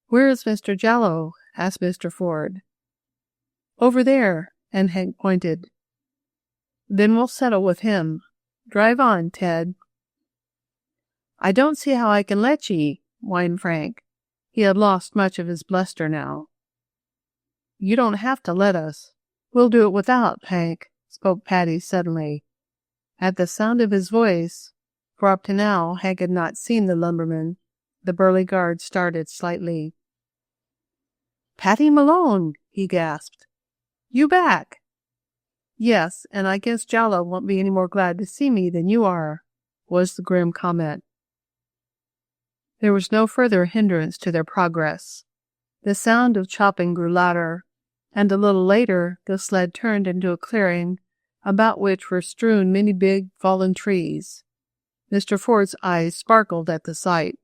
"Where is Mr. Jallow?" asked Mr. Ford. "Over there," and Hank pointed. "Then we'll settle with him. Drive on, Ted." "I don't see how I can let ye," whined Frank. He had lost much of his bluster now. "You don't have to let us. We'll do it without, Hank," spoke Patty suddenly. At the sound of his voice, for up to now Hank had not seen the lumberman, the burly guard started slightly. "Patty Malone!" he gasped. "You back?" "Yes, and I guess Jallow won't be any more glad to see me than you are," was the grim comment. There was no further hindrance to their progress. The sound of chopping grew louder, and a little later the sled turned into a clearing about which were strewn many big fallen trees. Mr. Ford's eyes sparkled at the sight.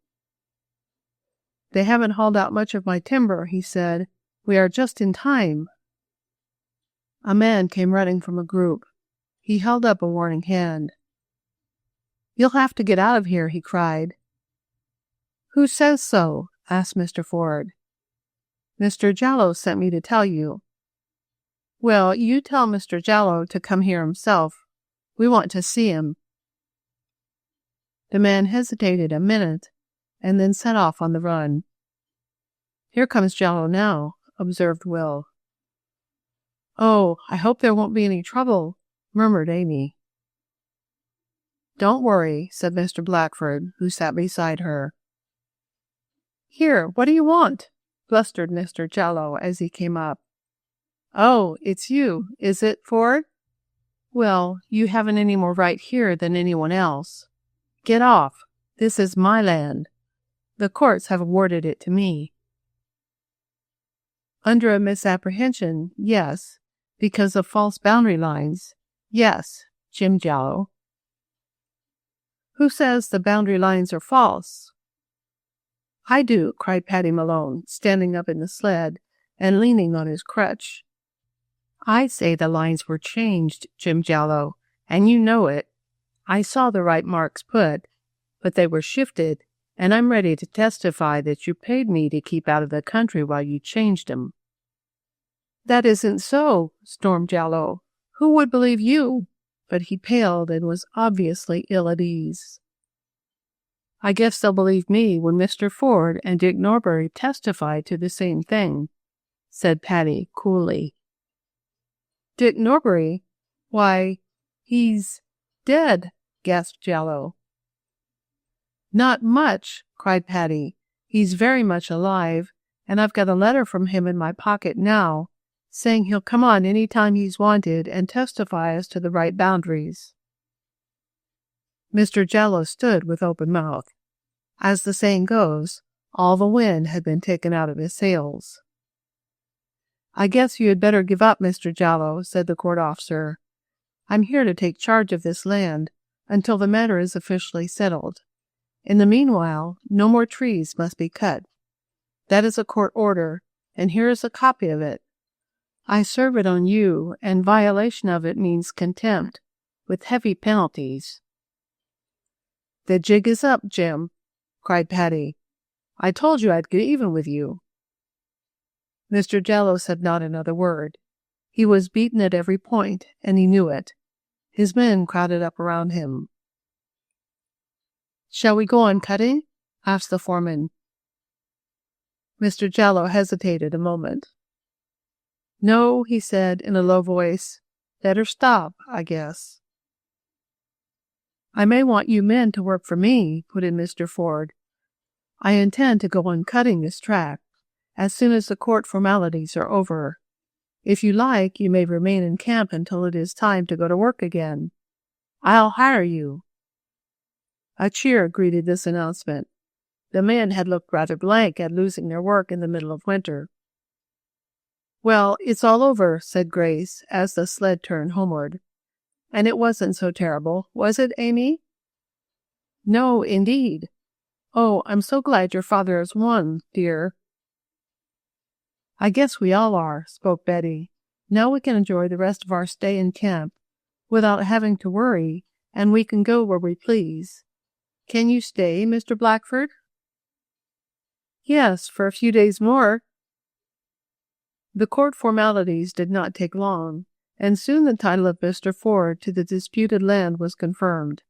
"They haven't hauled out much of my timber," he said. "We are just in time." A man came running from a group. He held up a warning hand. "You'll have to get out of here," he cried. "Who says so?" asked Mr. Ford. "Mr. Jallow sent me to tell you." "Well, you tell Mr. Jallow to come here himself. We want to see him." The man hesitated a minute and then set off on the run. "Here comes Jallow now," observed Will. "Oh, I hope there won't be any trouble," murmured Amy. "Don't worry," said Mr. Blackford, who sat beside her. "Here, what do you want?" blustered Mr. Jallow as he came up. "Oh, it's you, is it, Ford? Well, you haven't any more right here than anyone else. Get off. This is my land. The courts have awarded it to me." "Under a misapprehension, yes. Because of false boundary lines, yes, Jim Jallow." "Who says the boundary lines are false?" "I do," cried Patty Malone, standing up in the sled and leaning on his crutch. "I say the lines were changed, Jim Jallow, and you know it. I saw the right marks put, but they were shifted, and I'm ready to testify that you paid me to keep out of the country while you changed 'em." That isn't so, stormed Jallow. Who would believe you? But he paled and was obviously ill at ease. I guess they'll believe me when Mr. Ford and Dick Norbury testify to the same thing, said Patty coolly. Dick Norbury? Why, he's dead, gasped Jallow. Not much, cried Patty. He's very much alive, and I've got a letter from him in my pocket now, saying he'll come on any time he's wanted and testify as to the right boundaries. Mr. Jallow stood with open mouth. As the saying goes, all the wind had been taken out of his sails. I guess you had better give up, Mr. Jallow, said the court officer. I'm here to take charge of this land until the matter is officially settled. In the meanwhile, no more trees must be cut. That is a court order, and here is a copy of it. I serve it on you, and violation of it means contempt, with heavy penalties. The jig is up, Jim, cried Patty. I told you I'd get even with you. Mr. Jallow said not another word. He was beaten at every point, and he knew it. His men crowded up around him. Shall we go on cutting? Asked the foreman. Mr. Jallow hesitated a moment. No, he said in a low voice. Better stop, I guess. I may want you men to work for me, put in Mr. Ford. I intend to go on cutting this tract as soon as the court formalities are over. If you like, you may remain in camp until it is time to go to work again. I'll hire you. A cheer greeted this announcement. The men had looked rather blank at losing their work in the middle of winter. Well, it's all over, said Grace, as the sled turned homeward. And it wasn't so terrible, was it, Amy? No, indeed. Oh, I'm so glad your father has won, dear. I guess we all are, spoke Betty. Now we can enjoy the rest of our stay in camp without having to worry, and we can go where we please. Can you stay, Mr. Blackford? Yes, for a few days more. The court formalities did not take long, and soon the title of Mr. Ford to the disputed land was confirmed.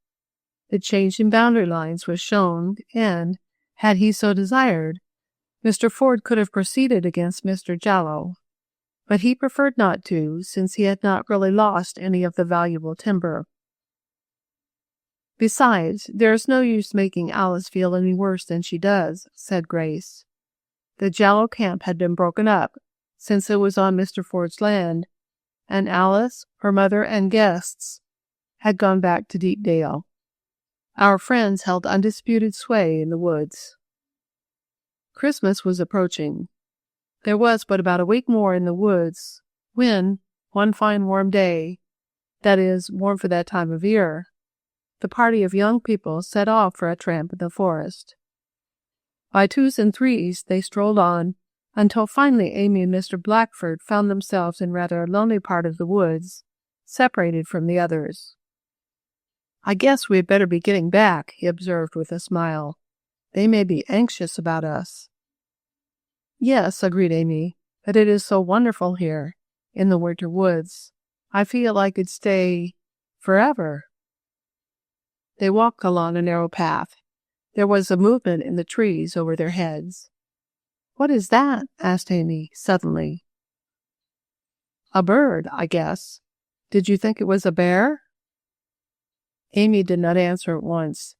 The change in boundary lines was shown, and, had he so desired, Mr. Ford could have proceeded against Mr. Jallow, but he preferred not to, since he had not really lost any of the valuable timber. Besides, there is no use making Alice feel any worse than she does, said Grace. The Jallow camp had been broken up, since it was on Mr. Ford's land, and Alice, her mother, and guests had gone back to Deepdale. Our friends held undisputed sway in the woods. Christmas was approaching. There was but about a week more in the woods when, one fine warm day, that is, warm for that time of year, the party of young people set off for a tramp in the forest. By twos and threes they strolled on, until finally Amy and Mr. Blackford found themselves in rather a lonely part of the woods, separated from the others. I guess we had better be getting back, he observed with a smile. They may be anxious about us. Yes, agreed Amy, but it is so wonderful here, in the winter woods. I feel I could stay forever. They walked along a narrow path. There was a movement in the trees over their heads. What is that? Asked Amy, suddenly. A bird, I guess. Did you think it was a bear? Amy did not answer at once.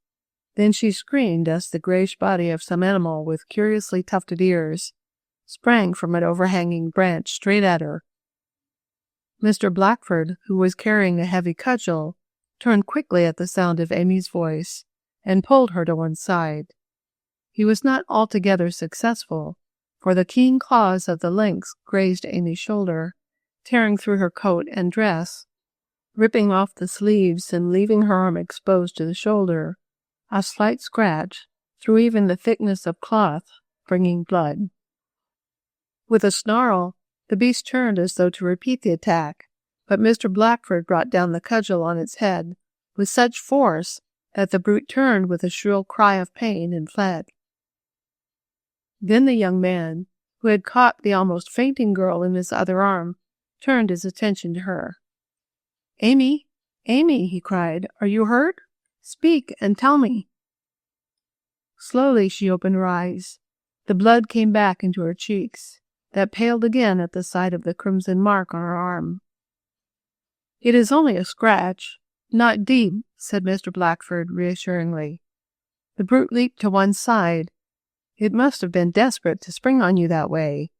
Then she screamed as the grayish body of some animal with curiously tufted ears sprang from an overhanging branch straight at her. Mr. Blackford, who was carrying a heavy cudgel, turned quickly at the sound of Amy's voice and pulled her to one side. He was not altogether successful, for the keen claws of the lynx grazed Amy's shoulder, tearing through her coat and dress, ripping off the sleeves and leaving her arm exposed to the shoulder, a slight scratch through even the thickness of cloth, bringing blood. With a snarl, the beast turned as though to repeat the attack, but Mr. Blackford brought down the cudgel on its head with such force that the brute turned with a shrill cry of pain and fled. Then the young man, who had caught the almost fainting girl in his other arm, turned his attention to her. "Amy, Amy," he cried, "are you hurt? Speak and tell me." Slowly she opened her eyes. The blood came back into her cheeks, that paled again at the sight of the crimson mark on her arm. "It is only a scratch, not deep," said Mr. Blackford reassuringly. "The brute leaped to one side. It must have been desperate to spring on you that way."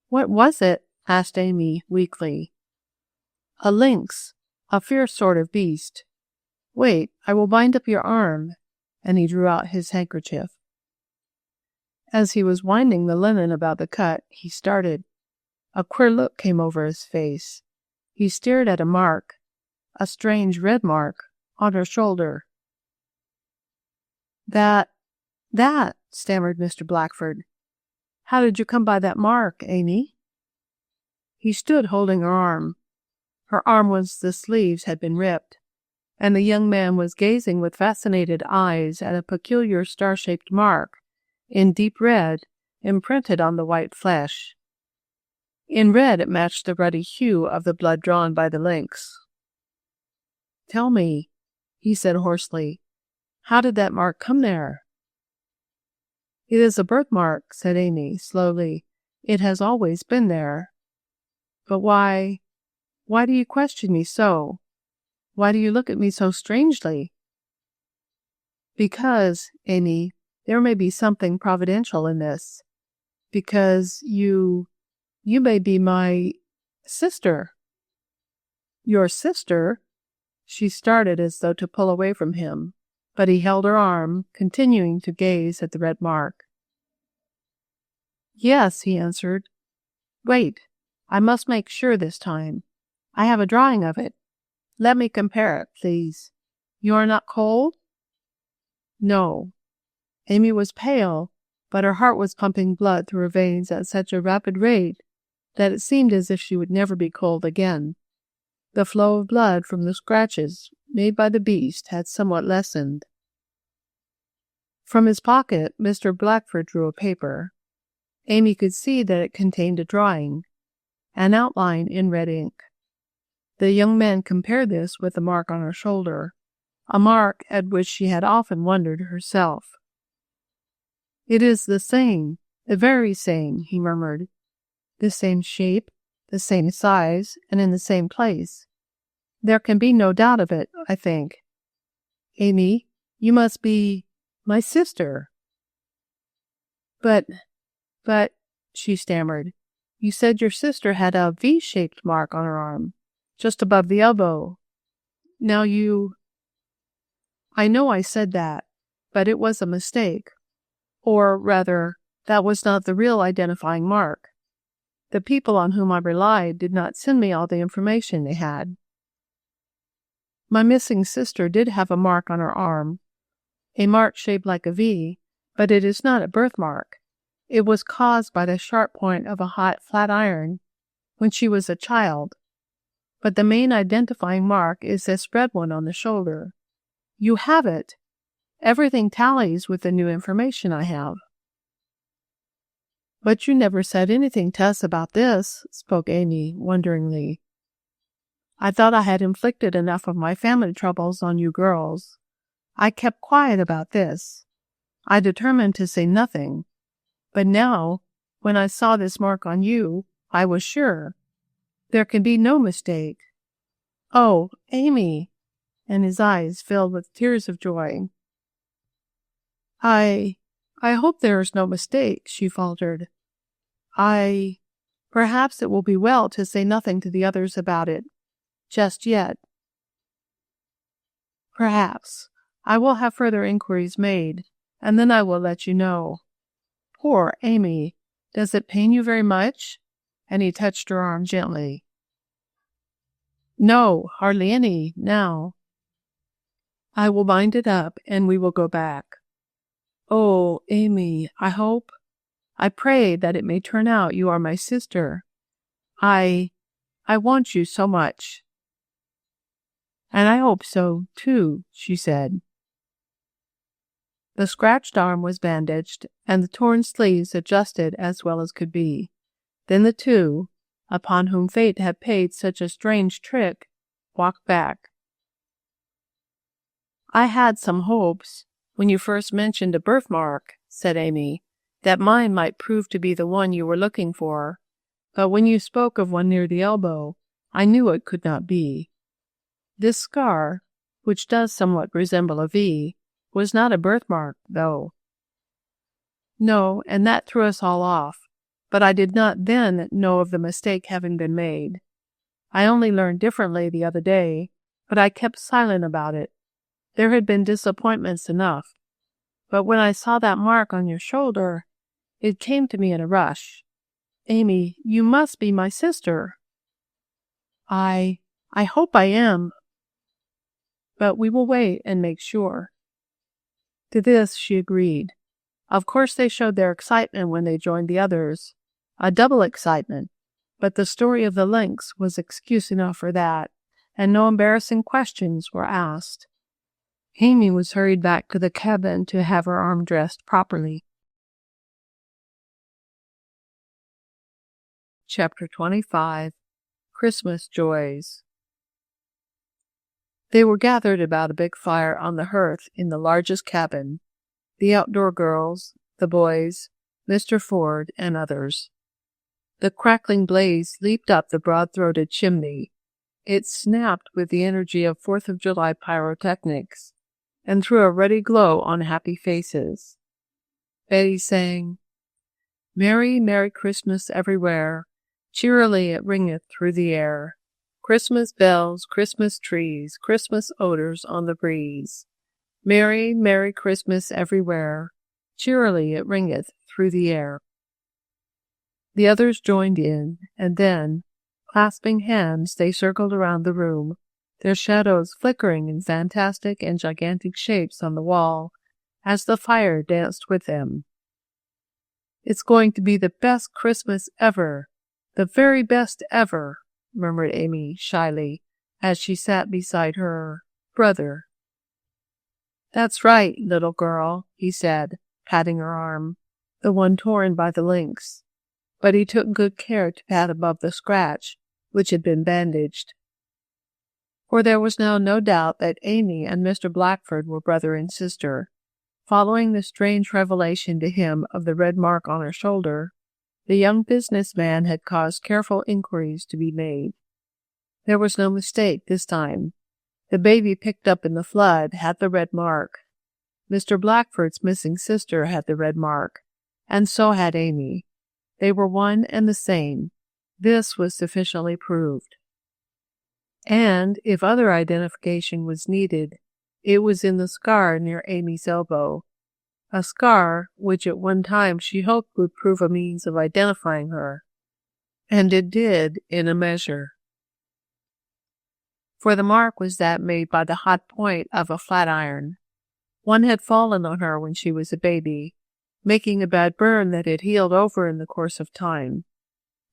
"What was it?" asked Amy weakly. "A lynx, a fierce sort of beast. Wait, I will bind up your arm," and he drew out his handkerchief. As he was winding the linen about the cut, he started. A queer look came over his face. He stared at a mark, a strange red mark, on her shoulder. That, stammered Mr. Blackford. "How did you come by that mark, Amy?" He stood holding her arm. Her arm whence the sleeves had been ripped, and the young man was gazing with fascinated eyes at a peculiar star-shaped mark, in deep red, imprinted on the white flesh. In red it matched the ruddy hue of the blood drawn by the lynx. "Tell me," he said hoarsely, "how did that mark come there?" "It is a birthmark," said Amy slowly. "It has always been there. But why do you question me so? Why do you look at me so strangely?" "Because, Amy, there may be something providential in this. Because you may be my sister." "Your sister?" She started as though to pull away from him, but he held her arm, continuing to gaze at the red mark. "Yes," he answered. "Wait, I must make sure this time. I have a drawing of it. Let me compare it, please. You are not cold?" No. Amy was pale, but her heart was pumping blood through her veins at such a rapid rate that it seemed as if she would never be cold again. The flow of blood from the scratches made by the beast had somewhat lessened. From his pocket, Mr. Blackford drew a paper. Amy could see that it contained a drawing, an outline in red ink. The young man compared this with the mark on her shoulder, a mark at which she had often wondered herself. "It is the very same," he murmured. "The same shape, the same size, and in the same place. There can be no doubt of it, I think. Amy, you must be my sister." But, she stammered, "you said your sister had a V-shaped mark on her arm, just above the elbow. Now I know I said that, but it was a mistake. Or, rather, that was not the real identifying mark. The people on whom I relied did not send me all the information they had. My missing sister did have a mark on her arm, a mark shaped like a V, but it is not a birthmark. It was caused by the sharp point of a hot flat iron when she was a child. But the main identifying mark is this red one on the shoulder. You have it. Everything tallies with the new information I have." "But you never said anything to us about this," spoke Amy wonderingly. "I thought I had inflicted enough of my family troubles on you girls. I kept quiet about this. I determined to say nothing. But now, when I saw this mark on you, I was sure. There can be no mistake. Oh, Amy!" And his eyes filled with tears of joy. I hope there is no mistake," she faltered. Perhaps it will be well to say nothing to the others about it, just yet." "Perhaps. I will have further inquiries made, and then I will let you know. Poor Amy, does it pain you very much?" And he touched her arm gently. "No, hardly any, now. I will bind it up, and we will go back. Oh, Amy, I pray that it may turn out you are my sister. I want you so much." "And I hope so, too," she said. The scratched arm was bandaged, and the torn sleeves adjusted as well as could be. Then the two, upon whom fate had played such a strange trick, walked back. "I had some hopes, when you first mentioned a birthmark," said Amy, "that mine might prove to be the one you were looking for. But when you spoke of one near the elbow, I knew it could not be. This scar, which does somewhat resemble a V, was not a birthmark, though." "No, and that threw us all off. But I did not then know of the mistake having been made. I only learned differently the other day, but I kept silent about it. There had been disappointments enough. But when I saw that mark on your shoulder, it came to me in a rush. Amy, you must be my sister." I hope I am. But we will wait and make sure." To this she agreed. Of course they showed their excitement when they joined the others. A double excitement, but the story of the lynx was excuse enough for that, and no embarrassing questions were asked. Amy was hurried back to the cabin to have her arm dressed properly. Chapter 25. Christmas Joys. They were gathered about a big fire on the hearth in the largest cabin, the outdoor girls, the boys, Mr. Ford, and others. The crackling blaze leaped up the broad-throated chimney. It snapped with the energy of 4th of July pyrotechnics, and threw a ruddy glow on happy faces. Betty sang, "Merry, Merry Christmas everywhere, cheerily it ringeth through the air. Christmas bells, Christmas trees, Christmas odors on the breeze. Merry, Merry Christmas everywhere, cheerily it ringeth through the air." The others joined in, and then, clasping hands, they circled around the room, their shadows flickering in fantastic and gigantic shapes on the wall as the fire danced with them. "It's going to be the best Christmas ever, the very best ever," murmured Amy shyly as she sat beside her brother. "That's right, little girl," he said, patting her arm, the one torn by the lynx. But he took good care to pat above the scratch, which had been bandaged. For there was now no doubt that Amy and Mr. Blackford were brother and sister. Following the strange revelation to him of the red mark on her shoulder, the young businessman had caused careful inquiries to be made. There was no mistake this time. The baby picked up in the flood had the red mark. Mr. Blackford's missing sister had the red mark, and so had Amy. They were one and the same. This was sufficiently proved. And, if other identification was needed, it was in the scar near Amy's elbow, a scar which at one time she hoped would prove a means of identifying her. And it did, in a measure. For the mark was that made by the hot point of a flat iron. One had fallen on her when she was a baby, making a bad burn that had healed over in the course of time.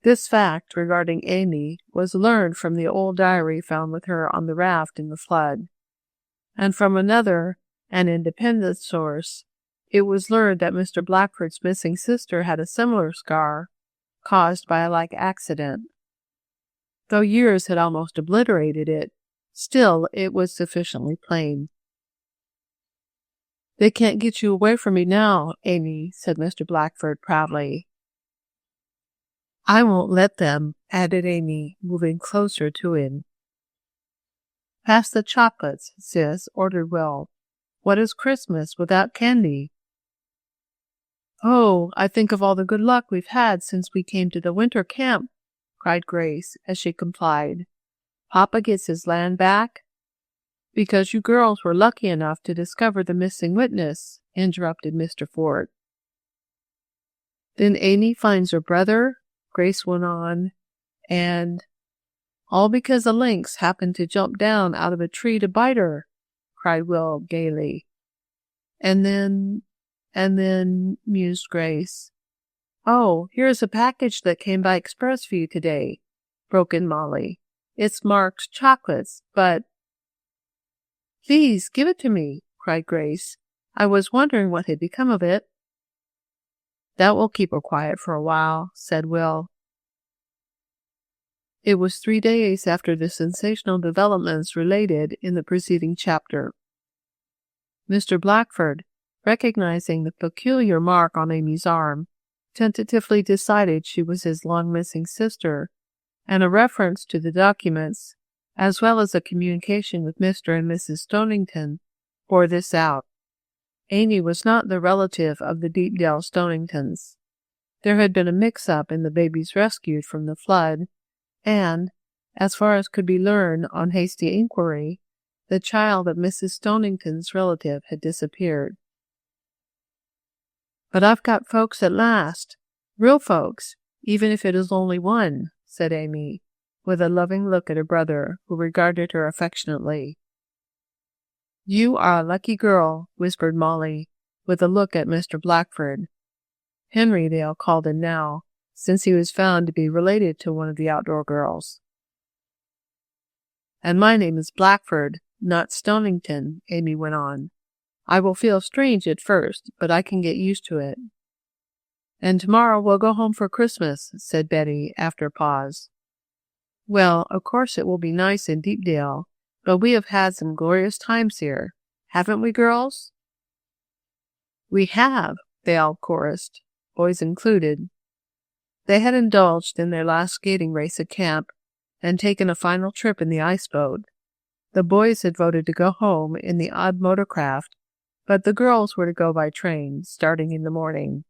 This fact regarding Amy was learned from the old diary found with her on the raft in the flood. And from another, an independent source, it was learned that Mr. Blackford's missing sister had a similar scar, caused by a like accident. Though years had almost obliterated it, still it was sufficiently plain. "They can't get you away from me now, Amy," said Mr. Blackford proudly. "I won't let them," added Amy, moving closer to him. "Pass the chocolates, sis," ordered Will. "What is Christmas without candy?" "Oh, I think of all the good luck we've had since we came to the winter camp," cried Grace, as she complied. "Papa gets his land back?" "Because you girls were lucky enough to discover the missing witness," interrupted Mr. Ford. "Then Amy finds her brother," Grace went on, "and all because a lynx happened to jump down out of a tree to bite her," cried Will gaily. And then, mused Grace. "Oh, here's a package that came by express for you today," broke in Mollie. "It's marked chocolates, but—" "Please give it to me," cried Grace. I was wondering what had become of it." "That will keep her quiet for a while," said Will. It was 3 days after the sensational developments related in the preceding chapter. Mr. Blackford, recognizing the peculiar mark on Amy's arm, tentatively decided she was his long-missing sister, and a reference to the documents, as well as a communication with Mr. and Mrs. Stonington, bore this out. Amy was not the relative of the Deepdale Stoningtons. There had been a mix-up in the babies rescued from the flood, and, as far as could be learned on hasty inquiry, the child of Mrs. Stonington's relative had disappeared. "But I've got folks at last, real folks, even if it is only one," said Amy, with a loving look at her brother, who regarded her affectionately. "You are a lucky girl," whispered Mollie, with a look at Mr. Blackford. Henry Dale called him now, since he was found to be related to one of the outdoor girls. "And my name is Blackford, not Stonington," Amy went on. "I will feel strange at first, but I can get used to it." "And tomorrow we'll go home for Christmas," said Betty, after a pause. "Well, of course it will be nice in Deepdale, but we have had some glorious times here, haven't we, girls?" "We have," they all chorused, boys included. They had indulged in their last skating race at camp and taken a final trip in the ice boat. The boys had voted to go home in the odd motorcraft, but the girls were to go by train, starting in the morning.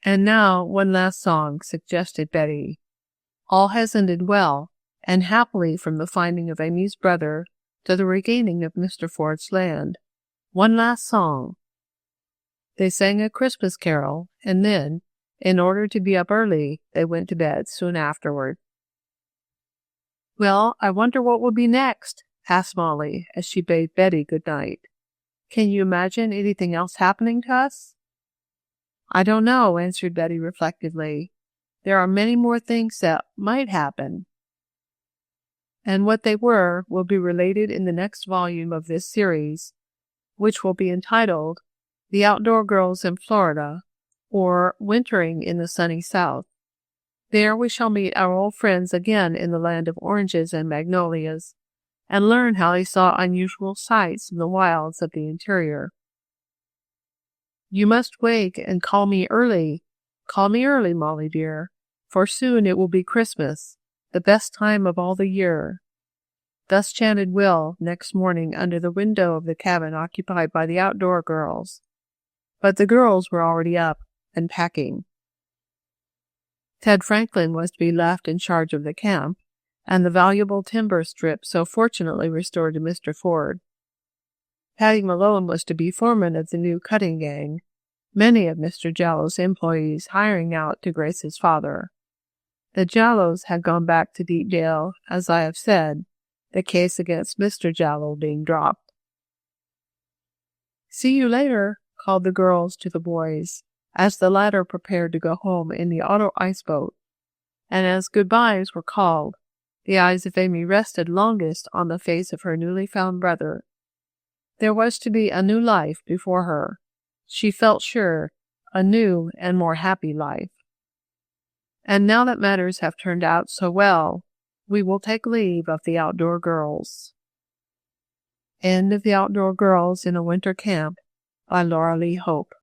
"And now one last song," suggested Betty. "All has ended well and happily from the finding of Amy's brother to the regaining of Mr. Ford's land. One last song." They sang a Christmas carol, and then, in order to be up early, they went to bed soon afterward. "Well, I wonder what will be next?" asked Mollie, as she bade Betty good night. "Can you imagine anything else happening to us?" "I don't know," answered Betty reflectively. "There are many more things that might happen." And what they were will be related in the next volume of this series, which will be entitled The Outdoor Girls in Florida, or Wintering in the Sunny South. There we shall meet our old friends again in the land of oranges and magnolias, and learn how they saw unusual sights in the wilds of the interior. "You must wake and call me early, Mollie dear, for soon it will be Christmas, the best time of all the year." Thus chanted Will next morning under the window of the cabin occupied by the outdoor girls. But the girls were already up and packing. Ted Franklin was to be left in charge of the camp, and the valuable timber strip so fortunately restored to Mr. Ford. Patty Malone was to be foreman of the new cutting gang, many of Mr. Jallo's employees hiring out to grace his father. The Jallos had gone back to Deepdale, as I have said, the case against Mr. Jallo being dropped. "See you later," called the girls to the boys, as the latter prepared to go home in the auto ice boat, and as goodbyes were called, the eyes of Amy rested longest on the face of her newly found brother. There was to be a new life before her. She felt sure, a new and more happy life. And now that matters have turned out so well, we will take leave of the outdoor girls. End of The Outdoor Girls in a Winter Camp by Laura Lee Hope.